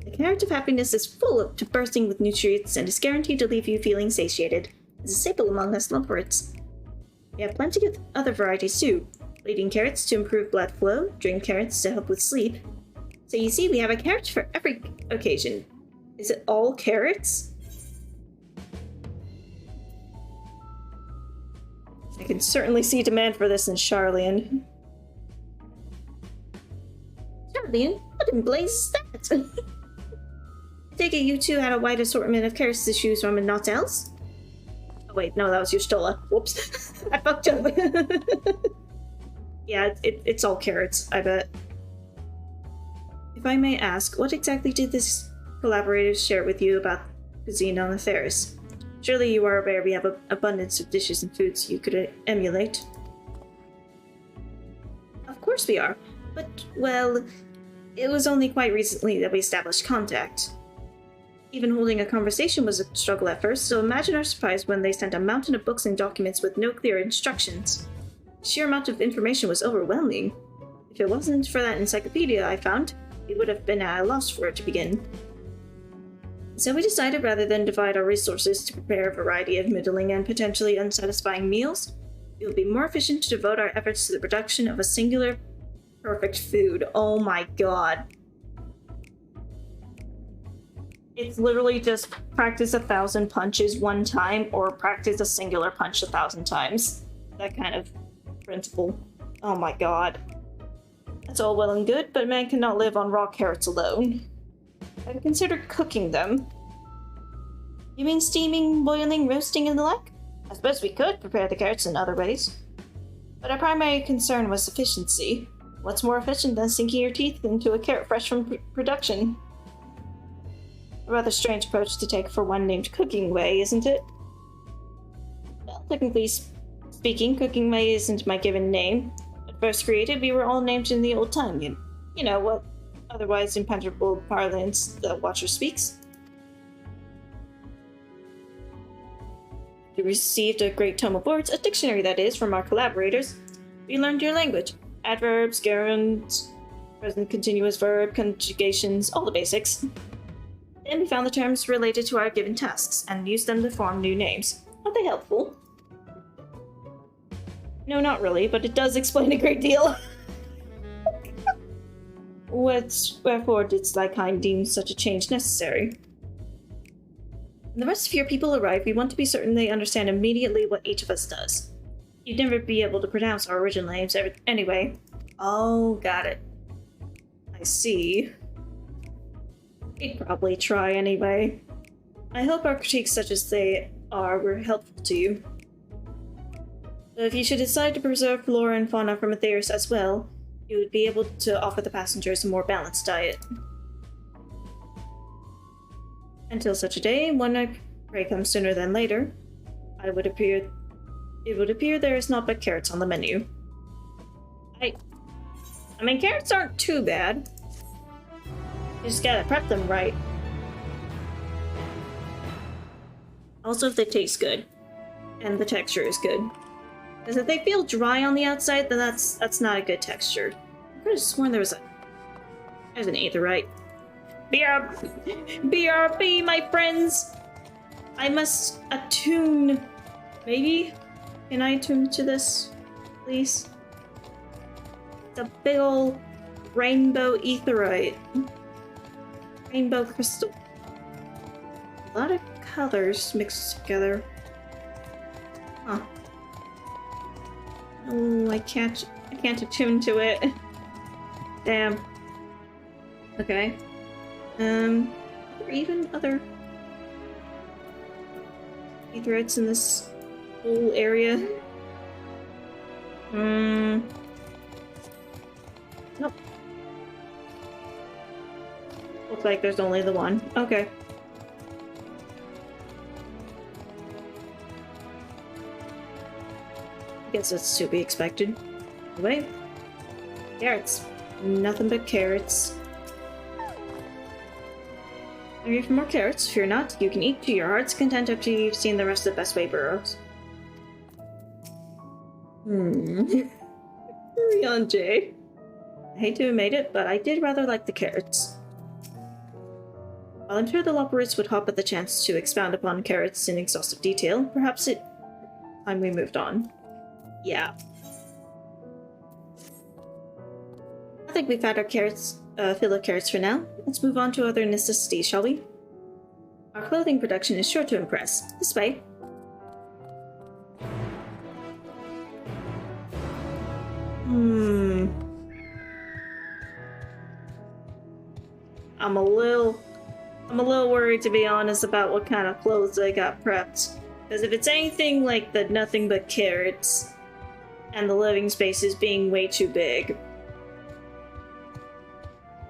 Speaker 1: The carrot of happiness is full to bursting with nutrients and is guaranteed to leave you feeling satiated. It's a staple among us lumberjacks. We have plenty of other varieties too. Bleeding carrots to improve blood flow, dream carrots to help with sleep. So you see, we have a carrot for every occasion. Is it all carrots? I can certainly see demand for this in Charlian. Charlian? What in blazes is that? I take it you two had a wide assortment of carrots to choose from and not else? Oh wait, no, that was Yustola. Whoops. I fucked up. Yeah, it's all carrots, I bet. If I may ask, what exactly did this collaborator share with you about cuisine on the Theris? Surely you are aware we have an abundance of dishes and foods you could emulate. Of course we are, but, well, it was only quite recently that we established contact. Even holding a conversation was a struggle at first, so imagine our surprise when they sent a mountain of books and documents with no clear instructions. The sheer amount of information was overwhelming. If it wasn't for that encyclopedia I found, we would have been at a loss for it to begin. So we decided rather than divide our resources to prepare a variety of middling and potentially unsatisfying meals, it would be more efficient to devote our efforts to the production of a singular, perfect food. Oh my god. It's literally just practice 1,000 punches one time or practice a singular punch 1,000 times. That kind of principle. Oh my god. That's all well and good, but man cannot live on raw carrots alone. I've considered cooking them. You mean steaming, boiling, roasting, and the like? I suppose we could prepare the carrots in other ways. But our primary concern was efficiency. What's more efficient than sinking your teeth into a carrot fresh from production? A rather strange approach to take for one named Cooking Way, isn't it? Well, technically speaking, Cooking Way isn't my given name. When first created, we were all named in the old tongue, you know what otherwise impenetrable parlance the Watcher speaks. We received a great tome of words, a dictionary that is, from our collaborators. We learned your language. Adverbs, gerunds, present continuous verb, conjugations, all the basics. Then we found the terms related to our given tasks, and used them to form new names. Are they helpful? No, not really, but it does explain a great deal. Wherefore didst thy kind deem such a change necessary? When the rest of your people arrive, we want to be certain they understand immediately what each of us does. You'd never be able to pronounce our original names anyway. Oh, got it. I see. We'd probably try anyway. I hope our critiques, such as they are, were helpful to you. So if you should decide to preserve flora and fauna from Aetheris as well, you would be able to offer the passengers a more balanced diet. Until such a day, one I pray comes sooner than later, it would appear there is not but carrots on the menu. I mean, carrots aren't too bad. You just gotta prep them right. Also, if they taste good, and the texture is good. Because if they feel dry on the outside, then that's not a good texture. I could have sworn there's an aetheryte. BRB, my friends! I must attune. Maybe? Can I attune to this, please? It's a big ol' rainbow aetheryte. Rainbow crystal. A lot of colors mixed together. Huh. Oh, I can't attune to it. Damn. Okay. Are there even other aetherytes in this whole area? Nope. Looks like there's only the one. Okay. I guess that's to be expected. Anyway. Carrots. Nothing but carrots. Hungry for more carrots? Fear not. You can eat to your heart's content after you've seen the rest of the Bestway burrows. Hurry on, Jay. I hate to have made it, but I did rather like the carrots. While I'm sure the Loporus would hop at the chance to expound upon carrots in exhaustive detail, perhaps it's time we moved on. Yeah. I think we've had our carrots, fill of carrots for now. Let's move on to other necessities, shall we? Our clothing production is sure to impress. This way. I'm a little worried, to be honest, about what kind of clothes I got prepped. Because if it's anything like the nothing but carrots, and the living spaces being way too big,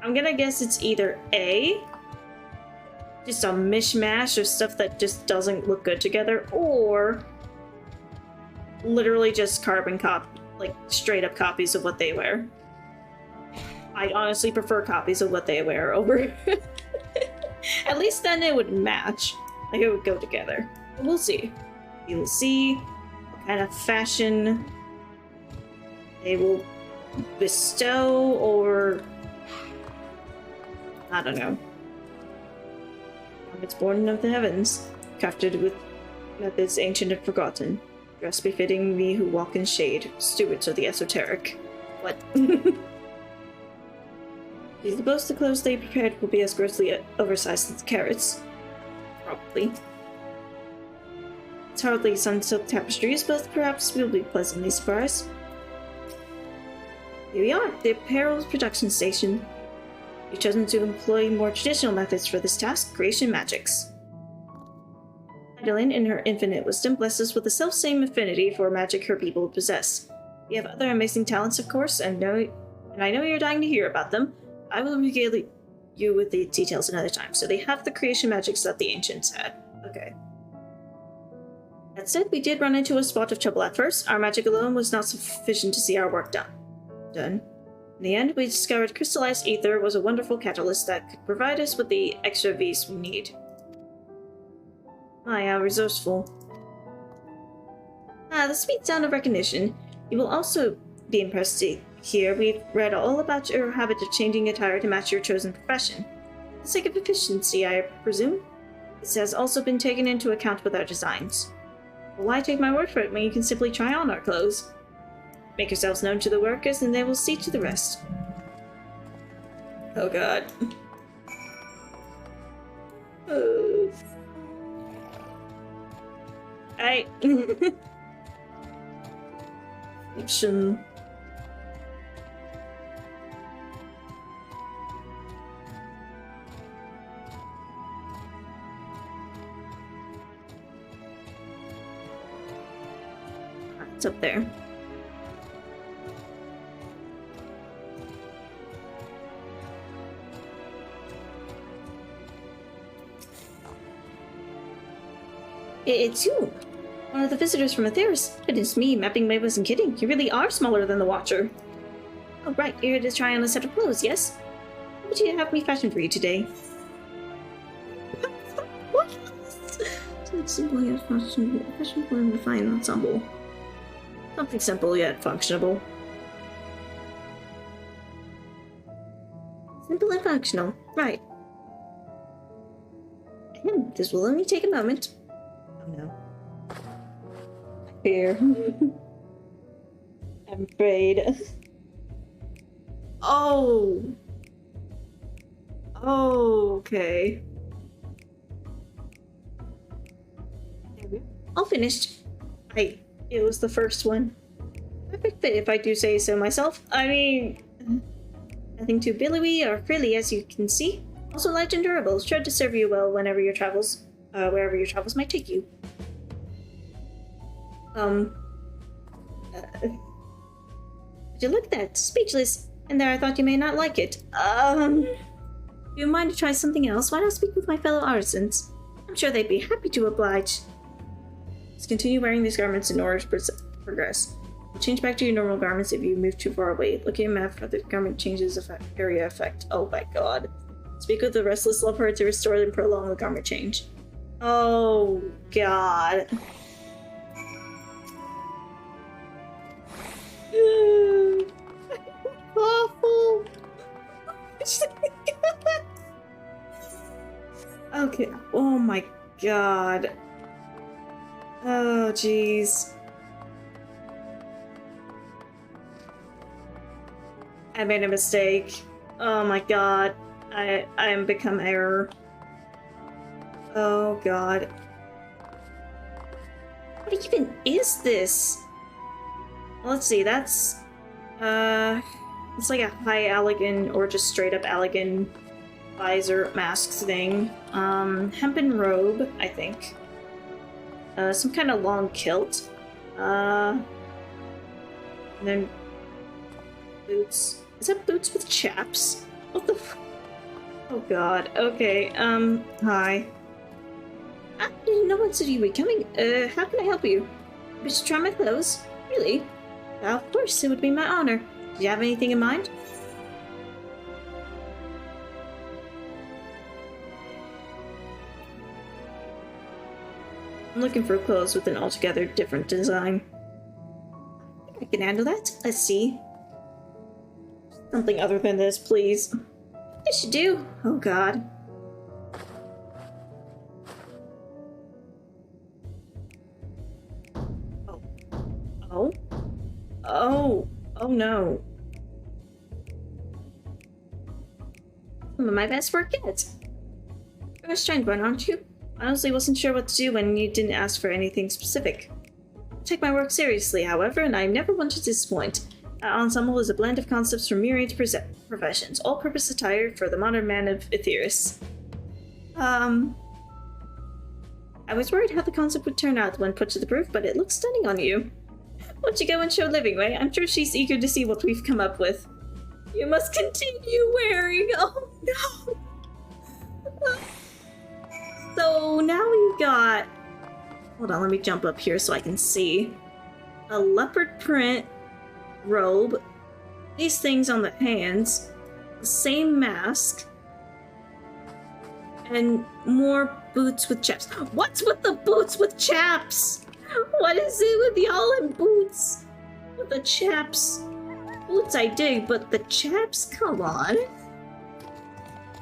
Speaker 1: I'm gonna guess it's either A, just a mishmash of stuff that just doesn't look good together, or literally just like straight up copies of what they wear. I honestly prefer copies of what they wear over. At least then it would match. Like it would go together. But we'll see. You'll see what kind of fashion they will bestow, or I don't know. It's born of the heavens, crafted with methods ancient and forgotten, dress befitting me who walk in shade, stewards of the esoteric. What? Do you suppose the clothes they prepared will be as grossly oversized as the carrots? Probably. It's hardly sun silk tapestries, but perhaps we'll be pleasantly surprised. Here we are, the apparel production station. You've chosen to employ more traditional methods for this task, creation magics. Adeline, in her infinite wisdom, blesses us with the self-same affinity for magic her people possess. We have other amazing talents, of course, and I know you're dying to hear about them. I will regale you with the details another time. So they have the creation magics that the ancients had. Okay. That said, we did run into a spot of trouble at first. Our magic alone was not sufficient to see our work done. In the end, we discovered crystallized ether was a wonderful catalyst that could provide us with the extra V's we need. My, how resourceful. The sweet sound of recognition. You will also be impressed to hear we've read all about your habit of changing attire to match your chosen profession. For the sake of efficiency, I presume? This has also been taken into account with our designs. Well, why take my word for it when you can simply try on our clothes? Make yourselves known to the workers and they will see to the rest. Oh god. I... Fiction. It's up there. It's you! One of the visitors from Atheris. Goodness me, Mapping May wasn't kidding. You really are smaller than the Watcher. Oh right, you're here to try on a set of clothes, yes? What would you have me fashion for you today? What? It's simple yet fashionable. Fashionable and refined ensemble. Something simple yet functional. Simple and functional, right. This will only take a moment. Oh no. Fear. I'm afraid. Oh. Oh, okay. All finished. It was the first one. Perfect fit, if I do say so myself. I mean, nothing too billowy or frilly, as you can see. Also light and durable, sure to serve you well wherever your travels might take you. Would you look at that? Speechless. And there I thought you may not like it. Do you mind to try something else? Why not speak with my fellow artisans? I'm sure they'd be happy to oblige. Let's continue wearing these garments in order to progress. We'll change back to your normal garments if you move too far away. Look at your map for the garment changes area effect. Oh my god. Speak with the restless lover to restore and prolong the garment change. Oh god. Awful. Okay. Oh my god. Oh jeez. I made a mistake. Oh my god. I am become error. Oh god. What even is this? Well, let's see, that's it's like a high Allegan or just straight up Allegan visor mask thing. Hempen robe, I think. Some kind of long kilt. And then boots. Is that boots with chaps? What the f- Oh god, okay, hi. I didn't know one said you were coming. How can I help you? Wish to try my clothes? Really? Well, of course, it would be my honor. Do you have anything in mind? I'm looking for clothes with an altogether different design. I can handle that. Let's see. Something other than this, please. Yes, you do. Oh, God. Oh. Oh. Oh, no. Some of my best work yet. You're a strange one, aren't you? I honestly wasn't sure what to do when you didn't ask for anything specific. I take my work seriously, however, and I never want to disappoint. Our ensemble is a blend of concepts from myriad professions, all-purpose attire for the modern man of Aetheris. I was worried how the concept would turn out when put to the proof, but it looks stunning on you. Won't you go and show Living Way? I'm sure she's eager to see what we've come up with. You must continue wearing. Oh no! So now we've got. Hold on, let me jump up here so I can see. A leopard print robe, these things on the hands, the same mask, and more boots with chaps. What's with the boots with chaps? What is it with y'all in boots? With the chaps? Boots I dig, but the chaps? Come on.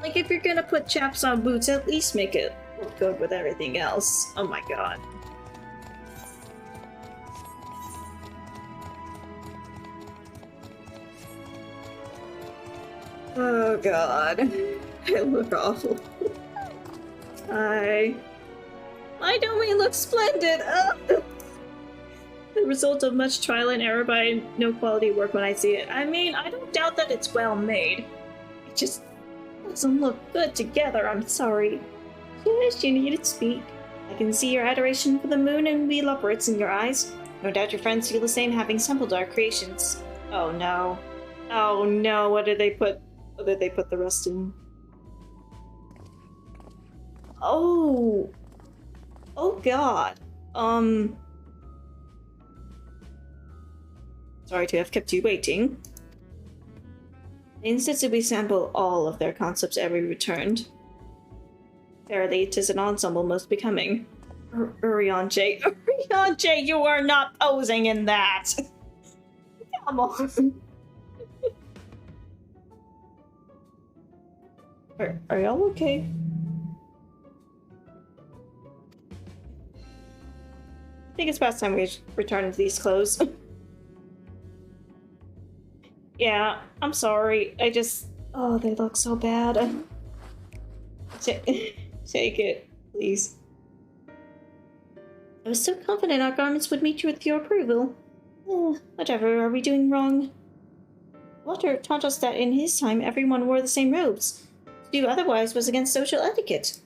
Speaker 1: Like, if you're gonna put chaps on boots, at least make it look good with everything else. Oh my god. Oh god. I look awful. Why don't we look splendid? Ugh. The result of much trial and error by no quality work when I see it. I mean, I don't doubt that it's well made. It just doesn't look good together, I'm sorry. Yes, you needed to speak. I can see your adoration for the moon and wheel upwards in your eyes. No doubt your friends feel the same having sampled our creations. Oh no. Oh no, what did they put the rest in? Oh. Oh god. Sorry to have kept you waiting. They insisted we sample all of their concepts every returned. Verily, 'tis an ensemble most becoming. Urianger, you are not posing in that! Come on! Are y'all okay? I think it's past time we return to these clothes. Yeah, I'm sorry. Oh, they look so bad. Take it, please. I was so confident our garments would meet you with your approval. Whatever, are we doing wrong? Walter taught us that in his time everyone wore the same robes. To do otherwise was against social etiquette.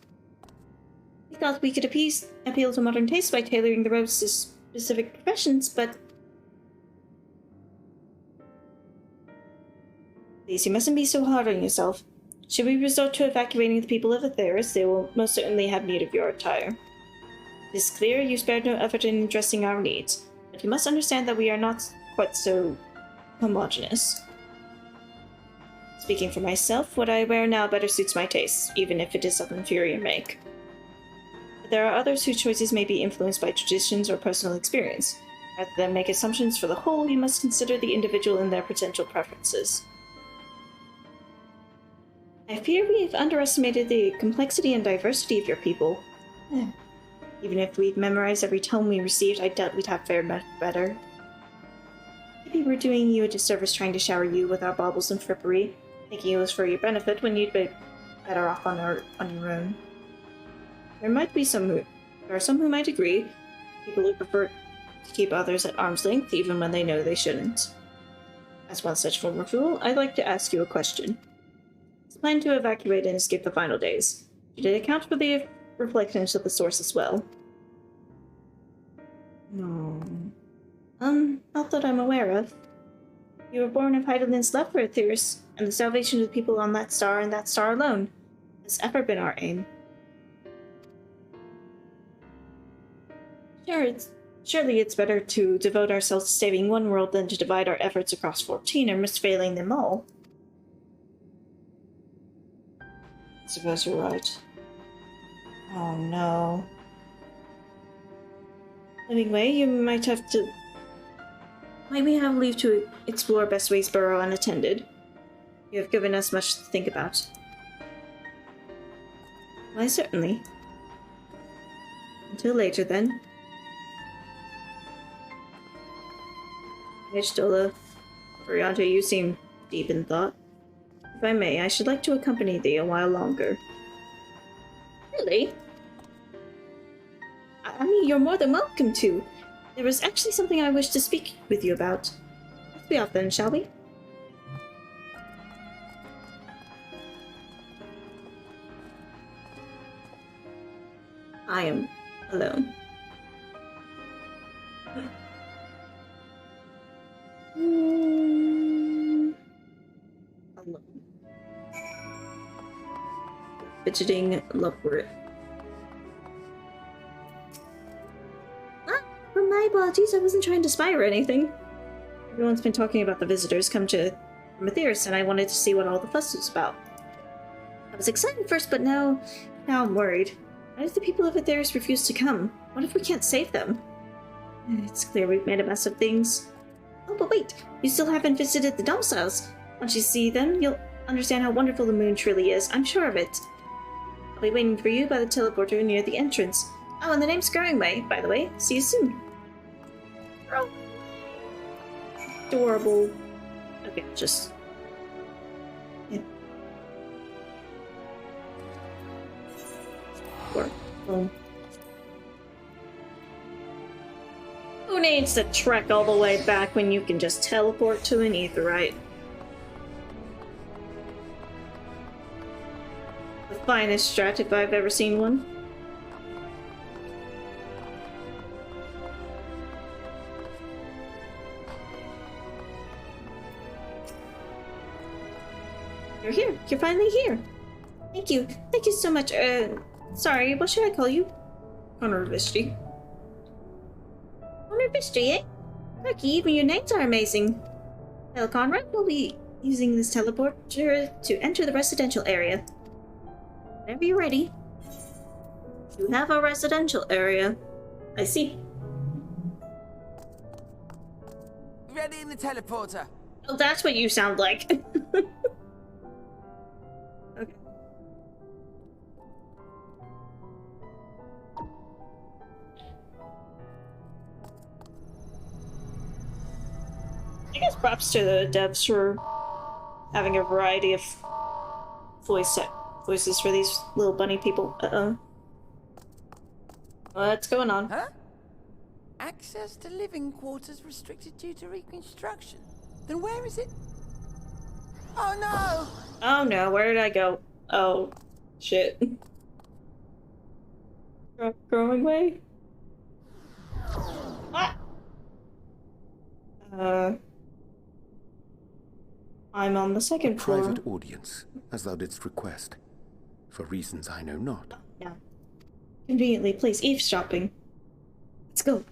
Speaker 1: We thought we could appeal to modern taste by tailoring the robes to specific professions, but... Please, you mustn't be so hard on yourself. Should we resort to evacuating the people of Atheris, they will most certainly have need of your attire. It is clear you spared no effort in addressing our needs, but you must understand that we are not quite so homogeneous. Speaking for myself, what I wear now better suits my taste, even if it is of inferior make. But there are others whose choices may be influenced by traditions or personal experience. Rather than make assumptions for the whole, you must consider the individual and their potential preferences. I fear we've underestimated the complexity and diversity of your people. Even if we'd memorized every tome we received, I doubt we'd have fared much better. Maybe we're doing you a disservice trying to shower you with our baubles and frippery, thinking it was for your benefit when you'd be better off on your own. There are some who might agree, people who prefer to keep others at arm's length even when they know they shouldn't. As one such former fool, I'd like to ask you a question. Plan to evacuate and escape the final days. Did it account for the reflections of the source as well? No. Not that I'm aware of. You were born of Heidelind's love for Atheris, and the salvation of the people on that star and that star alone has ever been our aim. Surely it's better to devote ourselves to saving one world than to divide our efforts across 14 and risk failing them all. I suppose you're right. Oh no. Anyway, might we have leave to explore Bestway's burrow unattended? You have given us much to think about. Why, certainly. Until later, then. Ishtola, Briante, you seem deep in thought. If I may, I should like to accompany thee a while longer. Really? I mean, you're more than welcome to. There was actually something I wish to speak with you about. Let's be off then, shall we? I am alone. Alone. Fidgeting Loverit. For my apologies, I wasn't trying to spy or anything. Everyone's been talking about the visitors come to Matthias, and I wanted to see what all the fuss was about. I was excited first, but now I'm worried. Why did the people of Atheris refuse to come? What if we can't save them? It's clear we've made a mess of things. Oh, but wait! You still haven't visited the domiciles. Once you see them, you'll understand how wonderful the moon truly is. I'm sure of it. I'll be waiting for you by the teleporter near the entrance. Oh, and the name's Growingway, by the way. See you soon. Oh. Adorable. Okay, just... Yeah. Who needs to trek all the way back when you can just teleport to an aetheryte? The finest strat if I've ever seen one. You're here. You're finally here. Thank you. Thank you so much. Sorry, what should I call you? Honor Vishti. Honor Vishti, eh? Lucky, even your names are amazing. Well, Conrad will be using this teleporter to enter the residential area. Whenever you're ready. You have a residential area. I see.
Speaker 4: Ready in the teleporter.
Speaker 1: Oh, that's what you sound like. Okay. I guess props to the devs for having a variety of voices for these little bunny people. Uh-oh. What's going on?
Speaker 4: Huh? Access to living quarters restricted due to reconstruction. Then where is it? Oh no!
Speaker 1: Oh no, where did I go? Oh, shit. Growingway? What? I'm on the second floor.
Speaker 2: Private audience, as thou didst request. For reasons I know not.
Speaker 1: No. Conveniently place eavesdropping. Let's go.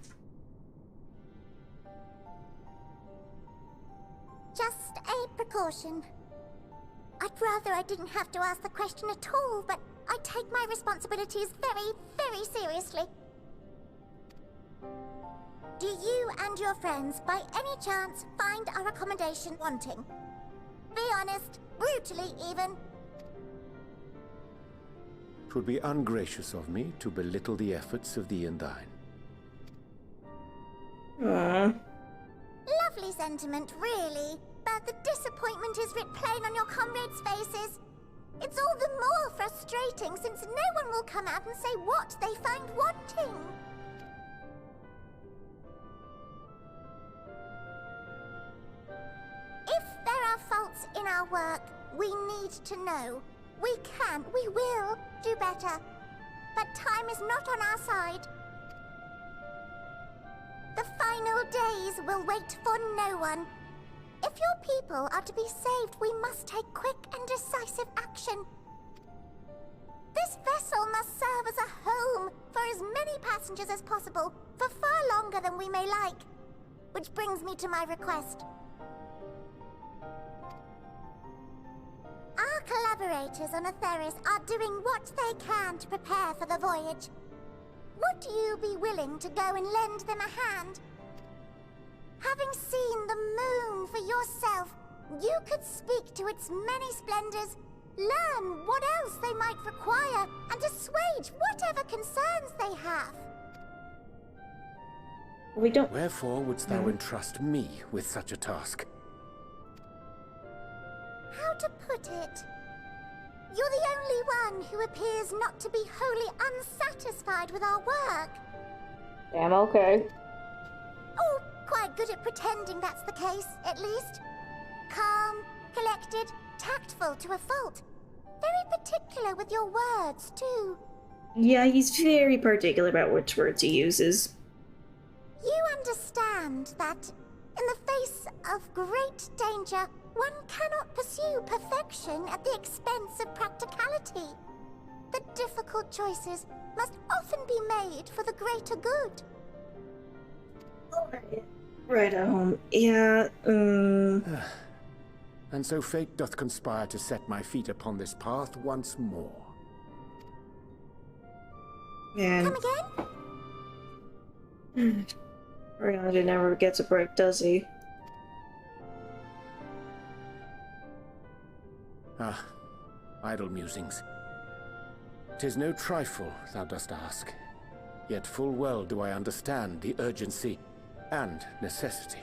Speaker 10: Just a precaution. I'd rather I didn't have to ask the question at all, but I take my responsibilities very, very seriously. Do you and your friends, by any chance, find our accommodation wanting? Be honest, brutally even.
Speaker 2: 'Twould be ungracious of me to belittle the efforts of thee and thine.
Speaker 10: Lovely sentiment, really. But the disappointment is writ plain on your comrades' faces. It's all the more frustrating since no one will come out and say what they find wanting. If there are faults in our work, we need to know. We can, we will do better. But time is not on our side. The final days will wait for no one. If your people are to be saved, we must take quick and decisive action. This vessel must serve as a home for as many passengers as possible, for far longer than we may like. Which brings me to my request. Our collaborators on Atheris are doing what they can to prepare for the voyage. Would you be willing to go and lend them a hand? Having seen the moon for yourself, you could speak to its many splendors, learn what else they might require, and assuage whatever concerns they have.
Speaker 1: We don't.
Speaker 2: Wherefore wouldst thou entrust me with such a task?
Speaker 10: How to put it? You're the only one who appears not to be wholly unsatisfied with our work.
Speaker 1: Damn, okay.
Speaker 10: Oh, quite good at pretending that's the case, at least. Calm, collected, tactful to a fault. Very particular with your words, too.
Speaker 1: Yeah, he's very particular about which words he uses.
Speaker 10: You understand that, in the face of great danger, one cannot pursue perfection at the expense of practicality. The difficult choices must often be made for the greater good.
Speaker 1: Right at home. Yeah,
Speaker 2: And so fate doth conspire to set my feet upon this path once more.
Speaker 1: Man.
Speaker 10: Come again?
Speaker 1: Oriana never gets a break, does he?
Speaker 2: Ah, idle musings. 'Tis no trifle, thou dost ask. Yet full well do I understand the urgency and necessity.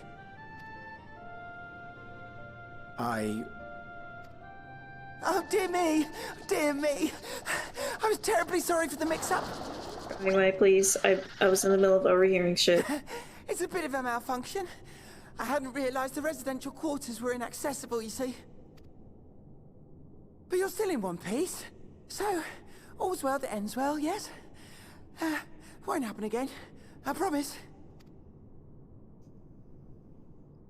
Speaker 4: Oh, dear me! Dear me! I was terribly sorry for the mix-up.
Speaker 1: Anyway, please. I was in the middle of overhearing shit.
Speaker 4: It's a bit of a malfunction. I hadn't realized the residential quarters were inaccessible, you see. But you're still in one piece. So, all's well that ends well, yes? Won't happen again. I promise.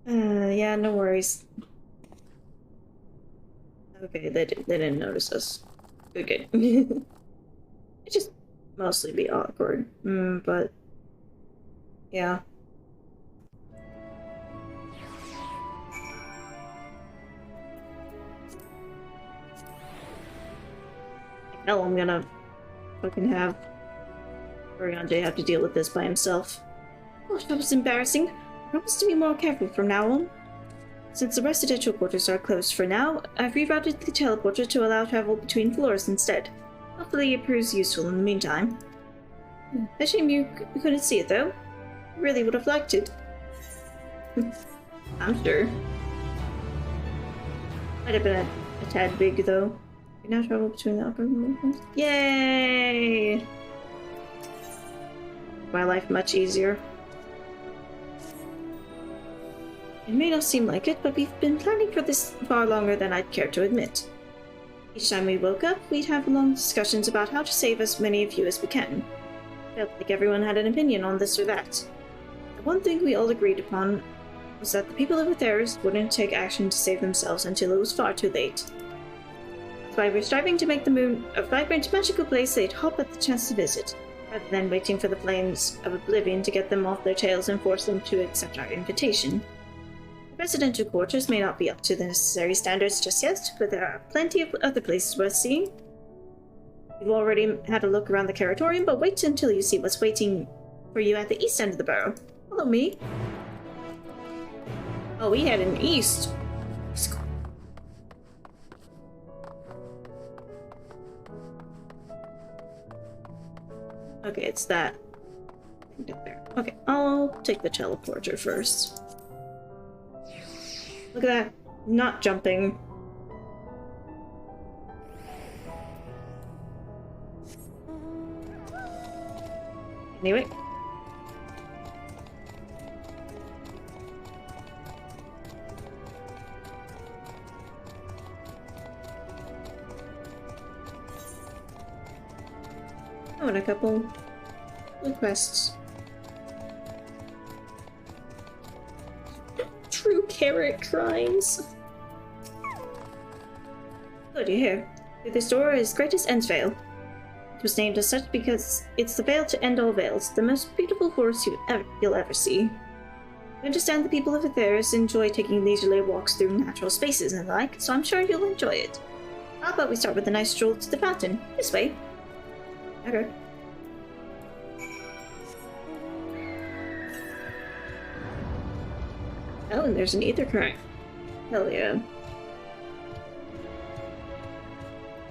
Speaker 1: Yeah, no worries. Okay, they didn't notice us. Good. It'd just mostly be awkward. But yeah. Hell, I'm gonna fucking have Oriana have to deal with this by himself. Oh, that was embarrassing. I promise to be more careful from now on. Since the residential quarters are closed for now, I've rerouted the teleporter to allow travel between floors instead. Hopefully it proves useful in the meantime. A shame you couldn't see it, though. I really would have liked it. I'm sure. Might have been a tad big, though. We now travel between the upper movements. Yay! My life much easier. It may not seem like it, but we've been planning for this far longer than I'd care to admit. Each time we woke up, we'd have long discussions about how to save as many of you as we can. Felt like everyone had an opinion on this or that. The one thing we all agreed upon was that the people of Atheris wouldn't take action to save themselves until it was far too late. That's why we're striving to make the moon a vibrant, magical place they'd hop at the chance to visit, rather than waiting for the flames of oblivion to get them off their tails and force them to accept our invitation. Residential quarters may not be up to the necessary standards just yet, but there are plenty of other places worth seeing. You've already had a look around the Curatorium, but wait until you see what's waiting for you at the east end of the borough. Follow me. Oh, we heading east. Okay, it's that thing down there. Okay, I'll take the teleporter first. Look at that. Not jumping. Anyway. Oh, and a couple requests. True carrot crimes. Good, you're here. This door is Greatest End's Veil. It was named as such because it's the veil to end all veils, the most beautiful forest you'll ever see. I understand the people of Atheris enjoy taking leisurely walks through natural spaces and the like, so I'm sure you'll enjoy it. How about we start with a nice stroll to the fountain? This way. Okay. Oh, and there's an ether current. Hell yeah.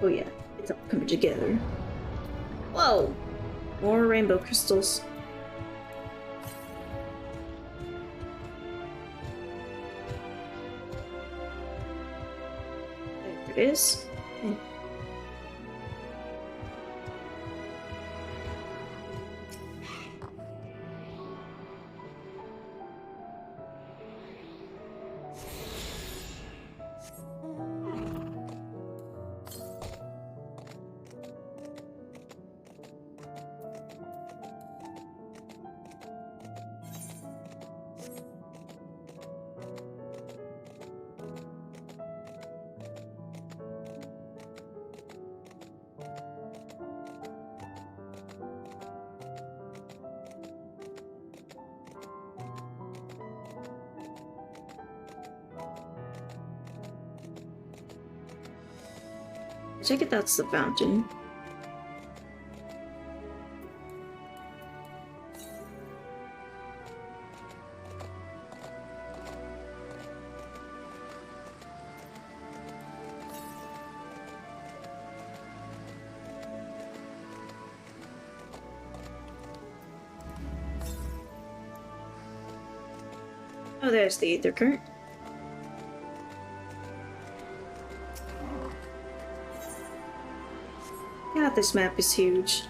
Speaker 1: Oh yeah, it's all coming together. Whoa! More rainbow crystals. There it is. Okay. I take it that's the fountain. Oh, there's the ether current. God, this map is huge.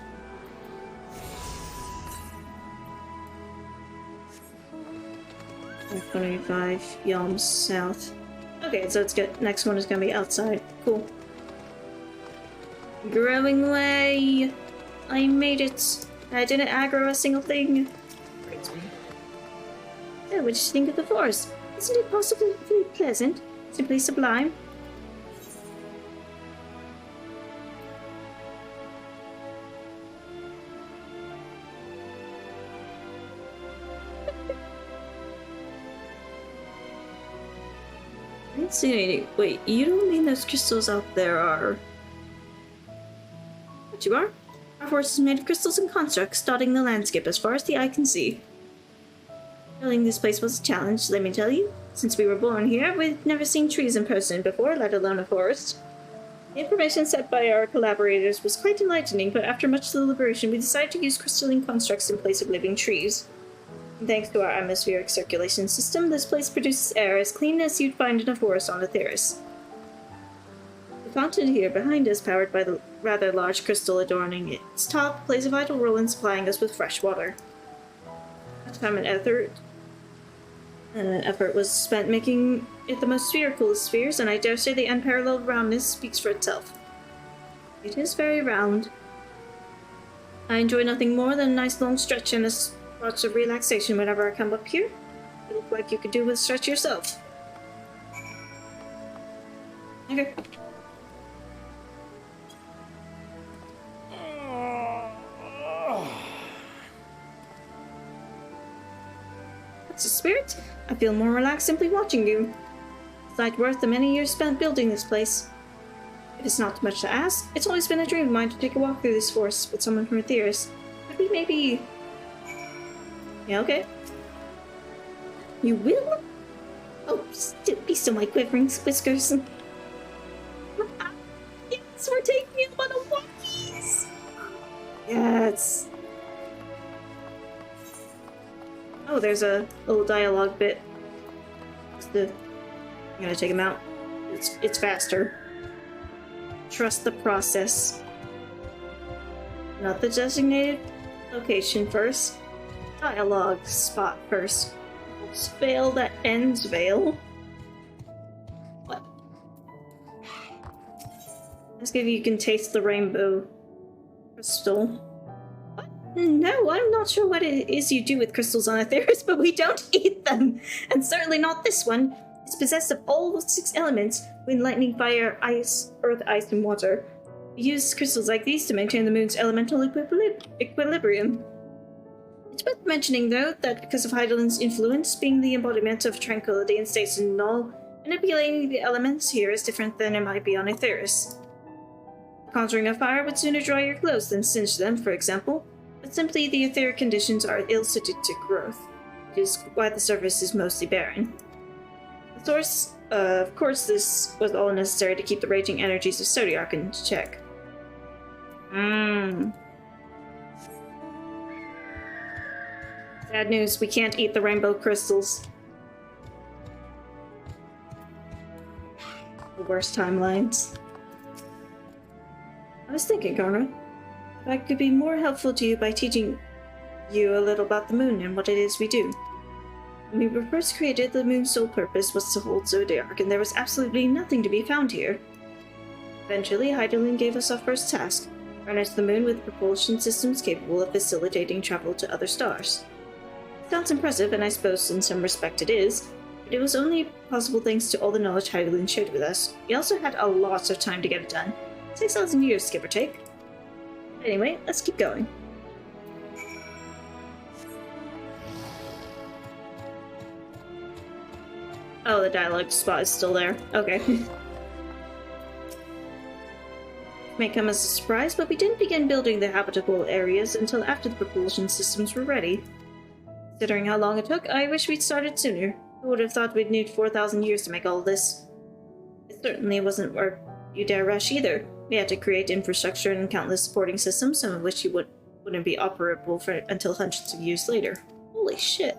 Speaker 1: .25 Yalms south. Okay, so it's good. Next one is gonna be outside. Cool. Growing way! I made it! I didn't aggro a single thing. Great. So, what did you think of the forest? Isn't it possibly pleasant? Simply sublime? I didn't see anything. Wait, you don't mean those crystals out there are... What you are? Our forest is made of crystals and constructs, dotting the landscape as far as the eye can see. Building this place was a challenge, let me tell you. Since we were born here, we've never seen trees in person before, let alone a forest. The information set by our collaborators was quite enlightening, but after much deliberation, we decided to use crystalline constructs in place of living trees. And thanks to our atmospheric circulation system, this place produces air as clean as you'd find in a forest on Etheirys. The fountain here behind us, powered by the rather large crystal adorning its top, plays a vital role in supplying us with fresh water. Much time and effort was spent making it the most spherical of spheres, and I dare say the unparalleled roundness speaks for itself. It is very round. I enjoy nothing more than a nice long stretch and a spot of relaxation whenever I come up here. You look like you could do with a stretch yourself. Okay. That's a spirit. I feel more relaxed simply watching you. It's like worth the many years spent building this place. It is not much to ask. It's always been a dream of mine to take a walk through this forest with someone from Etheirys. Could we maybe... Yeah, okay. You will? Oh, be still my quivering whiskers. Yes, we're taking it on a walkies! Yes. Oh, there's a little dialogue bit. I'm gonna take him out. It's faster. Trust the process. Not the designated location first. Dialogue spot first. Veil that ends veil. What? Ask if you can taste the rainbow crystal. What? No, I'm not sure what it is you do with crystals on Etheirys, but we don't eat them. And certainly not this one. It's possessed of all 6 elements: wind, lightning, fire, ice, earth, ice, and water. We use crystals like these to maintain the moon's elemental equilibrium. It's worth mentioning, though, that because of Heidelin's influence, being the embodiment of tranquility and stasis in null, manipulating the elements here is different than it might be on Etheirys. Conjuring a fire would sooner dry your clothes than singe them, for example, but simply the etheric conditions are ill-suited to growth, which is why the surface is mostly barren. Of course, this was all necessary to keep the raging energies of Zodiac in check. Bad news, we can't eat the rainbow crystals. The worst timelines. I was thinking, Conrad, if I could be more helpful to you by teaching you a little about the moon and what it is we do. When we were first created, the moon's sole purpose was to hold Zodiac, and there was absolutely nothing to be found here. Eventually, Heidelin gave us our first task: harness the moon with propulsion systems capable of facilitating travel to other stars. Sounds impressive, and I suppose in some respect it is, but it was only possible thanks to all the knowledge Heidelin shared with us. We also had a lot of time to get it done. 6,000 years, give or take. Anyway, let's keep going. Oh, the dialogue spot is still there. Okay. May come as a surprise, but we didn't begin building the habitable areas until after the propulsion systems were ready. Considering how long it took, I wish we'd started sooner. Who would have thought we'd need 4,000 years to make all this? It certainly wasn't where you dare rush either. We had to create infrastructure and countless supporting systems, some of which wouldn't be operable until hundreds of years later. Holy shit.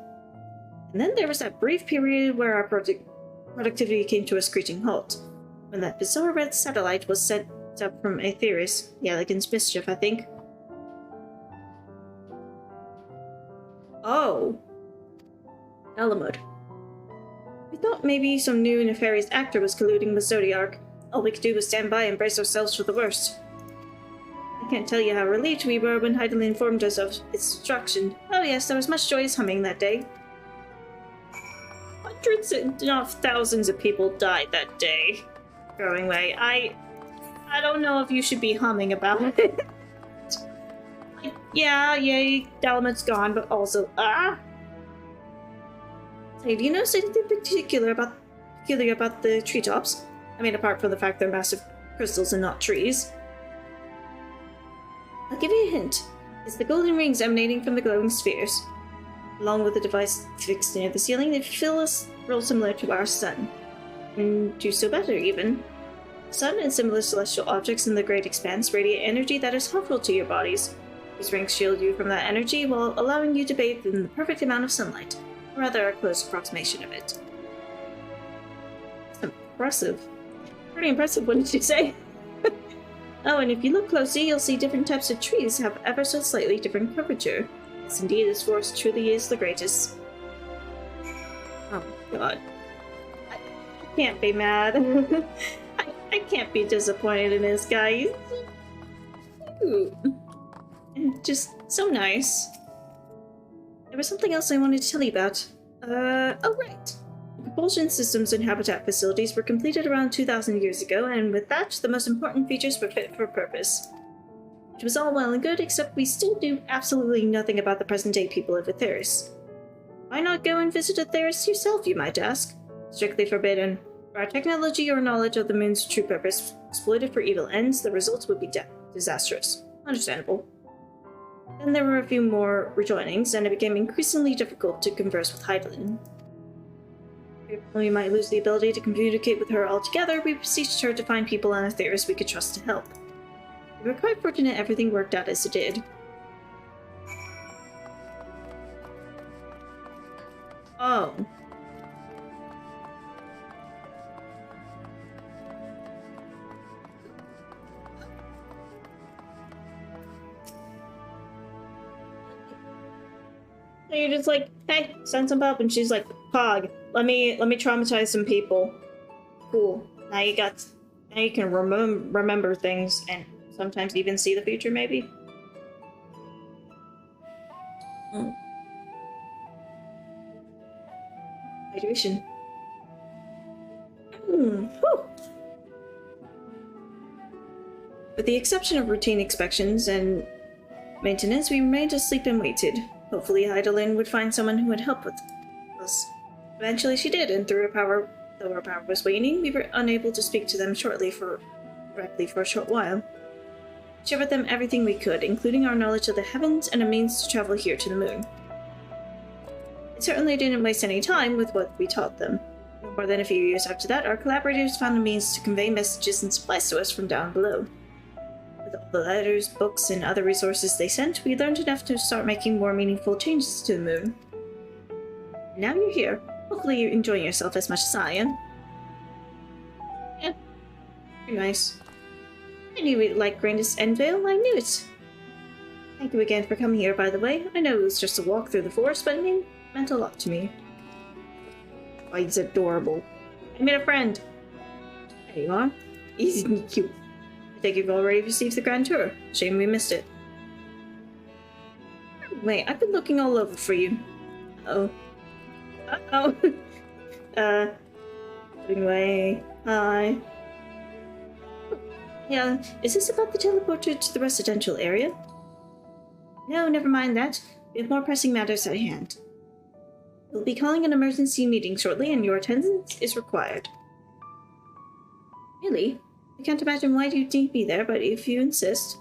Speaker 1: And And then there was that brief period where our productivity came to a screeching halt, when that bizarre red satellite was sent up from Aetheris, the Elegant's mischief, I think. Oh. Dalamud. We thought maybe some new nefarious actor was colluding with Zodiac. All we could do was stand by and brace ourselves for the worst. I can't tell you how relieved we were when Hydaelyn informed us of its destruction. Oh yes, there was much joyous humming that day. Hundreds and not thousands of people died that day. Growing way. I don't know if you should be humming about it. Like, yeah, yay, Dalamud's gone, but also, Hey, do you notice anything peculiar about the treetops? I mean, apart from the fact they're massive crystals and not trees. I'll give you a hint. It's the golden rings emanating from the glowing spheres. Along with the device fixed near the ceiling, they fill a role similar to our sun. And do so better, even. The sun and similar celestial objects in the great expanse radiate energy that is helpful to your bodies. These rings shield you from that energy while allowing you to bathe in the perfect amount of sunlight. Or rather, a close approximation of it. Impressive. Pretty impressive, wouldn't you say? Oh, and if you look closely, you'll see different types of trees have ever so slightly different curvature. Yes, indeed, this forest truly is the greatest. Oh my god. I can't be mad. I can't be disappointed in this guy. He's cute. And just so nice. There was something else I wanted to tell you about. Oh right. Propulsion systems and habitat facilities were completed around 2,000 years ago, and with that, the most important features were fit for purpose. It was all well and good, except we still knew absolutely nothing about the present-day people of Aetheris. Why not go and visit Aetheris yourself, you might ask? Strictly forbidden. For our technology or knowledge of the moon's true purpose exploited for evil ends, the results would be disastrous. Understandable. Then there were a few more rejoinings, and it became increasingly difficult to converse with Hydaelyn. We might lose the ability to communicate with her altogether, we beseeched her to find people on Aetheris we could trust to help. We were quite fortunate everything worked out as it did. Oh. So you're just like, hey, send some up, and she's like, Pog, let me traumatize some people. Cool. Now you can remember things and sometimes even see the future, maybe. Hydration. Whew. With the exception of routine inspections and maintenance, we remained asleep and waited. Hopefully Hydaelyn would find someone who would help with us. Eventually she did, and though our power was waning, we were unable to speak to them directly for a short while. We shared with them everything we could, including our knowledge of the heavens and a means to travel here to the moon. It certainly didn't waste any time with what we taught them. More than a few years after that, our collaborators found a means to convey messages and supplies to us from down below. With all the letters, books, and other resources they sent, we learned enough to start making more meaningful changes to the moon. And now you're here. Hopefully you're enjoying yourself as much as I am. Yeah, you're nice. I knew you'd like Grandis Endvale, I knew it. Thank you again for coming here, by the way. I know it was just a walk through the forest, but it meant a lot to me. Oh, he's adorable. I made a friend. There you are. He's cute. I think you've already received the Grand Tour. Shame we missed it. Wait, I've been looking all over for you. Uh-oh. Uh-oh. Putting away. Hi. Yeah, is this about the teleporter to the residential area? No, never mind that. We have more pressing matters at hand. We'll be calling an emergency meeting shortly, and your attendance is required. Really? I can't imagine why you'd need me there, but if you insist.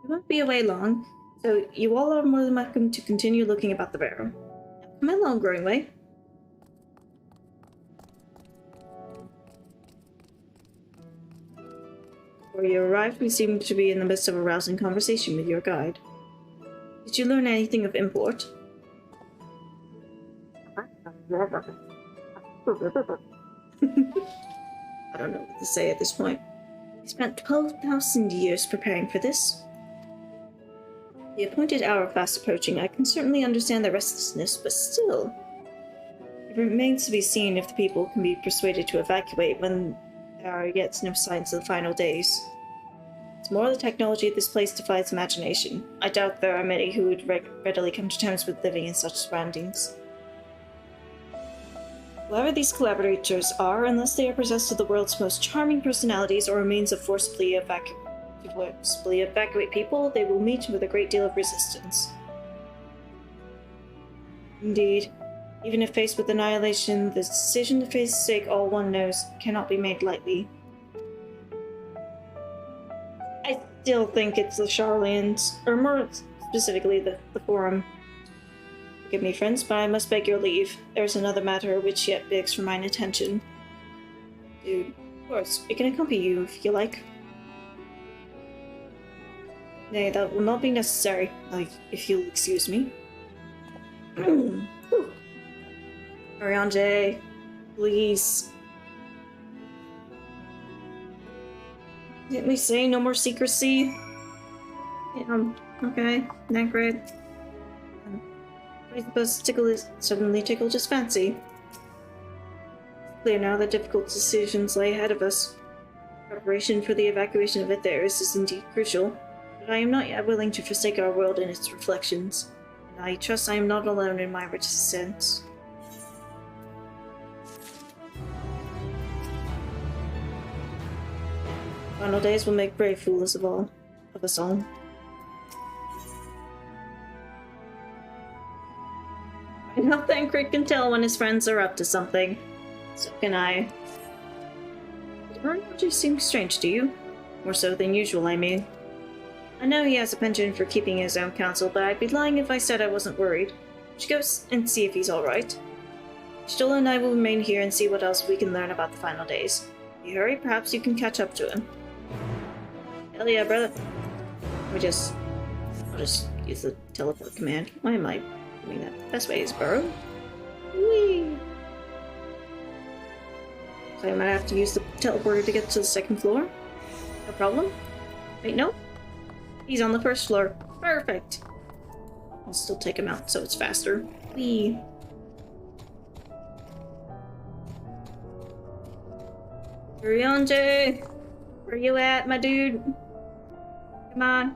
Speaker 1: We won't be away long, so you all are more than welcome to continue looking about the barrow. Come along, Growing Way. Before you arrived, we seemed to be in the midst of a rousing conversation with your guide. Did you learn anything of import? I don't know what to say at this point. We spent 12,000 years preparing for this. The appointed hour fast approaching. I can certainly understand the restlessness, but still. It remains to be seen if the people can be persuaded to evacuate when there are yet no signs of the final days. It's more the technology of this place defies imagination. I doubt there are many who would readily come to terms with living in such surroundings. Whoever these collaborators are, unless they are possessed of the world's most charming personalities or means of forcibly evacuate people, they will meet with a great deal of resistance. Indeed, even if faced with annihilation, the decision to forsake all one knows cannot be made lightly. I still think it's the Charlians, or more specifically, the Forum. Forgive me, friends, but I must beg your leave. There's another matter which yet begs for mine attention. Dude, of course, we can accompany you if you like. Nay, that will not be necessary, if you'll excuse me. Hurry on, Jay. Please. Didn't we say no more secrecy? Yeah, okay. Not great. What are you supposed to suddenly tickle just fancy? It's clear now that difficult decisions lay ahead of us. Preparation for the evacuation of Aetheris is indeed crucial, but I am not yet willing to forsake our world and its reflections. And I trust I am not alone in my reticence. Final days will make brave fools of us all. I know Thancred can tell when his friends are up to something. So can I. It just seems strange to you. More so than usual, I mean. I know he has a penchant for keeping his own counsel, but I'd be lying if I said I wasn't worried. We should go and see if he's alright. Stola and I will remain here and see what else we can learn about the final days. If you hurry, perhaps you can catch up to him. Hell yeah, brother. I'll just use the teleport command. Why am I doing that? Best way is burrow. Whee! So I might have to use the teleporter to get to the second floor. No problem. Wait, no. He's on the first floor. Perfect. I'll still take him out so it's faster. Whee! Hurry on, Jay! Where you at, my dude? Come on.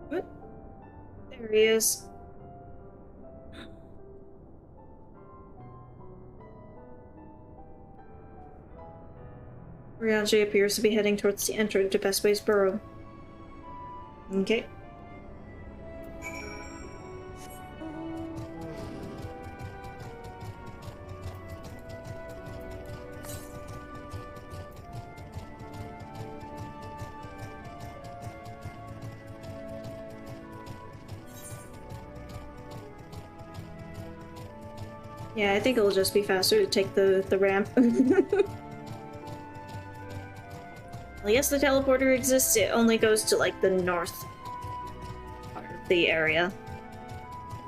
Speaker 1: What? There he is. Ryanje appears to be heading towards the entrance to Bestway's Burrow. Okay. Yeah, I think it'll just be faster to take the ramp. Well, yes, the teleporter exists. It only goes to, like, the north part of the area.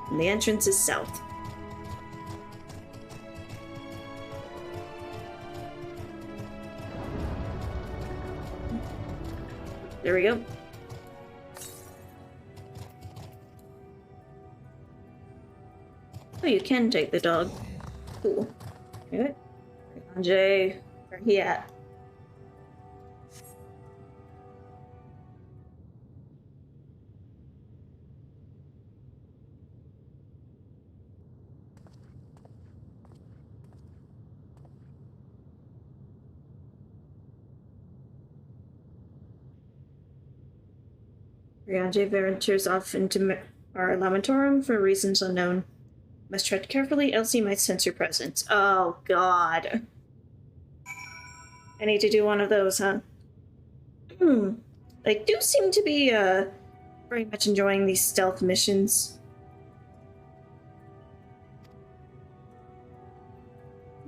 Speaker 1: And the entrance is south. There we go. Oh, you can take the dog. Cool. Alright. Jay, where he at? Ryanje ventures off into our Lamentorum for reasons unknown. Must tread carefully, else he might sense your presence. Oh, God. I need to do one of those, huh? I do seem to be, very much enjoying these stealth missions.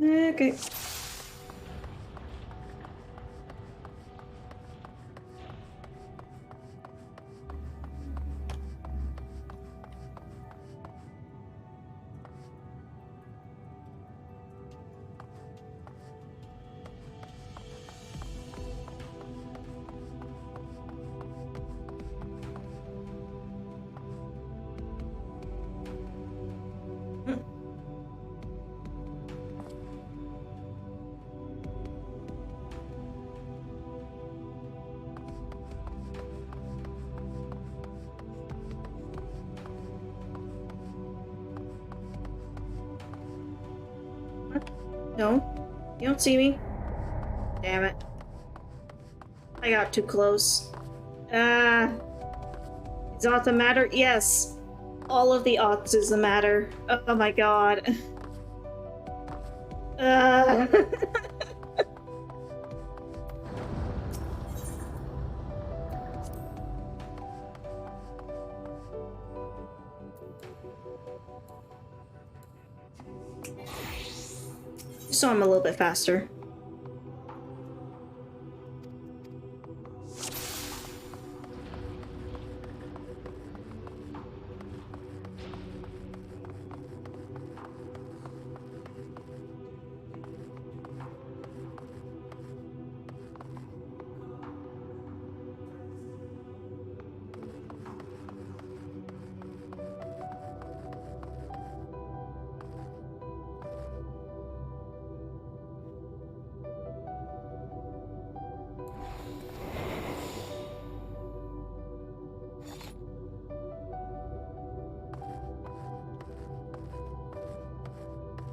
Speaker 1: Okay. No? You don't see me? Damn it. I got too close. Is aught the matter? Yes. All of the aughts is the matter. Oh my god. So I'm a little bit faster.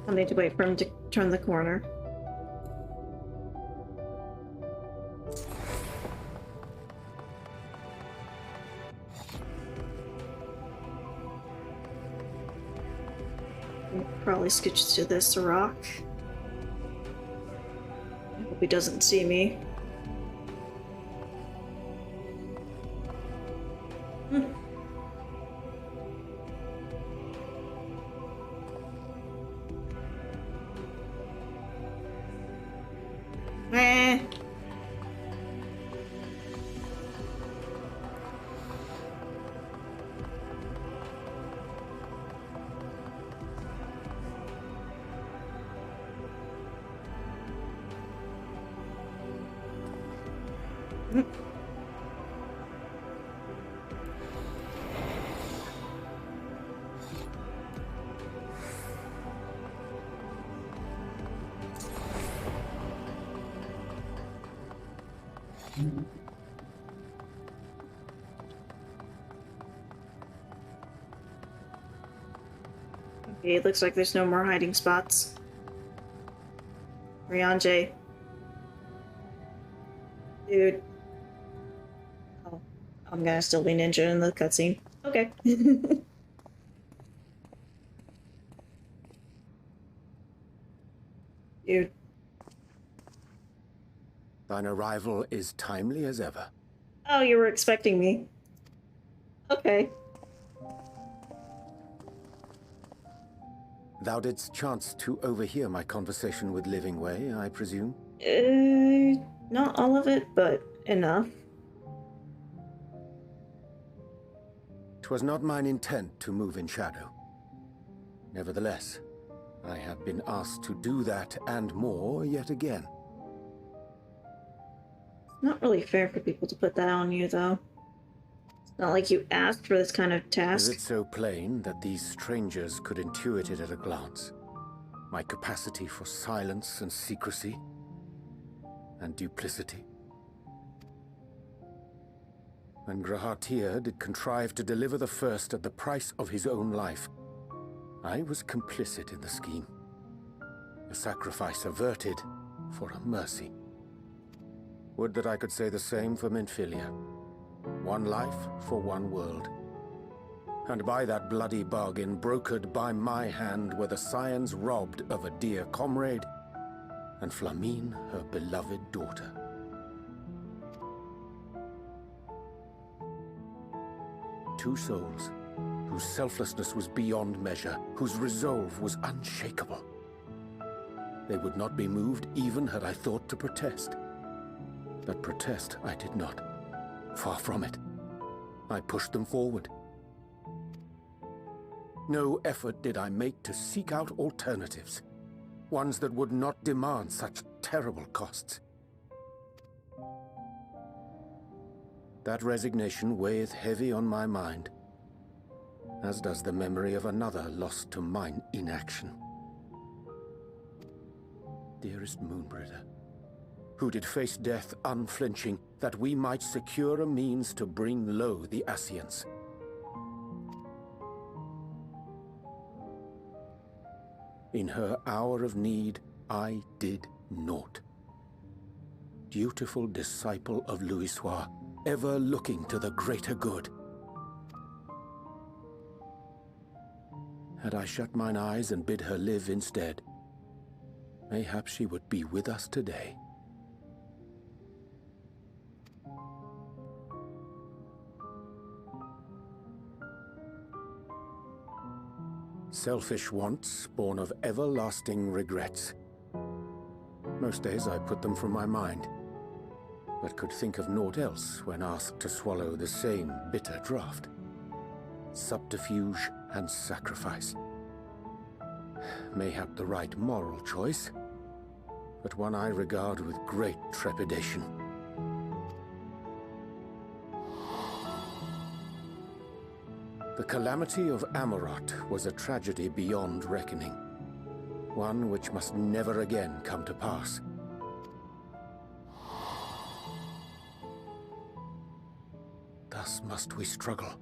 Speaker 1: I'll need to wait for him to turn the corner. Probably scooch to this rock. I hope he doesn't see me. Eh. Okay, it looks like there's no more hiding spots. Ryanje. Dude. Oh, I'm gonna still be ninja in the cutscene. Okay. Dude.
Speaker 2: Thine arrival is timely as ever.
Speaker 1: Oh, you were expecting me. Okay.
Speaker 2: Thou didst chance to overhear my conversation with Living Way, I presume?
Speaker 1: Not all of it, but enough.
Speaker 2: 'Twas not mine intent to move in shadow. Nevertheless, I have been asked to do that and more yet again.
Speaker 1: It's not really fair for people to put that on you, though. It's not like you asked for this kind of task.
Speaker 2: Is it so plain that these strangers could intuit it at a glance? My capacity for silence and secrecy and duplicity? When Grahatir did contrive to deliver the first at the price of his own life, I was complicit in the scheme. A sacrifice averted for a mercy. Would that I could say the same for Minfilia. One life for one world. And by that bloody bargain brokered by my hand were the scions robbed of a dear comrade, and Flamine her beloved daughter. Two souls, whose selflessness was beyond measure, whose resolve was unshakable. They would not be moved even had I thought to protest. But protest I did not. Far from it. I pushed them forward. No effort did I make to seek out alternatives, ones that would not demand such terrible costs. That resignation weigheth heavy on my mind, as does the memory of another lost to mine inaction. Dearest Moonbringer, who did face death unflinching, that we might secure a means to bring low the Ascians. In her hour of need, I did naught. Dutiful disciple of Louisoix, ever looking to the greater good. Had I shut mine eyes and bid her live instead, mayhap she would be with us today. Selfish wants, born of everlasting regrets. Most days I put them from my mind, but could think of naught else when asked to swallow the same bitter draught. Subterfuge and sacrifice. Mayhap the right moral choice, but one I regard with great trepidation. The calamity of Amarot was a tragedy beyond reckoning, one which must never again come to pass. Thus must we struggle,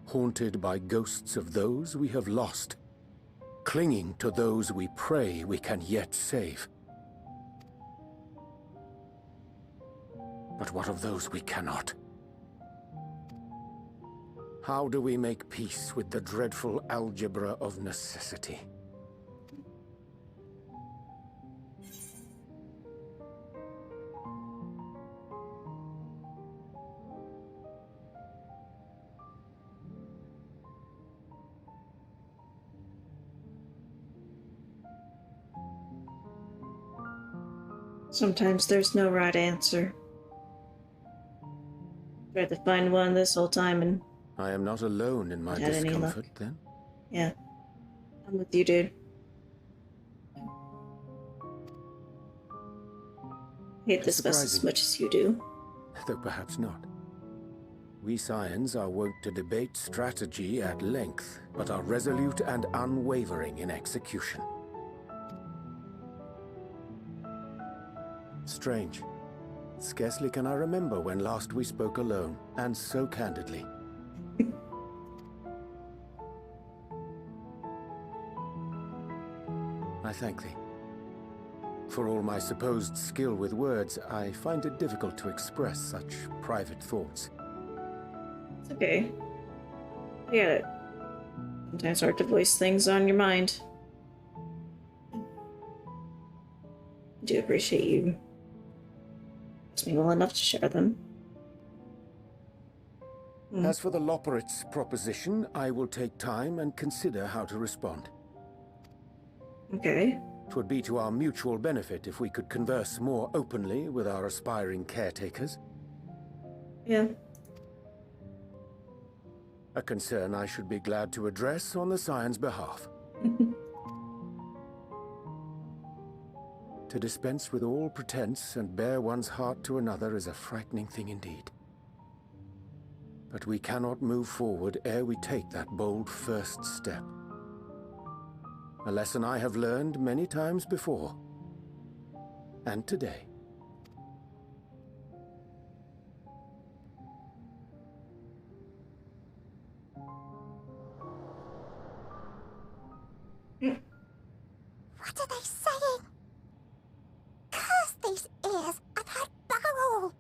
Speaker 2: haunted by ghosts of those we have lost, clinging to those we pray we can yet save. But what of those we cannot? How do we make peace with the dreadful algebra of necessity?
Speaker 1: Sometimes there's no right answer. Tried to find one this whole time and
Speaker 2: I am not alone in my
Speaker 1: had any luck.
Speaker 2: discomfort, then?
Speaker 1: Yeah. I'm with you, dude. Hate this best as much as you do.
Speaker 2: Though perhaps not. We Scions are wont to debate strategy at length, but are resolute and unwavering in execution. Strange. Scarcely can I remember when last we spoke alone, and so candidly. I thank thee. For all my supposed skill with words, I find it difficult to express such private thoughts.
Speaker 1: It's okay. I get it. Sometimes it's hard to voice things on your mind. I do appreciate you trust me well enough to share them.
Speaker 2: As for the Loporrit's proposition, I will take time and consider how to respond.
Speaker 1: Okay.
Speaker 2: 'Twould be to our mutual benefit if we could converse more openly with our aspiring caretakers.
Speaker 1: Yeah.
Speaker 2: A concern I should be glad to address on the Scion's behalf. To dispense with all pretense and bare one's heart to another is a frightening thing indeed. But we cannot move forward ere we take that bold first step. A lesson I have learned many times before. And today.
Speaker 10: What are they saying? Curse these ears! I've heard bugger all!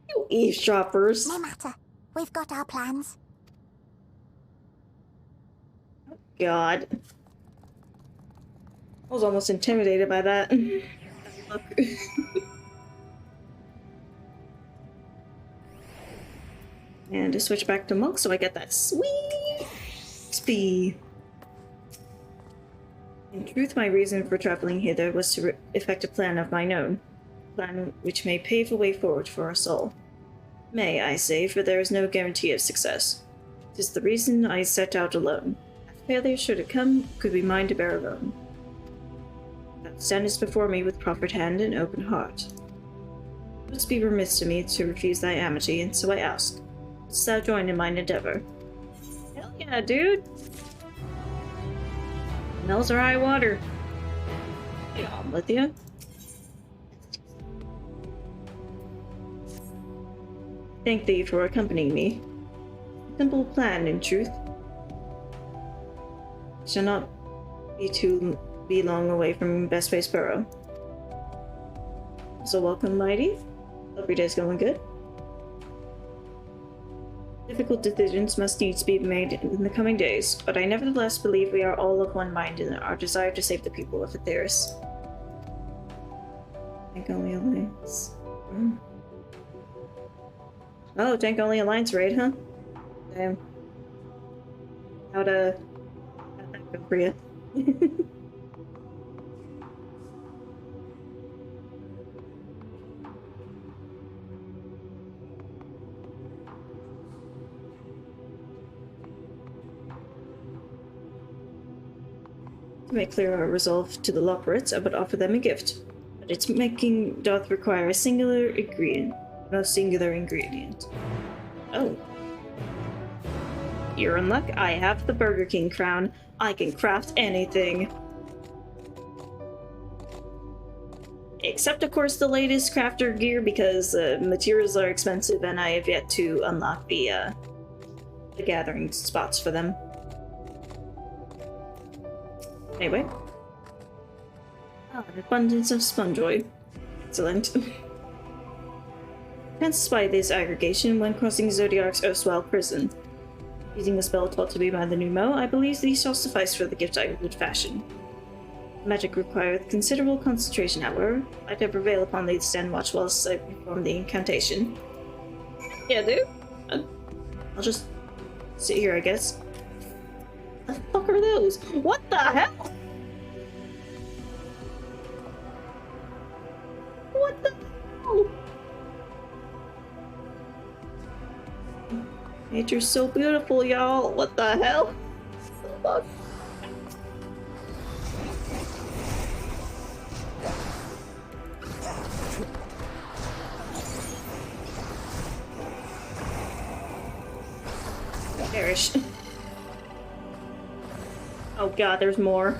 Speaker 1: You eavesdroppers!
Speaker 10: No matter. We've got our plans.
Speaker 1: God. I was almost intimidated by that. Look. And to switch back to monk so I get that sweet XP. In truth, my reason for traveling hither was to effect a plan of mine own. A plan which may pave the way forward for us all. May, I say, for there is no guarantee of success. 'Tis the reason I set out alone. If failure should it come, could be mine to bear alone. Thou standest before me with proffered hand and open heart. It would be remiss to me to refuse thy amity, and so I ask, wouldst thou join in mine endeavor? Hell yeah, dude! Mel's are high water. Yeah, I'm with you. Thank thee for accompanying me. Simple plan, in truth. It shall not to be long away from Best Face Borough. So welcome, Mighty. Hope your day's going good. Difficult decisions must needs be made in the coming days, but I nevertheless believe we are all of one mind in our desire to save the people of Aetheris. Tank only alliance. Oh, tank only alliance raid, huh? Damn. How'd that go for you? To make clear our resolve to the Lockwards, I would offer them a gift. But its making doth require a singular ingredient. Most singular ingredient. Oh. You're in luck. I have the Burger King crown. I can craft anything. Except, of course, the latest crafter gear, because materials are expensive and I have yet to unlock the gathering spots for them. Anyway. An abundance of spongeoid. Excellent. Hence by this aggregation when crossing Zodiarc's erstwhile prison. Using a spell taught to me by the Numo, I believe these shall suffice for the gift I would fashion. Magic requires considerable concentration, however. I can prevail upon thee to stand watch whilst I perform the incantation. Yeah, dude. I'll just sit here, I guess. The fuck are those? What the hell? What the hell? Nature's so beautiful, y'all. What the hell? Fuck. Perish. Oh god, there's more.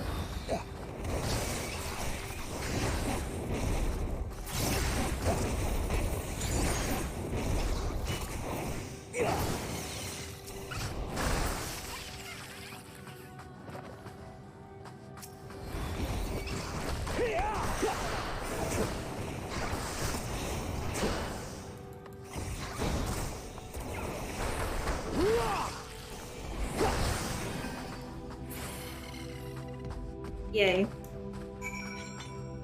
Speaker 1: Yay.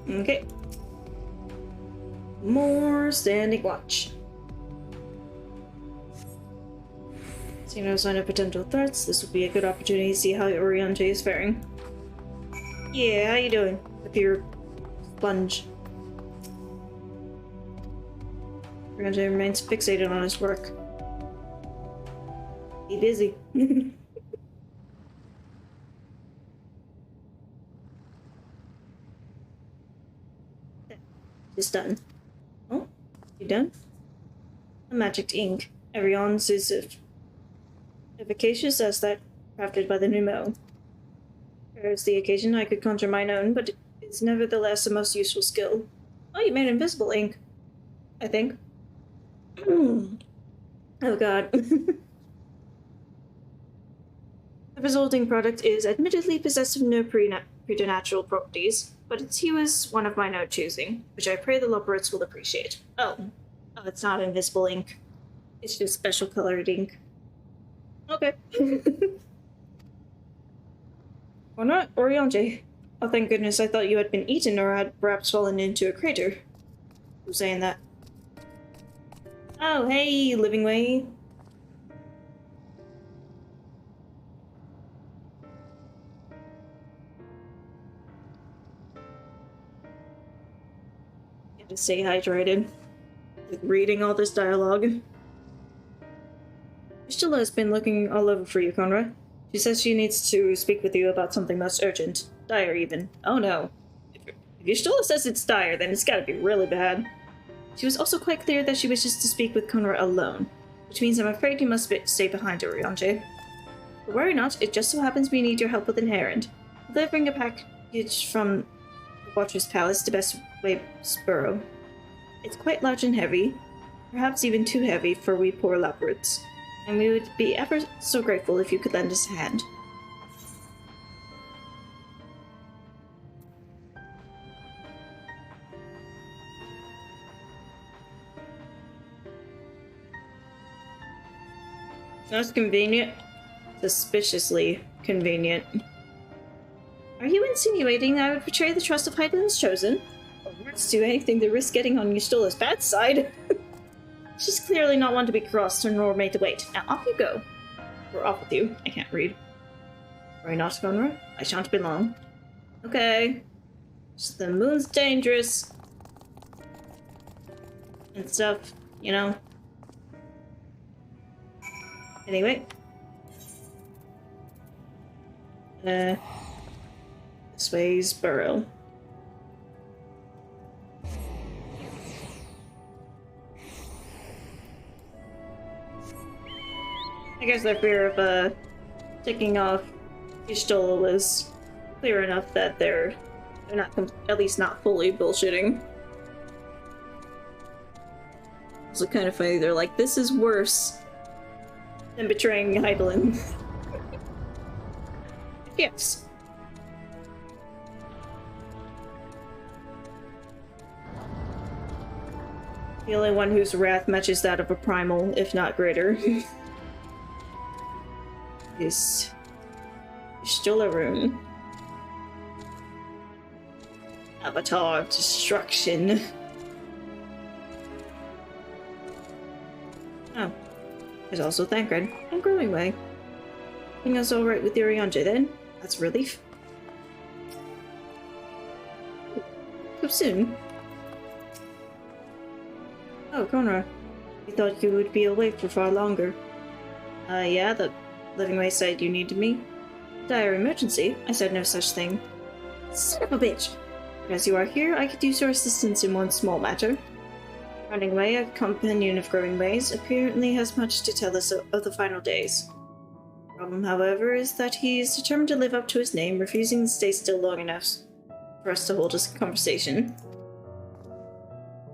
Speaker 1: Okay. More standing watch. See no sign of potential threats. This would be a good opportunity to see how Oriente is faring. Yeah, how you doing with your sponge? Oriente remains fixated on his work. Be busy. It's done. Oh, you done? A magic ink. Everyone's is efficacious as that crafted by the Numo. There's the occasion I could conjure mine own, but it's nevertheless a most useful skill. Oh, you made invisible ink. I think. Oh god. The resulting product is admittedly possessed of no preternatural properties, but its hue is one of mine own choosing, which I pray the Loporits will appreciate. Oh, it's not invisible ink. It's just special colored ink. Okay. Or not, Oriente. Oh, thank goodness, I thought you had been eaten or had perhaps fallen into a crater. Who's saying that? Oh, hey, Living Way. To stay hydrated with reading all this dialogue. Stella has been looking all over for you, Conrad. She says she needs to speak with you about something most urgent. Dire, even. Oh no. If Stella says it's dire, then it's gotta be really bad. She was also quite clear that she wishes to speak with Conrad alone, which means I'm afraid you must stay behind, Oriente. But worry not, it just so happens we need your help with an errand. Delivering a package from the Watcher's Palace to Best Way Borough. It's quite large and heavy, perhaps even too heavy for we poor leopards, and we would be ever so grateful if you could lend us a hand. That's convenient. Suspiciously convenient. Are you insinuating I would betray the trust of Heidel's chosen? Or worse, do anything to risk getting on Yustola's bad side? She's clearly not one to be crossed nor made to wait. Now off you go. Or off with you. I can't read. Worry not, Gonra. I shan't be long. Okay. Just the moon's dangerous. And stuff, you know. Anyway. This way's Burrow. I guess their fear of, taking off Y'shtola was clear enough that they're not, at least not fully bullshitting. It's kind of funny, they're like, this is worse than betraying Heidelin. Yes. The only one whose wrath matches that of a primal, if not greater. Is Y'shtola Avatar of Destruction. Oh. There's also Thancred and Growing Way. Everything else alright with Urianger then? That's a relief. So soon? Oh, Conrad. We thought you would be away for far longer. Yeah, the Living Way said you needed me. Dire emergency? I said no such thing. Son of a bitch! But as you are here, I could use your assistance in one small matter. Running Way, a companion of Growing Ways, apparently has much to tell us of the final days. The problem, however, is that he is determined to live up to his name, refusing to stay still long enough for us to hold a conversation.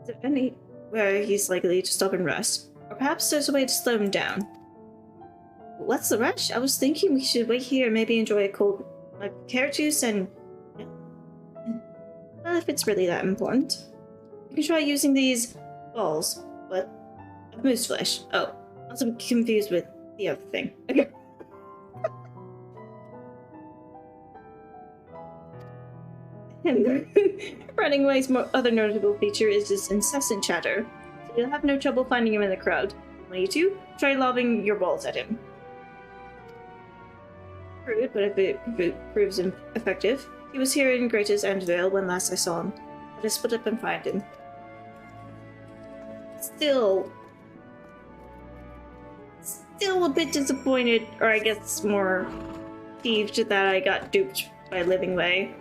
Speaker 1: Is there anywhere he's likely to stop and rest? Or perhaps there's a way to slow him down. What's the rush? I was thinking we should wait here and maybe enjoy a cold carrot juice and... Well, if it's really that important. You can try using these balls, but of moose flesh. Oh, I'm also confused with the other thing. Okay. Running Away's other notable feature is his incessant chatter, so you'll have no trouble finding him in the crowd. When you two, try lobbing your balls at him. Rude, but if it proves effective. He was here in Greater's Endvale when last I saw him, but I split up and find him. Still a bit disappointed, or I guess more peeved that I got duped by Living Way.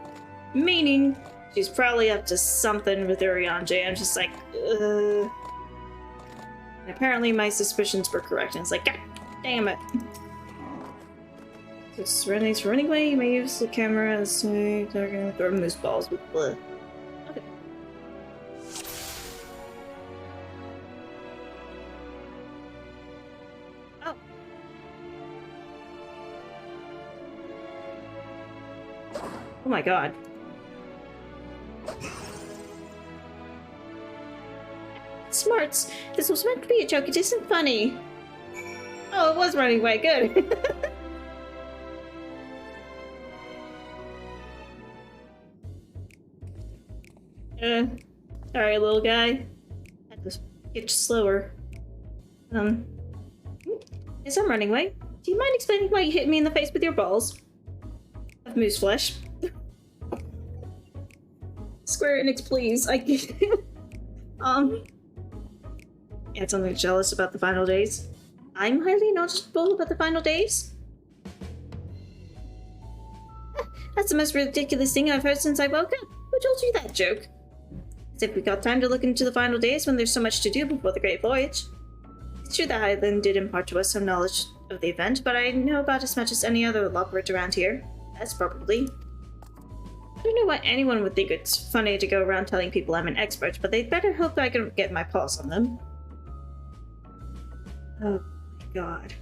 Speaker 1: Meaning, she's probably up to something with Urianger. I'm just like, And apparently my suspicions were correct, and it's like, God damn it. Just running away, you may use the camera as a target or moose balls with blood. Okay. Oh. Oh my god. Smarts! This was meant to be a joke, it isn't funny! Oh, it was running away, good! Sorry, little guy. Had to get slower. Yes, I'm running away. Do you mind explaining why you hit me in the face with your balls? Of moose flesh. Square Enix, please. You had something jealous about the final days? I'm highly knowledgeable about the final days? That's the most ridiculous thing I've heard since I woke up. Who told you that joke? As if we got time to look into the final days when there's so much to do before the Great Voyage. It's true that Highland did impart to us some knowledge of the event, but I know about as much as any other loprit around here. That's probably. I don't know why anyone would think it's funny to go around telling people I'm an expert, but they'd better hope I can get my paws on them. Oh my god.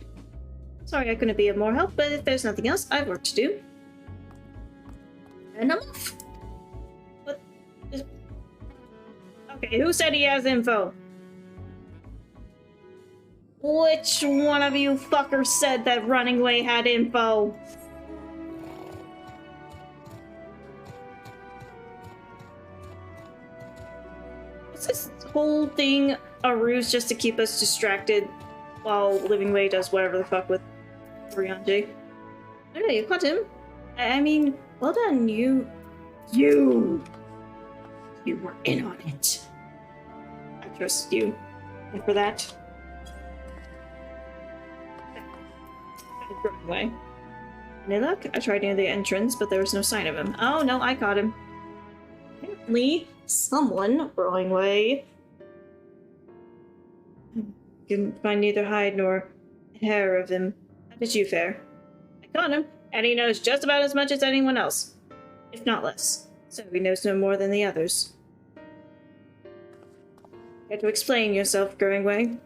Speaker 1: Sorry I couldn't be of more help, but if there's nothing else, I've work to do. And I'm off! What? Okay, who said he has info? Which one of you fuckers said that Running Way had info? Is this whole thing a ruse just to keep us distracted while Living Way does whatever the fuck with Orianji? No, you caught him. I mean, well done, you were in on it. I trust you. And for that, away. Any luck? I tried near the entrance, but there was no sign of him. Oh no, I caught him. Apparently, someone throwing away. Couldn't find neither hide nor hair of him. How did you fare? I caught him, and he knows just about as much as anyone else, if not less. So he knows no more than the others. You had to explain yourself, Growingway.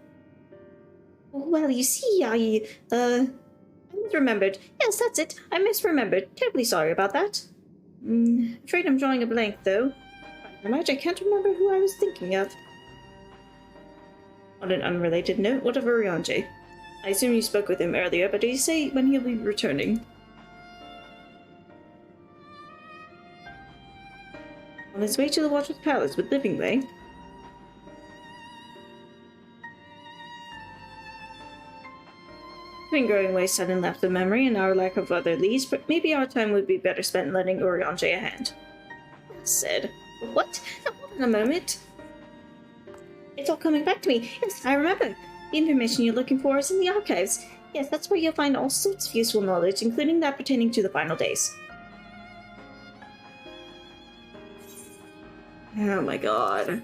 Speaker 1: Well, you see, I misremembered. Yes, that's it. I misremembered. Terribly sorry about that. Afraid I'm drawing a blank, though. I can't remember who I was thinking of. On an unrelated note, what of Orianji? I assume you spoke with him earlier, but did he say when he'll be returning? On his way to the Watcher's Palace with Living Way. Growing Way sudden lapse of memory and our lack of other leads, but maybe our time would be better spent lending Orianji a hand. Said. What? Hold on a moment. It's all coming back to me. Yes, I remember. The information you're looking for is in the archives. Yes, that's where you'll find all sorts of useful knowledge, including that pertaining to the final days. Oh my god.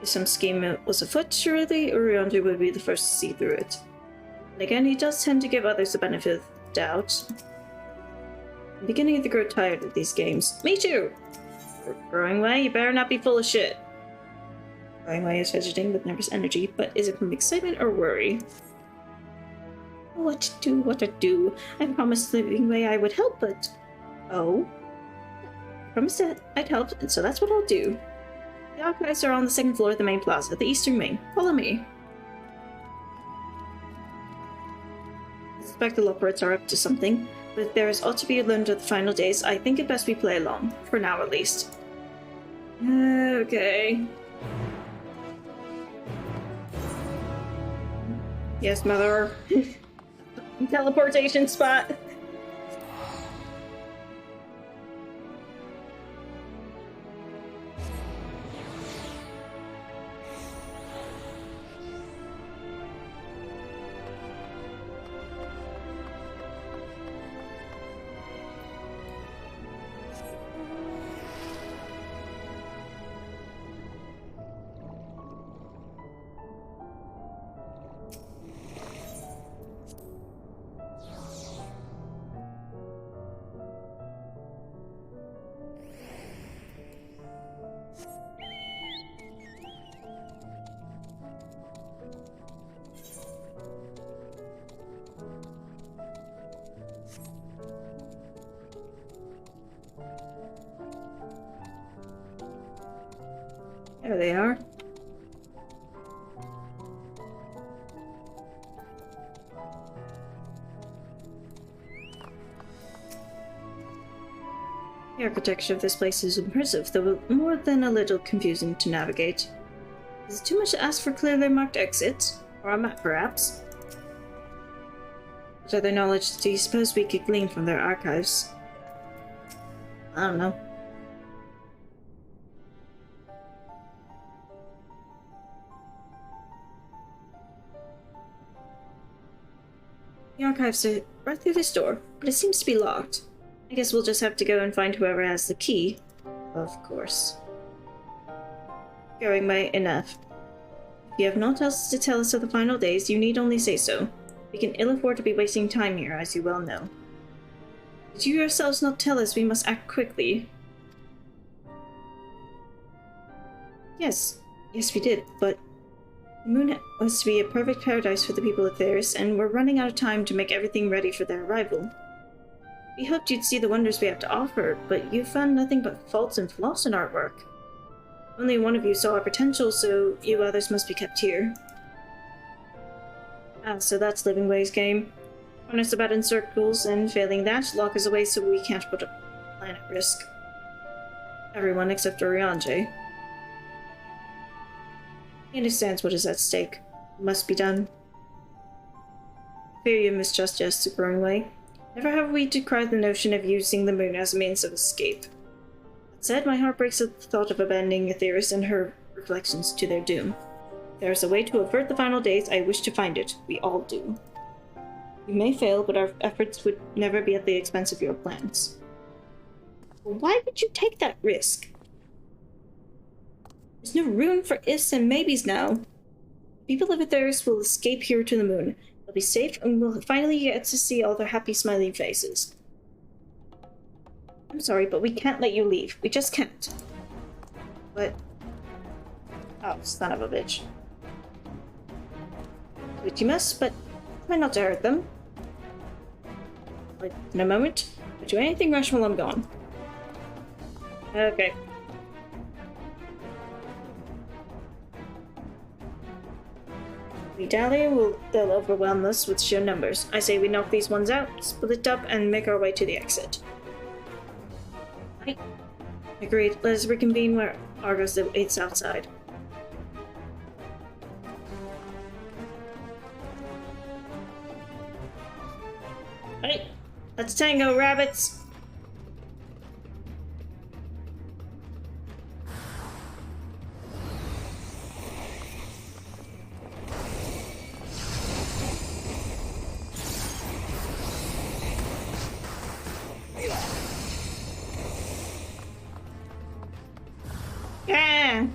Speaker 1: If some scheme was afoot, surely Orianji would be the first to see through it. And again, he does tend to give others the benefit of the doubt. I'm beginning to grow tired of these games. Me too! Growing Way, you better not be full of shit. Growing Way is fidgeting with nervous energy, but is it from excitement or worry? What to do? I promised Living Way I would help, but... Oh? I promised that I'd help, and so that's what I'll do. The archives are on the second floor of the main plaza, the eastern wing. Follow me. I suspect the Loporits are up to something, but if there is ought to be learned of the final days, I think it best we play along. For now, at least. Okay. Yes, mother. Teleportation spot. There they are. The architecture of this place is impressive, though more than a little confusing to navigate. Is it too much to ask for clearly marked exits? Or a map, perhaps? What other knowledge do you suppose we could glean from their archives? I don't know. The archives are right through this door, but it seems to be locked. I guess we'll just have to go and find whoever has the key. Of course. Going by enough. If you have naught else to tell us of the final days, you need only say so. We can ill afford to be wasting time here, as you well know. Did you yourselves not tell us we must act quickly? Yes we did, but the moon was to be a perfect paradise for the people of Theris, and we're running out of time to make everything ready for their arrival. We hoped you'd see the wonders we have to offer, but you found nothing but faults and flaws in our work. Only one of you saw our potential, so you others must be kept here. Ah, so that's Living Way's game. Run us about in circles, and failing that, lock us away so we can't put a plan at risk. Everyone except Oriange. He understands what is at stake. It must be done. I fear you misjudge us, Growing Way. Never have we decried the notion of using the moon as a means of escape. That said, my heart breaks at the thought of abandoning Aetheris and her reflections to their doom. If there is a way to avert the final days, I wish to find it. We all do. We may fail, but our efforts would never be at the expense of your plans. Why would you take that risk? There's no room for ifs and maybes now. People of Aetheris will escape here to the moon. They'll be safe, and we'll finally get to see all their happy, smiling faces. I'm sorry, but we can't let you leave. We just can't. But... oh, son of a bitch. Do what you must, but try not to hurt them. Like, in a moment, but do anything rash while I'm gone. Okay. We dally, they'll overwhelm us with sheer numbers. I say we knock these ones out, split up, and make our way to the exit. Right. Agreed. Let us reconvene where Argos waits outside. Right. Let's tango, rabbits! Yeah.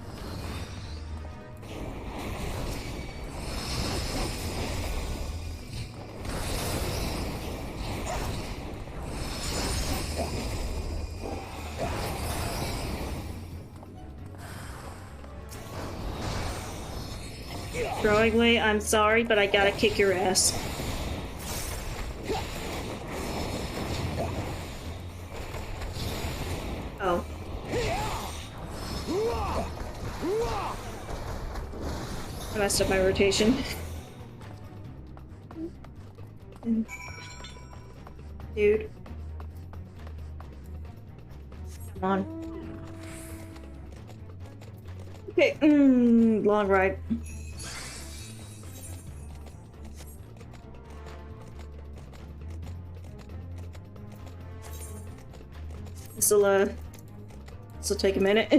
Speaker 1: Growing Way, I'm sorry, but I gotta kick your ass. Oh. I messed up my rotation. Dude. Come on. Okay, long ride. This'll take a minute.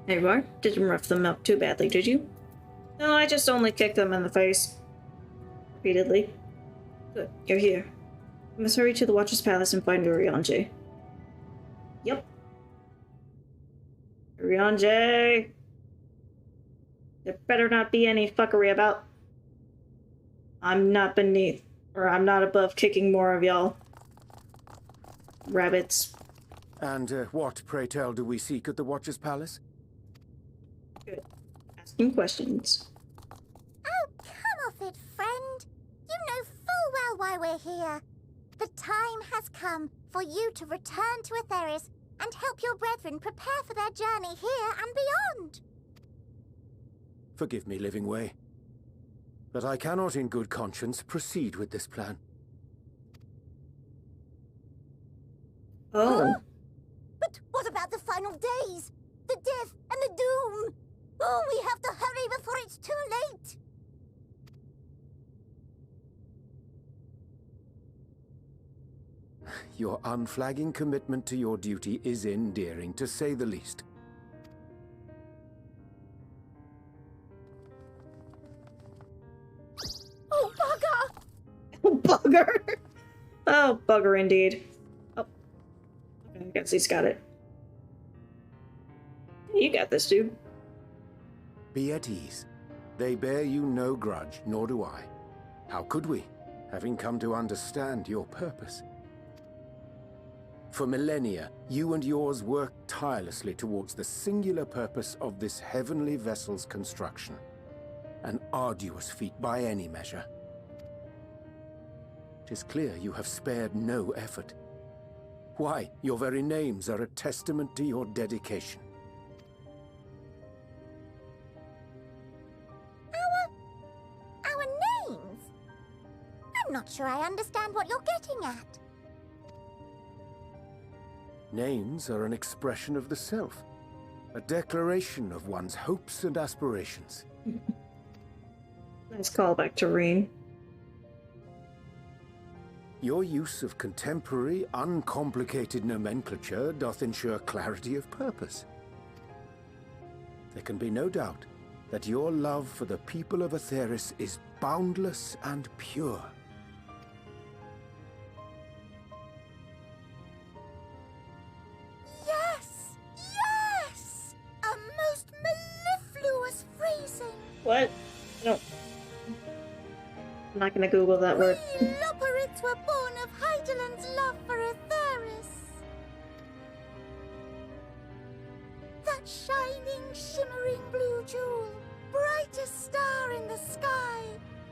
Speaker 1: There you are. Didn't rough them up too badly, did you? No, I just only kicked them in the face. Repeatedly. Good, you're here. We must hurry to the Watcher's Palace and find Oriange. Yep. Oriange! There better not be any fuckery about. I'm not above kicking more of y'all. Rabbits.
Speaker 11: And what, pray tell, do we seek at the Watcher's Palace?
Speaker 1: Good. Asking questions.
Speaker 10: Oh, come off it, friend. You know full well why we're here. The time has come for you to return to Aetheris and help your brethren prepare for their journey here and beyond.
Speaker 11: Forgive me, Living Way, but I cannot in good conscience proceed with this plan.
Speaker 1: Oh.
Speaker 10: But what about the final days? The death and the doom? Oh, we have to hurry before it's too late.
Speaker 11: your unflagging commitment to your duty is endearing, to say the least.
Speaker 10: Oh, bugger!
Speaker 1: Bugger! Oh, bugger indeed. Oh. I guess he's got it. You got this, dude.
Speaker 11: Be at ease. They bear you no grudge, nor do I. How could we, having come to understand your purpose? For millennia, you and yours worked tirelessly towards the singular purpose of this heavenly vessel's construction. An arduous feat by any measure. 'Tis clear you have spared no effort. Why, your very names are a testament to your dedication.
Speaker 10: Our names? I'm not sure I understand what you're getting at.
Speaker 11: Names are an expression of the self, a declaration of one's hopes and aspirations.
Speaker 1: Nice callback to Rean.
Speaker 11: Your use of contemporary, uncomplicated nomenclature doth ensure clarity of purpose. There can be no doubt that your love for the people of Aetheris is boundless and pure.
Speaker 10: Yes! Yes! A most mellifluous phrasing!
Speaker 1: What? No. I'm not gonna Google that word.
Speaker 10: We Loperids were born of Heideland's love for Aetheris. That shining, shimmering blue jewel, brightest star in the sky,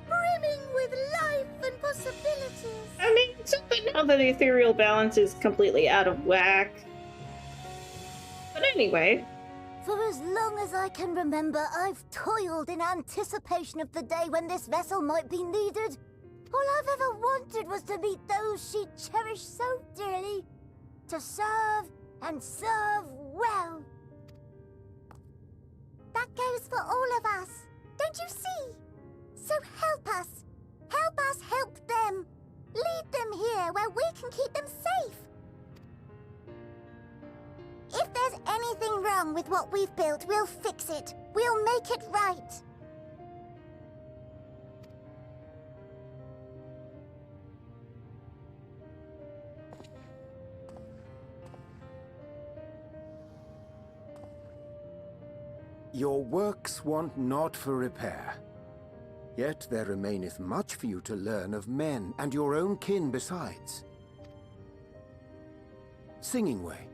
Speaker 10: brimming with life and possibilities.
Speaker 1: I mean, something now that the ethereal balance is completely out of whack. But anyway.
Speaker 10: For as long as I can remember, I've toiled in anticipation of the day when this vessel might be needed. All I've ever wanted was to meet those she cherished so dearly. To serve, and serve well. That goes for all of us, don't you see? So help us. Help us help them. Lead them here where we can keep them safe. If there's anything wrong with what we've built, we'll fix it. We'll make it right.
Speaker 11: Your works want not for repair. Yet there remaineth much for you to learn of men, and your own kin besides. Singing Way.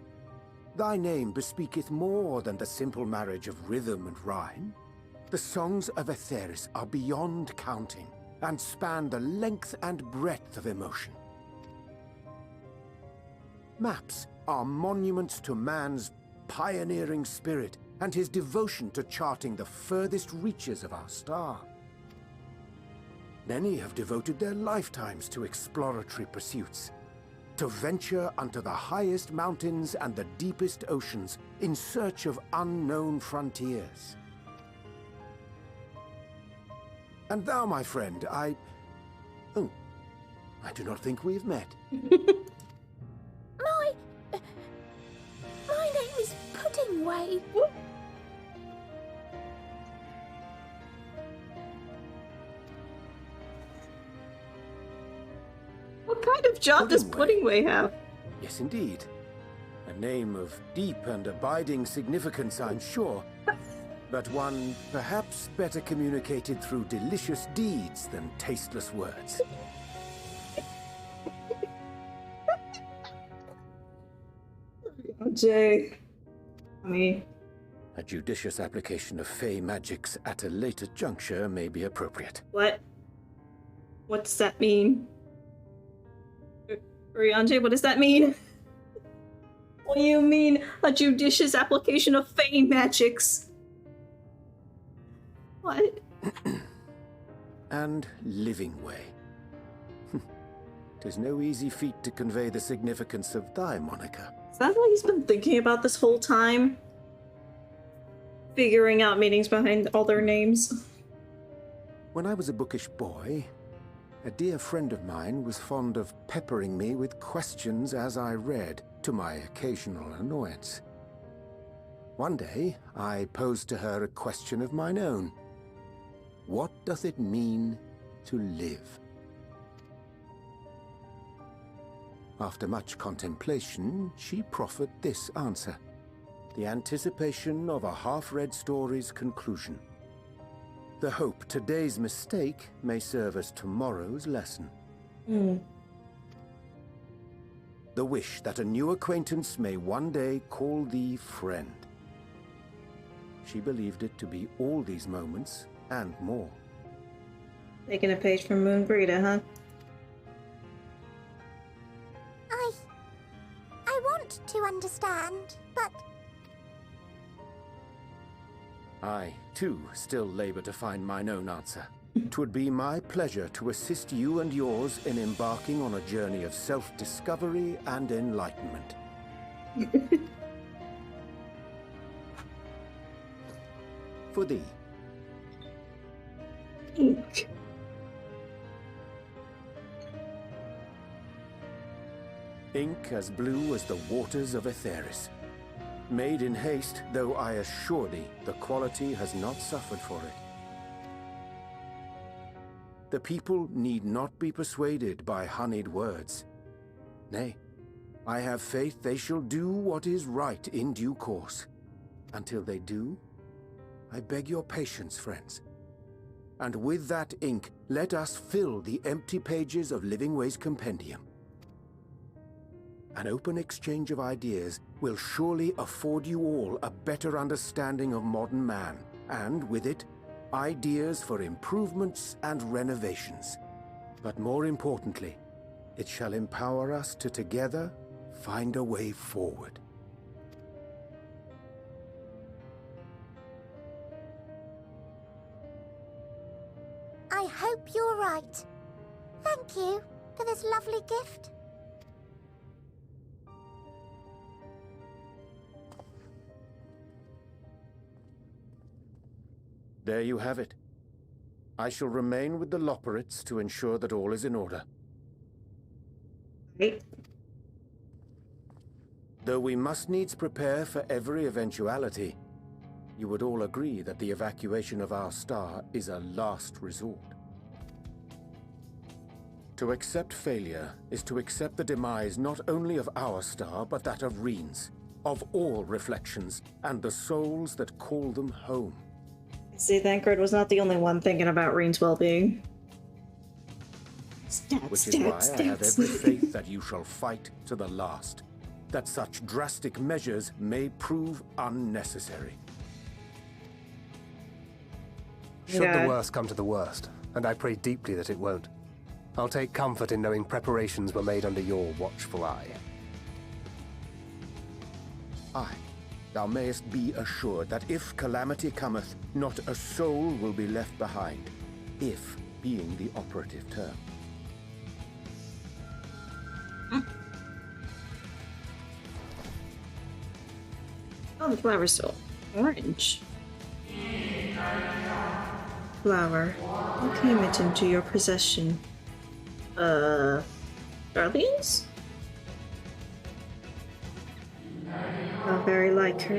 Speaker 11: Thy name bespeaketh more than the simple marriage of rhythm and rhyme. The songs of Aetheris are beyond counting, and span the length and breadth of emotion. Maps are monuments to man's pioneering spirit, and his devotion to charting the furthest reaches of our star. Many have devoted their lifetimes to exploratory pursuits, to venture unto the highest mountains and the deepest oceans in search of unknown frontiers. And thou, my friend, I do not think we've met.
Speaker 10: My name is Puddingway.
Speaker 1: What kind of job does Puddingway have?
Speaker 11: Yes, indeed. A name of deep and abiding significance, I'm sure. But one perhaps better communicated through delicious deeds than tasteless words.
Speaker 1: Jay.
Speaker 11: A judicious application of fey magics at a later juncture may be appropriate.
Speaker 1: What? What does that mean? Ryanje, what does that mean? What do you mean, a judicious application of fey magics? What?
Speaker 11: And living way. 'Tis no easy feat to convey the significance of thy moniker.
Speaker 1: Is that what he's been thinking about this whole time? Figuring out meanings behind all their names?
Speaker 11: When I was a bookish boy, A dear friend of mine was fond of peppering me with questions as I read, to my occasional annoyance. One day, I posed to her a question of mine own. What doth it mean to live? After much contemplation, she proffered this answer. The anticipation of a half-read story's conclusion. The hope today's mistake may serve as tomorrow's lesson. The wish that a new acquaintance may one day call thee friend. She believed it to be all these moments and more.
Speaker 1: Taking a page from Moon Brita, huh?
Speaker 10: I want to understand, but...
Speaker 11: I, too, still labor to find mine own answer. 'Twould be my pleasure to assist you and yours in embarking on a journey of self-discovery and enlightenment. For thee.
Speaker 1: Ink.
Speaker 11: Ink as blue as the waters of Aetheris. Made in haste, though I assure thee, the quality has not suffered for it. The people need not be persuaded by honeyed words. Nay, I have faith they shall do what is right in due course. Until they do, I beg your patience, friends. And with that ink, let us fill the empty pages of Living Way's compendium. An open exchange of ideas will surely afford you all a better understanding of modern man, and with it, ideas for improvements and renovations. But more importantly, it shall empower us to together find a way forward.
Speaker 10: I hope you're right. Thank you for this lovely gift.
Speaker 11: There you have it. I shall remain with the Loporrits to ensure that all is in order.
Speaker 1: Right.
Speaker 11: Though we must needs prepare for every eventuality, you would all agree that the evacuation of our star is a last resort. To accept failure is to accept the demise not only of our star, but that of Reen's, of all reflections, and the souls that call them home.
Speaker 1: See, Thancred was not the only one thinking about Reen's well-being.
Speaker 11: Which is why I have every faith that you shall fight to the last, that such drastic measures may prove unnecessary.
Speaker 7: Should the worst come to the worst, and I pray deeply that it won't, I'll take comfort in knowing preparations were made under your watchful eye.
Speaker 11: Aye. Thou mayest be assured that if calamity cometh, not a soul will be left behind, if being the operative term.
Speaker 1: Oh, the flower's still orange. Flower, who came it into your possession? Darlene's? How very like her.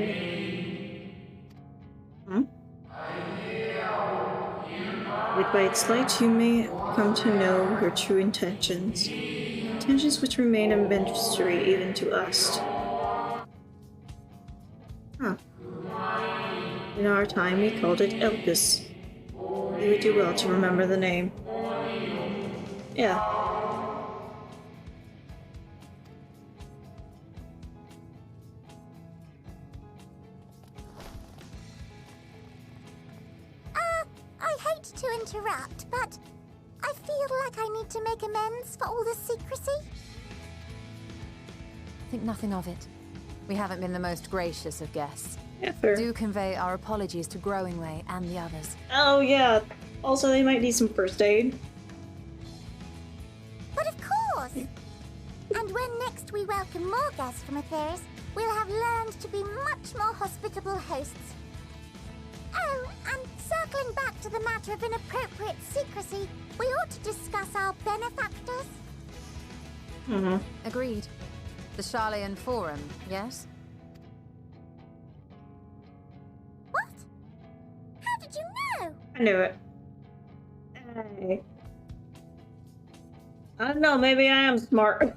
Speaker 1: By its light, you may come to know her true intentions. Intentions which remain a mystery even to us. In our time, we called it Elpis. You would do well to remember the name. Yeah.
Speaker 10: I hate to interrupt, but I feel like I need to make amends for all the secrecy.
Speaker 9: Think nothing of it. We haven't been the most gracious of guests.
Speaker 1: Yeah, fair.
Speaker 9: Do convey our apologies to Growing Way and the others.
Speaker 1: Oh, yeah. Also, they might need some first aid.
Speaker 10: But of course! And when next we welcome more guests from Aetheris, we'll have learned to be much more hospitable hosts. Oh, and circling back to to the matter of inappropriate secrecy, we ought to discuss our benefactors.
Speaker 9: Agreed. The Charleyan Forum, yes?
Speaker 10: What? How did you know?
Speaker 1: I knew it. Hey. I don't know, maybe I am smart.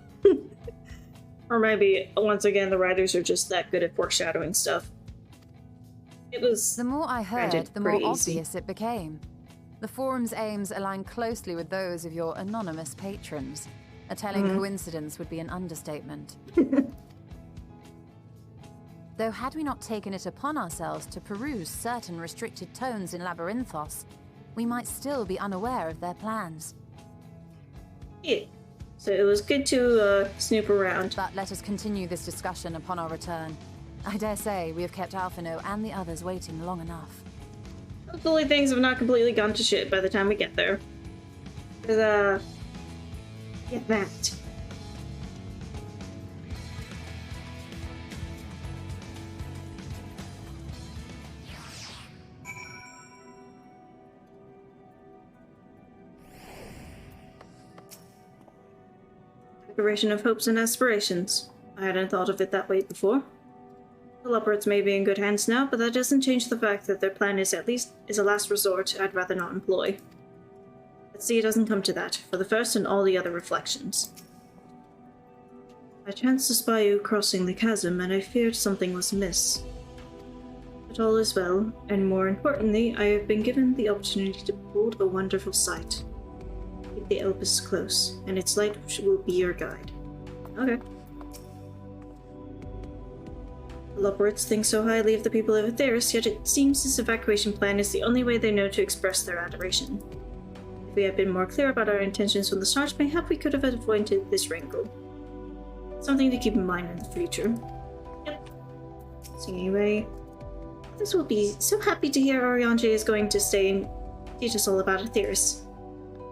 Speaker 1: Or maybe, once again, the writers are just that good at foreshadowing stuff. It was...
Speaker 9: The more I heard,
Speaker 1: granted,
Speaker 9: the more
Speaker 1: pretty easy.
Speaker 9: obvious it became. The forum's aims align closely with those of your anonymous patrons. A telling coincidence would be an understatement. Though had we not taken it upon ourselves to peruse certain restricted tones in Labyrinthos, we might still be unaware of their plans.
Speaker 1: Yeah. So it was good to snoop around.
Speaker 9: But let us continue this discussion upon our return. I dare say we have kept Alphino and the others waiting long enough.
Speaker 1: Hopefully things have not completely gone to shit by the time we get there. Because, get that. Declaration of hopes and aspirations. I hadn't thought of it that way before. The Leopards may be in good hands now, but that doesn't change the fact that their plan is a last resort I'd rather not employ. Let's see it doesn't come to that, for the first and all the other reflections. I chanced to spy you crossing the chasm, and I feared something was amiss. But all is well, and more importantly, I have been given the opportunity to behold a wonderful sight. Keep the Elpis close, and its light will be your guide. Okay. The Leopards think so highly of the people of Aetheris, yet it seems this evacuation plan is the only way they know to express their adoration. If we had been more clear about our intentions from the start, mayhap we could have avoided this wrinkle. Something to keep in mind in the future. Yep. So anyway, this will be so happy to hear Oriange is going to stay and teach us all about Aetheris.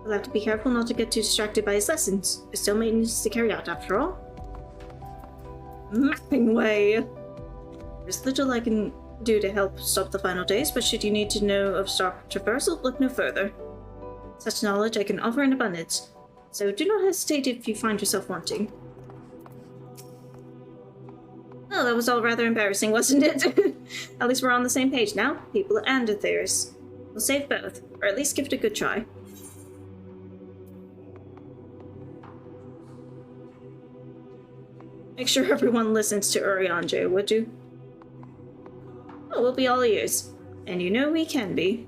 Speaker 1: We'll have to be careful not to get too distracted by his lessons. There's still maintenance to carry out after all. Mapping way! There's little I can do to help stop the final days, but should you need to know of star traversal, look no further. Such knowledge I can offer in abundance, so do not hesitate if you find yourself wanting. Well, that was all rather embarrassing, wasn't it? At least we're on the same page now, people and Aetheris. We'll save both, or at least give it a good try. Make sure everyone listens to Urianger, would you? Oh, we'll be all ears. And you know we can be.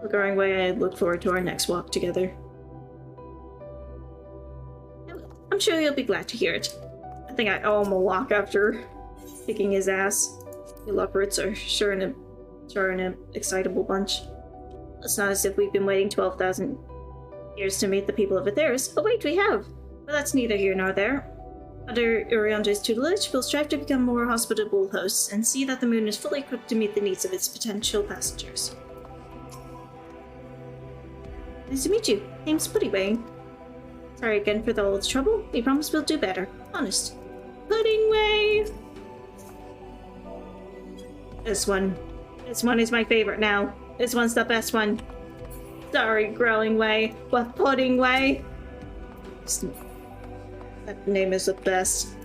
Speaker 1: Going away, I look forward to our next walk together. I'm sure you'll be glad to hear it. I think I owe him a walk after kicking his ass. The Leopards are sure an excitable bunch. It's not as if we've been waiting 12,000 years to meet the people of Aetheris. Oh wait, we have! But that's neither here nor there. Under Urianger's tutelage, we'll strive to become more hospitable hosts and see that the moon is fully equipped to meet the needs of its potential passengers. Nice to meet you. Name's Puddingway. Sorry again for all the trouble. We promise we'll do better. Honest. Puddingway! This one is my favorite now. This one's the best one. Sorry, Growing Way, but Puddingway. That name is the best.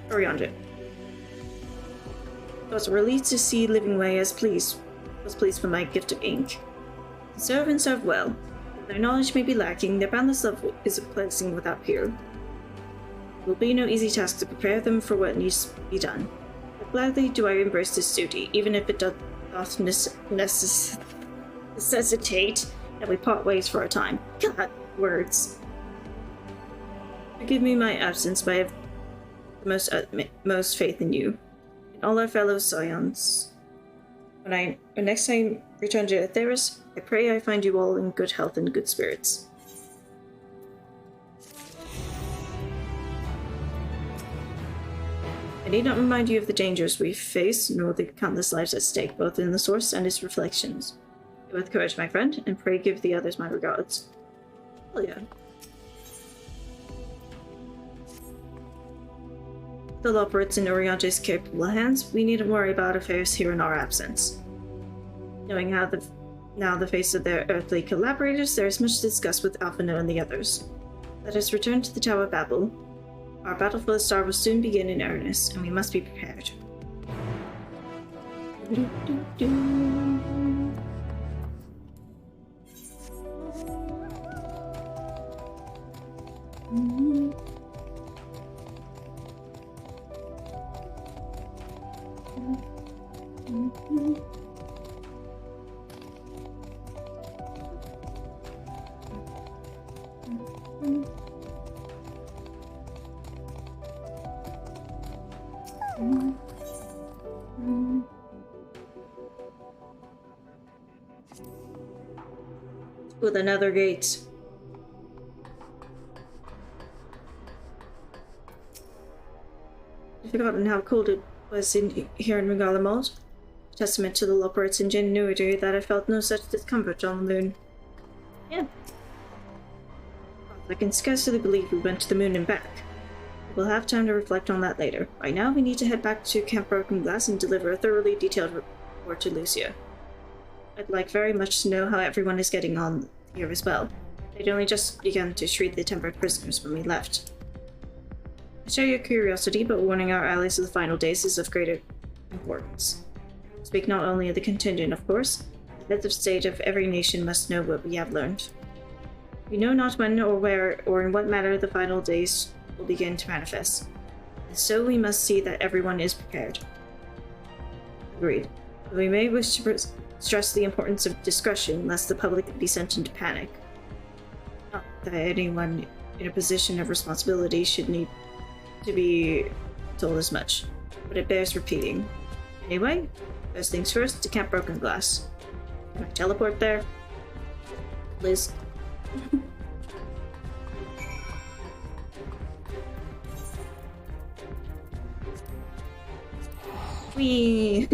Speaker 1: Oriander. I was relieved to see Living Way was pleased for my gift of ink. Serve and serve well. Their knowledge may be lacking, their boundless love is a blessing without peer. It will be no easy task to prepare them for what needs to be done. But gladly do I embrace this duty, even if it doth necessitate that we part ways for a time. God, words. Forgive me my absence, but I have the most faith in you, and all our fellow Scions. When next time return to Aetheris, I pray I find you all in good health and good spirits. I need not remind you of the dangers we face, nor the countless lives at stake, both in the source and its reflections. Go with courage, my friend, and pray give the others my regards. Hell yeah. The Loporrit's in Oriante's capable hands, we needn't worry about affairs here in our absence. Knowing how now the face of their earthly collaborators, there is much to discuss with Alphino and the others. Let us return to the Tower of Babel. Our battle for the star will soon begin in earnest, and we must be prepared. With another gate. I've forgotten how cold it was here in Regalamalt. Testament to the Loporrit's ingenuity that I felt no such discomfort on the moon. Yeah. I can scarcely believe we went to the moon and back. We'll have time to reflect on that later. Right now, we need to head back to Camp Broken Glass and deliver a thoroughly detailed report to Lucia. I'd like very much to know how everyone is getting on here as well. They'd only just begun to treat the tempered prisoners when we left. I share your curiosity, but warning our allies of the final days is of greater importance. Speak not only of the contingent, of course. The heads of state of every nation must know what we have learned. We know not when or where or in what manner the final days will begin to manifest. And so we must see that everyone is prepared. Agreed. But we may wish to stress the importance of discretion, lest the public be sent into panic. Not that anyone in a position of responsibility should need to be told as much, but it bears repeating. Anyway, first things first, to Camp Broken Glass. Can I teleport there? Liz? Whee!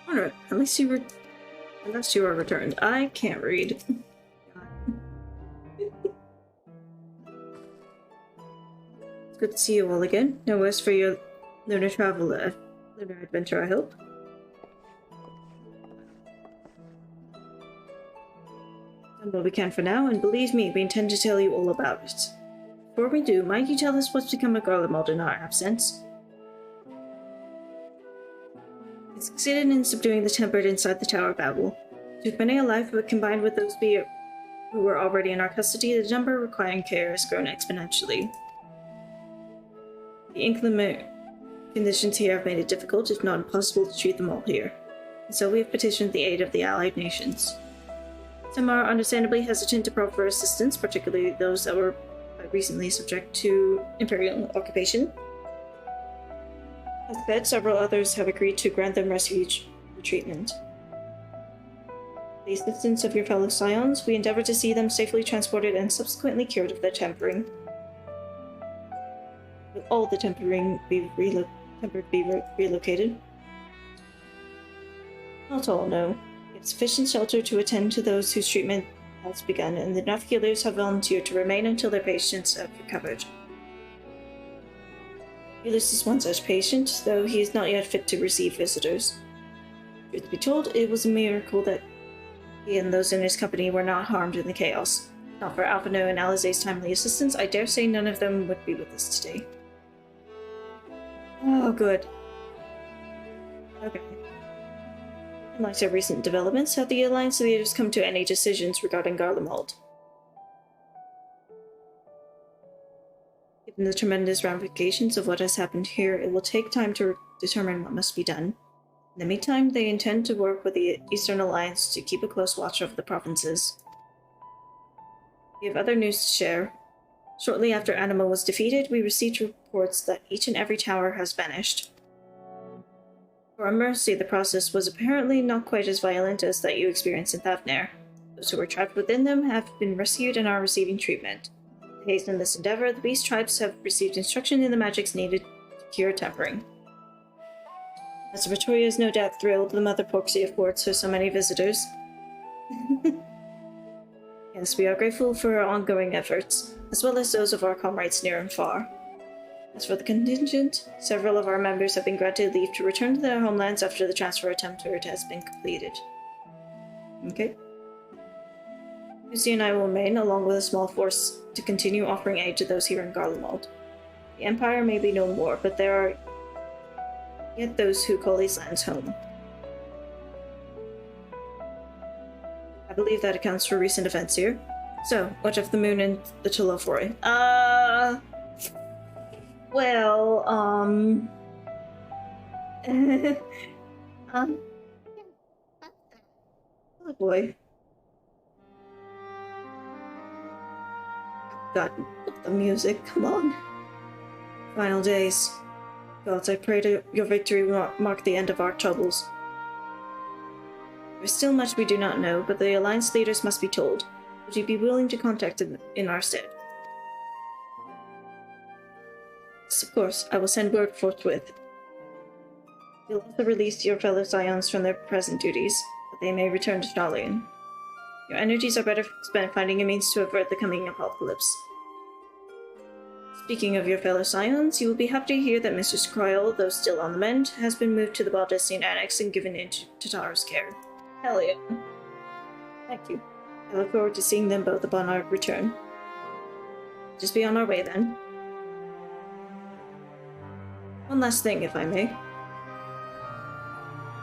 Speaker 1: Alright, unless you are returned. I can't read. It's good to see you all again. No worse for your lunar adventure, I hope. Done what we can for now, and believe me, we intend to tell you all about it. Before we do, might you tell us what's become of Garlemald in our absence? We succeeded in subduing the tempered inside the Tower of Babel. Took many a life, but combined with those who were already in our custody, the number requiring care has grown exponentially. The inclement conditions here have made it difficult, if not impossible, to treat them all here, and so we have petitioned the aid of the allied nations. Some are understandably hesitant to proffer assistance, particularly those that were recently subject to imperial occupation. As said, several others have agreed to grant them refuge and treatment. With the assistance of your fellow scions, we endeavor to see them safely transported and subsequently cured of their tempering. Will all the tempering be relocated? Not all, no. We have sufficient shelter to attend to those whose treatment has begun, and the enough healers have volunteered to remain until their patients have recovered. Ulysses is one such patient, though he is not yet fit to receive visitors. Truth be told, it was a miracle that he and those in his company were not harmed in the chaos. Not for Alphino and Alizé's timely assistance, I dare say none of them would be with us today. Oh, good. Okay. In light of recent developments, have the Alliance leaders come to any decisions regarding Garlemald? Given the tremendous ramifications of what has happened here, it will take time to determine what must be done. In the meantime, they intend to work with the Eastern Alliance to keep a close watch over the provinces. We have other news to share. Shortly after Anima was defeated, we received reports that each and every tower has vanished. For our mercy, the process was apparently not quite as violent as that you experienced in Thavnair. Those who were trapped within them have been rescued and are receiving treatment. To hasten this endeavor, the beast tribes have received instruction in the magics needed to cure tempering. Master Victoria is no doubt thrilled the Mother Porxy affords her so many visitors. Yes, we are grateful for her ongoing efforts, as well as those of our comrades near and far. As for the contingent, several of our members have been granted leave to return to their homelands after the transfer attempt has been completed. Okay. Lucy and I will remain, along with a small force, to continue offering aid to those here in Garlemald. The Empire may be no more, but there are yet those who call these lands home. I believe that accounts for recent events here. So, what of the moon and the Telofroi? Well, oh boy. God, the music, come on. Final days. Gods, I pray to your victory will mark the end of our troubles. There is still much we do not know, but the Alliance leaders must be told. Would you be willing to contact them in our stead? Yes, of course, I will send word forthwith. You'll also release your fellow Scions from their present duties, that they may return to Stallion. Your energies are better spent finding a means to avert the coming apocalypse. Speaking of your fellow Scions, you will be happy to hear that Mr. Skryl, though still on the mend, has been moved to the Baldestian Annex and given into Tataru's care. Hell yeah. Thank you. I look forward to seeing them both upon our return. Just be on our way then. One last thing, if I may.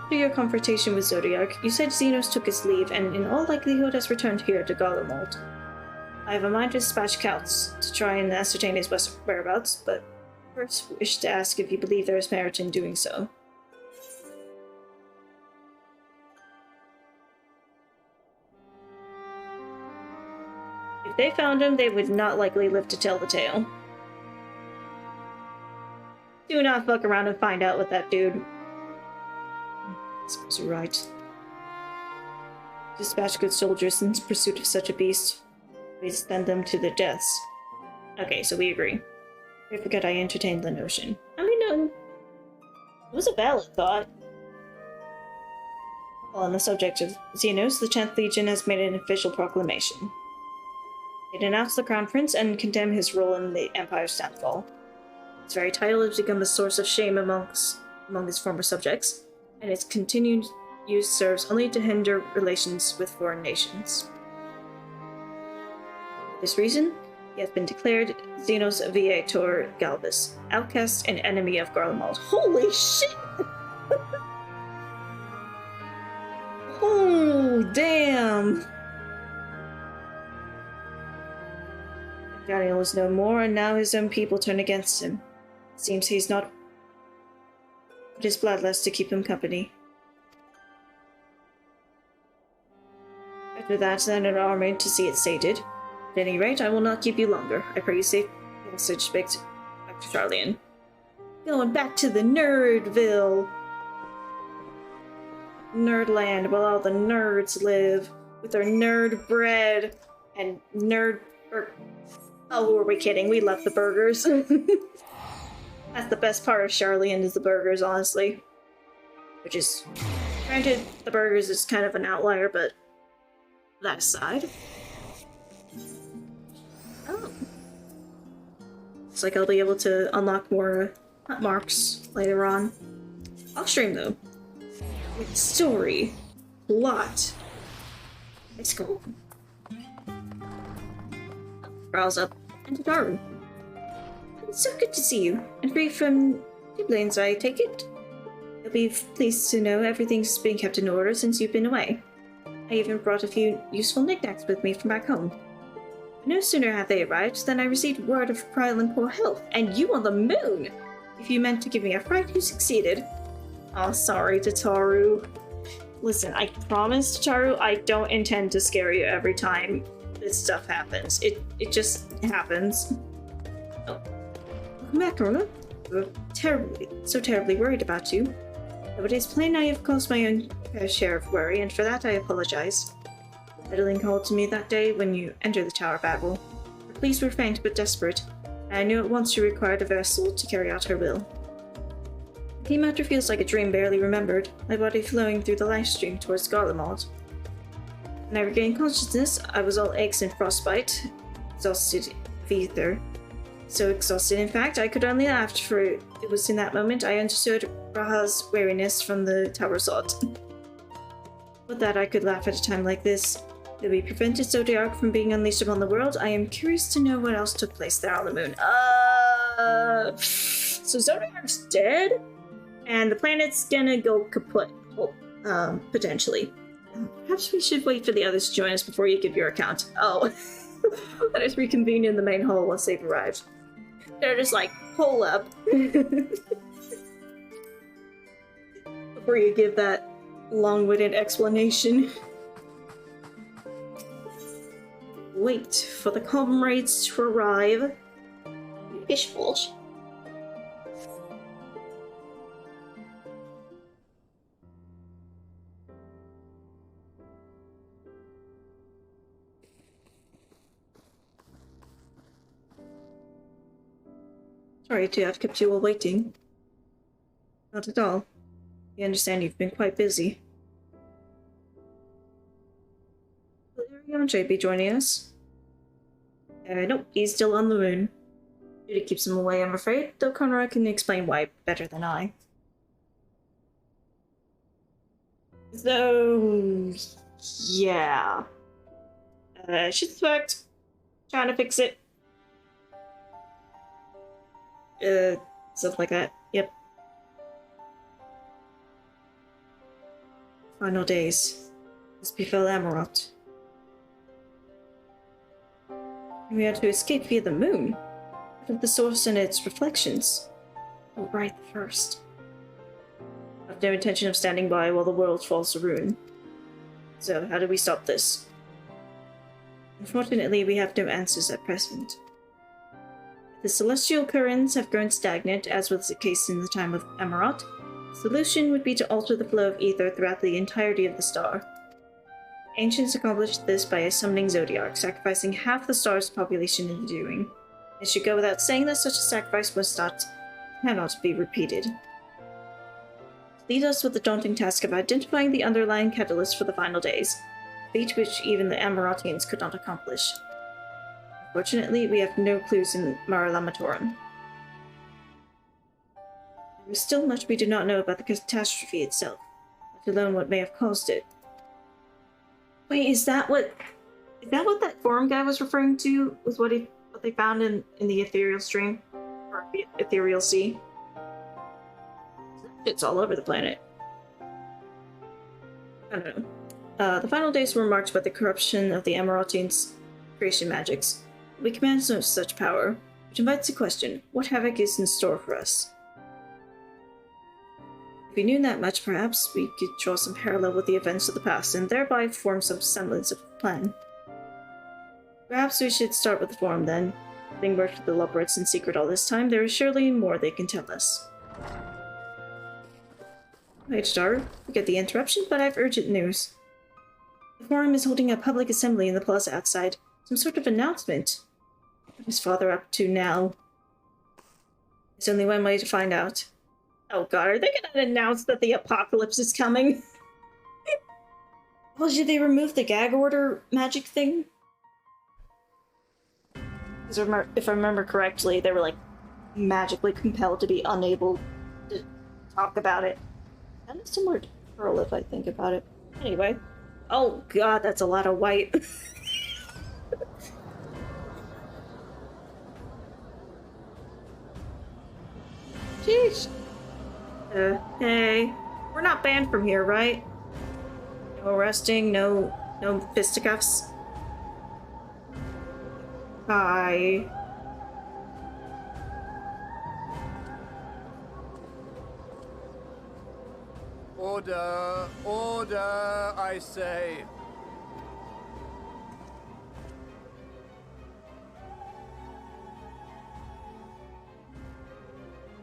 Speaker 1: After your confrontation with Zodiac, you said Xenos took his leave and in all likelihood has returned here to Garlemald. I have a mind to dispatch scouts to try and ascertain his whereabouts, but first wish to ask if you believe there is merit in doing so. If they found him, they would not likely live to tell the tale. Do not fuck around and find out with that dude. I suppose you're right. Dispatch good soldiers in pursuit of such a beast. We send them to their deaths. Okay, so we agree. I forget I entertained the notion. I mean, no. It was a valid thought. While on the subject of Xenos, the 10th Legion has made an official proclamation. It announced the Crown Prince and condemned his role in the Empire's downfall. Its very title has become a source of shame among its former subjects, and its continued use serves only to hinder relations with foreign nations. For this reason, he has been declared Xenos Viator Galvus, outcast and enemy of Garlemald. Holy shit! Oh, damn! Daniel is no more, and now his own people turn against him. Seems he's not but his bloodlust to keep him company. After that, then an army to see it sated. At any rate, I will not keep you longer. I pray you safe passage back to Charlian. Going back to the Nerdville. Nerdland, where all the nerds live, with their nerd bread and nerd... Oh, who are we kidding? We love the burgers. That's the best part of Charlian is the burgers, honestly. Which is... Granted, the burgers is kind of an outlier, but... That aside... Oh. Looks like I'll be able to unlock more marks later on. Off stream, though. With story. Plot. Let's go. Browse up and Tataru. It's so good to see you, and free from Giblins, I take it? You'll be pleased to know everything's been kept in order since you've been away. I even brought a few useful knickknacks with me from back home. No sooner have they arrived than I received word of Kryl in poor health, and you on the moon! If you meant to give me a fright, you succeeded. Oh, sorry, Tataru. Listen, I promise, Tataru, I don't intend to scare you every time this stuff happens. It just happens. Oh. Welcome back, Rona. We're so terribly worried about you. But it is plain I have caused my own fair share of worry, and for that I apologize. Edelyn called to me that day when you entered the Tower Battle. Her pleas were faint but desperate, and I knew at once she required a vessel to carry out her will. The key matter feels like a dream barely remembered, my body flowing through the life stream towards Garlemald. When I regained consciousness, I was all aches and frostbite, exhausted of ether. So exhausted, in fact, I could only laugh, for it was in that moment I understood Raha's weariness from the Tower Sod. But that I could laugh at a time like this. That we prevented Zodiac from being unleashed upon the world, I am curious to know what else took place there on the moon. So Zodiac's dead? And the planet's gonna go kaput, potentially. Perhaps we should wait for the others to join us before you give your account. Oh. Let us reconvene in the main hall once they've arrived. They're just like, hold up. Before you give that long-winded explanation. Wait for the comrades to arrive. Fishbowl. Sorry to have kept you all waiting. Not at all. I understand you've been quite busy. Will Ariandre be joining us? Nope, he's still on the moon. Duty keeps him away, I'm afraid, though Conrad can explain why better than I. So, yeah. Shit's fucked. Trying to fix it. Stuff like that. Yep. Final days. This befell Amarot. We had to escape via the moon. Out of the source and its reflections. Oh, right, the first. I have no intention of standing by while the world falls to ruin. So, how do we stop this? Unfortunately, we have no answers at present. The celestial currents have grown stagnant, as was the case in the time of Amarot. The solution would be to alter the flow of ether throughout the entirety of the star. Ancients accomplished this by summoning Zodiac, sacrificing half the star's population in doing. It should go without saying that such a sacrifice cannot be repeated. Lead us with the daunting task of identifying the underlying catalyst for the final days, a feat which even the Amarotians could not accomplish. Fortunately, we have no clues in Mara Lamatorum. There is still much we do not know about the catastrophe itself, let alone what may have caused it. Wait, is that what that forum guy was referring to with what they found in the ethereal stream? Or the ethereal sea? It's all over the planet. I don't know. The final days were marked by the corruption of the Amarotians' creation magics. We command no such power, which invites the question, what havoc is in store for us? If we knew that much, perhaps we could draw some parallel with the events of the past, and thereby form some semblance of a plan. Perhaps we should start with the forum then. Having worked with the Loporits in secret all this time, there is surely more they can tell us. Right, Star, forget the interruption, but I've urgent news. The forum is holding a public assembly in the plaza outside. Some sort of announcement. What is Father up to now? There's only one way to find out. Oh god, are they gonna announce that the apocalypse is coming? Well, did they remove the gag order magic thing? Because if I remember correctly, they were like magically compelled to be unable to talk about it. Kind of similar to Pearl if I think about it. Anyway. Oh god, that's a lot of white. Jeez. Hey. We're not banned from here, right? No arresting, no fisticuffs. Hi.
Speaker 12: Order! Order, I say!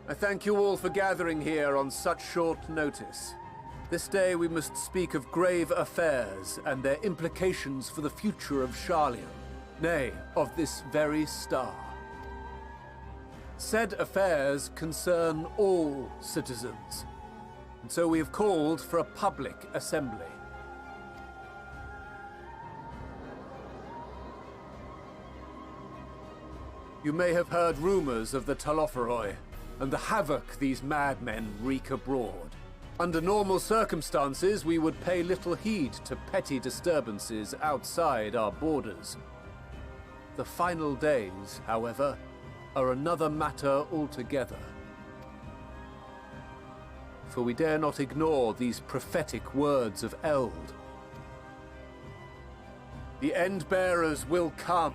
Speaker 12: I thank you all for gathering here on such short notice. This day we must speak of grave affairs and their implications for the future of Charlion, nay, of this very star. Said affairs concern all citizens, and so we have called for a public assembly. You may have heard rumors of the Telophoroi and the havoc these madmen wreak abroad. Under normal circumstances, we would pay little heed to petty disturbances outside our borders. The final days, however, are another matter altogether. For we dare not ignore these prophetic words of Eld. The Endbearers will come,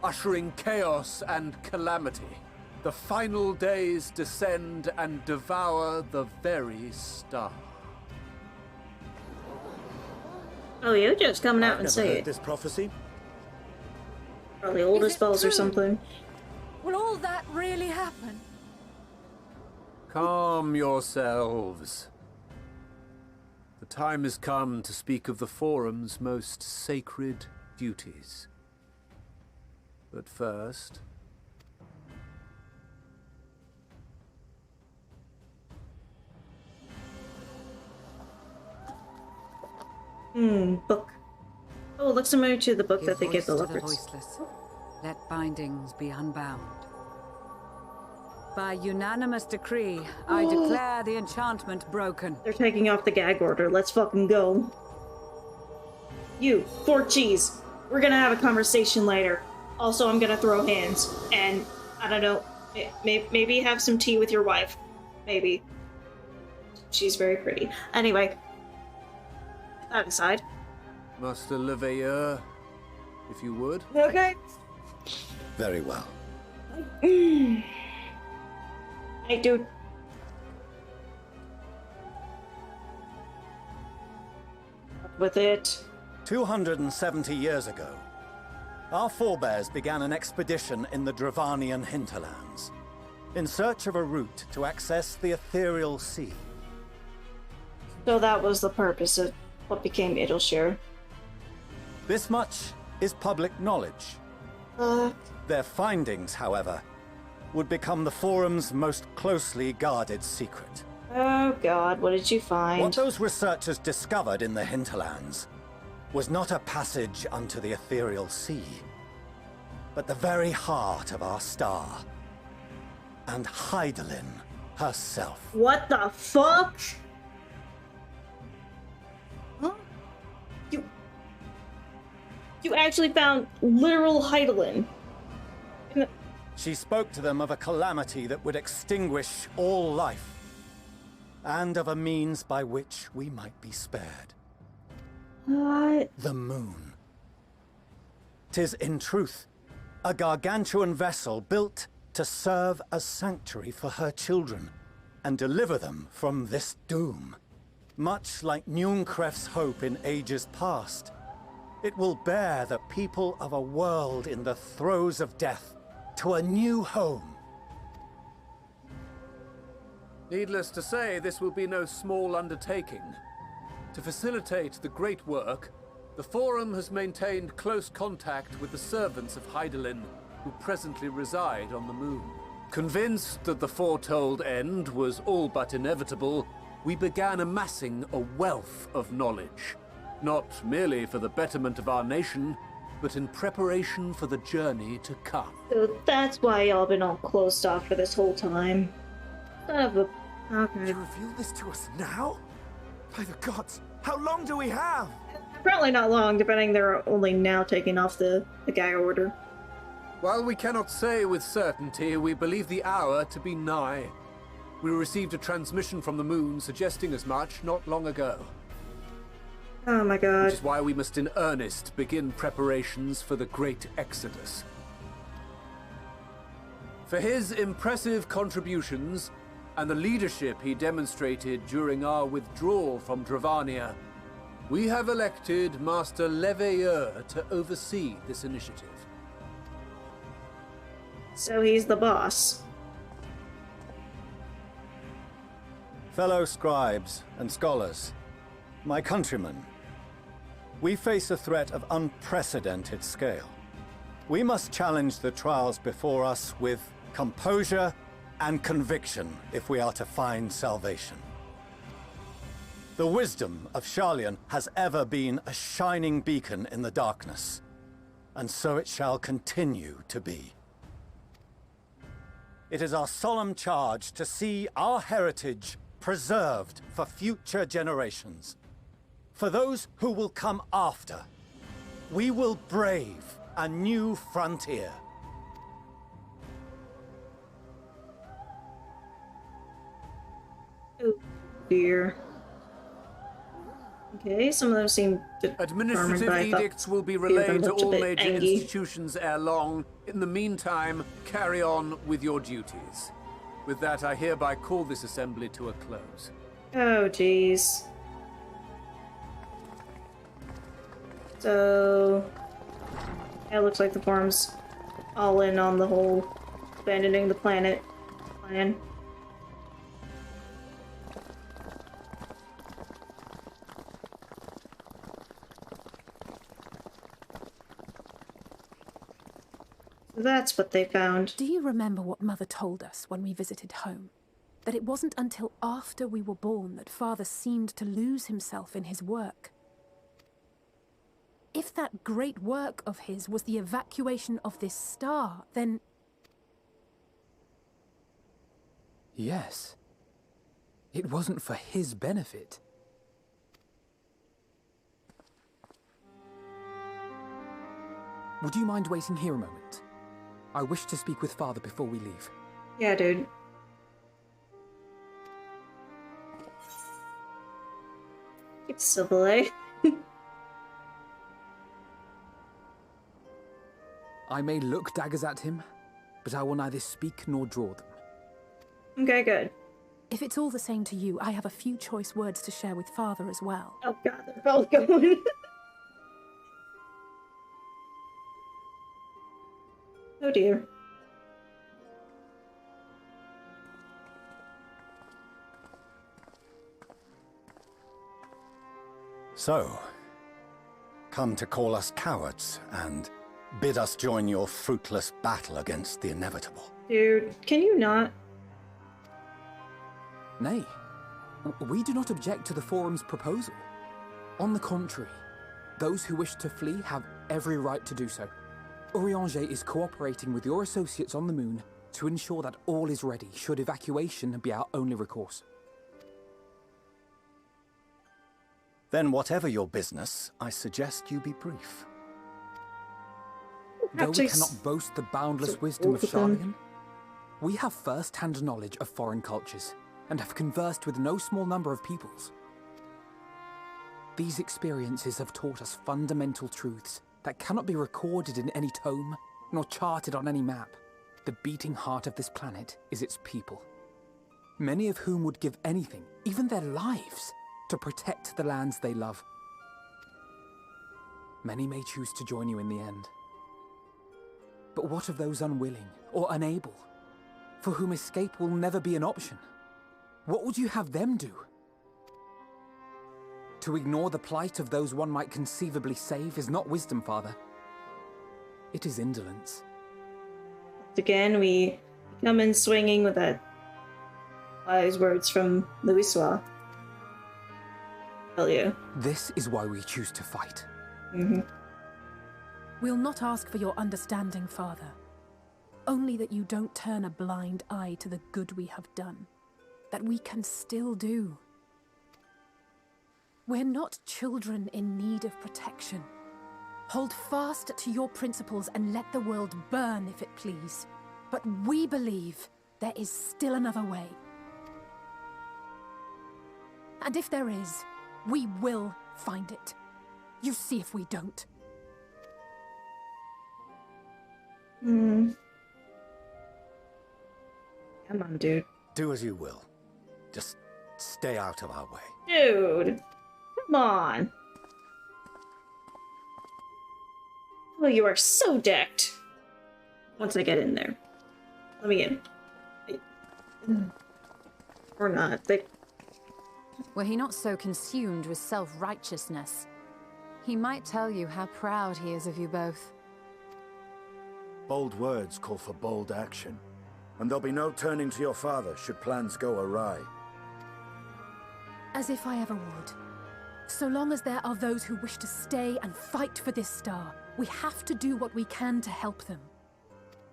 Speaker 12: ushering chaos and calamity. The final days descend and devour the very star.
Speaker 1: Oh, you're just coming out and say it.
Speaker 13: This prophecy?
Speaker 1: Probably older spells or something.
Speaker 3: Will all that really happen?
Speaker 12: Calm yourselves. The time has come to speak of the Forum's most sacred duties. But first...
Speaker 1: Book. Oh, it looks similar to the book
Speaker 5: Give
Speaker 1: that they give the
Speaker 5: voice to
Speaker 1: leopards.
Speaker 5: voiceless. Let bindings be unbound. By unanimous decree, I declare the enchantment broken.
Speaker 1: They're taking off the gag order. Let's fucking go. You, Fort Cheese. We're gonna have a conversation later. Also, I'm gonna throw hands. And, I don't know, maybe have some tea with your wife. Maybe. She's very pretty. Anyway. That aside.
Speaker 12: Master Leveilleur, if you would.
Speaker 1: Okay.
Speaker 13: Very well.
Speaker 1: Hey, dude. With it.
Speaker 13: 270 years ago, our forebears began an expedition in the Dravanian hinterlands, in search of a route to access the ethereal sea.
Speaker 1: So that was the purpose of what became Idleshire.
Speaker 13: This much is public knowledge. Their findings, however, would become the Forum's most closely guarded secret.
Speaker 1: Oh god, what did you find?
Speaker 13: What those researchers discovered in the hinterlands was not a passage unto the ethereal sea, but the very heart of our star, and Hydaelyn herself.
Speaker 1: What the fuck? Huh? You actually found literal Hydaelyn.
Speaker 13: She spoke to them of a calamity that would extinguish all life, and of a means by which we might be spared.
Speaker 1: What?
Speaker 13: The moon. 'Tis in truth a gargantuan vessel built to serve as sanctuary for her children, and deliver them from this doom. Much like Nunkref's hope in ages past, it will bear the people of a world in the throes of death to a new home.
Speaker 12: Needless to say, this will be no small undertaking. To facilitate the great work, the Forum has maintained close contact with the servants of Hydaelyn, who presently reside on the moon. Convinced that the foretold end was all but inevitable, we began amassing a wealth of knowledge, not merely for the betterment of our nation, but in preparation for the journey to come.
Speaker 1: So that's why y'all been all closed off for this whole time. Son of a... Okay.
Speaker 14: You reveal this to us now? By the gods, how long do we have?
Speaker 1: Probably not long, depending they're only now taking off the gag order.
Speaker 12: While we cannot say with certainty, we believe the hour to be nigh. We received a transmission from the moon suggesting as much not long ago.
Speaker 1: Oh my god.
Speaker 12: Which is why we must in earnest begin preparations for the great exodus. For his impressive contributions, and the leadership he demonstrated during our withdrawal from Dravania, we have elected Master Leveilleur to oversee this initiative.
Speaker 1: So he's the boss.
Speaker 13: Fellow scribes and scholars, my countrymen, we face a threat of unprecedented scale. We must challenge the trials before us with composure and conviction if we are to find salvation. The wisdom of Sharlayan has ever been a shining beacon in the darkness, and so it shall continue to be. It is our solemn charge to see our heritage preserved for future generations. For those who will come after, we will brave a new frontier.
Speaker 1: Oh dear. Okay, some of them seem
Speaker 12: Administrative edicts will be relayed to all major institutions ere long. In the meantime, carry on with your duties. With that, I hereby call this assembly to a close.
Speaker 1: Oh, jeez. So, yeah, it looks like the forum's all in on the whole abandoning the planet plan. That's what they found.
Speaker 3: Do you remember what Mother told us when we visited home? That it wasn't until after we were born that Father seemed to lose himself in his work. If that great work of his was the evacuation of this star, then...
Speaker 15: Yes. It wasn't for his benefit. Would you mind waiting here a moment? I wish to speak with Father before we leave.
Speaker 1: Yeah, dude. Keep civil, eh?
Speaker 15: I may look daggers at him, but I will neither speak nor draw them.
Speaker 1: Okay, good.
Speaker 3: If it's all the same to you, I have a few choice words to share with Father as well.
Speaker 1: Oh god, they're both going. Oh dear.
Speaker 13: So, come to call us cowards and bid us join your fruitless battle against the inevitable.
Speaker 1: Dude, can you not?
Speaker 15: Nay, we do not object to the Forum's proposal. On the contrary, those who wish to flee have every right to do so. Urianger is cooperating with your associates on the moon to ensure that all is ready should evacuation be our only recourse.
Speaker 13: Then whatever your business, I suggest you be brief.
Speaker 15: Though we cannot boast the boundless wisdom of Sharlayan, we have first-hand knowledge of foreign cultures and have conversed with no small number of peoples. These experiences have taught us fundamental truths that cannot be recorded in any tome, nor charted on any map. The beating heart of this planet is its people, many of whom would give anything, even their lives, to protect the lands they love. Many may choose to join you in the end. But what of those unwilling or unable, for whom escape will never be an option? What would you have them do? To ignore the plight of those one might conceivably save is not wisdom, Father. It is indolence.
Speaker 1: Again, we come in swinging with that wise words from Louisoix. Hell yeah.
Speaker 15: This is why we choose to fight.
Speaker 3: We'll not ask for your understanding, Father. Only that you don't turn a blind eye to the good we have done. That we can still do. We're not children in need of protection. Hold fast to your principles and let the world burn if it please. But we believe there is still another way. And if there is, we will find it. You see if we don't.
Speaker 1: Come on, dude.
Speaker 13: Do as you will. Just stay out of our way.
Speaker 1: Dude! Come on! Oh, you are so decked. Once I get in there. Let me in. Or not.
Speaker 9: Were he not so consumed with self-righteousness, he might tell you how proud he is of you both.
Speaker 6: Bold words call for bold action. And there'll be no turning to your father should plans go awry.
Speaker 3: As if I ever would. So long as there are those who wish to stay and fight for this star, we have to do what we can to help them.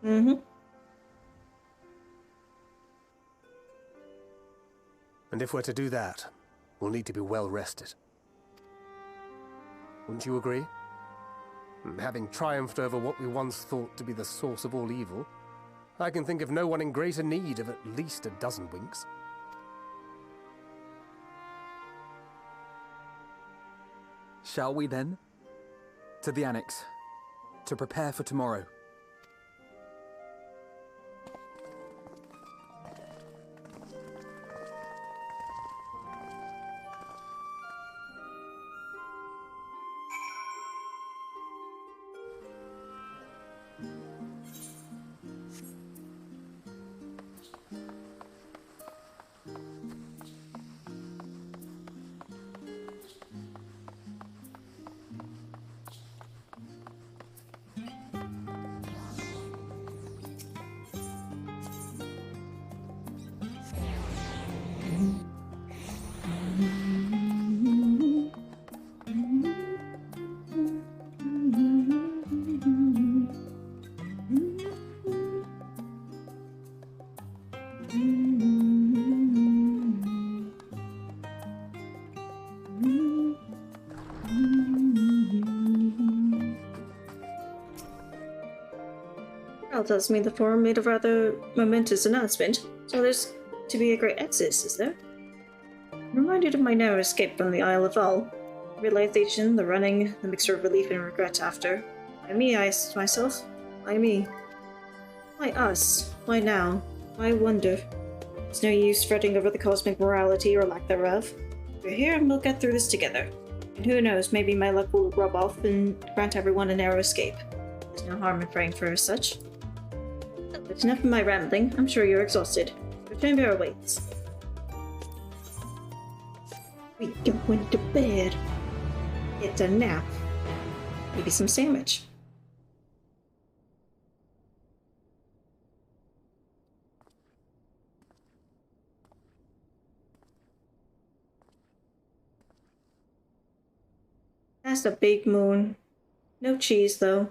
Speaker 1: Mm-hmm.
Speaker 7: And if we're to do that, we'll need to be well rested. Wouldn't you agree? And having triumphed over what we once thought to be the source of all evil, I can think of no one in greater need of at least a dozen winks.
Speaker 15: Shall we then? To the Annex. To prepare for tomorrow.
Speaker 1: Well, tells me the forum made a rather momentous announcement, so there's to be a great exodus, is there? I'm reminded of my narrow escape from the Isle of Val. The realization, the running, the mixture of relief and regret after. Why me, I asked myself. Why me? Why us? Why now? I wonder. There's no use fretting over the cosmic morality or lack thereof. We're here and we'll get through this together. And who knows, maybe my luck will rub off and grant everyone a narrow escape. There's no harm in praying for such. But enough of my rambling. I'm sure you're exhausted. Your chamber awaits. We going to bed. Get a nap. Maybe some sandwich. That's a big moon. No cheese, though.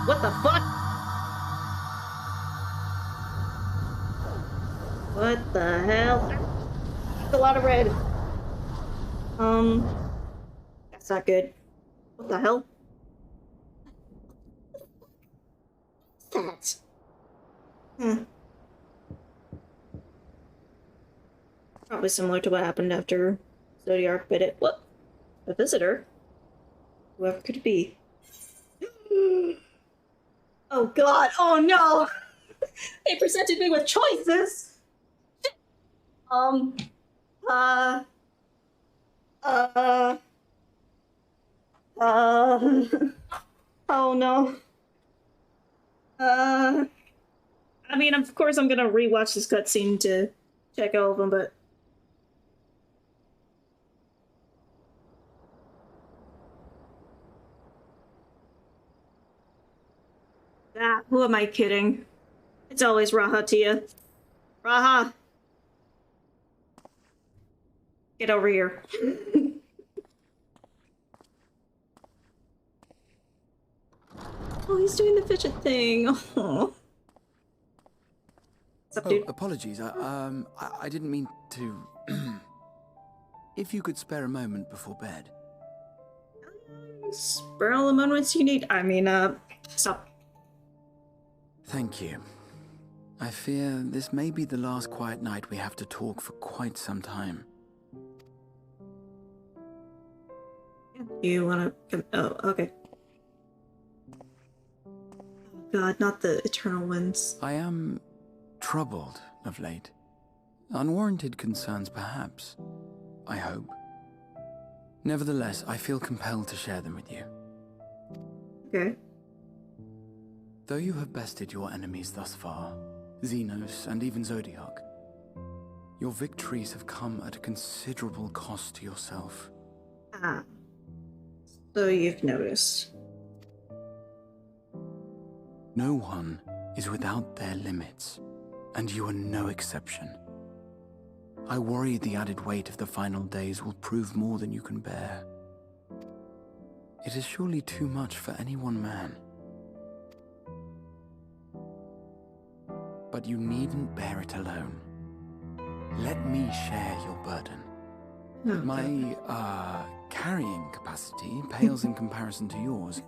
Speaker 1: What the fuck? What the hell? That's a lot of red. That's not good. What the hell? What's that? Probably similar to what happened after Zodiac bit it. What? A visitor? Whoever could it be? Oh god, oh no! They presented me with choices! Oh no. I mean, of course I'm gonna rewatch this cutscene to check all of them, but... Ah, who am I kidding? It's always Raha, Tia. Raha! Get over here. Oh, he's doing the fidget thing. Oh. What's up, dude?
Speaker 16: Apologies. I didn't mean to... If you could spare a moment before bed.
Speaker 1: Spare all the moments you need. I mean, stop.
Speaker 16: Thank you. I fear this may be the last quiet night we have to talk for quite some time.
Speaker 1: You wanna come? Oh, okay. Oh god, not the eternal winds.
Speaker 16: I am troubled of late. Unwarranted concerns, perhaps. I hope. Nevertheless, I feel compelled to share them with you.
Speaker 1: Okay.
Speaker 16: Though you have bested your enemies thus far, Xenos, and even Zodiac. Your victories have come at a considerable cost to yourself.
Speaker 1: Ah. So you've noticed.
Speaker 16: No one is without their limits, and you are no exception. I worry the added weight of the final days will prove more than you can bear. It is surely too much for any one man. But you needn't bear it alone. Let me share your burden.
Speaker 1: Oh,
Speaker 16: My, carrying capacity pales in comparison to yours,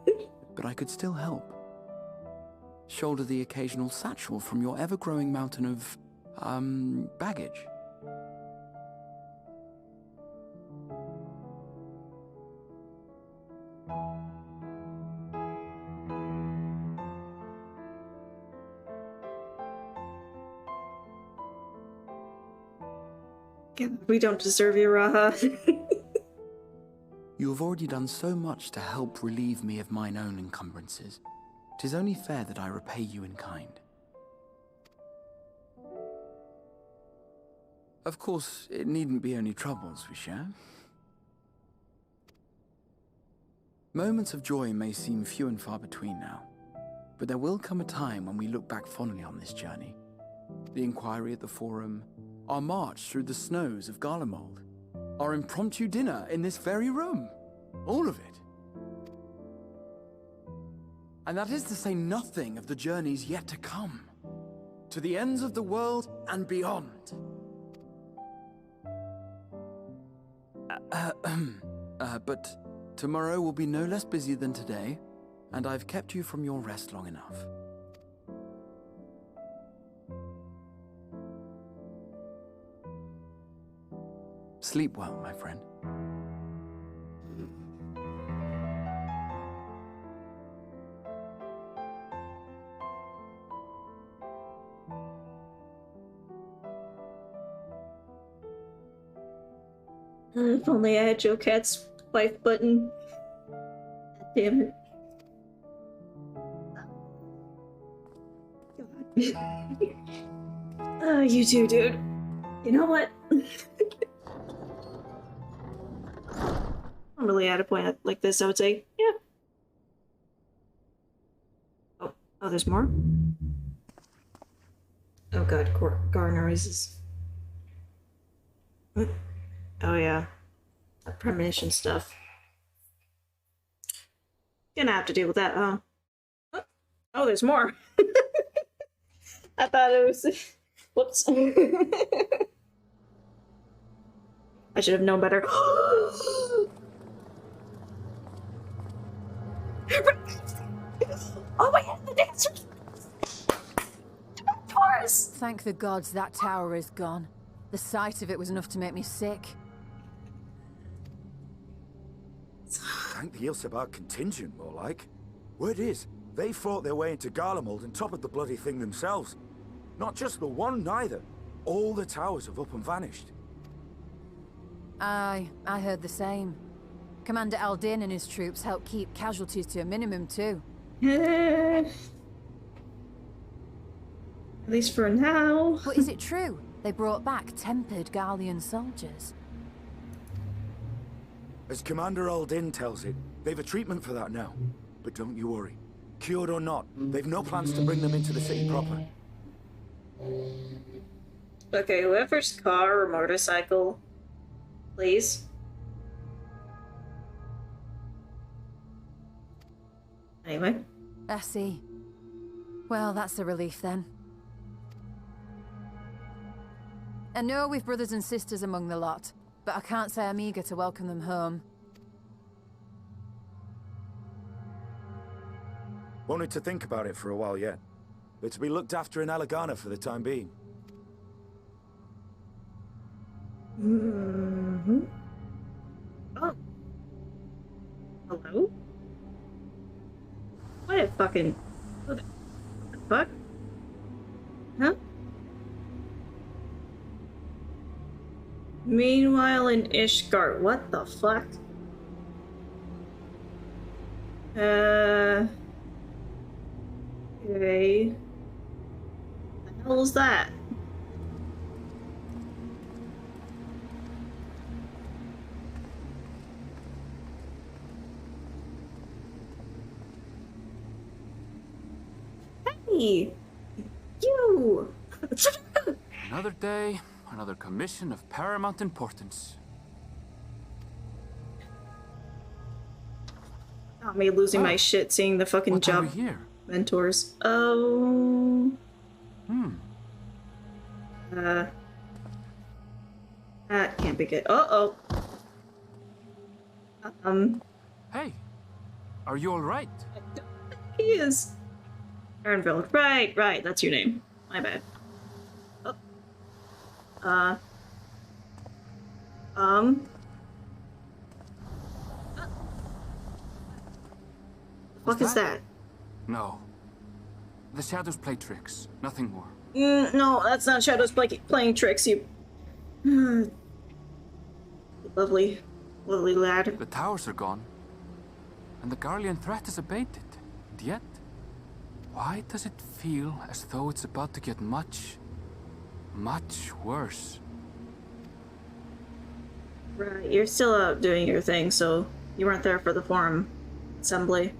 Speaker 16: but I could still help. Shoulder the occasional satchel from your ever-growing mountain of, baggage.
Speaker 1: We don't deserve you, Raha.
Speaker 16: You have already done so much to help relieve me of mine own encumbrances. 'Tis only fair that I repay you in kind. Of course, it needn't be only troubles we share. Moments of joy may seem few and far between now, but there will come a time when we look back fondly on this journey. The inquiry at the Forum, our march through the snows of Garlemald, our impromptu dinner in this very room. All of it. And that is to say nothing of the journeys yet to come. To the ends of the world and beyond. But tomorrow will be no less busy than today, and I've kept you from your rest long enough. Sleep well, my friend.
Speaker 1: If only I had Joe Cat's wife button. Damn it. God. You too, dude. You know what? I'm really at a point like this, I would say, yeah. Oh, there's more? Oh god, car noises. Oh yeah. That premonition stuff. Gonna have to deal with that, huh? Oh, there's more. I thought it was... Whoops. I should have known better. Oh my god, the dancers! Taurus!
Speaker 9: Thank the gods that tower is gone. The sight of it was enough to make me sick.
Speaker 14: Thank the Ilsabar contingent, more like. Word is, they fought their way into Garlemald and toppled the bloody thing themselves. Not just the one, neither. All the towers have up and vanished.
Speaker 9: Aye, I heard the same. Commander Aldin and his troops helped keep casualties to a minimum, too.
Speaker 1: At least for now.
Speaker 9: But is it true? They brought back tempered Garlean soldiers.
Speaker 14: As Commander Aldin tells it, they've a treatment for that now. But don't you worry. Cured or not, they've no plans to bring them into the city proper.
Speaker 1: Okay, whoever's car or motorcycle, please. Anyway.
Speaker 9: I see. Well, that's a relief then. I know we've brothers and sisters among the lot, but I can't say I'm eager to welcome them home.
Speaker 14: Wanted to think about it for a while yet. They're to be looked after in Alagana for the time being.
Speaker 1: Mm-hmm. Oh. Hello? What a fucking... What the fuck? Huh? Meanwhile in Ishgard, what the fuck? Okay. What the hell hell was that? Hey! You!
Speaker 17: Another day, another commission of paramount importance.
Speaker 1: Not me losing my shit seeing the fucking
Speaker 17: What have
Speaker 1: job
Speaker 17: we here?
Speaker 1: mentors. Oh. That can't be good. Uh-oh.
Speaker 17: Hey, are you all right?
Speaker 1: He is. Ernville. Right, that's your name. My bad. Oh. What is that?
Speaker 17: No. The shadows play tricks, nothing more.
Speaker 1: No, that's not Shadows playing tricks, you... Lovely lad.
Speaker 17: The towers are gone, and the Garlean threat is abated. And yet, why does it feel as though it's about to get much worse?
Speaker 1: Right, you're still out doing your thing, so you weren't there for the forum assembly.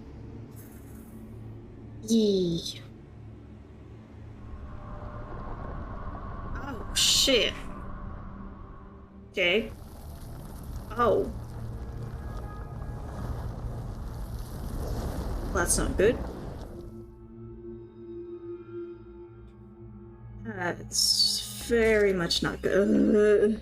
Speaker 1: Yee. Oh, shit. Okay. Oh. That's not good. That's very much not good.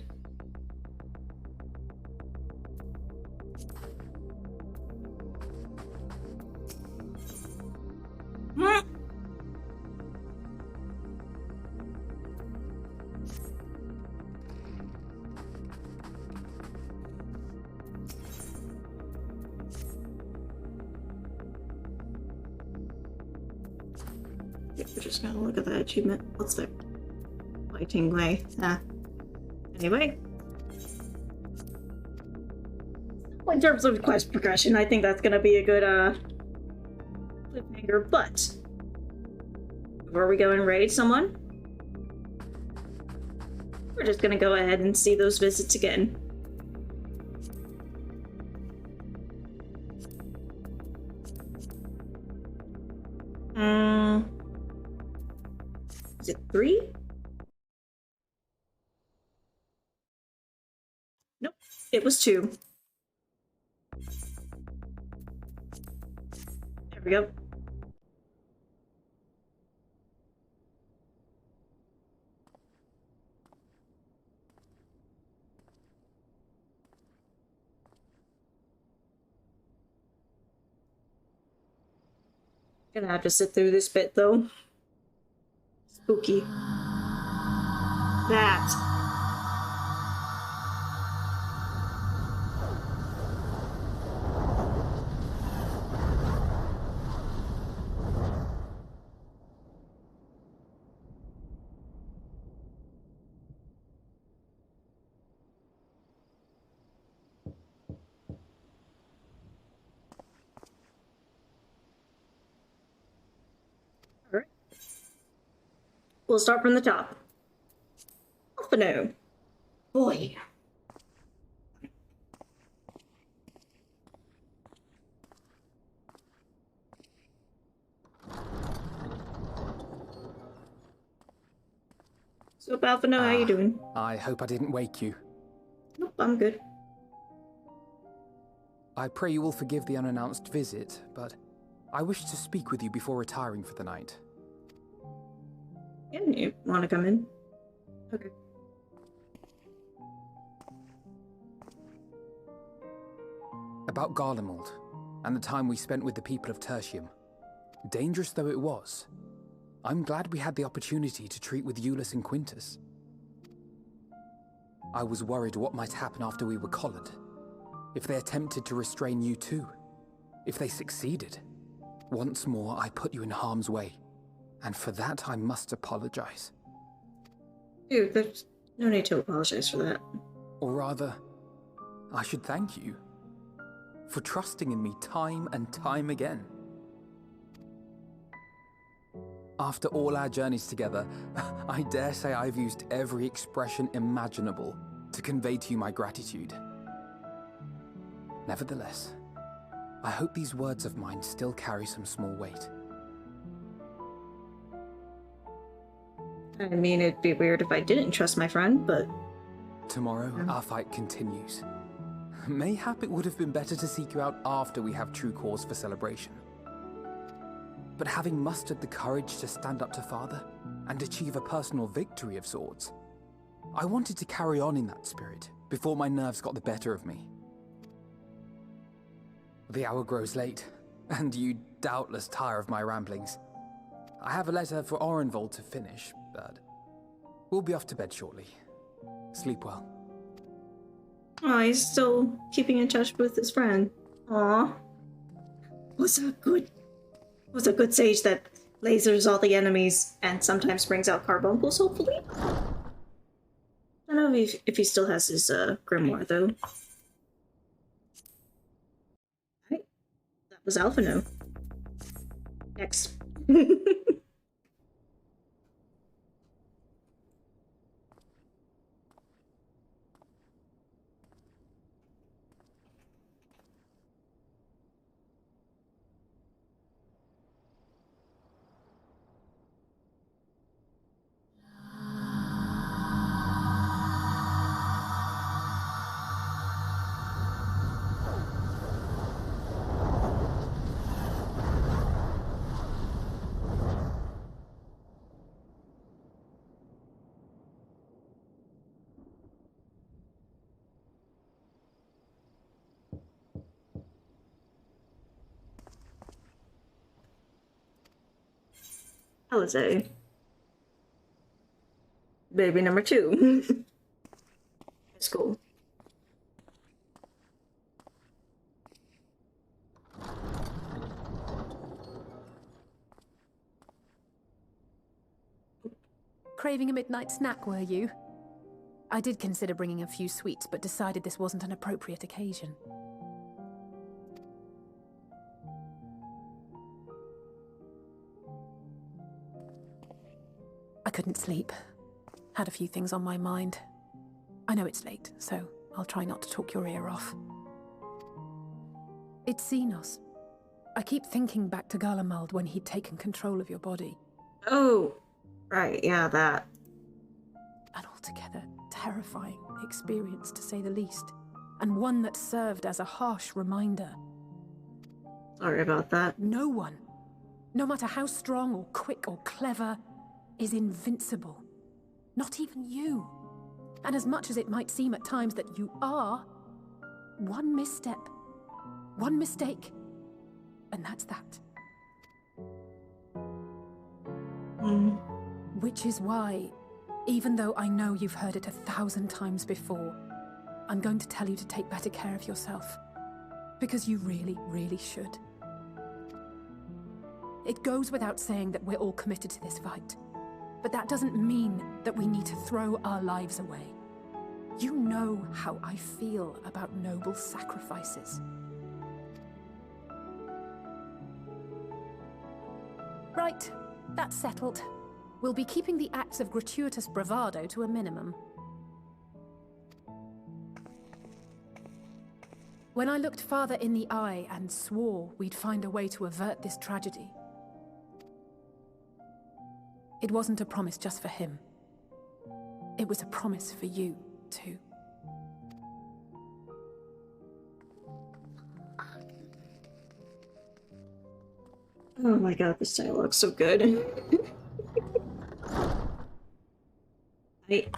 Speaker 1: We're just gonna look at that achievement. What's that? Lighting way. Anyway. Well, in terms of quest progression, I think that's gonna be a good cliffhanger, but before we go and raid someone, we're just gonna go ahead and see those visits again. Is it 3? Nope, it was 2. There we go. Gonna have to sit through this bit though. Spooky. That. Alright. We'll start from the top. Alphino. Boy. So, Alphino, how you doing?
Speaker 15: I hope I didn't wake you.
Speaker 1: Nope, I'm good.
Speaker 15: I pray you will forgive the unannounced visit, but I wish to speak with you before retiring for the night.
Speaker 1: Yeah, you want to come in? Okay.
Speaker 15: About Garlemald, and the time we spent with the people of Tertium. Dangerous though it was, I'm glad we had the opportunity to treat with Eulus and Quintus. I was worried what might happen after we were collared. If they attempted to restrain you too. If they succeeded. Once more, I put you in harm's way. And for that, I must apologize.
Speaker 1: Dude, there's no need to apologize for that.
Speaker 15: Or rather, I should thank you for trusting in me time and time again. After all our journeys together, I dare say I've used every expression imaginable to convey to you my gratitude. Nevertheless, I hope these words of mine still carry some small weight.
Speaker 1: I mean, it'd be weird if I didn't trust my friend, but...
Speaker 15: Tomorrow, our fight continues. Mayhap it would have been better to seek you out after we have true cause for celebration. But having mustered the courage to stand up to Father and achieve a personal victory of sorts, I wanted to carry on in that spirit before my nerves got the better of me. The hour grows late, and you doubtless tire of my ramblings. I have a letter for Orenvold to finish, but we'll be off to bed shortly. Sleep well.
Speaker 1: Oh, he's still keeping in touch with his friend. Aw. Was a good sage that lasers all the enemies and sometimes brings out carbuncles, hopefully? I don't know if he still has his grimoire, though. Right. That was Alphino. Next. Holiday. Baby number 2. It's cool.
Speaker 3: Craving a midnight snack, were you? I did consider bringing a few sweets, but decided this wasn't an appropriate occasion. I couldn't sleep. Had a few things on my mind. I know it's late, so I'll try not to talk your ear off. It's Xenos. I keep thinking back to Garlemald when he'd taken control of your body.
Speaker 1: Oh, right, yeah, that.
Speaker 3: An altogether terrifying experience, to say the least. And one that served as a harsh reminder.
Speaker 1: Sorry about that.
Speaker 3: No one, no matter how strong or quick or clever, is invincible. Not even you. And as much as it might seem at times that you are, one misstep, one mistake, and that's that. Which is why, even though I know you've heard it 1,000 times before, I'm going to tell you to take better care of yourself. Because you really, really should. It goes without saying that we're all committed to this fight. But that doesn't mean that we need to throw our lives away. You know how I feel about noble sacrifices. Right, that's settled. We'll be keeping the acts of gratuitous bravado to a minimum. When I looked Father in the eye and swore we'd find a way to avert this tragedy, it wasn't a promise just for him. It was a promise for you, too.
Speaker 1: Oh my god, this dialogue's so good. Right.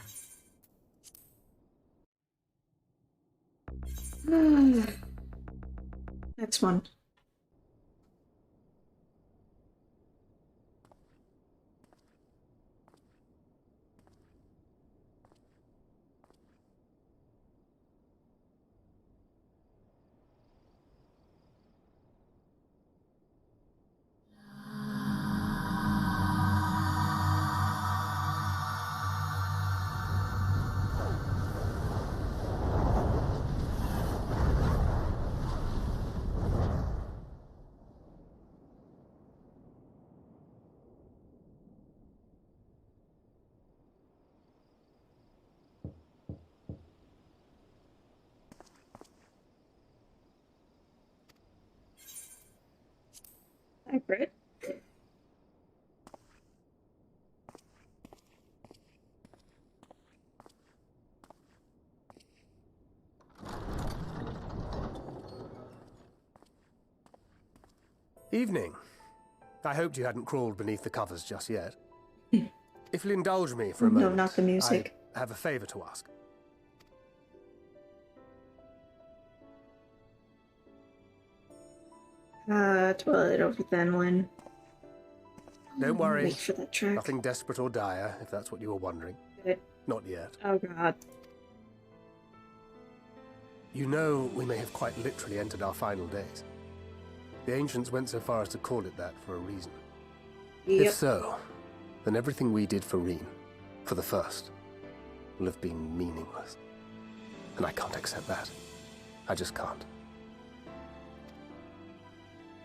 Speaker 1: Next one. Accurate.
Speaker 7: Evening. I hoped you hadn't crawled beneath the covers just yet. If you'll indulge me for a moment,
Speaker 1: not the music.
Speaker 7: I have a favor to ask.
Speaker 1: Toilet over then when.
Speaker 7: Don't worry.
Speaker 1: Wait for that track.
Speaker 7: Nothing desperate or dire, if that's what you were wondering.
Speaker 1: Good.
Speaker 7: Not yet.
Speaker 1: Oh god.
Speaker 7: You know, we may have quite literally entered our final days. The ancients went so far as to call it that for a reason.
Speaker 1: Yep.
Speaker 7: If so, then everything we did for Reen, for the first, will have been meaningless. And I can't accept that. I just can't.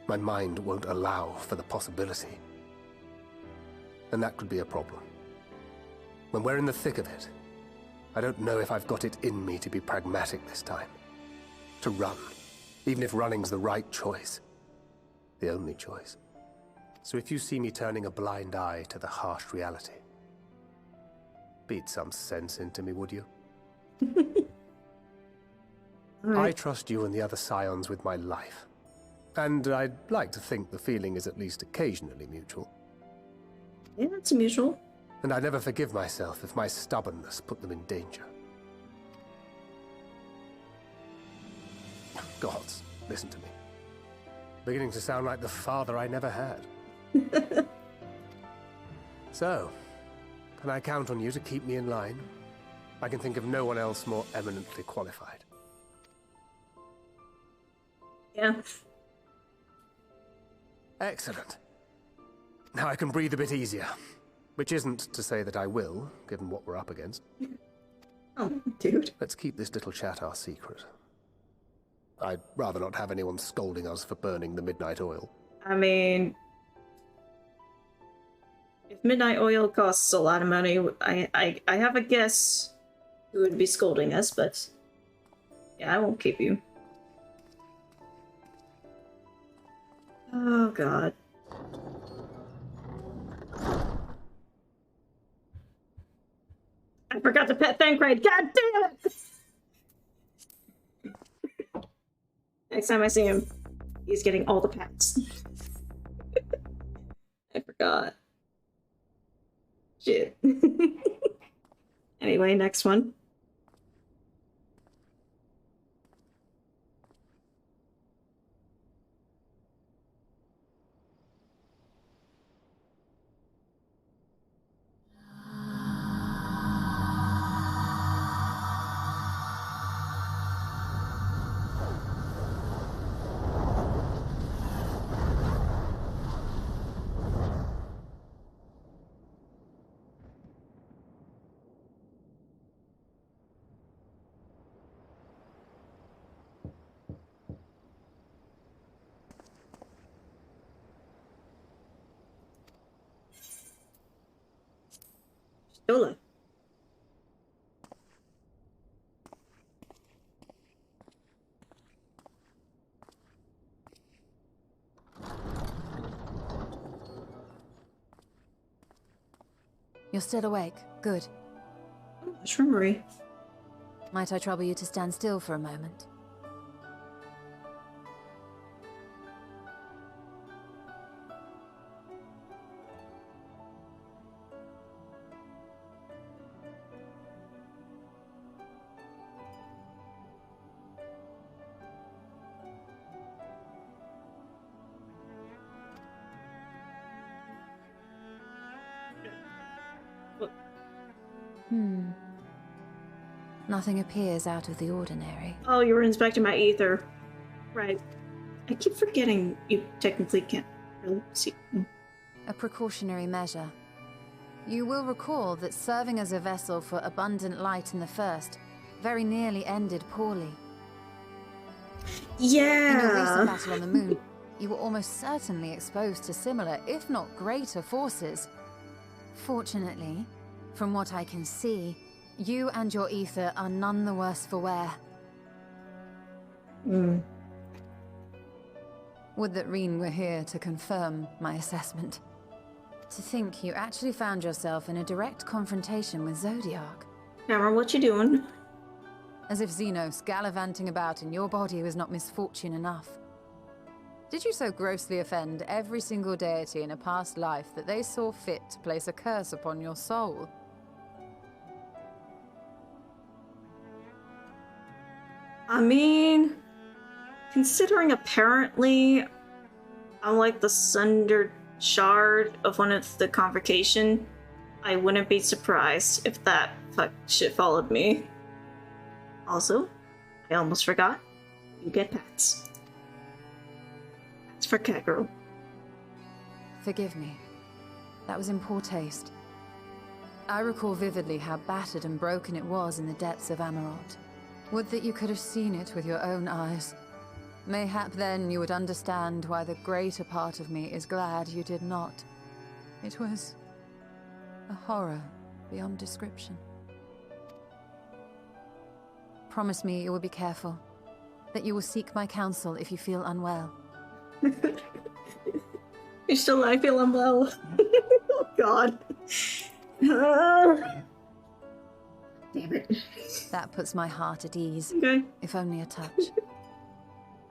Speaker 7: My mind won't allow for the possibility. And that could be a problem. When we're in the thick of it, I don't know if I've got it in me to be pragmatic this time. To run, even if running's the right choice. The only choice. So if you see me turning a blind eye to the harsh reality, beat some sense into me, would you? I trust you and the other scions with my life. And I'd like to think the feeling is at least occasionally mutual.
Speaker 1: Yeah, it's mutual.
Speaker 7: And I never forgive myself if my stubbornness put them in danger. Gods, listen to me. Beginning to sound like the father I never had. So, can I count on you to keep me in line? I can think of no one else more eminently qualified.
Speaker 1: Yeah.
Speaker 7: Excellent. Now I can breathe a bit easier. Which isn't to say that I will, given what we're up against.
Speaker 1: Oh, dude.
Speaker 7: Let's keep this little chat our secret. I'd rather not have anyone scolding us for burning the midnight oil.
Speaker 1: I mean, if midnight oil costs a lot of money, I have a guess who would be scolding us, but yeah, I won't keep you. Oh god. I forgot to pet Thancred. God damn it! Next time I see him, he's getting all the pets. I forgot. Shit. Anyway, next one. Yola.
Speaker 9: You're still awake. Good.
Speaker 1: Shroomery.
Speaker 9: Might I trouble you to stand still for a moment? Nothing appears out of the ordinary.
Speaker 1: Oh, you were inspecting my ether. Right. I keep forgetting you technically can't really see.
Speaker 9: A precautionary measure. You will recall that serving as a vessel for abundant light in the first very nearly ended poorly.
Speaker 1: Yeah.
Speaker 9: In your recent battle on the moon, you were almost certainly exposed to similar, if not greater, forces. Fortunately, from what I can see, you and your ether are none the worse for wear. Would that Reen were here to confirm my assessment. To think you actually found yourself in a direct confrontation with Zodiark.
Speaker 1: Cameron, what you doing?
Speaker 9: As if Xenos gallivanting about in your body was not misfortune enough. Did you so grossly offend every single deity in a past life that they saw fit to place a curse upon your soul?
Speaker 1: I mean, considering apparently I'm like the sundered shard of one of the convocation, I wouldn't be surprised if that shit followed me. Also, I almost forgot, you get pets. That's for cat girl.
Speaker 9: Forgive me. That was in poor taste. I recall vividly how battered and broken it was in the depths of Amarot. Would that you could have seen it with your own eyes. Mayhap then you would understand why the greater part of me is glad you did not. It was a horror beyond description. Promise me you will be careful, that you will seek my counsel if you feel unwell.
Speaker 1: You're still I feel unwell. Oh god. Damn it.
Speaker 9: That puts my heart at ease.
Speaker 1: Okay.
Speaker 9: If only a touch.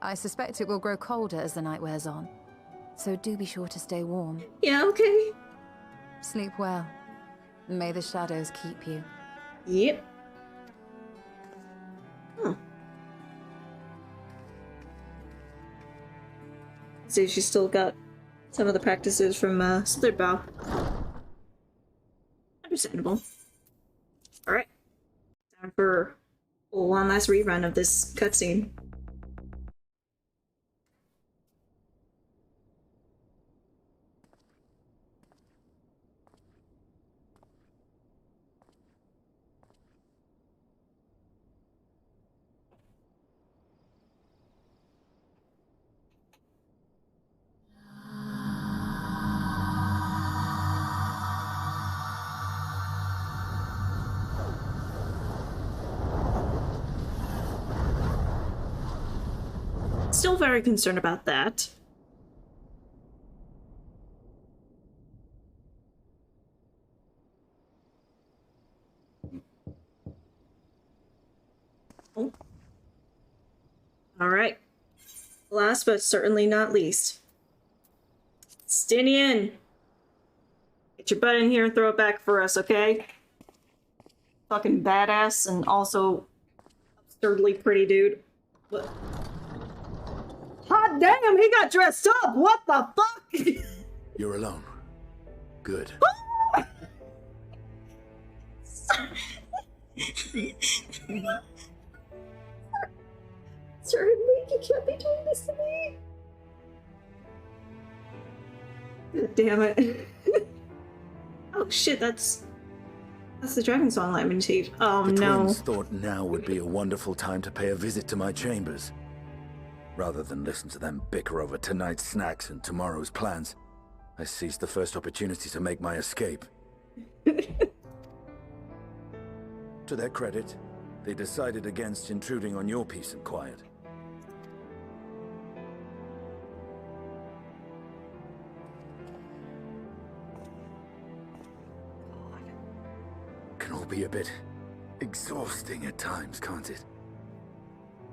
Speaker 9: I suspect it will grow colder as the night wears on, so do be sure to stay warm.
Speaker 1: Yeah, okay.
Speaker 9: Sleep well. May the shadows keep you.
Speaker 1: Yep. See, she's still got some of the practices from Slithered Bow. Understandable. Alright. Time for one last rerun of this cutscene. Still very concerned about that. Oh. All right. Last but certainly not least. Stinian! Get your butt in here and throw it back for us, okay? Fucking badass and also absurdly pretty dude. What? Hot damn, he got dressed up! What the fuck?
Speaker 6: You're alone. Good.
Speaker 1: Sir Henrique, you can't be doing this to me! God damn it. Oh shit, that's the Dragon Song Lamentate. Oh
Speaker 6: the
Speaker 1: no.
Speaker 6: twins thought now would be a wonderful time to pay a visit to my chambers. Rather than listen to them bicker over tonight's snacks and tomorrow's plans, I seized the first opportunity to make my escape. To their credit, they decided against intruding on your peace and quiet. Can all be a bit exhausting at times, can't it?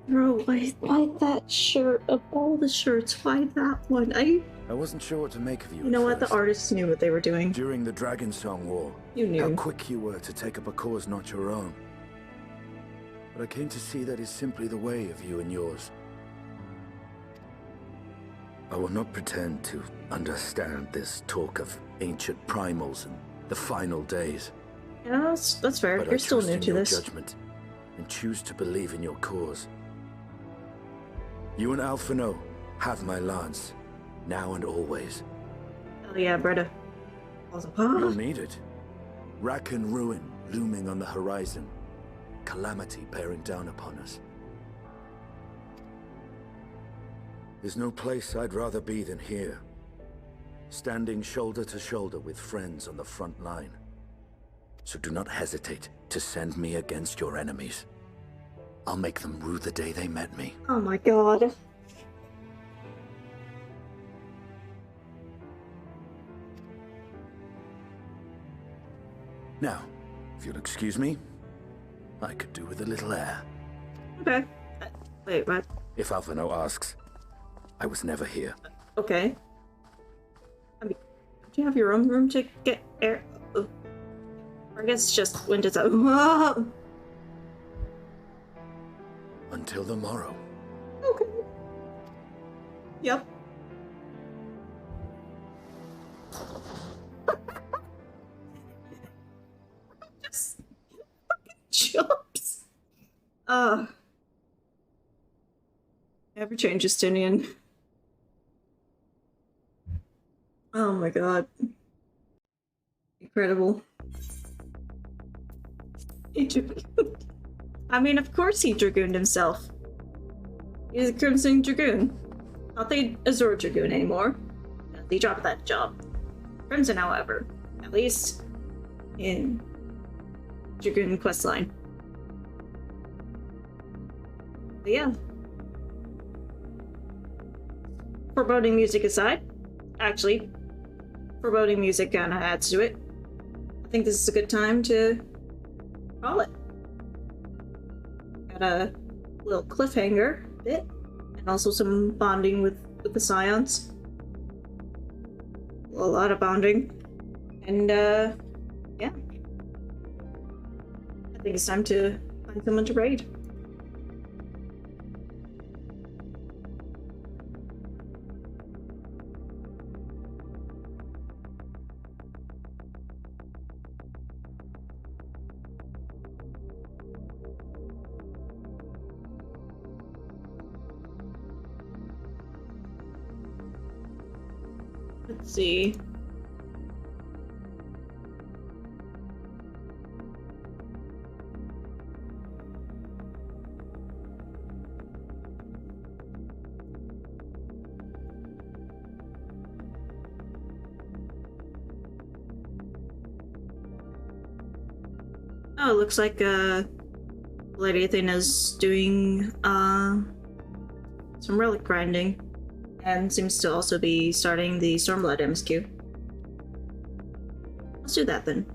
Speaker 1: Bro, why that shirt of all the shirts? Why that one? I
Speaker 6: wasn't sure what to make of you.
Speaker 1: You know what? The artists knew what they were doing.
Speaker 6: During the Dragon Song War,
Speaker 1: you knew
Speaker 6: how quick you were to take up a cause not your own. But I came to see that is simply the way of you and yours. I will not pretend to understand this talk of ancient primals and the final days.
Speaker 1: Yeah, that's fair.
Speaker 6: But
Speaker 1: You're still new to this.
Speaker 6: Judgment and choose to believe in your cause. You and Alphino have my lance, now and always.
Speaker 1: Oh yeah, Bretta.
Speaker 6: You'll need it. Rack and ruin looming on the horizon. Calamity bearing down upon us. There's no place I'd rather be than here. Standing shoulder to shoulder with friends on the front line. So do not hesitate to send me against your enemies. I'll make them rue the day they met me.
Speaker 1: Oh my god.
Speaker 6: Now, if you'll excuse me, I could do with a little air.
Speaker 1: Okay. Wait, what?
Speaker 6: If Alphino asks, I was never here.
Speaker 1: Okay. I mean, do you have your own room to get air? Or I guess it's just windows out.
Speaker 6: Until the morrow.
Speaker 1: Okay. Yep. Just fucking jumps. Never change, Justinian. Oh my god. Incredible. He dragooned. I mean, of course he dragooned himself. He's a Crimson Dragoon. Not the Azure Dragoon anymore. They dropped that job. Crimson, however, at least in Dragoon questline. But yeah. Foreboding music aside, actually, foreboding music kinda adds to it. I think this is a good time to call it. Got a little cliffhanger bit, and also some bonding with the Scions. A lot of bonding. And, yeah. I think it's time to find someone to raid. Let's see. Oh, it looks like Lady Athena's doing some relic grinding. And seems to also be starting the Stormblood MSQ. Let's do that then.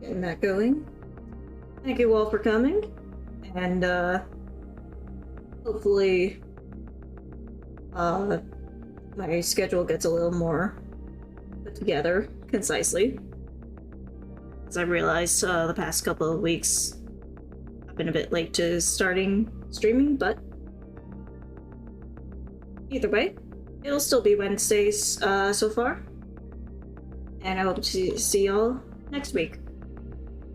Speaker 1: Getting that going. Thank you all for coming, and hopefully my schedule gets a little more put together concisely. As I realized the past couple of weeks I've been a bit late to starting streaming, but either way, it'll still be Wednesdays so far, and I hope to see y'all next week.